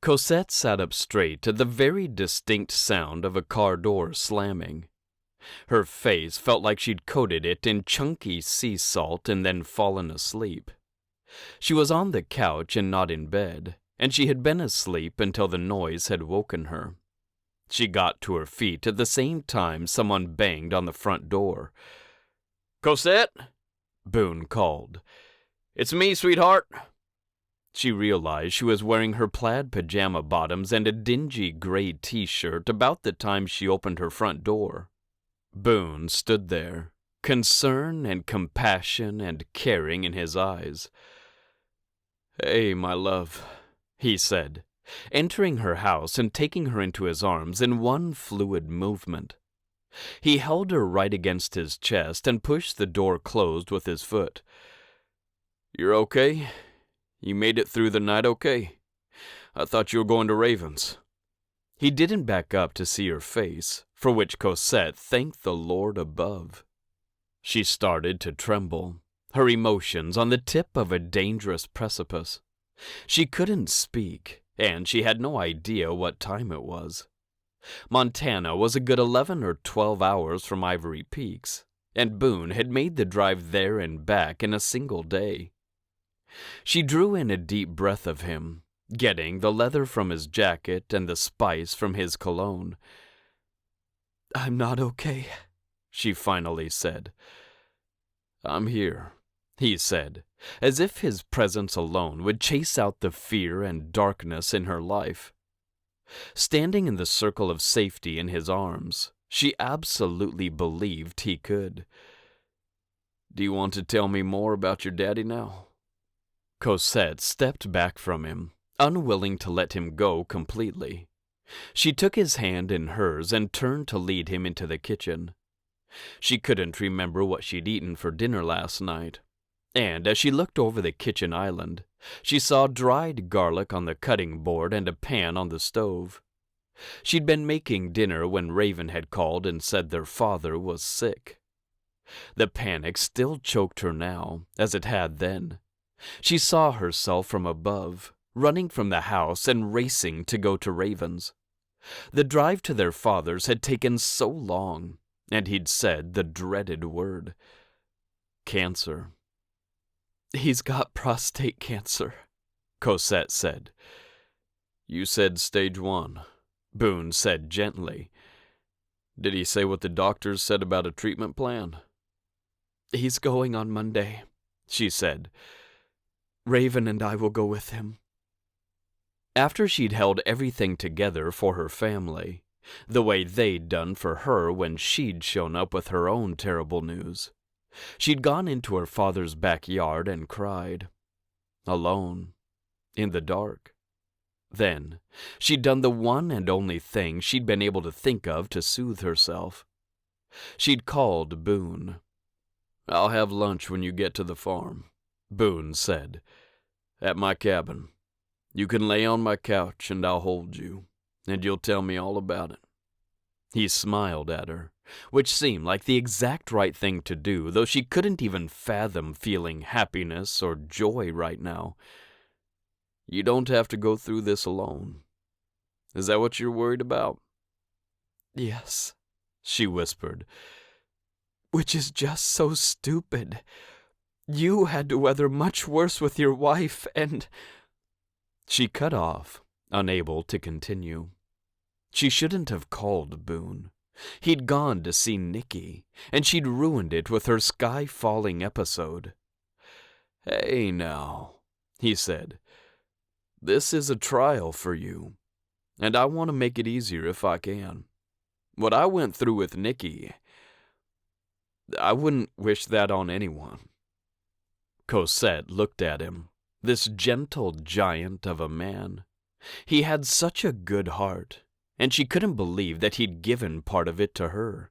Cosette sat up straight at the very distinct sound of a car door slamming. Her face felt like she'd coated it in chunky sea salt and then fallen asleep. She was on the couch and not in bed, and she had been asleep until the noise had woken her. She got to her feet at the same time someone banged on the front door. Cosette? Boone called. It's me, sweetheart. She realized she was wearing her plaid pajama bottoms and a dingy gray t-shirt about the time she opened her front door. Boone stood there, concern and compassion and caring in his eyes. Hey, my love, he said, entering her house and taking her into his arms in one fluid movement. He held her right against his chest and pushed the door closed with his foot. You're okay? You made it through the night okay? I thought you were going to Ravens. He didn't back up to see her face, for which Cosette thanked the Lord above. She started to tremble, her emotions on the tip of a dangerous precipice. She couldn't speak, and she had no idea what time it was. Montana was a good 11 or 12 hours from Ivory Peaks, and Boone had made the drive there and back in a single day. She drew in a deep breath of him, getting the leather from his jacket and the spice from his cologne. I'm not okay, she finally said. I'm here, he said, as if his presence alone would chase out the fear and darkness in her life. Standing in the circle of safety in his arms, she absolutely believed he could. Do you want to tell me more about your daddy now? Cosette stepped back from him, unwilling to let him go completely. She took his hand in hers and turned to lead him into the kitchen. She couldn't remember what she'd eaten for dinner last night, and as she looked over the kitchen island, she saw dried garlic on the cutting board and a pan on the stove. She'd been making dinner when Raven had called and said their father was sick. The panic still choked her now, as it had then. She saw herself from above, running from the house and racing to go to Raven's. The drive to their father's had taken so long, and he'd said the dreaded word. Cancer. He's got prostate cancer, Cosette said. You said stage 1, Boone said gently. Did he say what the doctors said about a treatment plan? He's going on Monday, she said. Raven and I will go with him. After she'd held everything together for her family, the way they'd done for her when she'd shown up with her own terrible news, she'd gone into her father's backyard and cried. Alone. In the dark. Then, she'd done the one and only thing she'd been able to think of to soothe herself. She'd called Boone. I'll have lunch when you get to the farm, Boone said. At my cabin. You can lay on my couch and I'll hold you, and you'll tell me all about it. He smiled at her, which seemed like the exact right thing to do, though she couldn't even fathom feeling happiness or joy right now. You don't have to go through this alone. Is that what you're worried about? Yes, she whispered. Which is just so stupid. You had to weather much worse with your wife, and... She cut off, unable to continue. She shouldn't have called Boone. He'd gone to see Nicky, and she'd ruined it with her sky-falling episode. Hey now, he said. This is a trial for you, and I want to make it easier if I can. What I went through with Nicky, I wouldn't wish that on anyone. Cosette looked at him, this gentle giant of a man. He had such a good heart, and she couldn't believe that he'd given part of it to her.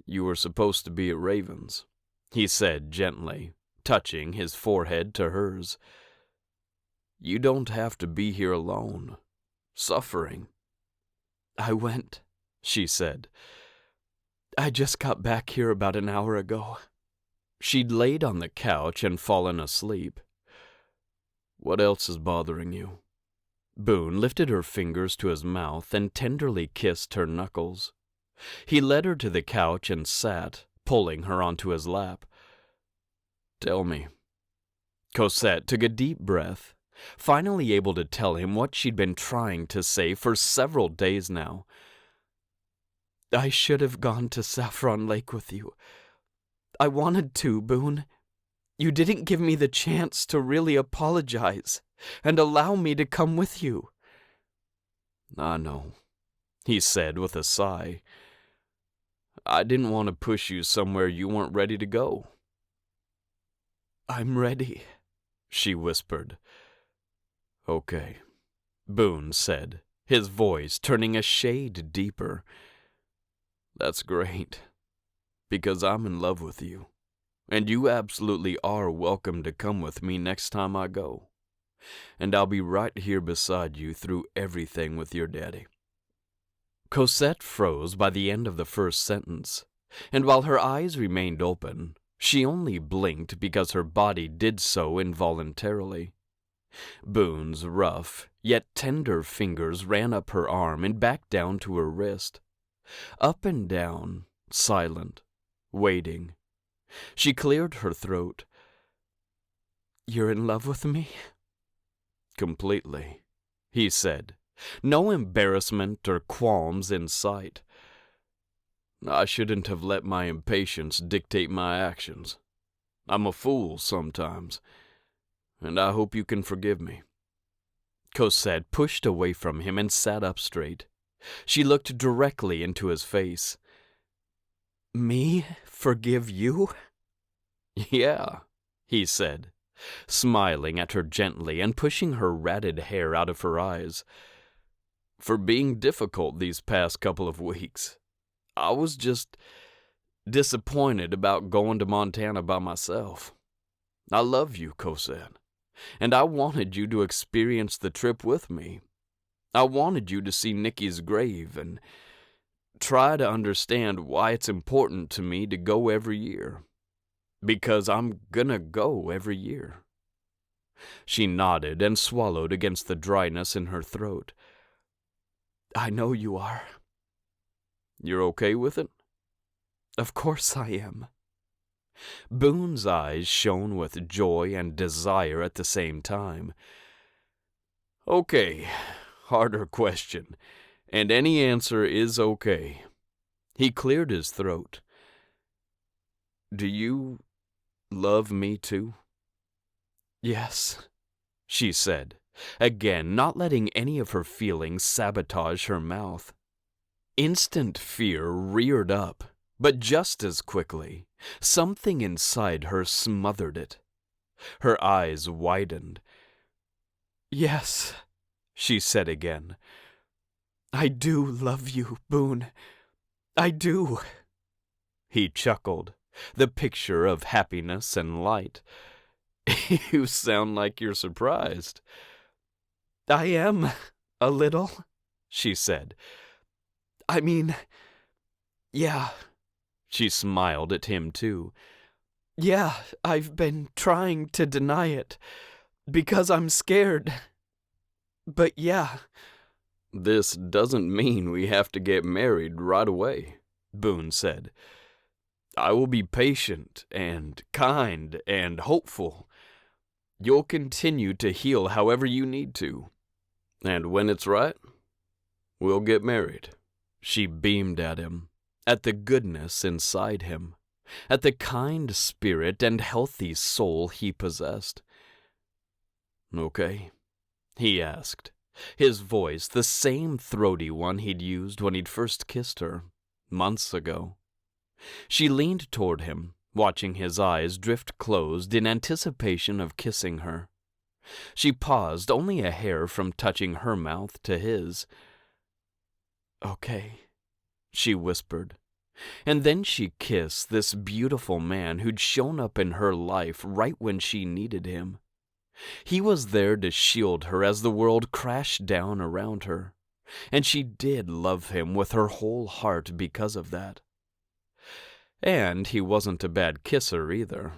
You were supposed to be at Raven's, he said gently, touching his forehead to hers. You don't have to be here alone, suffering. I went, she said. I just got back here about an hour ago. She'd laid on the couch and fallen asleep. What else is bothering you? Boone lifted her fingers to his mouth and tenderly kissed her knuckles. He led her to the couch and sat, pulling her onto his lap. Tell me. Cosette took a deep breath, finally able to tell him what she'd been trying to say for several days now. I should have gone to Saffron Lake with you. I wanted to, Boone. You didn't give me the chance to really apologize and allow me to come with you. I know, he said with a sigh. I didn't want to push you somewhere you weren't ready to go. I'm ready, she whispered. Okay, Boone said, his voice turning a shade deeper. That's great, because I'm in love with you, and you absolutely are welcome to come with me next time I go, and I'll be right here beside you through everything with your daddy. Cosette froze by the end of the first sentence, and while her eyes remained open, she only blinked because her body did so involuntarily. Boone's rough, yet tender fingers ran up her arm and back down to her wrist. Up and down, silent, waiting. She cleared her throat. You're in love with me? Completely, he said, no embarrassment or qualms in sight. I shouldn't have let my impatience dictate my actions. I'm a fool sometimes, and I hope you can forgive me. Cosette pushed away from him and sat up straight. She looked directly into his face. Me forgive you? Yeah, he said, smiling at her gently and pushing her ratted hair out of her eyes. For being difficult these past couple of weeks. I was just disappointed about going to Montana by myself. I love you, Cosette, and I wanted you to experience the trip with me. I wanted you to see Nicky's grave and try to understand why it's important to me to go every year. Because I'm gonna go every year. She nodded and swallowed against the dryness in her throat. I know you are. You're okay with it? Of course I am. Boone's eyes shone with joy and desire at the same time. Okay, harder question, and any answer is okay. He cleared his throat. Do you love me too? Yes, she said, again not letting any of her feelings sabotage her mouth. Instant fear reared up, but just as quickly, something inside her smothered it. Her eyes widened. Yes, she said again. I do love you, Boone. I do. He chuckled, the picture of happiness and light. You sound like you're surprised. I am, a little, she said. I mean, yeah. She smiled at him too. Yeah, I've been trying to deny it, because I'm scared. But yeah. This doesn't mean we have to get married right away, Boone said. I will be patient and kind and hopeful. You'll continue to heal however you need to. And when it's right, we'll get married. She beamed at him, at the goodness inside him, at the kind spirit and healthy soul he possessed. Okay, he asked, his voice the same throaty one he'd used when he'd first kissed her, months ago. She leaned toward him, watching his eyes drift closed in anticipation of kissing her. She paused only a hair from touching her mouth to his. Okay, she whispered, and then she kissed this beautiful man who'd shown up in her life right when she needed him. He was there to shield her as the world crashed down around her, and she did love him with her whole heart because of that. And he wasn't a bad kisser either.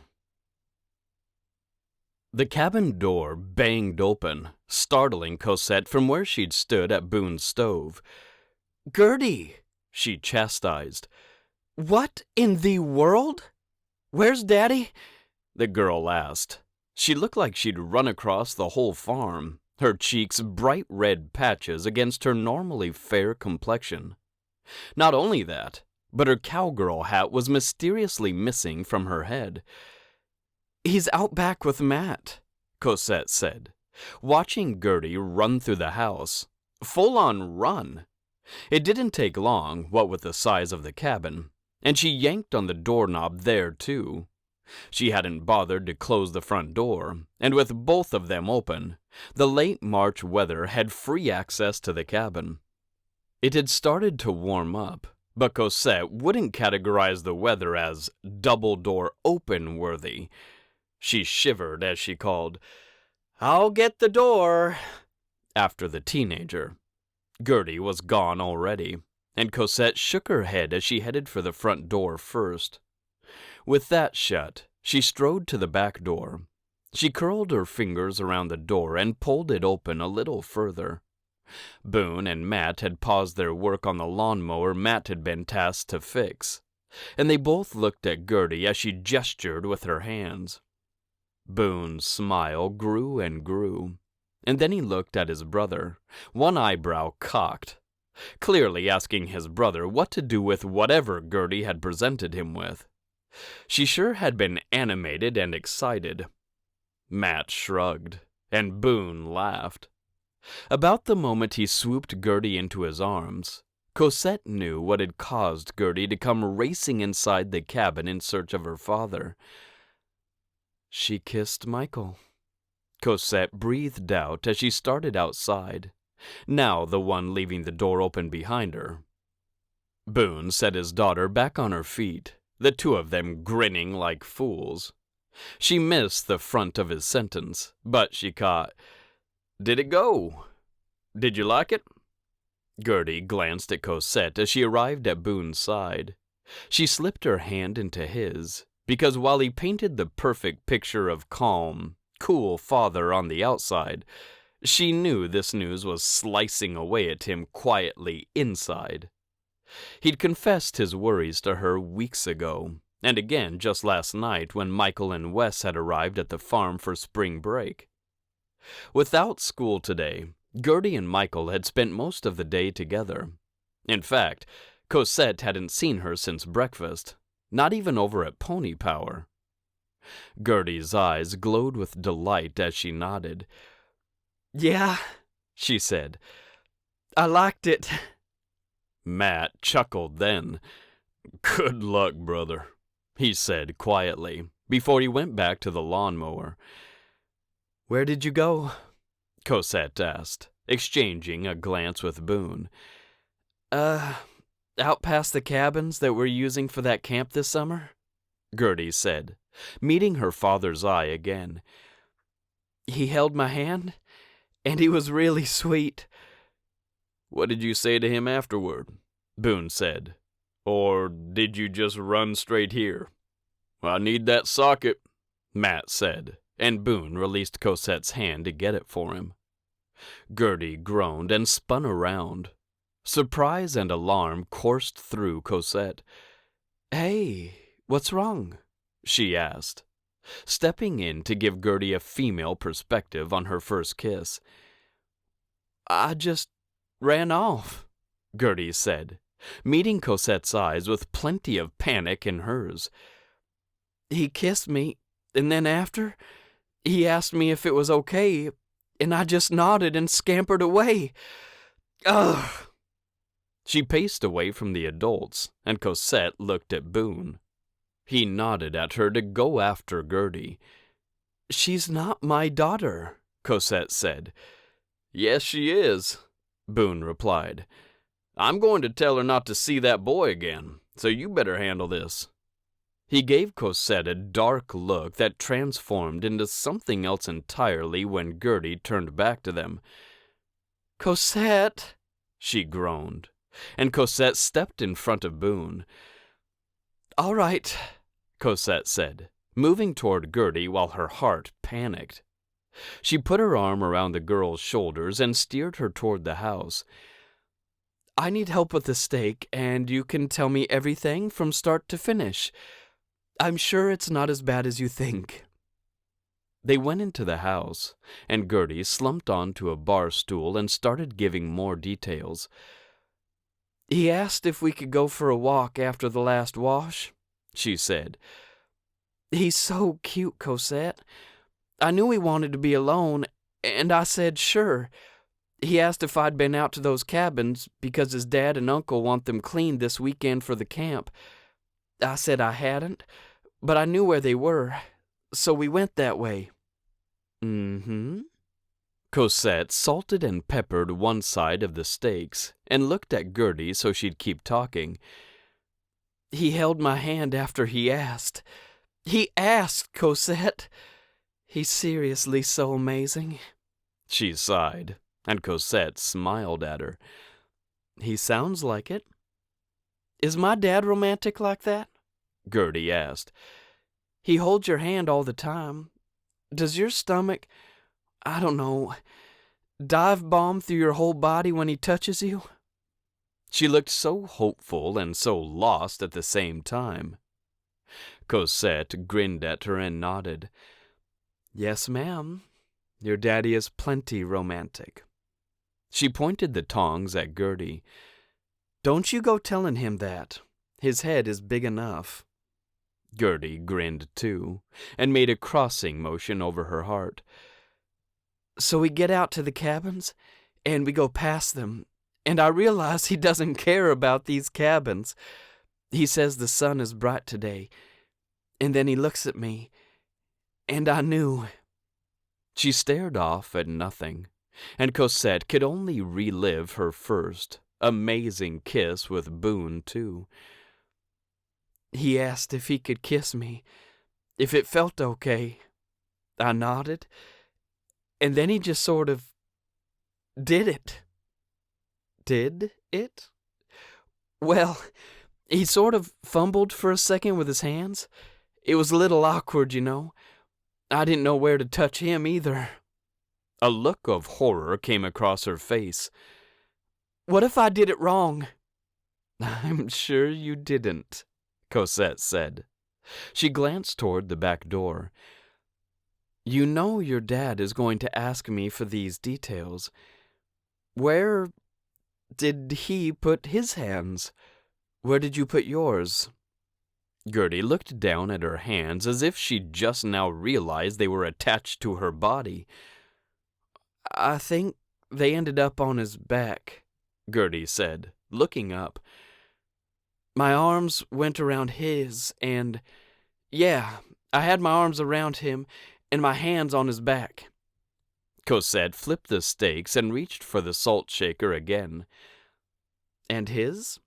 The cabin door banged open, startling Cosette from where she'd stood at Boone's stove. Gertie, she chastised. What in the world? Where's Daddy? The girl asked. She looked like she'd run across the whole farm, her cheeks bright red patches against her normally fair complexion. Not only that, but her cowgirl hat was mysteriously missing from her head. He's out back with Matt, Cosette said, watching Gertie run through the house. Full-on run. It didn't take long, what with the size of the cabin, and she yanked on the doorknob there, too. She hadn't bothered to close the front door, and with both of them open, the late March weather had free access to the cabin. It had started to warm up, but Cosette wouldn't categorize the weather as double-door open worthy. She shivered as she called, "I'll get the door," after the teenager. Gertie was gone already, and Cosette shook her head as she headed for the front door first. With that shut, she strode to the back door. She curled her fingers around the door and pulled it open a little further. Boone and Matt had paused their work on the lawnmower Matt had been tasked to fix, and they both looked at Gertie as she gestured with her hands. Boone's smile grew and grew, and then he looked at his brother, one eyebrow cocked, clearly asking his brother what to do with whatever Gertie had presented him with. She sure had been animated and excited. Matt shrugged, and Boone laughed. About the moment he swooped Gertie into his arms, Cosette knew what had caused Gertie to come racing inside the cabin in search of her father. She kissed Michael. Cosette breathed out as she started outside, now the one leaving the door open behind her. Boone set his daughter back on her feet, the two of them grinning like fools. She missed the front of his sentence, but she caught, "Did it go? Did you like it?" Gertie glanced at Cosette as she arrived at Boone's side. She slipped her hand into his, because while he painted the perfect picture of calm, cool father on the outside, She knew this news was slicing away at him quietly inside. He'd confessed his worries to her weeks ago, and again just last night when Michael and Wes had arrived at the farm for spring break. Without school today, Gertie and Michael had spent most of the day together. In fact, Cosette hadn't seen her since breakfast, not even over at Pony Power. Gertie's eyes glowed with delight as she nodded. "Yeah," she said. "I liked it." Matt chuckled then. "Good luck, brother," he said quietly, before he went back to the lawnmower. "Where did you go?" Cosette asked, exchanging a glance with Boone. Out past the cabins that we're using for that camp this summer," Gertie said, meeting her father's eye again. "He held my hand, and he was really sweet." "What did you say to him afterward?" Boone said. "Or did you just run straight here?" "I need that socket," Matt said, and Boone released Cosette's hand to get it for him. Gertie groaned and spun around. Surprise and alarm coursed through Cosette. "Hey, what's wrong?" she asked, stepping in to give Gertie a female perspective on her first kiss. "I just ran off," Gertie said, meeting Cosette's eyes with plenty of panic in hers. "He kissed me, and then after, he asked me if it was okay, and I just nodded and scampered away. Ugh!" She paced away from the adults, and Cosette looked at Boone. He nodded at her to go after Gertie. "She's not my daughter," Cosette said. "Yes, she is," Boone replied. "I'm going to tell her not to see that boy again, so you better handle this." He gave Cosette a dark look that transformed into something else entirely when Gertie turned back to them. "Cosette," she groaned, and Cosette stepped in front of Boone. "All right," Cosette said, moving toward Gertie while her heart panicked. She put her arm around the girl's shoulders and steered her toward the house. "I need help with the steak, and you can tell me everything from start to finish. I'm sure it's not as bad as you think." They went into the house, and Gertie slumped onto a bar stool and started giving more details. "He asked if we could go for a walk after the last wash," she said. "He's so cute, Cosette. I knew he wanted to be alone, and I said sure. He asked if I'd been out to those cabins because his dad and uncle want them cleaned this weekend for the camp. I said I hadn't, but I knew where they were, so we went that way." "Mm-hmm." Cosette salted and peppered one side of the steaks and looked at Gertie so she'd keep talking. "He held my hand after he asked. He asked, Cosette. He's seriously so amazing." She sighed, and Cosette smiled at her. "He sounds like it." "Is my dad romantic like that?" Gertie asked. "He holds your hand all the time. Does your stomach, I don't know, dive bomb through your whole body when he touches you?" She looked so hopeful and so lost at the same time. Cosette grinned at her and nodded. "Yes, ma'am. Your daddy is plenty romantic." She pointed the tongs at Gertie. "Don't you go telling him that. His head is big enough." Gertie grinned too, and made a crossing motion over her heart. "So we get out to the cabins, and we go past them, and I realize he doesn't care about these cabins. He says the sun is bright today, and then he looks at me, and I knew." She stared off at nothing, and Cosette could only relive her first amazing kiss with Boone, too. "He asked if he could kiss me, if it felt okay. I nodded, and then he just sort of did it." "Did it?" "Well, he sort of fumbled for a second with his hands. It was a little awkward, you know. I didn't know where to touch him either." A look of horror came across her face. What if I did it wrong? I'm sure you didn't, Cosette said. She glanced toward the back door. You know your dad is going to ask me for these details. Where did he put his hands? Where did you put yours? Gertie looked down at her hands as if she'd just now realized they were attached to her body. I think they ended up on his back, Gertie said, looking up. My arms went around his, and yeah, I had my arms around him and my hands on his back. Cosette flipped the steaks and reached for the salt shaker again. And his?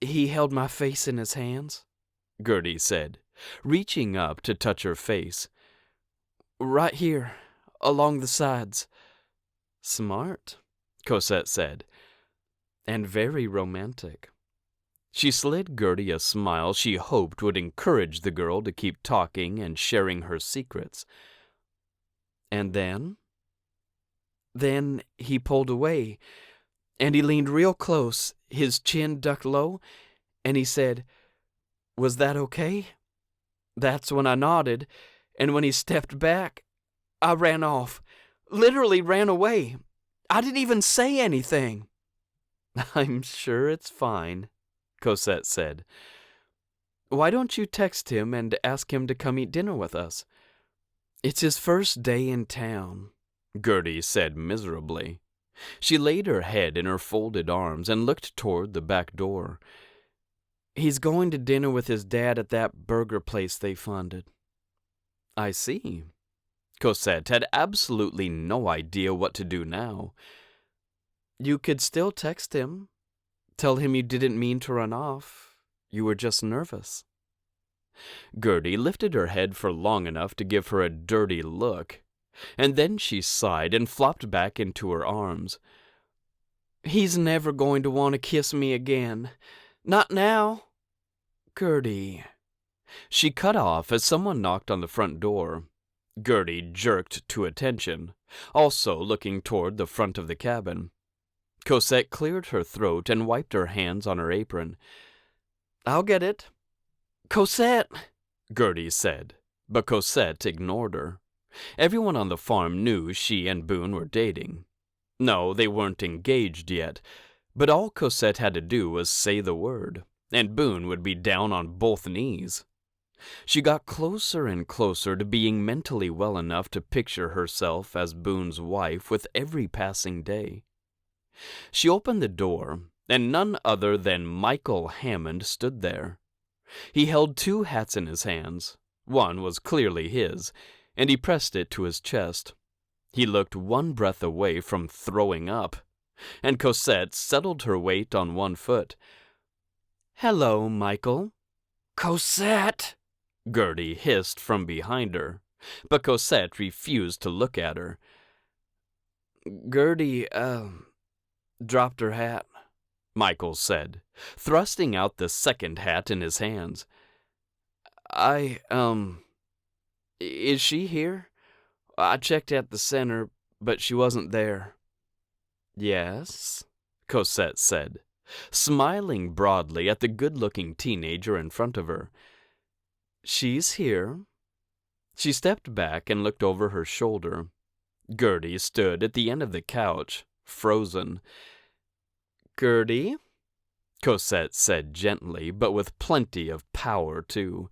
He held my face in his hands, Gertie said, reaching up to touch her face. Right here, along the sides. Smart, Cosette said, and very romantic. She slid Gertie a smile she hoped would encourage the girl to keep talking and sharing her secrets. And then? Then he pulled away, and he leaned real close, his chin ducked low, and he said, Was that okay? That's when I nodded, and when he stepped back, I ran off, literally ran away. I didn't even say anything. I'm sure it's fine, Cosette said. Why don't you text him and ask him to come eat dinner with us? It's his first day in town, Gertie said miserably. She laid her head in her folded arms and looked toward the back door. He's going to dinner with his dad at that burger place they funded. I see. Cosette had absolutely no idea what to do now. You could still text him. Tell him you didn't mean to run off. You were just nervous. Gertie lifted her head for long enough to give her a dirty look, and then she sighed and flopped back into her arms. He's never going to want to kiss me again. Not now. Gertie. She cut off as someone knocked on the front door. Gertie jerked to attention, also looking toward the front of the cabin. Cosette cleared her throat and wiped her hands on her apron. I'll get it. Cosette, Gertie said, but Cosette ignored her. Everyone on the farm knew she and Boone were dating. No, they weren't engaged yet, but all Cosette had to do was say the word, and Boone would be down on both knees. She got closer and closer to being mentally well enough to picture herself as Boone's wife with every passing day. She opened the door, and none other than Michael Hammond stood there. He held two hats in his hands. One was clearly his, and he pressed it to his chest. He looked one breath away from throwing up, and Cosette settled her weight on one foot. Hello, Michael. Cosette! Gertie hissed from behind her, but Cosette refused to look at her. Gertie, dropped her hat, Michael said, thrusting out the second hat in his hands. Is she here? I checked at the center, but she wasn't there. Yes, Cosette said, smiling broadly at the good-looking teenager in front of her. She's here. She stepped back and looked over her shoulder. Gertie stood at the end of the couch, frozen. Gertie, Cosette said gently, but with plenty of power, too.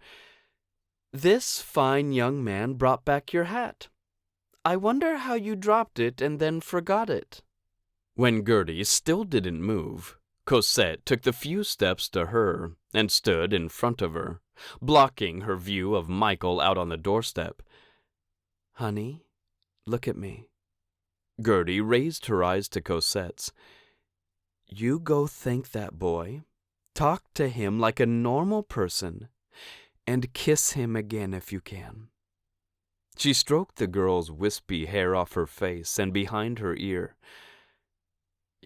This fine young man brought back your hat. I wonder how you dropped it and then forgot it. When Gertie still didn't move, Cosette took the few steps to her and stood in front of her, blocking her view of Michael out on the doorstep. Honey, look at me. Gertie raised her eyes to Cosette's. You go thank that boy, talk to him like a normal person, and kiss him again if you can. She stroked the girl's wispy hair off her face and behind her ear.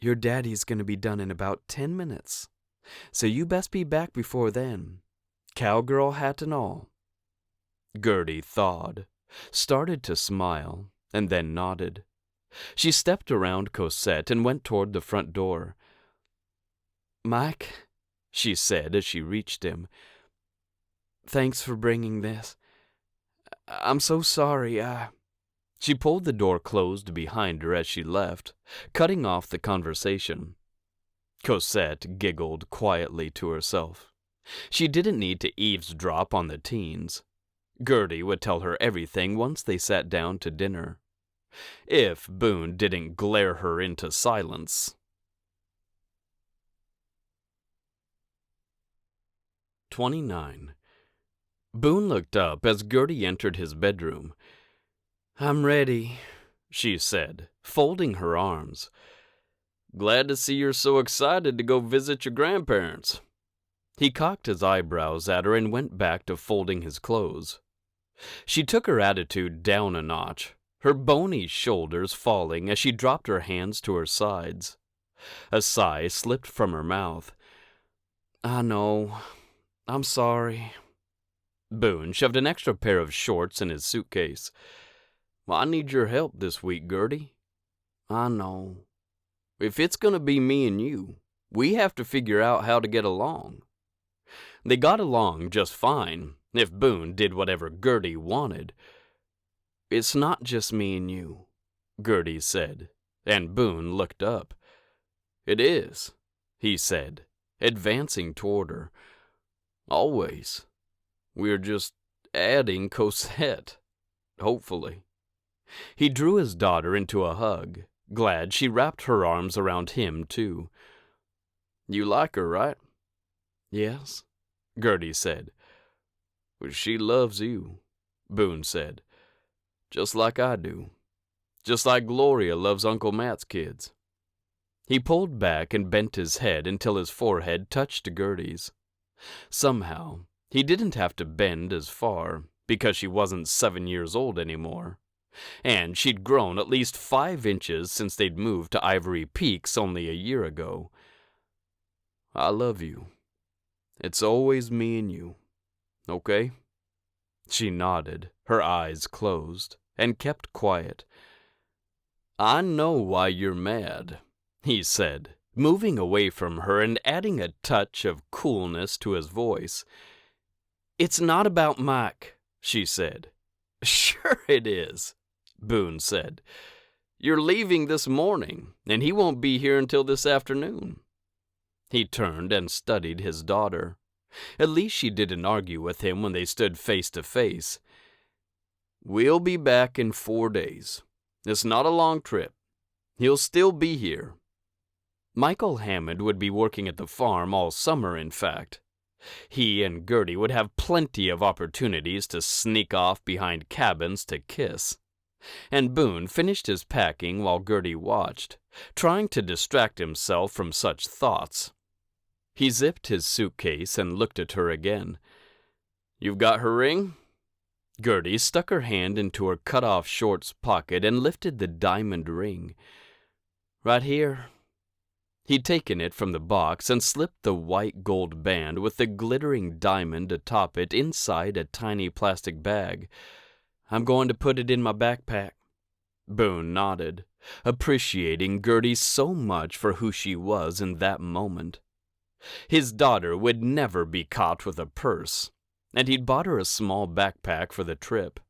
Your daddy's going to be done in about 10 minutes, so you best be back before then, cowgirl hat and all. Gertie thawed, started to smile, and then nodded. She stepped around Cosette and went toward the front door. "Mike," she said as she reached him, "thanks for bringing this. I'm so sorry, She pulled the door closed behind her as she left, cutting off the conversation. Cosette giggled quietly to herself. She didn't need to eavesdrop on the teens. Gertie would tell her everything once they sat down to dinner. If Boone didn't glare her into silence. 29. Boone looked up as Gertie entered his bedroom. "I'm ready," she said, folding her arms. "Glad to see you're so excited to go visit your grandparents." He cocked his eyebrows at her and went back to folding his clothes. She took her attitude down a notch, her bony shoulders falling as she dropped her hands to her sides. A sigh slipped from her mouth. "I know. I'm sorry." Boone shoved an extra pair of shorts in his suitcase. "Well, I need your help this week, Gertie." "I know. If it's going to be me and you, we have to figure out how to get along." They got along just fine, if Boone did whatever Gertie wanted. "It's not just me and you," Gertie said, and Boone looked up. "It is," he said, advancing toward her. "Always. We're just adding Cosette, hopefully." He drew his daughter into a hug, glad she wrapped her arms around him, too. "You like her, right?" "Yes," Gertie said. "Well, she loves you," Boone said. "Just like I do. Just like Gloria loves Uncle Matt's kids." He pulled back and bent his head until his forehead touched Gertie's. Somehow, he didn't have to bend as far, because she wasn't 7 years old anymore. And she'd grown at least 5 inches since they'd moved to Ivory Peaks only a year ago. "I love you. It's always me and you. Okay?" She nodded, her eyes closed, and kept quiet. "I know why you're mad," he said, moving away from her and adding a touch of coolness to his voice. "It's not about Mike," she said. "Sure it is," Boone said. "You're leaving this morning, and he won't be here until this afternoon." He turned and studied his daughter. At least she didn't argue with him when they stood face to face. "We'll be back in 4 days. It's not a long trip. He'll still be here." Michael Hammond would be working at the farm all summer, in fact. He and Gertie would have plenty of opportunities to sneak off behind cabins to kiss. And Boone finished his packing while Gertie watched, trying to distract himself from such thoughts. He zipped his suitcase and looked at her again. "You've got her ring?" Gertie stuck her hand into her cut-off shorts pocket and lifted the diamond ring. "Right here." He'd taken it from the box and slipped the white gold band with the glittering diamond atop it inside a tiny plastic bag. "I'm going to put it in my backpack." Boone nodded, appreciating Gertie so much for who she was in that moment. His daughter would never be caught with a purse, and he'd bought her a small backpack for the trip.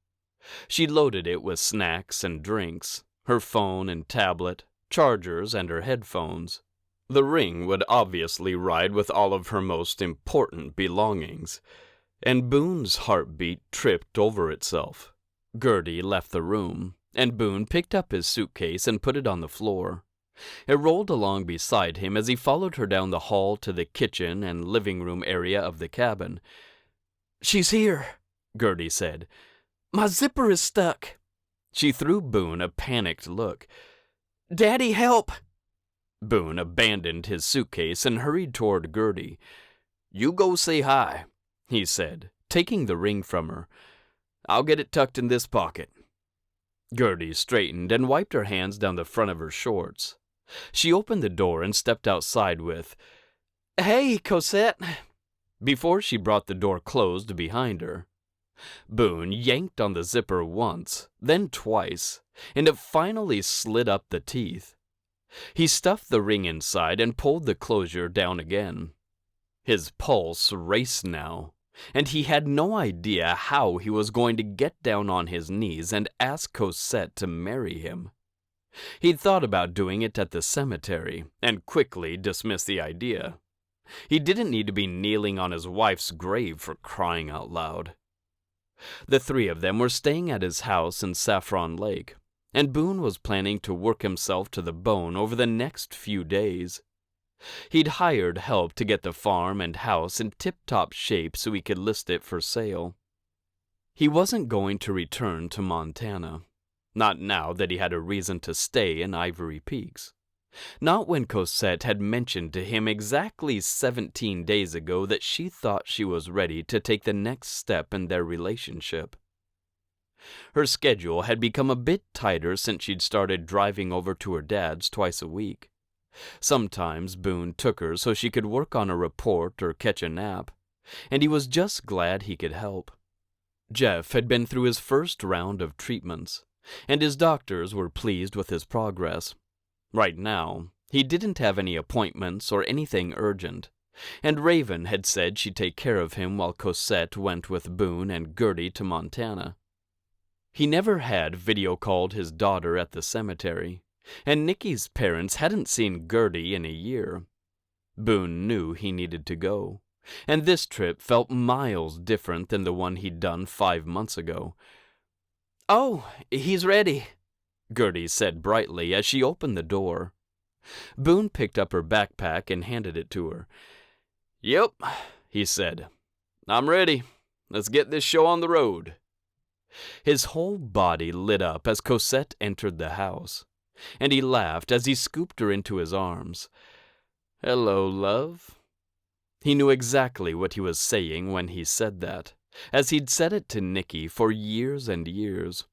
She loaded it with snacks and drinks, her phone and tablet, chargers, and her headphones. The ring would obviously ride with all of her most important belongings, and Boone's heartbeat tripped over itself. Gertie left the room, and Boone picked up his suitcase and put it on the floor. It rolled along beside him as he followed her down the hall to the kitchen and living room area of the cabin. "She's here," Gertie said. "My zipper is stuck." She threw Boone a panicked look. "Daddy, help!" Boone abandoned his suitcase and hurried toward Gertie. "You go say hi," he said, taking the ring from her. "I'll get it tucked in this pocket." Gertie straightened and wiped her hands down the front of her shorts. She opened the door and stepped outside with, "Hey, Cosette," before she brought the door closed behind her. Boone yanked on the zipper once, then twice, and it finally slid up the teeth. He stuffed the ring inside and pulled the closure down again. His pulse raced now, and he had no idea how he was going to get down on his knees and ask Cosette to marry him. He'd thought about doing it at the cemetery and quickly dismissed the idea. He didn't need to be kneeling on his wife's grave for crying out loud. The three of them were staying at his house in Saffron Lake, and Boone was planning to work himself to the bone over the next few days. He'd hired help to get the farm and house in tip-top shape so he could list it for sale. He wasn't going to return to Montana, not now that he had a reason to stay in Ivory Peaks. Not when Cosette had mentioned to him exactly 17 days ago that she thought she was ready to take the next step in their relationship. Her schedule had become a bit tighter since she'd started driving over to her dad's twice a week. Sometimes Boone took her so she could work on a report or catch a nap, and he was just glad he could help. Jeff had been through his first round of treatments, and his doctors were pleased with his progress. Right now, he didn't have any appointments or anything urgent, and Raven had said she'd take care of him while Cosette went with Boone and Gertie to Montana. He never had video-called his daughter at the cemetery, and Nikki's parents hadn't seen Gertie in a year. Boone knew he needed to go, and this trip felt miles different than the one he'd done 5 months ago. "Oh, he's ready," Gertie said brightly as she opened the door. Boone picked up her backpack and handed it to her. "Yep," he said. "I'm ready. Let's get this show on the road." His whole body lit up as Cosette entered the house, and he laughed as he scooped her into his arms. "Hello, love." He knew exactly what he was saying when he said that, as he'd said it to Nikki for years and years.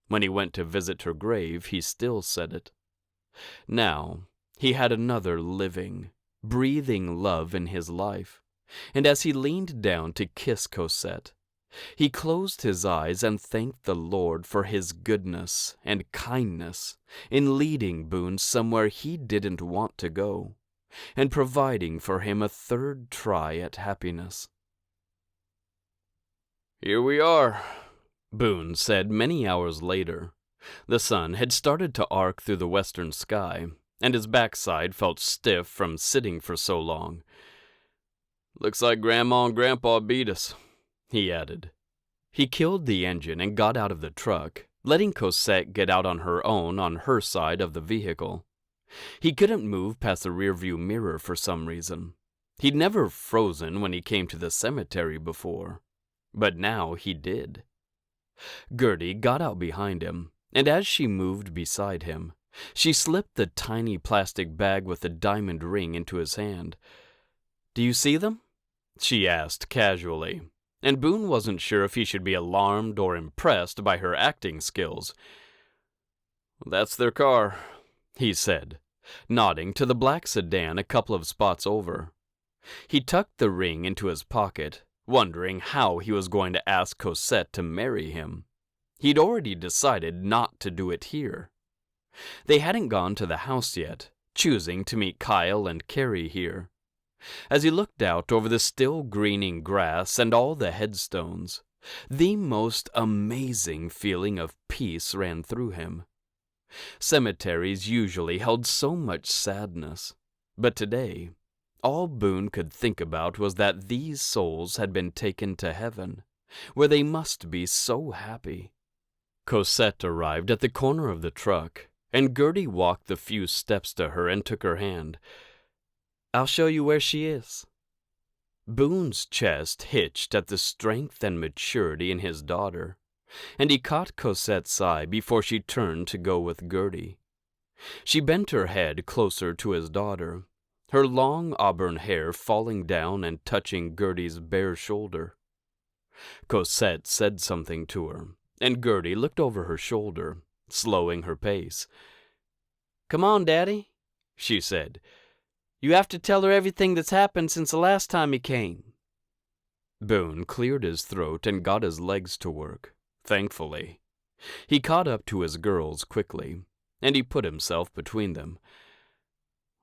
When he went to visit her grave, he still said it. Now, he had another living, breathing love in his life, and as he leaned down to kiss Cosette, he closed his eyes and thanked the Lord for his goodness and kindness in leading Boone somewhere he didn't want to go, and providing for him a third try at happiness. "Here we are," Boone said many hours later. The sun had started to arc through the western sky, and his backside felt stiff from sitting for so long. "Looks like Grandma and Grandpa beat us," he added. He killed the engine and got out of the truck, letting Cosette get out on her side of the vehicle. He couldn't move past the rearview mirror for some reason. He'd never frozen when he came to the cemetery before, but now he did. Gertie got out behind him, and as she moved beside him, she slipped the tiny plastic bag with the diamond ring into his hand. "Do you see them?" she asked casually, and Boone wasn't sure if he should be alarmed or impressed by her acting skills. "That's their car," he said, nodding to the black sedan a couple of spots over. He tucked the ring into his pocket, wondering how he was going to ask Cosette to marry him. He'd already decided not to do it here. They hadn't gone to the house yet, choosing to meet Kyle and Carrie here. As he looked out over the still greening grass and all the headstones, the most amazing feeling of peace ran through him. Cemeteries usually held so much sadness, but today, all Boone could think about was that these souls had been taken to heaven, where they must be so happy. Cosette arrived at the corner of the truck, and Gertie walked the few steps to her and took her hand. "I'll show you where she is." Boone's chest hitched at the strength and maturity in his daughter, and he caught Cosette's eye before she turned to go with Gertie. She bent her head closer to his daughter, her long auburn hair falling down and touching Gertie's bare shoulder. Cosette said something to her, and Gertie looked over her shoulder, slowing her pace. "Come on, Daddy," she said. "You have to tell her everything that's happened since the last time you came." Boone cleared his throat and got his legs to work, thankfully. He caught up to his girls quickly, and he put himself between them.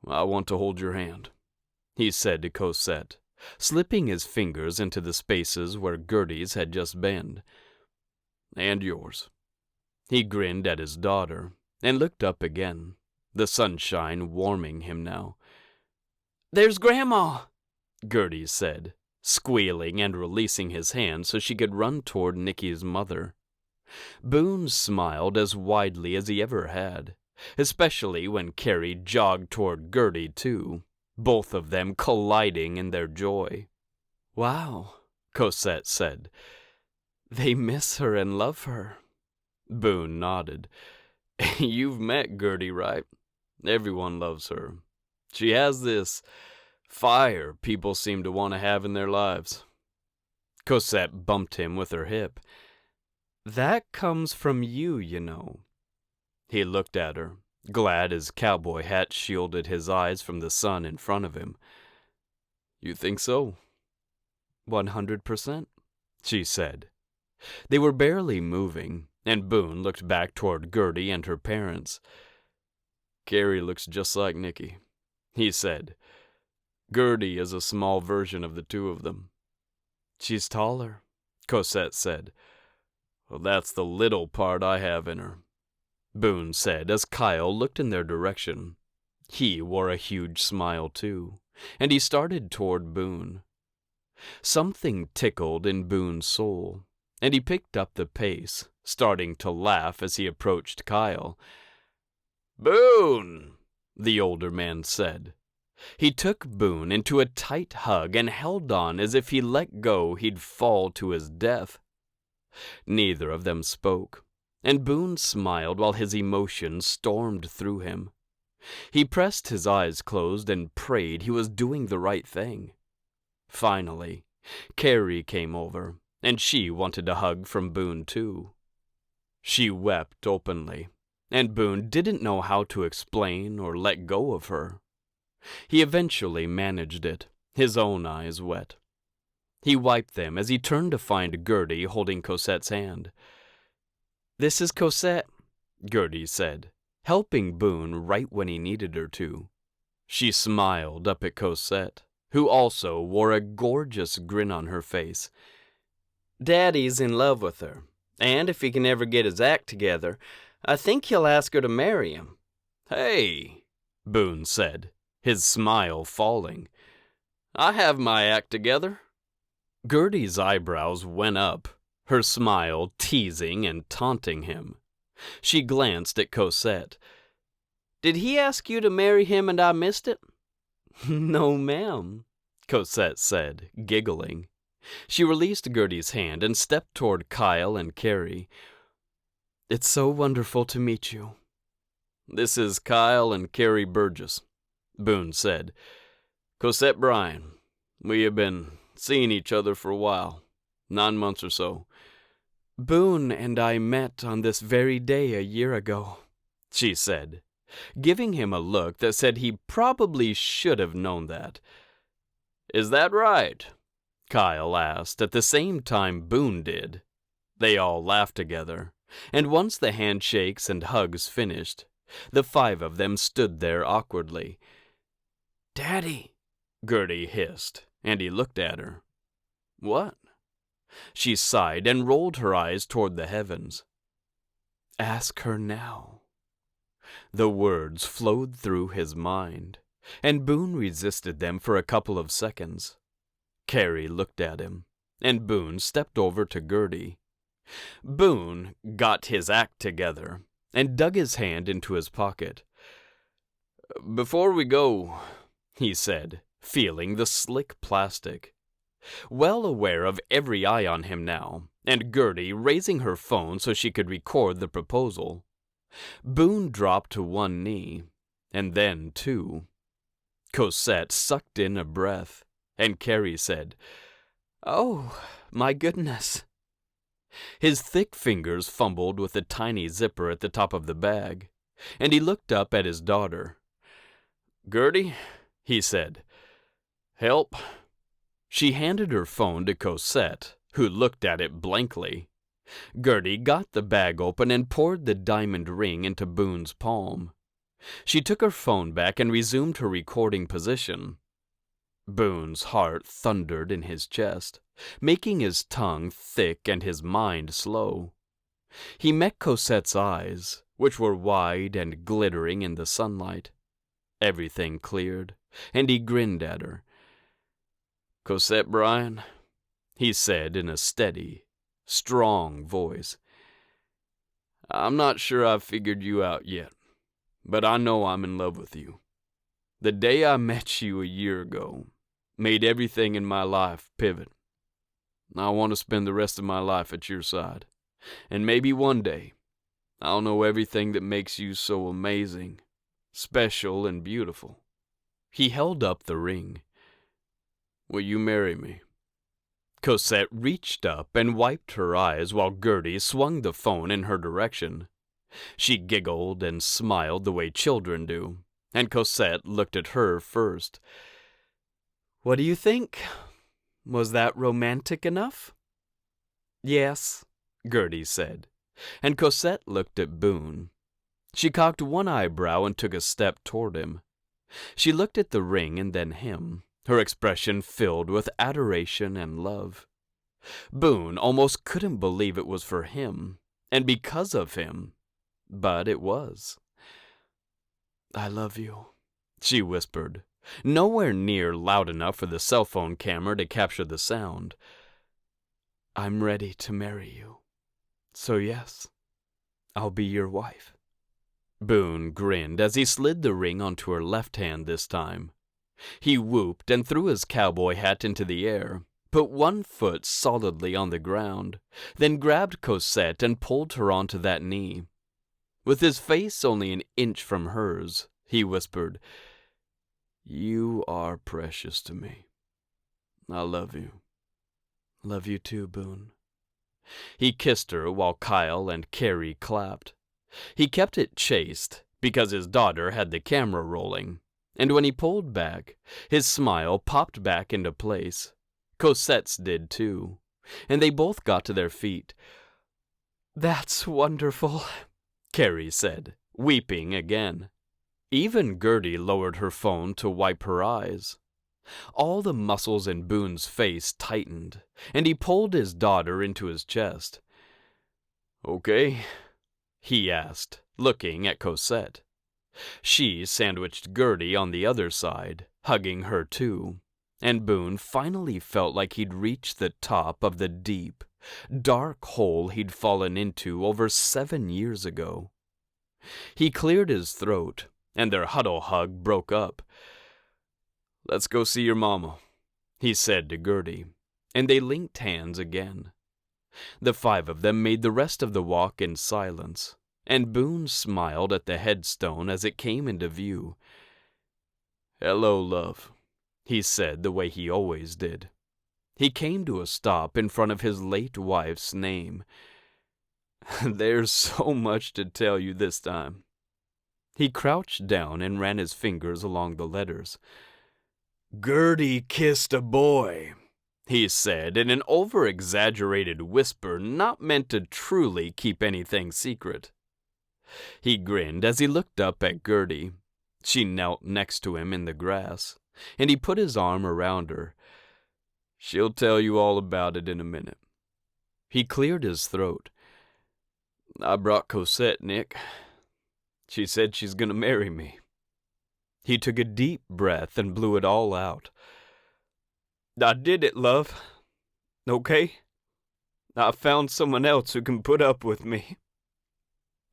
"I want to hold your hand," he said to Cosette, slipping his fingers into the spaces where Gertie's had just been. "And yours." He grinned at his daughter and looked up again, the sunshine warming him now. "There's Grandma," Gertie said, squealing and releasing his hand so she could run toward Nicky's mother. Boone smiled as widely as he ever had, especially when Carrie jogged toward Gertie, too, both of them colliding in their joy. "Wow," Cosette said. "They miss her and love her." Boone nodded. "You've met Gertie, right? Everyone loves her. She has this fire people seem to want to have in their lives." Cosette bumped him with her hip. "That comes from you, you know." He looked at her, glad his cowboy hat shielded his eyes from the sun in front of him. "You think so?" 100%, she said. They were barely moving, and Boone looked back toward Gertie and her parents. "Carrie looks just like Nicky," he said. "Gertie is a small version of the two of them." "She's taller," Cosette said. "Well, that's the little part I have in her," Boone said as Kyle looked in their direction. He wore a huge smile too, and he started toward Boone. Something tickled in Boone's soul, and he picked up the pace, starting to laugh as he approached Kyle. "Boone!" the older man said. He took Boone into a tight hug and held on as if he let go he'd fall to his death. Neither of them spoke, and Boone smiled while his emotions stormed through him. He pressed his eyes closed and prayed he was doing the right thing. Finally, Carrie came over, and she wanted a hug from Boone too. She wept openly, and Boone didn't know how to explain or let go of her. He eventually managed it, his own eyes wet. He wiped them as he turned to find Gertie holding Cosette's hand. "This is Cosette," Gertie said, helping Boone right when he needed her to. She smiled up at Cosette, who also wore a gorgeous grin on her face. "Daddy's in love with her, and if he can ever get his act together, I think he'll ask her to marry him." "Hey," Boone said, his smile falling. "I have my act together." Gertie's eyebrows went up, her smile teasing and taunting him. She glanced at Cosette. "Did he ask you to marry him and I missed it?" "No, ma'am," Cosette said, giggling. She released Gertie's hand and stepped toward Kyle and Carrie. "It's so wonderful to meet you." "This is Kyle and Carrie Burgess," Boone said. "Cosette Brian. We have been seeing each other for a while, 9 months or so." "Boone and I met on this very day a year ago," she said, giving him a look that said he probably should have known that. "Is that right?" Kyle asked at the same time Boone did. They all laughed together, and once the handshakes and hugs finished, the 5 of them stood there awkwardly. "Daddy," Gertie hissed, and he looked at her. "What?" She sighed and rolled her eyes toward the heavens. "Ask her now." The words flowed through his mind, and Boone resisted them for a couple of seconds. Carrie looked at him, and Boone stepped over to Gertie. Boone got his act together and dug his hand into his pocket. "Before we go," he said, feeling the slick plastic. Well aware of every eye on him now, and Gertie raising her phone so she could record the proposal, Boone dropped to one knee, and then 2. Cosette sucked in a breath, and Carrie said, "Oh, my goodness." His thick fingers fumbled with the tiny zipper at the top of the bag, and he looked up at his daughter. "Gertie," he said, "help." She handed her phone to Cosette, who looked at it blankly. Gertie got the bag open and poured the diamond ring into Boone's palm. She took her phone back and resumed her recording position. Boone's heart thundered in his chest, making his tongue thick and his mind slow. He met Cosette's eyes, which were wide and glittering in the sunlight. Everything cleared, and he grinned at her. "Cosette Brian," he said in a steady, strong voice, "I'm not sure I've figured you out yet, but I know I'm in love with you. The day I met you a year ago made everything in my life pivot. I want to spend the rest of my life at your side, and maybe one day I'll know everything that makes you so amazing, special, and beautiful." He held up the ring. "Will you marry me?" Cosette reached up and wiped her eyes while Gertie swung the phone in her direction. She giggled and smiled the way children do, and Cosette looked at her first. "What do you think? Was that romantic enough?" "Yes," Gertie said, and Cosette looked at Boone. She cocked one eyebrow and took a step toward him. She looked at the ring and then him, her expression filled with adoration and love. Boone almost couldn't believe it was for him, and because of him, but it was. "I love you," she whispered, nowhere near loud enough for the cell phone camera to capture the sound. "I'm ready to marry you. So yes, I'll be your wife." Boone grinned as he slid the ring onto her left hand this time. He whooped and threw his cowboy hat into the air, put one foot solidly on the ground, then grabbed Cosette and pulled her onto that knee. With his face only an inch from hers, he whispered, "You are precious to me. I love you." "Love you too, Boone." He kissed her while Kyle and Carrie clapped. He kept it chaste because his daughter had the camera rolling, and when he pulled back, his smile popped back into place. Cosette's did too, and they both got to their feet. "That's wonderful," Carrie said, weeping again. Even Gertie lowered her phone to wipe her eyes. All the muscles in Boone's face tightened, and he pulled his daughter into his chest. "Okay?" he asked, looking at Cosette. She sandwiched Gertie on the other side, hugging her too, and Boone finally felt like he'd reached the top of the deep, dark hole he'd fallen into over 7 years ago. He cleared his throat, and their huddle hug broke up. "Let's go see your mama," he said to Gertie, and they linked hands again. The 5 of them made the rest of the walk in silence, and Boone smiled at the headstone as it came into view. "Hello, love," he said the way he always did. He came to a stop in front of his late wife's name. "There's so much to tell you this time." He crouched down and ran his fingers along the letters. "Gertie kissed a boy," he said in an over-exaggerated whisper not meant to truly keep anything secret. He grinned as he looked up at Gertie. She knelt next to him in the grass, and he put his arm around her. "She'll tell you all about it in a minute." He cleared his throat. "I brought Cosette, Nick. She said she's gonna marry me." He took a deep breath and blew it all out. "I did it, love. Okay? I found someone else who can put up with me."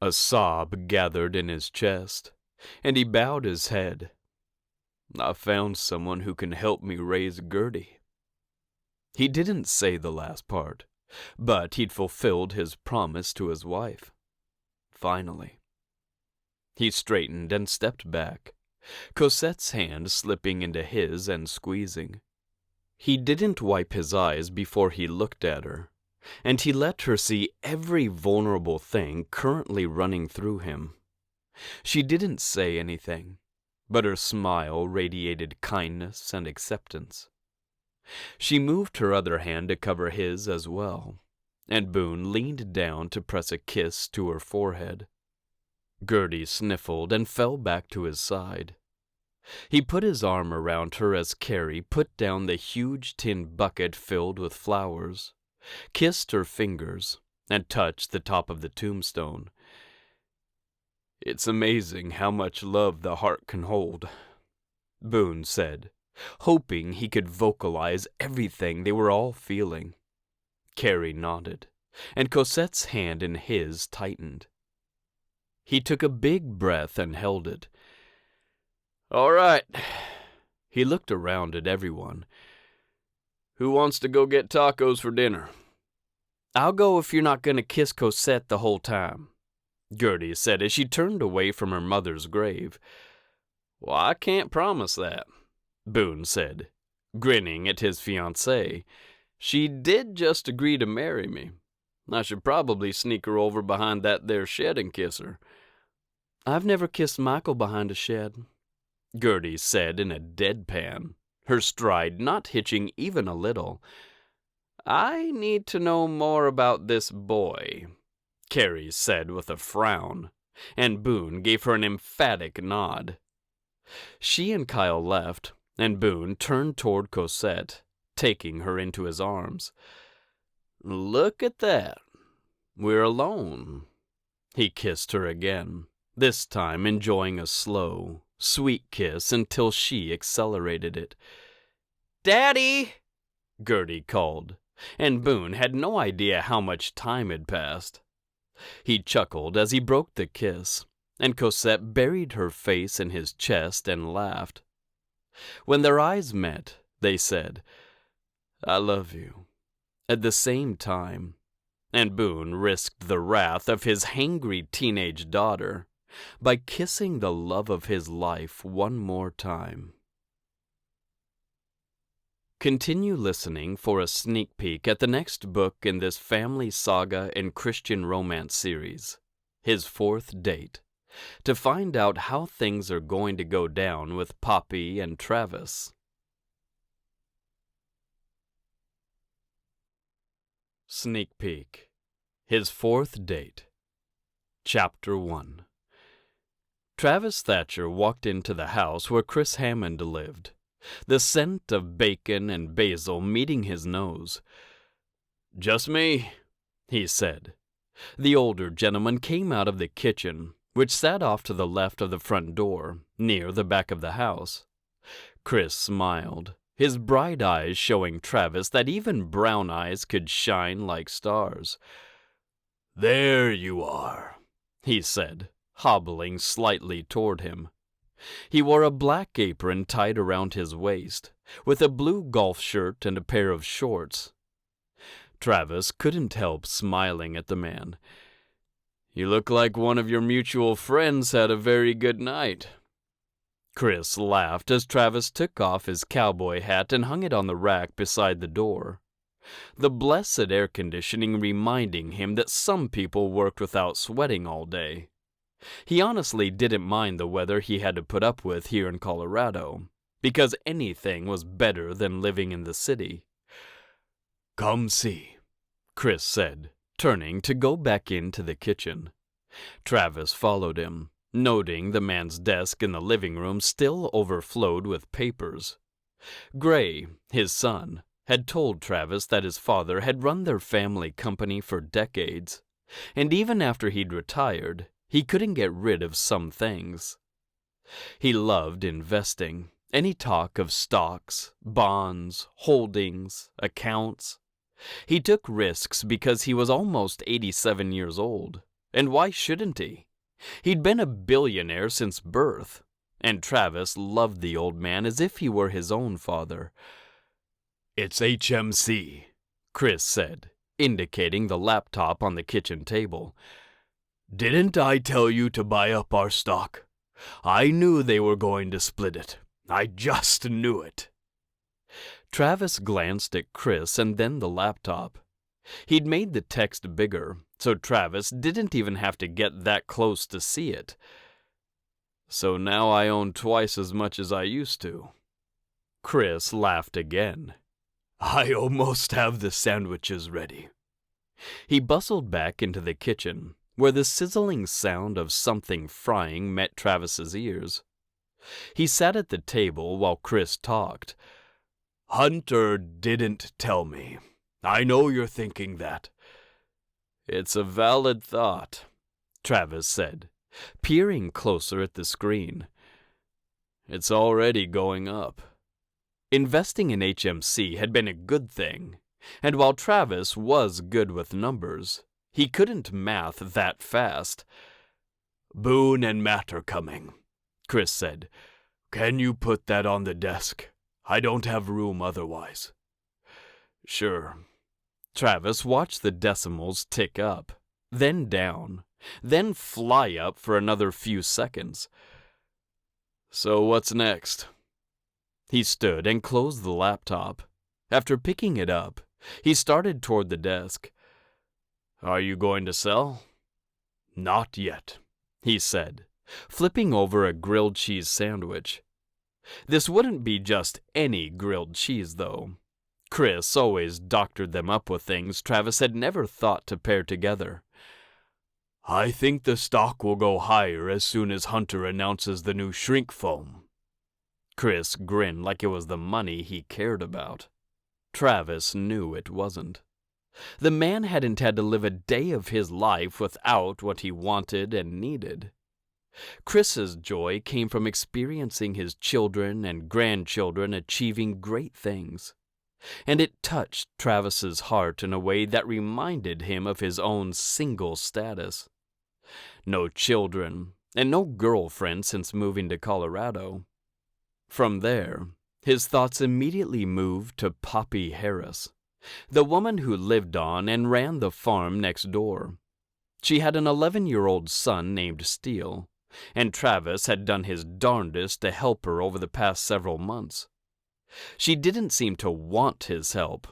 A sob gathered in his chest, and he bowed his head. "I found someone who can help me raise Gertie." He didn't say the last part, but he'd fulfilled his promise to his wife. Finally. He straightened and stepped back, Cosette's hand slipping into his and squeezing. He didn't wipe his eyes before he looked at her, and he let her see every vulnerable thing currently running through him. She didn't say anything, but her smile radiated kindness and acceptance. She moved her other hand to cover his as well, and Boone leaned down to press a kiss to her forehead. Gertie sniffled and fell back to his side. He put his arm around her as Carrie put down the huge tin bucket filled with flowers, kissed her fingers, and touched the top of the tombstone. "It's amazing how much love the heart can hold," Boone said, hoping he could vocalize everything they were all feeling. Carrie nodded, and Cosette's hand in his tightened. He took a big breath and held it. "All right." He looked around at everyone. "Who wants to go get tacos for dinner?" "I'll go if you're not going to kiss Cosette the whole time," Gertie said as she turned away from her mother's grave. "Well, I can't promise that," Boone said, grinning at his fiancée. "She did just agree to marry me. I should probably sneak her over behind that there shed and kiss her." "I've never kissed Michael behind a shed," Gertie said in a deadpan, her stride not hitching even a little. "I need to know more about this boy," Carrie said with a frown, and Boone gave her an emphatic nod. She and Kyle left, and Boone turned toward Cosette, taking her into his arms. "Look at that. We're alone." He kissed her again, this time enjoying a slow, sweet kiss until she accelerated it. "Daddy!" Gertie called, and Boone had no idea how much time had passed. He chuckled as he broke the kiss, and Cosette buried her face in his chest and laughed. When their eyes met, they said, "I love you," at the same time, and Boone risked the wrath of his hangry teenage daughter by kissing the love of his life one more time. Continue listening for a sneak peek at the next book in this family saga and Christian romance series, His Fourth Date, to find out how things are going to go down with Poppy and Travis. Sneak peek. His Fourth Date. Chapter 1. Travis Thatcher walked into the house where Chris Hammond lived, the scent of bacon and basil meeting his nose. "Just me," he said. The older gentleman came out of the kitchen, which sat off to the left of the front door, near the back of the house. Chris smiled, his bright eyes showing Travis that even brown eyes could shine like stars. "There you are," he said, hobbling slightly toward him. He wore a black apron tied around his waist, with a blue golf shirt and a pair of shorts. Travis couldn't help smiling at the man. "You look like one of your mutual friends had a very good night." Chris laughed as Travis took off his cowboy hat and hung it on the rack beside the door, the blessed air conditioning reminding him that some people worked without sweating all day. He honestly didn't mind the weather he had to put up with here in Colorado, because anything was better than living in the city. "Come see," Chris said, turning to go back into the kitchen. Travis followed him, noting the man's desk in the living room still overflowed with papers. Gray, his son, had told Travis that his father had run their family company for decades, and even after he'd retired, he couldn't get rid of some things. He loved investing, any talk of stocks, bonds, holdings, accounts. He took risks because he was almost 87 years old, and why shouldn't he? He'd been a billionaire since birth, and Travis loved the old man as if he were his own father. "It's HMC," Chris said, indicating the laptop on the kitchen table. "Didn't I tell you to buy up our stock? I knew they were going to split it. I just knew it." Travis glanced at Chris and then the laptop. He'd made the text bigger, so Travis didn't even have to get that close to see it. "So now I own twice as much as I used to." Chris laughed again. I almost have the sandwiches ready. He bustled back into the kitchen, where the sizzling sound of something frying met Travis's ears. He sat at the table while Chris talked. Hunter didn't tell me. I know you're thinking that. It's a valid thought, Travis said, peering closer at the screen. It's already going up. Investing in HMC had been a good thing, and while Travis was good with numbers, he couldn't math that fast. Boone and Matt are coming, Chris said. Can you put that on the desk? I don't have room otherwise. Sure. Travis watched the decimals tick up, then down, then fly up for another few seconds. So what's next? He stood and closed the laptop. After picking it up, he started toward the desk. Are you going to sell? Not yet, he said, flipping over a grilled cheese sandwich. This wouldn't be just any grilled cheese, though. Chris always doctored them up with things Travis had never thought to pair together. I think the stock will go higher as soon as Hunter announces the new shrink foam. Chris grinned like it was the money he cared about. Travis knew it wasn't. The man hadn't had to live a day of his life without what he wanted and needed. Chris's joy came from experiencing his children and grandchildren achieving great things. And it touched Travis's heart in a way that reminded him of his own single status. No children and no girlfriend since moving to Colorado. From there, his thoughts immediately moved to Poppy Harris, the woman who lived on and ran the farm next door. She had an 11-year-old son named Steele, and Travis had done his darndest to help her over the past several months. She didn't seem to want his help,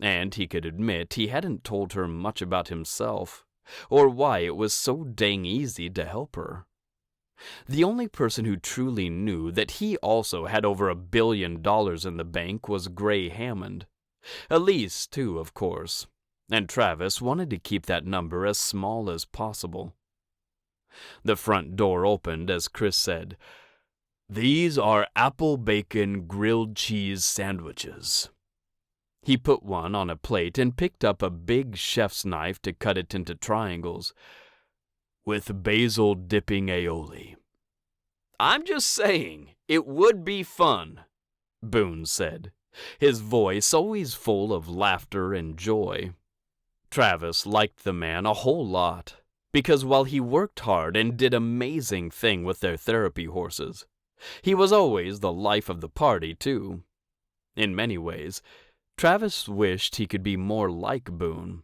and he could admit he hadn't told her much about himself, or why it was so dang easy to help her. The only person who truly knew that he also had over $1 billion in the bank was Gray Hammond. Elise, too, of course, and Travis wanted to keep that number as small as possible. The front door opened as Chris said, These are apple bacon grilled cheese sandwiches. He put one on a plate and picked up a big chef's knife to cut it into triangles. With basil dipping aioli. I'm just saying, it would be fun, Boone said, his voice always full of laughter and joy. Travis liked the man a whole lot, because while he worked hard and did amazing things with their therapy horses, he was always the life of the party, too. In many ways, Travis wished he could be more like Boone.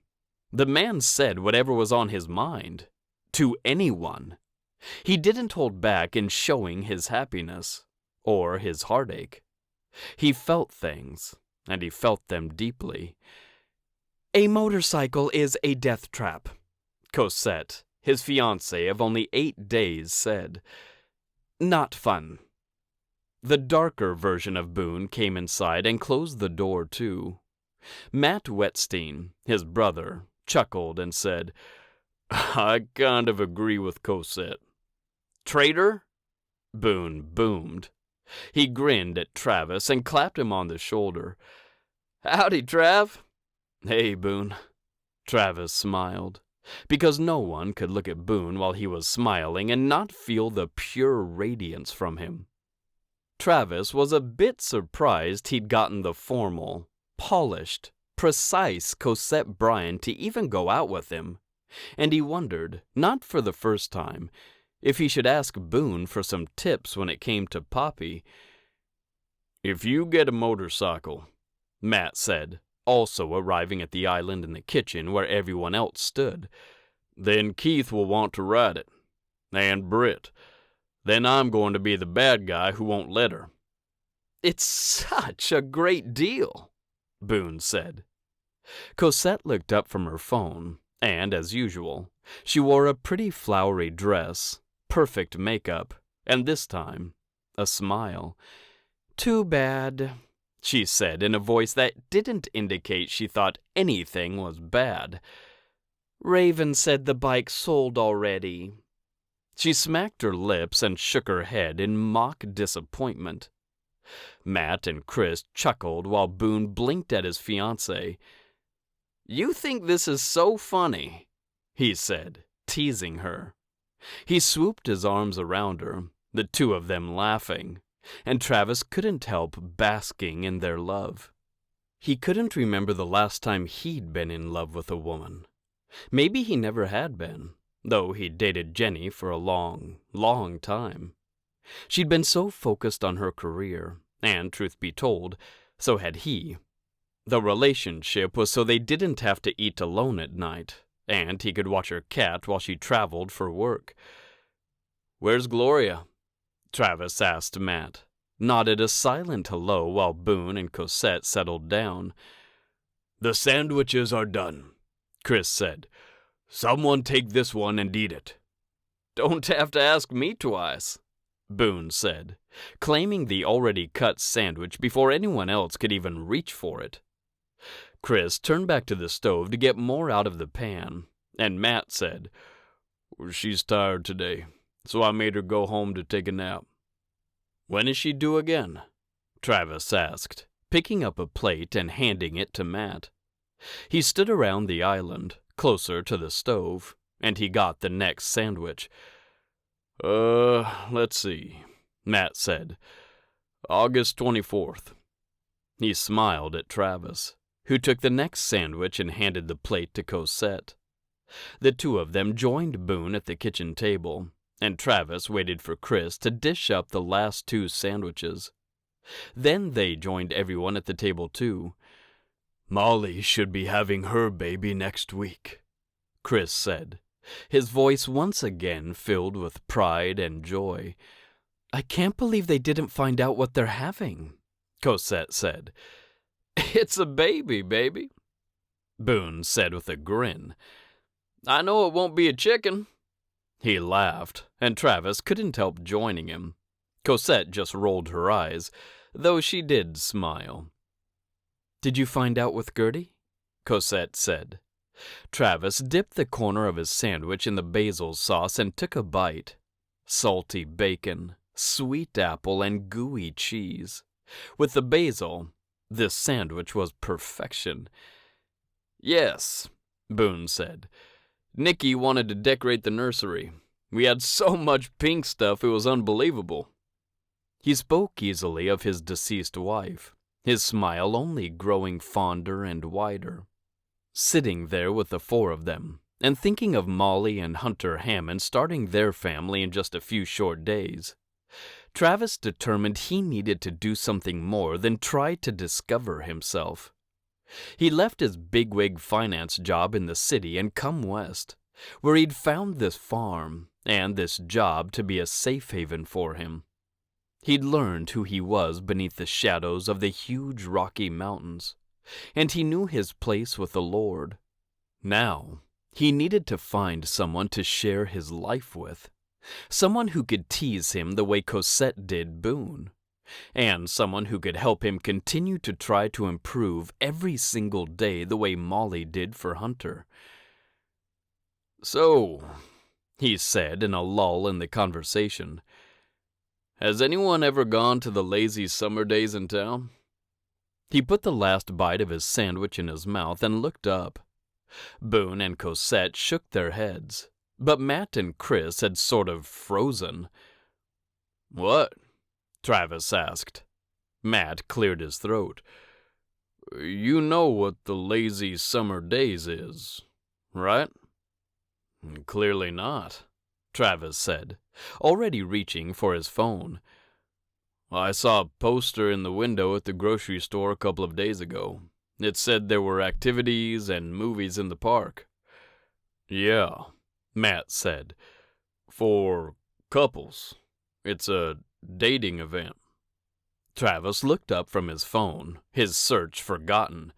The man said whatever was on his mind. To anyone. He didn't hold back in showing his happiness, or his heartache. He felt things, and he felt them deeply. A motorcycle is a death trap, Cosette, his fiancée of only 8 days, said. Not fun. The darker version of Boone came inside and closed the door, too. Matt Whettstein, his brother, chuckled and said, I kind of agree with Cosette. Traitor? Boone boomed. He grinned at Travis and clapped him on the shoulder. Howdy, Trav. Hey, Boone. Travis smiled, because no one could look at Boone while he was smiling and not feel the pure radiance from him. Travis was a bit surprised he'd gotten the formal, polished, precise Cosette Brian to even go out with him. And he wondered, not for the first time, if he should ask Boone for some tips when it came to Poppy. If you get a motorcycle, Matt said, also arriving at the island in the kitchen where everyone else stood, then Keith will want to ride it. And Britt. Then I'm going to be the bad guy who won't let her. It's such a great deal, Boone said. Cosette looked up from her phone. And, as usual, she wore a pretty flowery dress, perfect makeup, and this time, a smile. Too bad, she said in a voice that didn't indicate she thought anything was bad. Raven said the bike sold already. She smacked her lips and shook her head in mock disappointment. Matt and Chris chuckled while Boone blinked at his fiancée. "You think this is so funny," he said, teasing her. He swooped his arms around her, the two of them laughing, and Travis couldn't help basking in their love. He couldn't remember the last time he'd been in love with a woman. Maybe he never had been, though he'd dated Jenny for a long, long time. She'd been so focused on her career, and, truth be told, so had he. The relationship was so they didn't have to eat alone at night, and he could watch her cat while she traveled for work. "Where's Gloria?" Travis asked Matt, nodded a silent hello while Boone and Cosette settled down. "The sandwiches are done," Chris said. "Someone take this one and eat it." "Don't have to ask me twice," Boone said, claiming the already cut sandwich before anyone else could even reach for it. Chris turned back to the stove to get more out of the pan, and Matt said, "She's tired today, so I made her go home to take a nap." "When is she due again?" Travis asked, picking up a plate and handing it to Matt. He stood around the island, closer to the stove, and he got the next sandwich. Let's see," Matt said. "August 24th. He smiled at Travis, who took the next sandwich and handed the plate to Cosette. The two of them joined Boone at the kitchen table, and Travis waited for Chris to dish up the last two sandwiches. Then they joined everyone at the table too. "Molly should be having her baby next week," Chris said, his voice once again filled with pride and joy. "I can't believe they didn't find out what they're having," Cosette said. "It's a baby, baby," Boone said with a grin. "I know it won't be a chicken." He laughed, and Travis couldn't help joining him. Cosette just rolled her eyes, though she did smile. "Did you find out with Gertie?" Cosette said. Travis dipped the corner of his sandwich in the basil sauce and took a bite. Salty bacon, sweet apple, and gooey cheese. With the basil, this sandwich was perfection. "Yes," Boone said. "Nikki wanted to decorate the nursery. We had so much pink stuff it was unbelievable." He spoke easily of his deceased wife, his smile only growing fonder and wider. Sitting there with the four of them, and thinking of Molly and Hunter Hammond starting their family in just a few short days, Travis determined he needed to do something more than try to discover himself. He left his bigwig finance job in the city and come west, where he'd found this farm and this job to be a safe haven for him. He'd learned who he was beneath the shadows of the huge Rocky Mountains, and he knew his place with the Lord. Now, he needed to find someone to share his life with, someone who could tease him the way Cosette did Boone, and someone who could help him continue to try to improve every single day the way Molly did for Hunter. "So," he said in a lull in the conversation, "has anyone ever gone to the lazy summer days in town?" He put the last bite of his sandwich in his mouth and looked up. Boone and Cosette shook their heads, but Matt and Chris had sort of frozen. "What?" Travis asked. Matt cleared his throat. "You know what the lazy summer days is, right?" "Clearly not," Travis said, already reaching for his phone. "I saw a poster in the window at the grocery store a couple of days ago. It said there were activities and movies in the park." "Yeah," Matt said. "For couples. It's a dating event." Travis looked up from his phone, his search forgotten.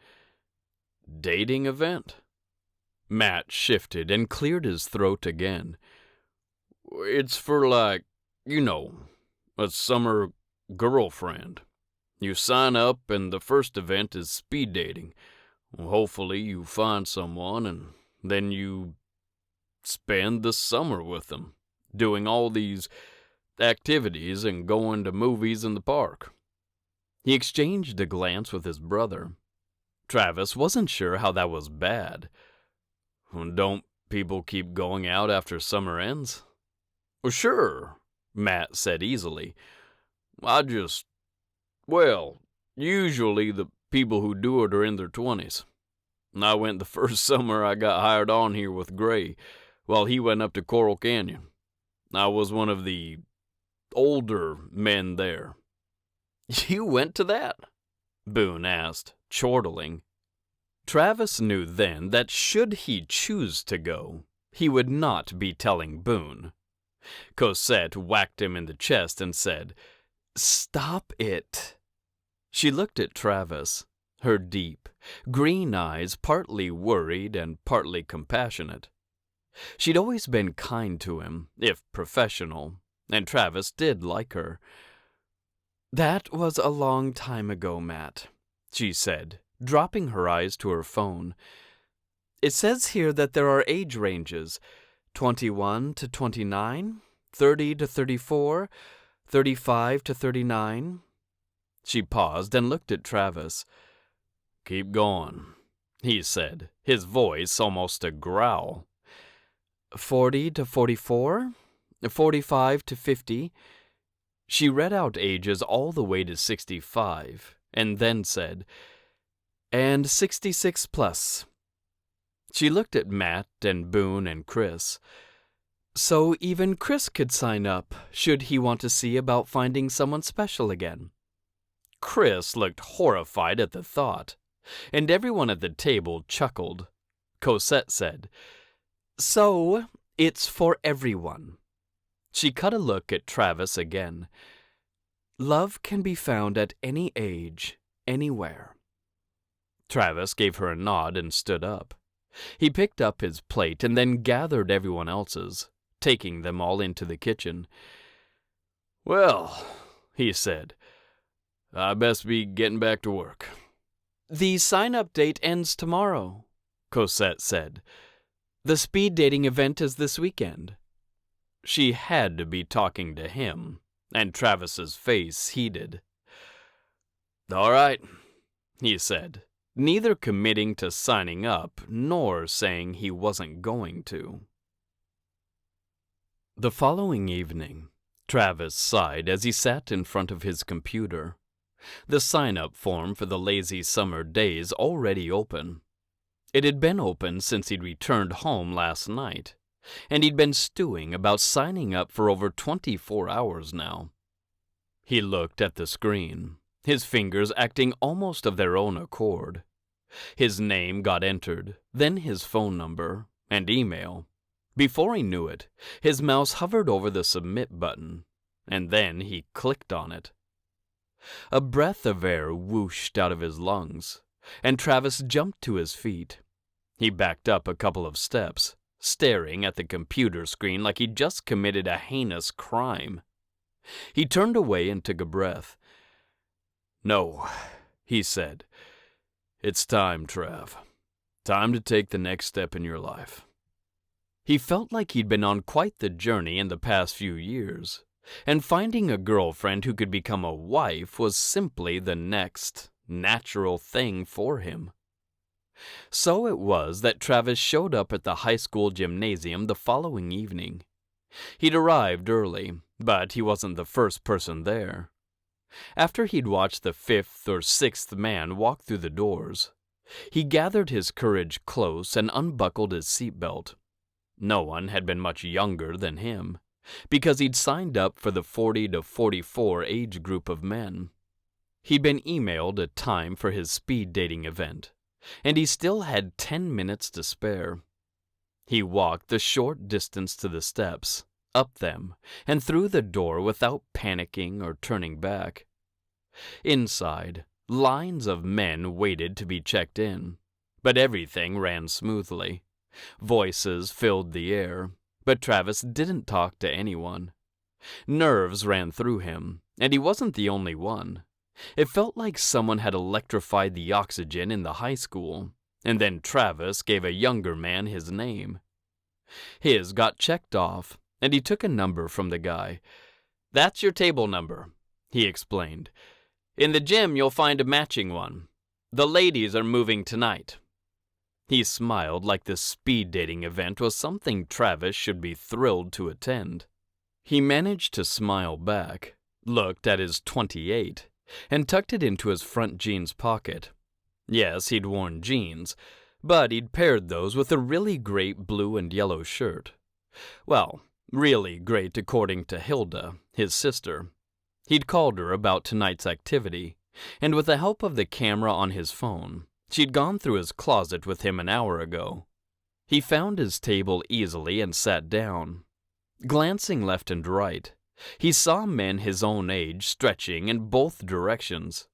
"Dating event?" Matt shifted and cleared his throat again. "It's for, like, you know, a summer girlfriend. You sign up, and the first event is speed dating. Well, hopefully you find someone, and then you spend the summer with them, doing all these activities and going to movies in the park. He exchanged a glance with his brother. Travis wasn't sure how that was bad. Don't people keep going out after summer ends? Well, sure, Matt said easily. Usually the people who do it are in their 20s. I went the first summer I got hired on here with Gray, while he went up to Coral Canyon. I was one of the older men there. You went to that? Boone asked, chortling. Travis knew then that should he choose to go, he would not be telling Boone. Cosette whacked him in the chest and said, "Stop it." She looked at Travis, her deep, green eyes partly worried and partly compassionate. She'd always been kind to him, if professional, and Travis did like her. "That was a long time ago, Matt," she said, dropping her eyes to her phone. "It says here that there are age ranges, 21 to 29, 30 to 34, 35 to 39. She paused and looked at Travis. "Keep going," he said, his voice almost a growl. 40 to 44, 45 to 50. She read out ages all the way to 65, and then said, "And 66 plus." She looked at Matt and Boone and Chris. "So even Chris could sign up, should he want to see about finding someone special again." Chris looked horrified at the thought, and everyone at the table chuckled. Cosette said, "So, it's for everyone." She cut a look at Travis again. "Love can be found at any age, anywhere." Travis gave her a nod and stood up. He picked up his plate and then gathered everyone else's, taking them all into the kitchen. "Well," he said, "I best be getting back to work." "The sign-up date ends tomorrow," Cosette said. "The speed dating event is this weekend." She had to be talking to him, and Travis's face heated. "All right," he said, neither committing to signing up nor saying he wasn't going to. The following evening, Travis sighed as he sat in front of his computer. The sign-up form for the lazy summer days already open. It had been open since he'd returned home last night, and he'd been stewing about signing up for over 24 hours now. He looked at the screen, his fingers acting almost of their own accord. His name got entered, then his phone number and email. Before he knew it, his mouse hovered over the submit button, and then he clicked on it. A breath of air whooshed out of his lungs, and Travis jumped to his feet. He backed up a couple of steps, staring at the computer screen like he'd just committed a heinous crime. He turned away and took a breath. "No," he said. "It's time, Trav. Time to take the next step in your life." He felt like he'd been on quite the journey in the past few years, and finding a girlfriend who could become a wife was simply the next natural thing for him. So it was that Travis showed up at the high school gymnasium the following evening. He'd arrived early, but he wasn't the first person there. After he'd watched the 5th or 6th man walk through the doors, he gathered his courage close and unbuckled his seatbelt. No one had been much younger than him, because he'd signed up for the 40 to 44 age group of men. He'd been emailed a time for his speed dating event, and he still had 10 minutes to spare. He walked the short distance to the steps, up them, and through the door without panicking or turning back. Inside, lines of men waited to be checked in, but everything ran smoothly. Voices filled the air, but Travis didn't talk to anyone. Nerves ran through him, and he wasn't the only one. It felt like someone had electrified the oxygen in the high school, and then Travis gave a younger man his name. His got checked off, and he took a number from the guy. "That's your table number," he explained. "In the gym you'll find a matching one. The ladies are moving tonight." He smiled like the speed dating event was something Travis should be thrilled to attend. He managed to smile back, looked at his 28, and tucked it into his front jeans pocket. Yes, he'd worn jeans, but he'd paired those with a really great blue and yellow shirt. Well, really great according to Hilda, his sister. He'd called her about tonight's activity, and with the help of the camera on his phone, she'd gone through his closet with him an hour ago. He found his table easily and sat down. Glancing left and right, he saw men his own age stretching in both directions.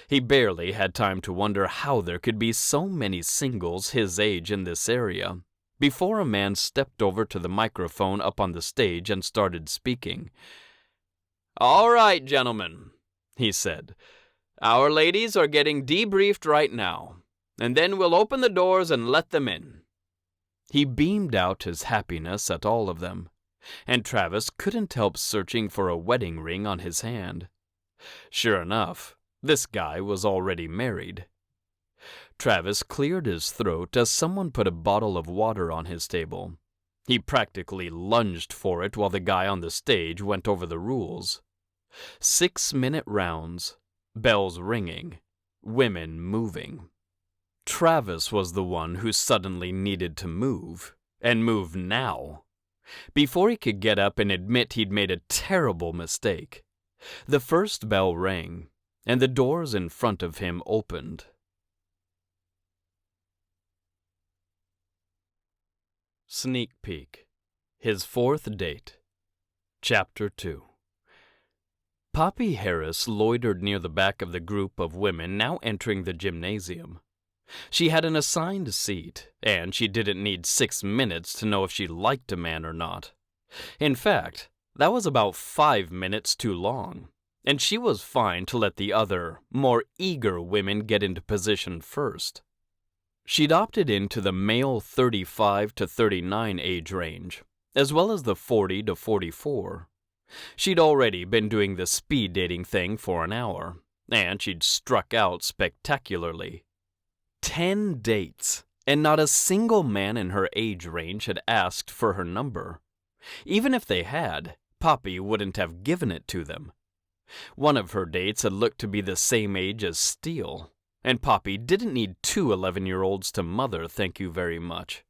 He barely had time to wonder how there could be so many singles his age in this area before a man stepped over to the microphone up on the stage and started speaking. "All right, gentlemen," he said. "Our ladies are getting debriefed right now, and then we'll open the doors and let them in." He beamed out his happiness at all of them, and Travis couldn't help searching for a wedding ring on his hand. Sure enough, this guy was already married. Travis cleared his throat as someone put a bottle of water on his table. He practically lunged for it while the guy on the stage went over the rules. 6-minute rounds, bells ringing, women moving. Travis was the one who suddenly needed to move, and move now. Before he could get up and admit he'd made a terrible mistake, the first bell rang, and the doors in front of him opened. Sneak peek. His fourth date. Chapter 2. Poppy Harris loitered near the back of the group of women now entering the gymnasium. She had an assigned seat, and she didn't need 6 minutes to know if she liked a man or not. In fact, that was about 5 minutes too long, and she was fine to let the other, more eager women get into position first. She'd opted into the male 35 to 39 age range, as well as the 40 to 44. She'd already been doing the speed dating thing for an hour, and she'd struck out spectacularly. 10 dates, and not a single man in her age range had asked for her number. Even if they had, Poppy wouldn't have given it to them. One of her dates had looked to be the same age as Steele, and Poppy didn't need 2 11-year-olds to mother, thank you very much.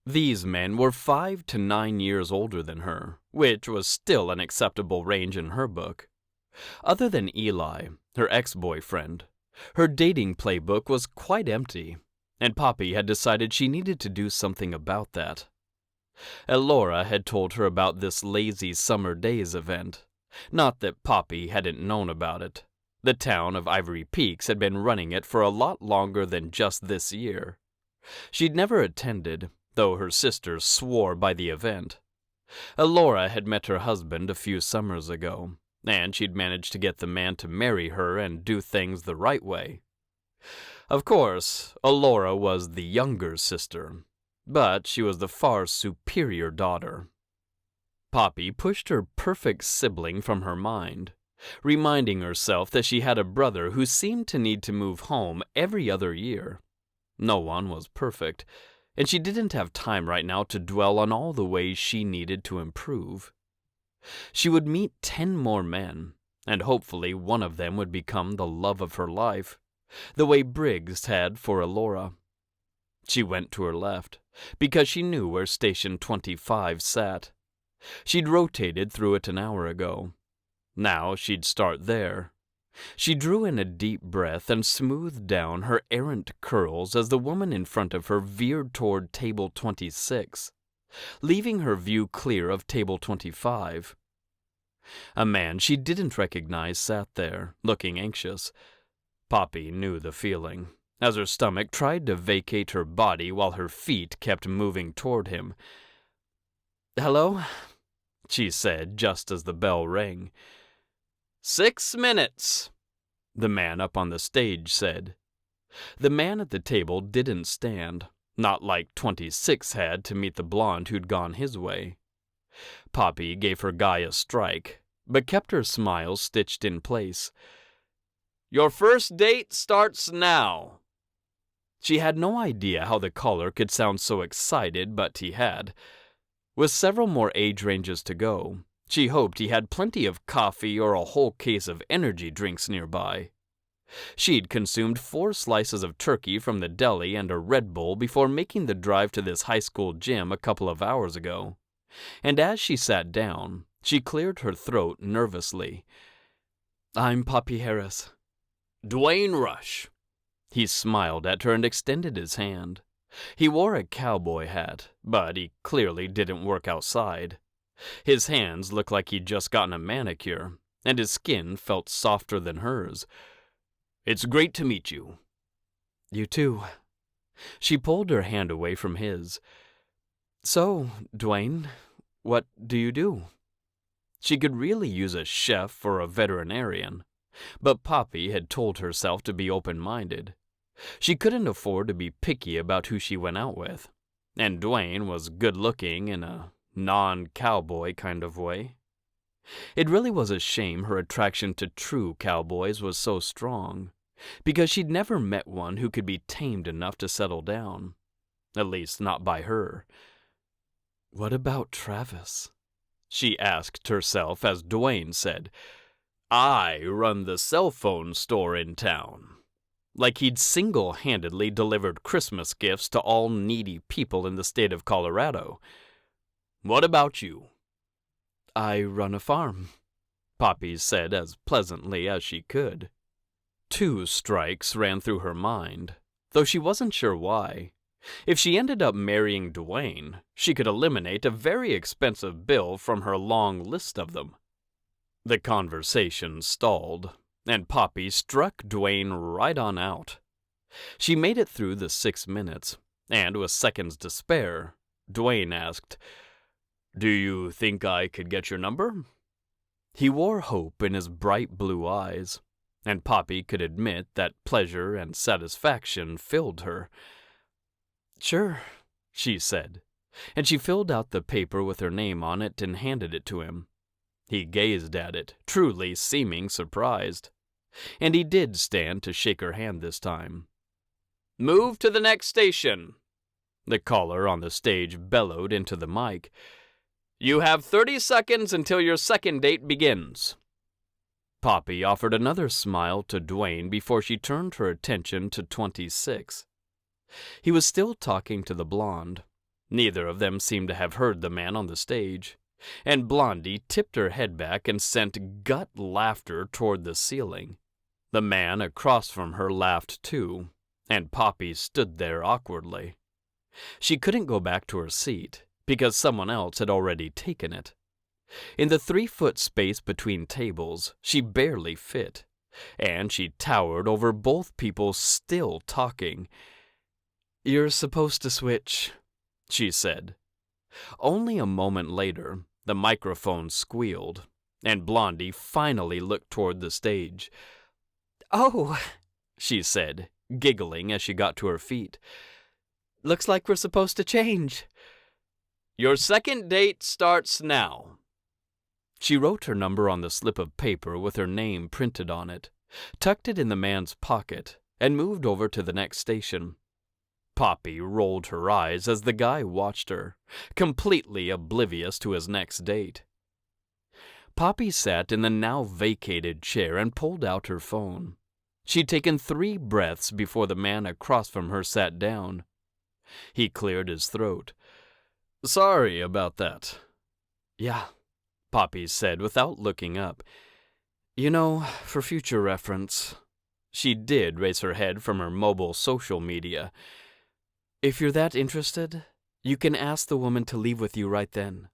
These men were 5 to 9 years older than her, which was still an acceptable range in her book. Other than Eli, her ex-boyfriend, her dating playbook was quite empty, and Poppy had decided she needed to do something about that. Elora had told her about this lazy summer days event. Not that Poppy hadn't known about it. The town of Ivory Peaks had been running it for a lot longer than just this year. She'd never attended, though her sister swore by the event. Elora had met her husband a few summers ago, and she'd managed to get the man to marry her and do things the right way. Of course, Elora was the younger sister, but she was the far superior daughter. Poppy pushed her perfect sibling from her mind, reminding herself that she had a brother who seemed to need to move home every other year. No one was perfect, and she didn't have time right now to dwell on all the ways she needed to improve. She would meet 10 more men, and hopefully one of them would become the love of her life, the way Briggs had for Elora. She went to her left, because she knew where Station 25 sat. She'd rotated through it an hour ago. Now she'd start there. She drew in a deep breath and smoothed down her errant curls as the woman in front of her veered toward Table 26, leaving her view clear of Table 25. A man she didn't recognize sat there, looking anxious. Poppy knew the feeling, as her stomach tried to vacate her body while her feet kept moving toward him. "Hello?" she said just as the bell rang. 6 minutes, the man up on the stage said. The man at the table didn't stand, not like 26 had to meet the blonde who'd gone his way. Poppy gave her guy a strike, but kept her smile stitched in place. "Your first date starts now." She had no idea how the caller could sound so excited, but he had. With several more age ranges to go, she hoped he had plenty of coffee or a whole case of energy drinks nearby. She'd consumed 4 slices of turkey from the deli and a Red Bull before making the drive to this high school gym a couple of hours ago. And as she sat down, she cleared her throat nervously. "I'm Poppy Harris." "Dwayne Rush." He smiled at her and extended his hand. He wore a cowboy hat, but he clearly didn't work outside. His hands looked like he'd just gotten a manicure, and his skin felt softer than hers. "It's great to meet you." "You too." She pulled her hand away from his. "So, Dwayne, what do you do?" She could really use a chef or a veterinarian, but Poppy had told herself to be open-minded. She couldn't afford to be picky about who she went out with, and Dwayne was good-looking in a non-cowboy kind of way. It really was a shame her attraction to true cowboys was so strong, because she'd never met one who could be tamed enough to settle down, at least not by her. "What about Travis?" she asked herself as Dwayne said, "I run the cell phone store in town." Like he'd single-handedly delivered Christmas gifts to all needy people in the state of Colorado. "What about you?" "I run a farm," Poppy said as pleasantly as she could. 2 strikes ran through her mind, though she wasn't sure why. If she ended up marrying Dwayne, she could eliminate a very expensive bill from her long list of them. The conversation stalled, and Poppy struck Dwayne right on out. She made it through the 6 minutes, and with seconds to spare, Dwayne asked, "Do you think I could get your number?" He wore hope in his bright blue eyes, and Poppy could admit that pleasure and satisfaction filled her. "Sure," she said, and she filled out the paper with her name on it and handed it to him. He gazed at it, truly seeming surprised. And he did stand to shake her hand this time. "Move to the next station," the caller on the stage bellowed into the mic. "You have 30 seconds until your second date begins." Poppy offered another smile to Dwayne before she turned her attention to 26. He was still talking to the blonde. Neither of them seemed to have heard the man on the stage, and Blondie tipped her head back and sent gut laughter toward the ceiling. The man across from her laughed too, and Poppy stood there awkwardly. She couldn't go back to her seat, because someone else had already taken it. In the 3-foot space between tables, she barely fit, and she towered over both people still talking. "You're supposed to switch," she said. Only a moment later, the microphone squealed, and Blondie finally looked toward the stage. "Oh," she said, giggling as she got to her feet. "Looks like we're supposed to change." "Your second date starts now." She wrote her number on the slip of paper with her name printed on it, tucked it in the man's pocket, and moved over to the next station. Poppy rolled her eyes as the guy watched her, completely oblivious to his next date. Poppy sat in the now vacated chair and pulled out her phone. She'd taken 3 breaths before the man across from her sat down. He cleared his throat. "Sorry about that." "Yeah," Poppy said without looking up. "You know, for future reference." She did raise her head from her mobile social media. "If you're that interested, you can ask the woman to leave with you right then.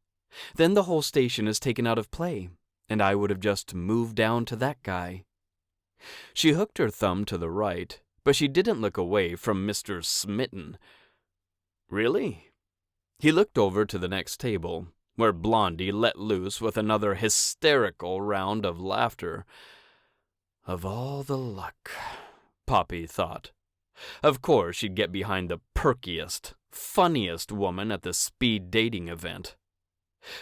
Then the whole station is taken out of play, and I would have just moved down to that guy." She hooked her thumb to the right, but she didn't look away from Mr. Smitten. "Really?" He looked over to the next table, where Blondie let loose with another hysterical round of laughter. Of all the luck, Poppy thought. Of course she'd get behind the perkiest, funniest woman at the speed dating event.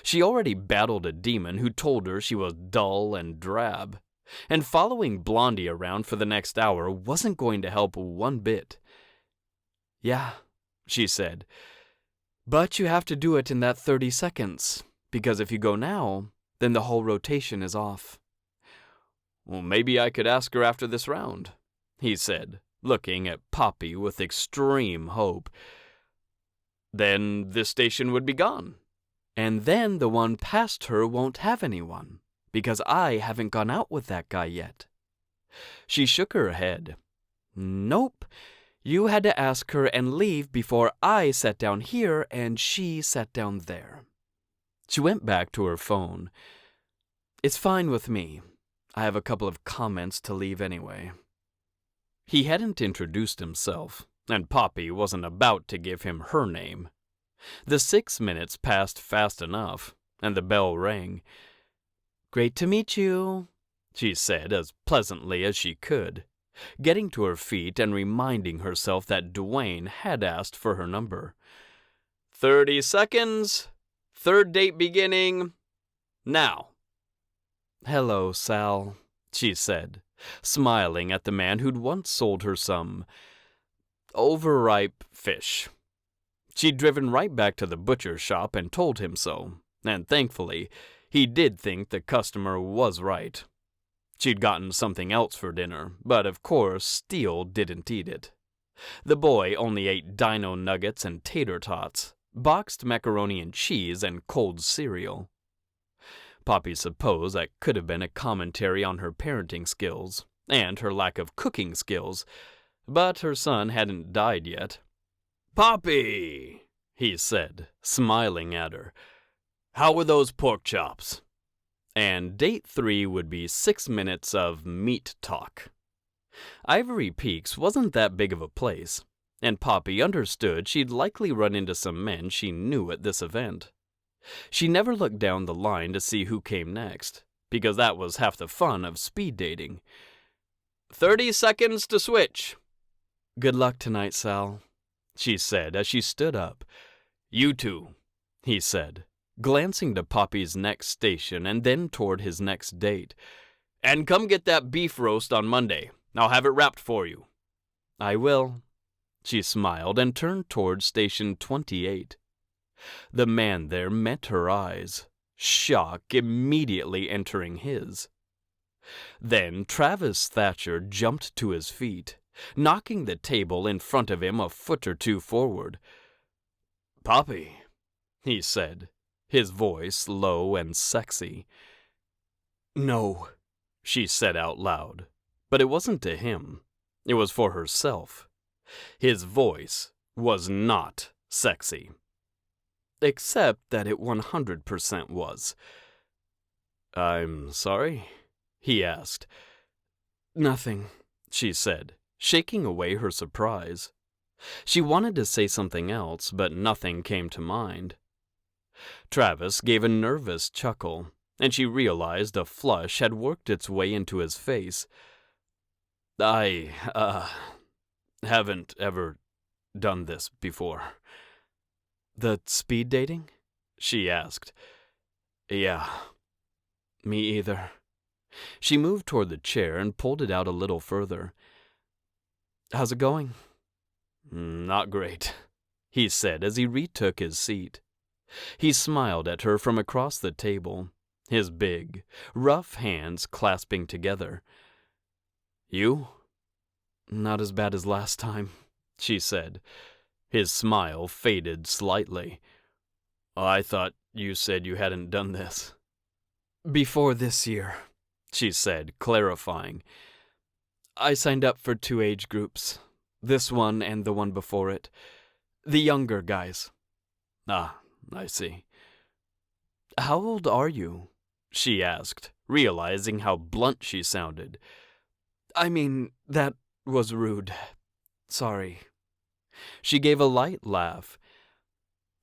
She already battled a demon who told her she was dull and drab, and following Blondie around for the next hour wasn't going to help one bit. Yeah, she said, but you have to do it in that 30 seconds, because if you go now, then the whole rotation is off. Well, maybe I could ask her after this round, he said, looking at Poppy with extreme hope. Then this station would be gone. And then the one past her won't have anyone, because I haven't gone out with that guy yet. She shook her head. Nope. You had to ask her and leave before I sat down here and she sat down there. She went back to her phone. It's fine with me. I have a couple of comments to leave anyway. He hadn't introduced himself, and Poppy wasn't about to give him her name. The 6 minutes passed fast enough, and the bell rang. Great to meet you, she said as pleasantly as she could, getting to her feet and reminding herself that Dwayne had asked for her number. 30 seconds. Third date beginning now. Hello, Sal, she said, smiling at the man who'd once sold her some overripe fish. She'd driven right back to the butcher's shop and told him so, and thankfully, he did think the customer was right. She'd gotten something else for dinner, but of course Steele didn't eat it. The boy only ate dino nuggets and tater tots, boxed macaroni and cheese, and cold cereal. Poppy supposed that could have been a commentary on her parenting skills and her lack of cooking skills, but her son hadn't died yet. Poppy, he said, smiling at her. How were those pork chops? And date 3 would be 6 minutes of meat talk. Ivory Peaks wasn't that big of a place, and Poppy understood she'd likely run into some men she knew at this event. She never looked down the line to see who came next, because that was half the fun of speed dating. 30 seconds to switch. Good luck tonight, Sal, she said as she stood up. You too, he said, glancing to Poppy's next station and then toward his next date. And come get that beef roast on Monday. I'll have it wrapped for you. I will. She smiled and turned toward station 28. The man there met her eyes, shock immediately entering his. Then Travis Thatcher jumped to his feet, knocking the table in front of him a foot or two forward. Poppy, he said, his voice low and sexy. No, she said out loud, but it wasn't to him. It was for herself. His voice was not sexy. Except that it 100% was. I'm sorry? He asked. Nothing, she said, shaking away her surprise. She wanted to say something else, but nothing came to mind. Travis gave a nervous chuckle, and she realized a flush had worked its way into his face. I, haven't ever done this before. The speed dating? She asked. Yeah. Me either. She moved toward the chair and pulled it out a little further. How's it going? Not great, he said as he retook his seat. He smiled at her from across the table, his big, rough hands clasping together. You? Not as bad as last time, she said. His smile faded slightly. I thought you said you hadn't done this. Before this year, she said, clarifying. I signed up for 2 age groups, this one and the one before it. The younger guys. Ah, I see. How old are you? She asked, realizing how blunt she sounded. I mean, that was rude. Sorry. She gave a light laugh.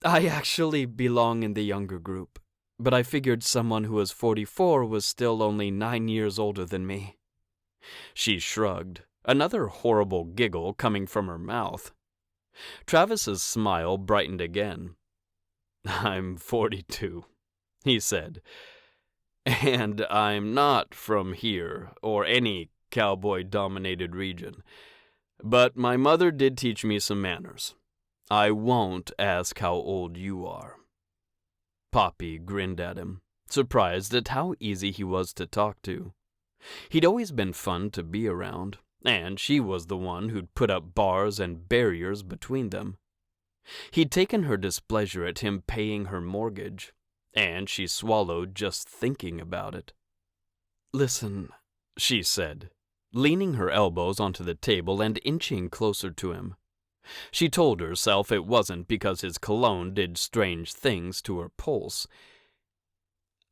I actually belong in the younger group, but I figured someone who was 44 was still only 9 years older than me. She shrugged, another horrible giggle coming from her mouth. Travis's smile brightened again. "I'm 42, he said, "and I'm not from here or any cowboy-dominated region. But my mother did teach me some manners. I won't ask how old you are." Poppy grinned at him, surprised at how easy he was to talk to. He'd always been fun to be around, and she was the one who'd put up bars and barriers between them. He'd taken her displeasure at him paying her mortgage, and she swallowed just thinking about it. "Listen," she said, leaning her elbows onto the table and inching closer to him. She told herself it wasn't because his cologne did strange things to her pulse.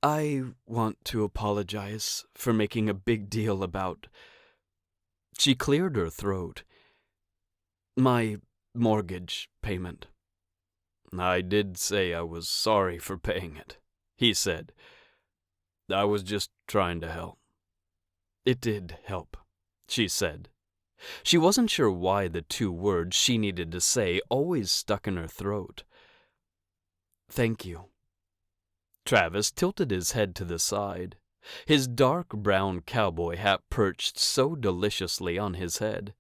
"I want to apologize for making a big deal about—" She cleared her throat. "My mortgage payment." "I did say I was sorry for paying it," he said. "I was just trying to help." "It did help," she said. She wasn't sure why the two words she needed to say always stuck in her throat. "Thank you." Travis tilted his head to the side, his dark brown cowboy hat perched so deliciously on his head.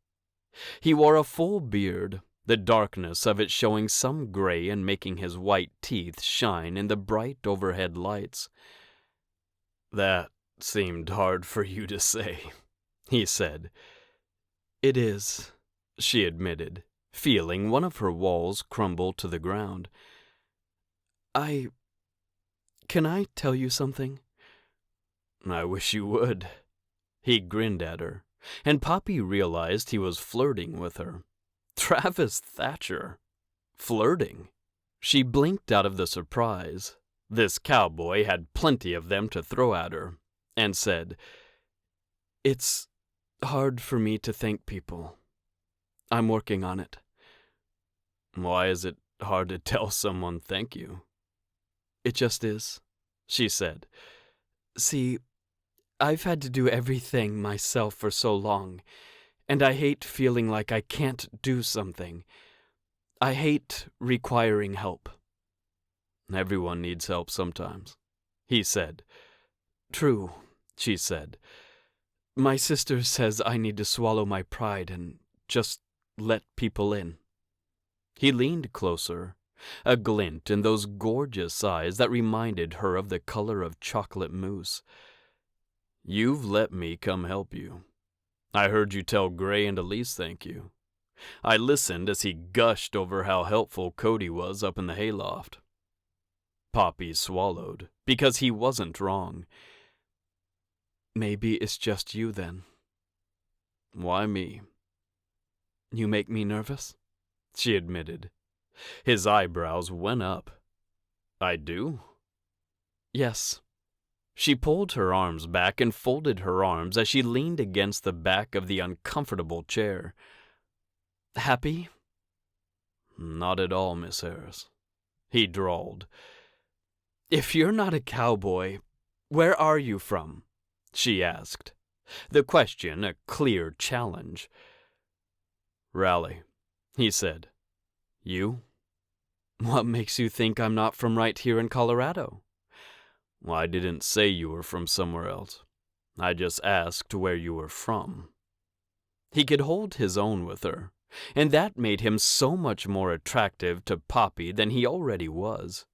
He wore a full beard, the darkness of it showing some gray and making his white teeth shine in the bright overhead lights. "That seemed hard for you to say," he said. "It is," she admitted, feeling one of her walls crumble to the ground. Can I tell you something?" "I wish you would." He grinned at her, and Poppy realized he was flirting with her. Travis Thatcher. Flirting. She blinked out of the surprise. This cowboy had plenty of them to throw at her, and said, "It's hard for me to thank people. I'm working on it." "Why is it hard to tell someone thank you?" "It just is," she said. "See, I've had to do everything myself for so long, and I hate feeling like I can't do something. I hate requiring help." "Everyone needs help sometimes," he said. "True," she said. "My sister says I need to swallow my pride and just let people in." He leaned closer, a glint in those gorgeous eyes that reminded her of the color of chocolate mousse. "You've let me come help you. I heard you tell Gray and Elise thank you. I listened as he gushed over how helpful Cody was up in the hayloft." Poppy swallowed, because he wasn't wrong. "Maybe it's just you then." "Why me?" "You make me nervous," she admitted. His eyebrows went up. "I do?" "Yes." She pulled her arms back and folded her arms as she leaned against the back of the uncomfortable chair. "Happy?" "Not at all, Miss Harris," he drawled. "If you're not a cowboy, where are you from?" she asked, the question a clear challenge. "Raleigh," he said. "You?" "What makes you think I'm not from right here in Colorado?" "I didn't say you were from somewhere else. I just asked where you were from." He could hold his own with her, and that made him so much more attractive to Poppy than he already was.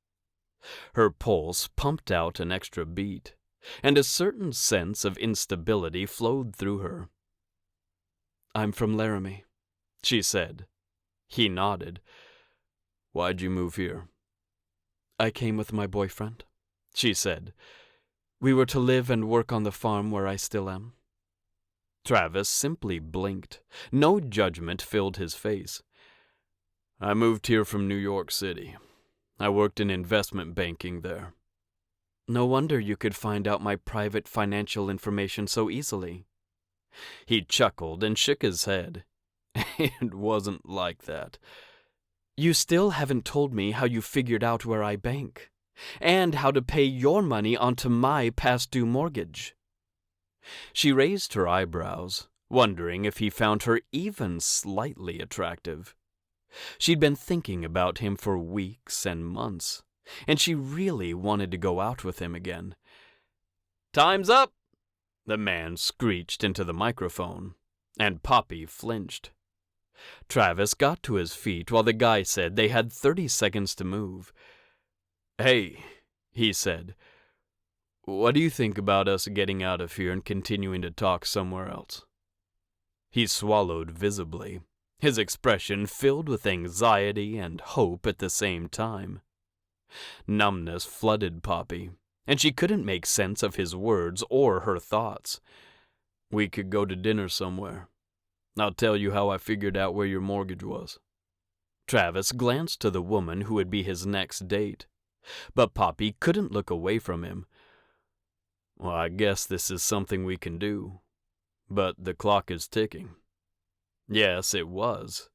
Her pulse pumped out an extra beat, and a certain sense of instability flowed through her. "I'm from Laramie," she said. He nodded. "Why'd you move here?" "I came with my boyfriend," she said. "We were to live and work on the farm where I still am." Travis simply blinked. No judgment filled his face. "I moved here from New York City. I worked in investment banking there." "No wonder you could find out my private financial information so easily." He chuckled and shook his head. "It wasn't like that." "You still haven't told me how you figured out where I bank, and how to pay your money onto my past due mortgage." She raised her eyebrows, wondering if he found her even slightly attractive. She'd been thinking about him for weeks and months, and she really wanted to go out with him again. "Time's up!" the man screeched into the microphone, and Poppy flinched. Travis got to his feet while the guy said they had 30 seconds to move. "Hey," he said, "what do you think about us getting out of here and continuing to talk somewhere else?" He swallowed visibly, his expression filled with anxiety and hope at the same time. Numbness flooded Poppy, and she couldn't make sense of his words or her thoughts. "We could go to dinner somewhere. I'll tell you how I figured out where your mortgage was." Travis glanced to the woman who would be his next date, but Poppy couldn't look away from him. "Well, I guess this is something we can do, but the clock is ticking." Yes, it was.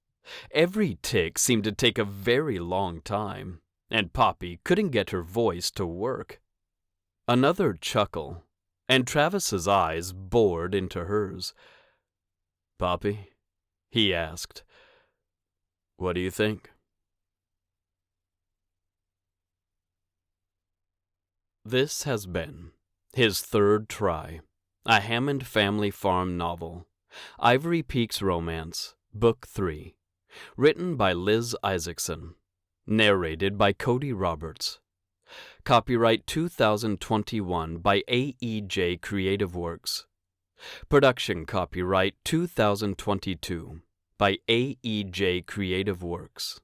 Every tick seemed to take a very long time, and Poppy couldn't get her voice to work. Another chuckle, and Travis's eyes bored into hers. "Poppy," he asked, "what do you think?" This has been His Third Try, a Hammond Family Farm novel, Ivory Peaks Romance, Book 3, written by Liz Isaacson, narrated by Cody Roberts. Copyright 2021 by AEJ Creative Works. Production copyright 2022 by AEJ Creative Works.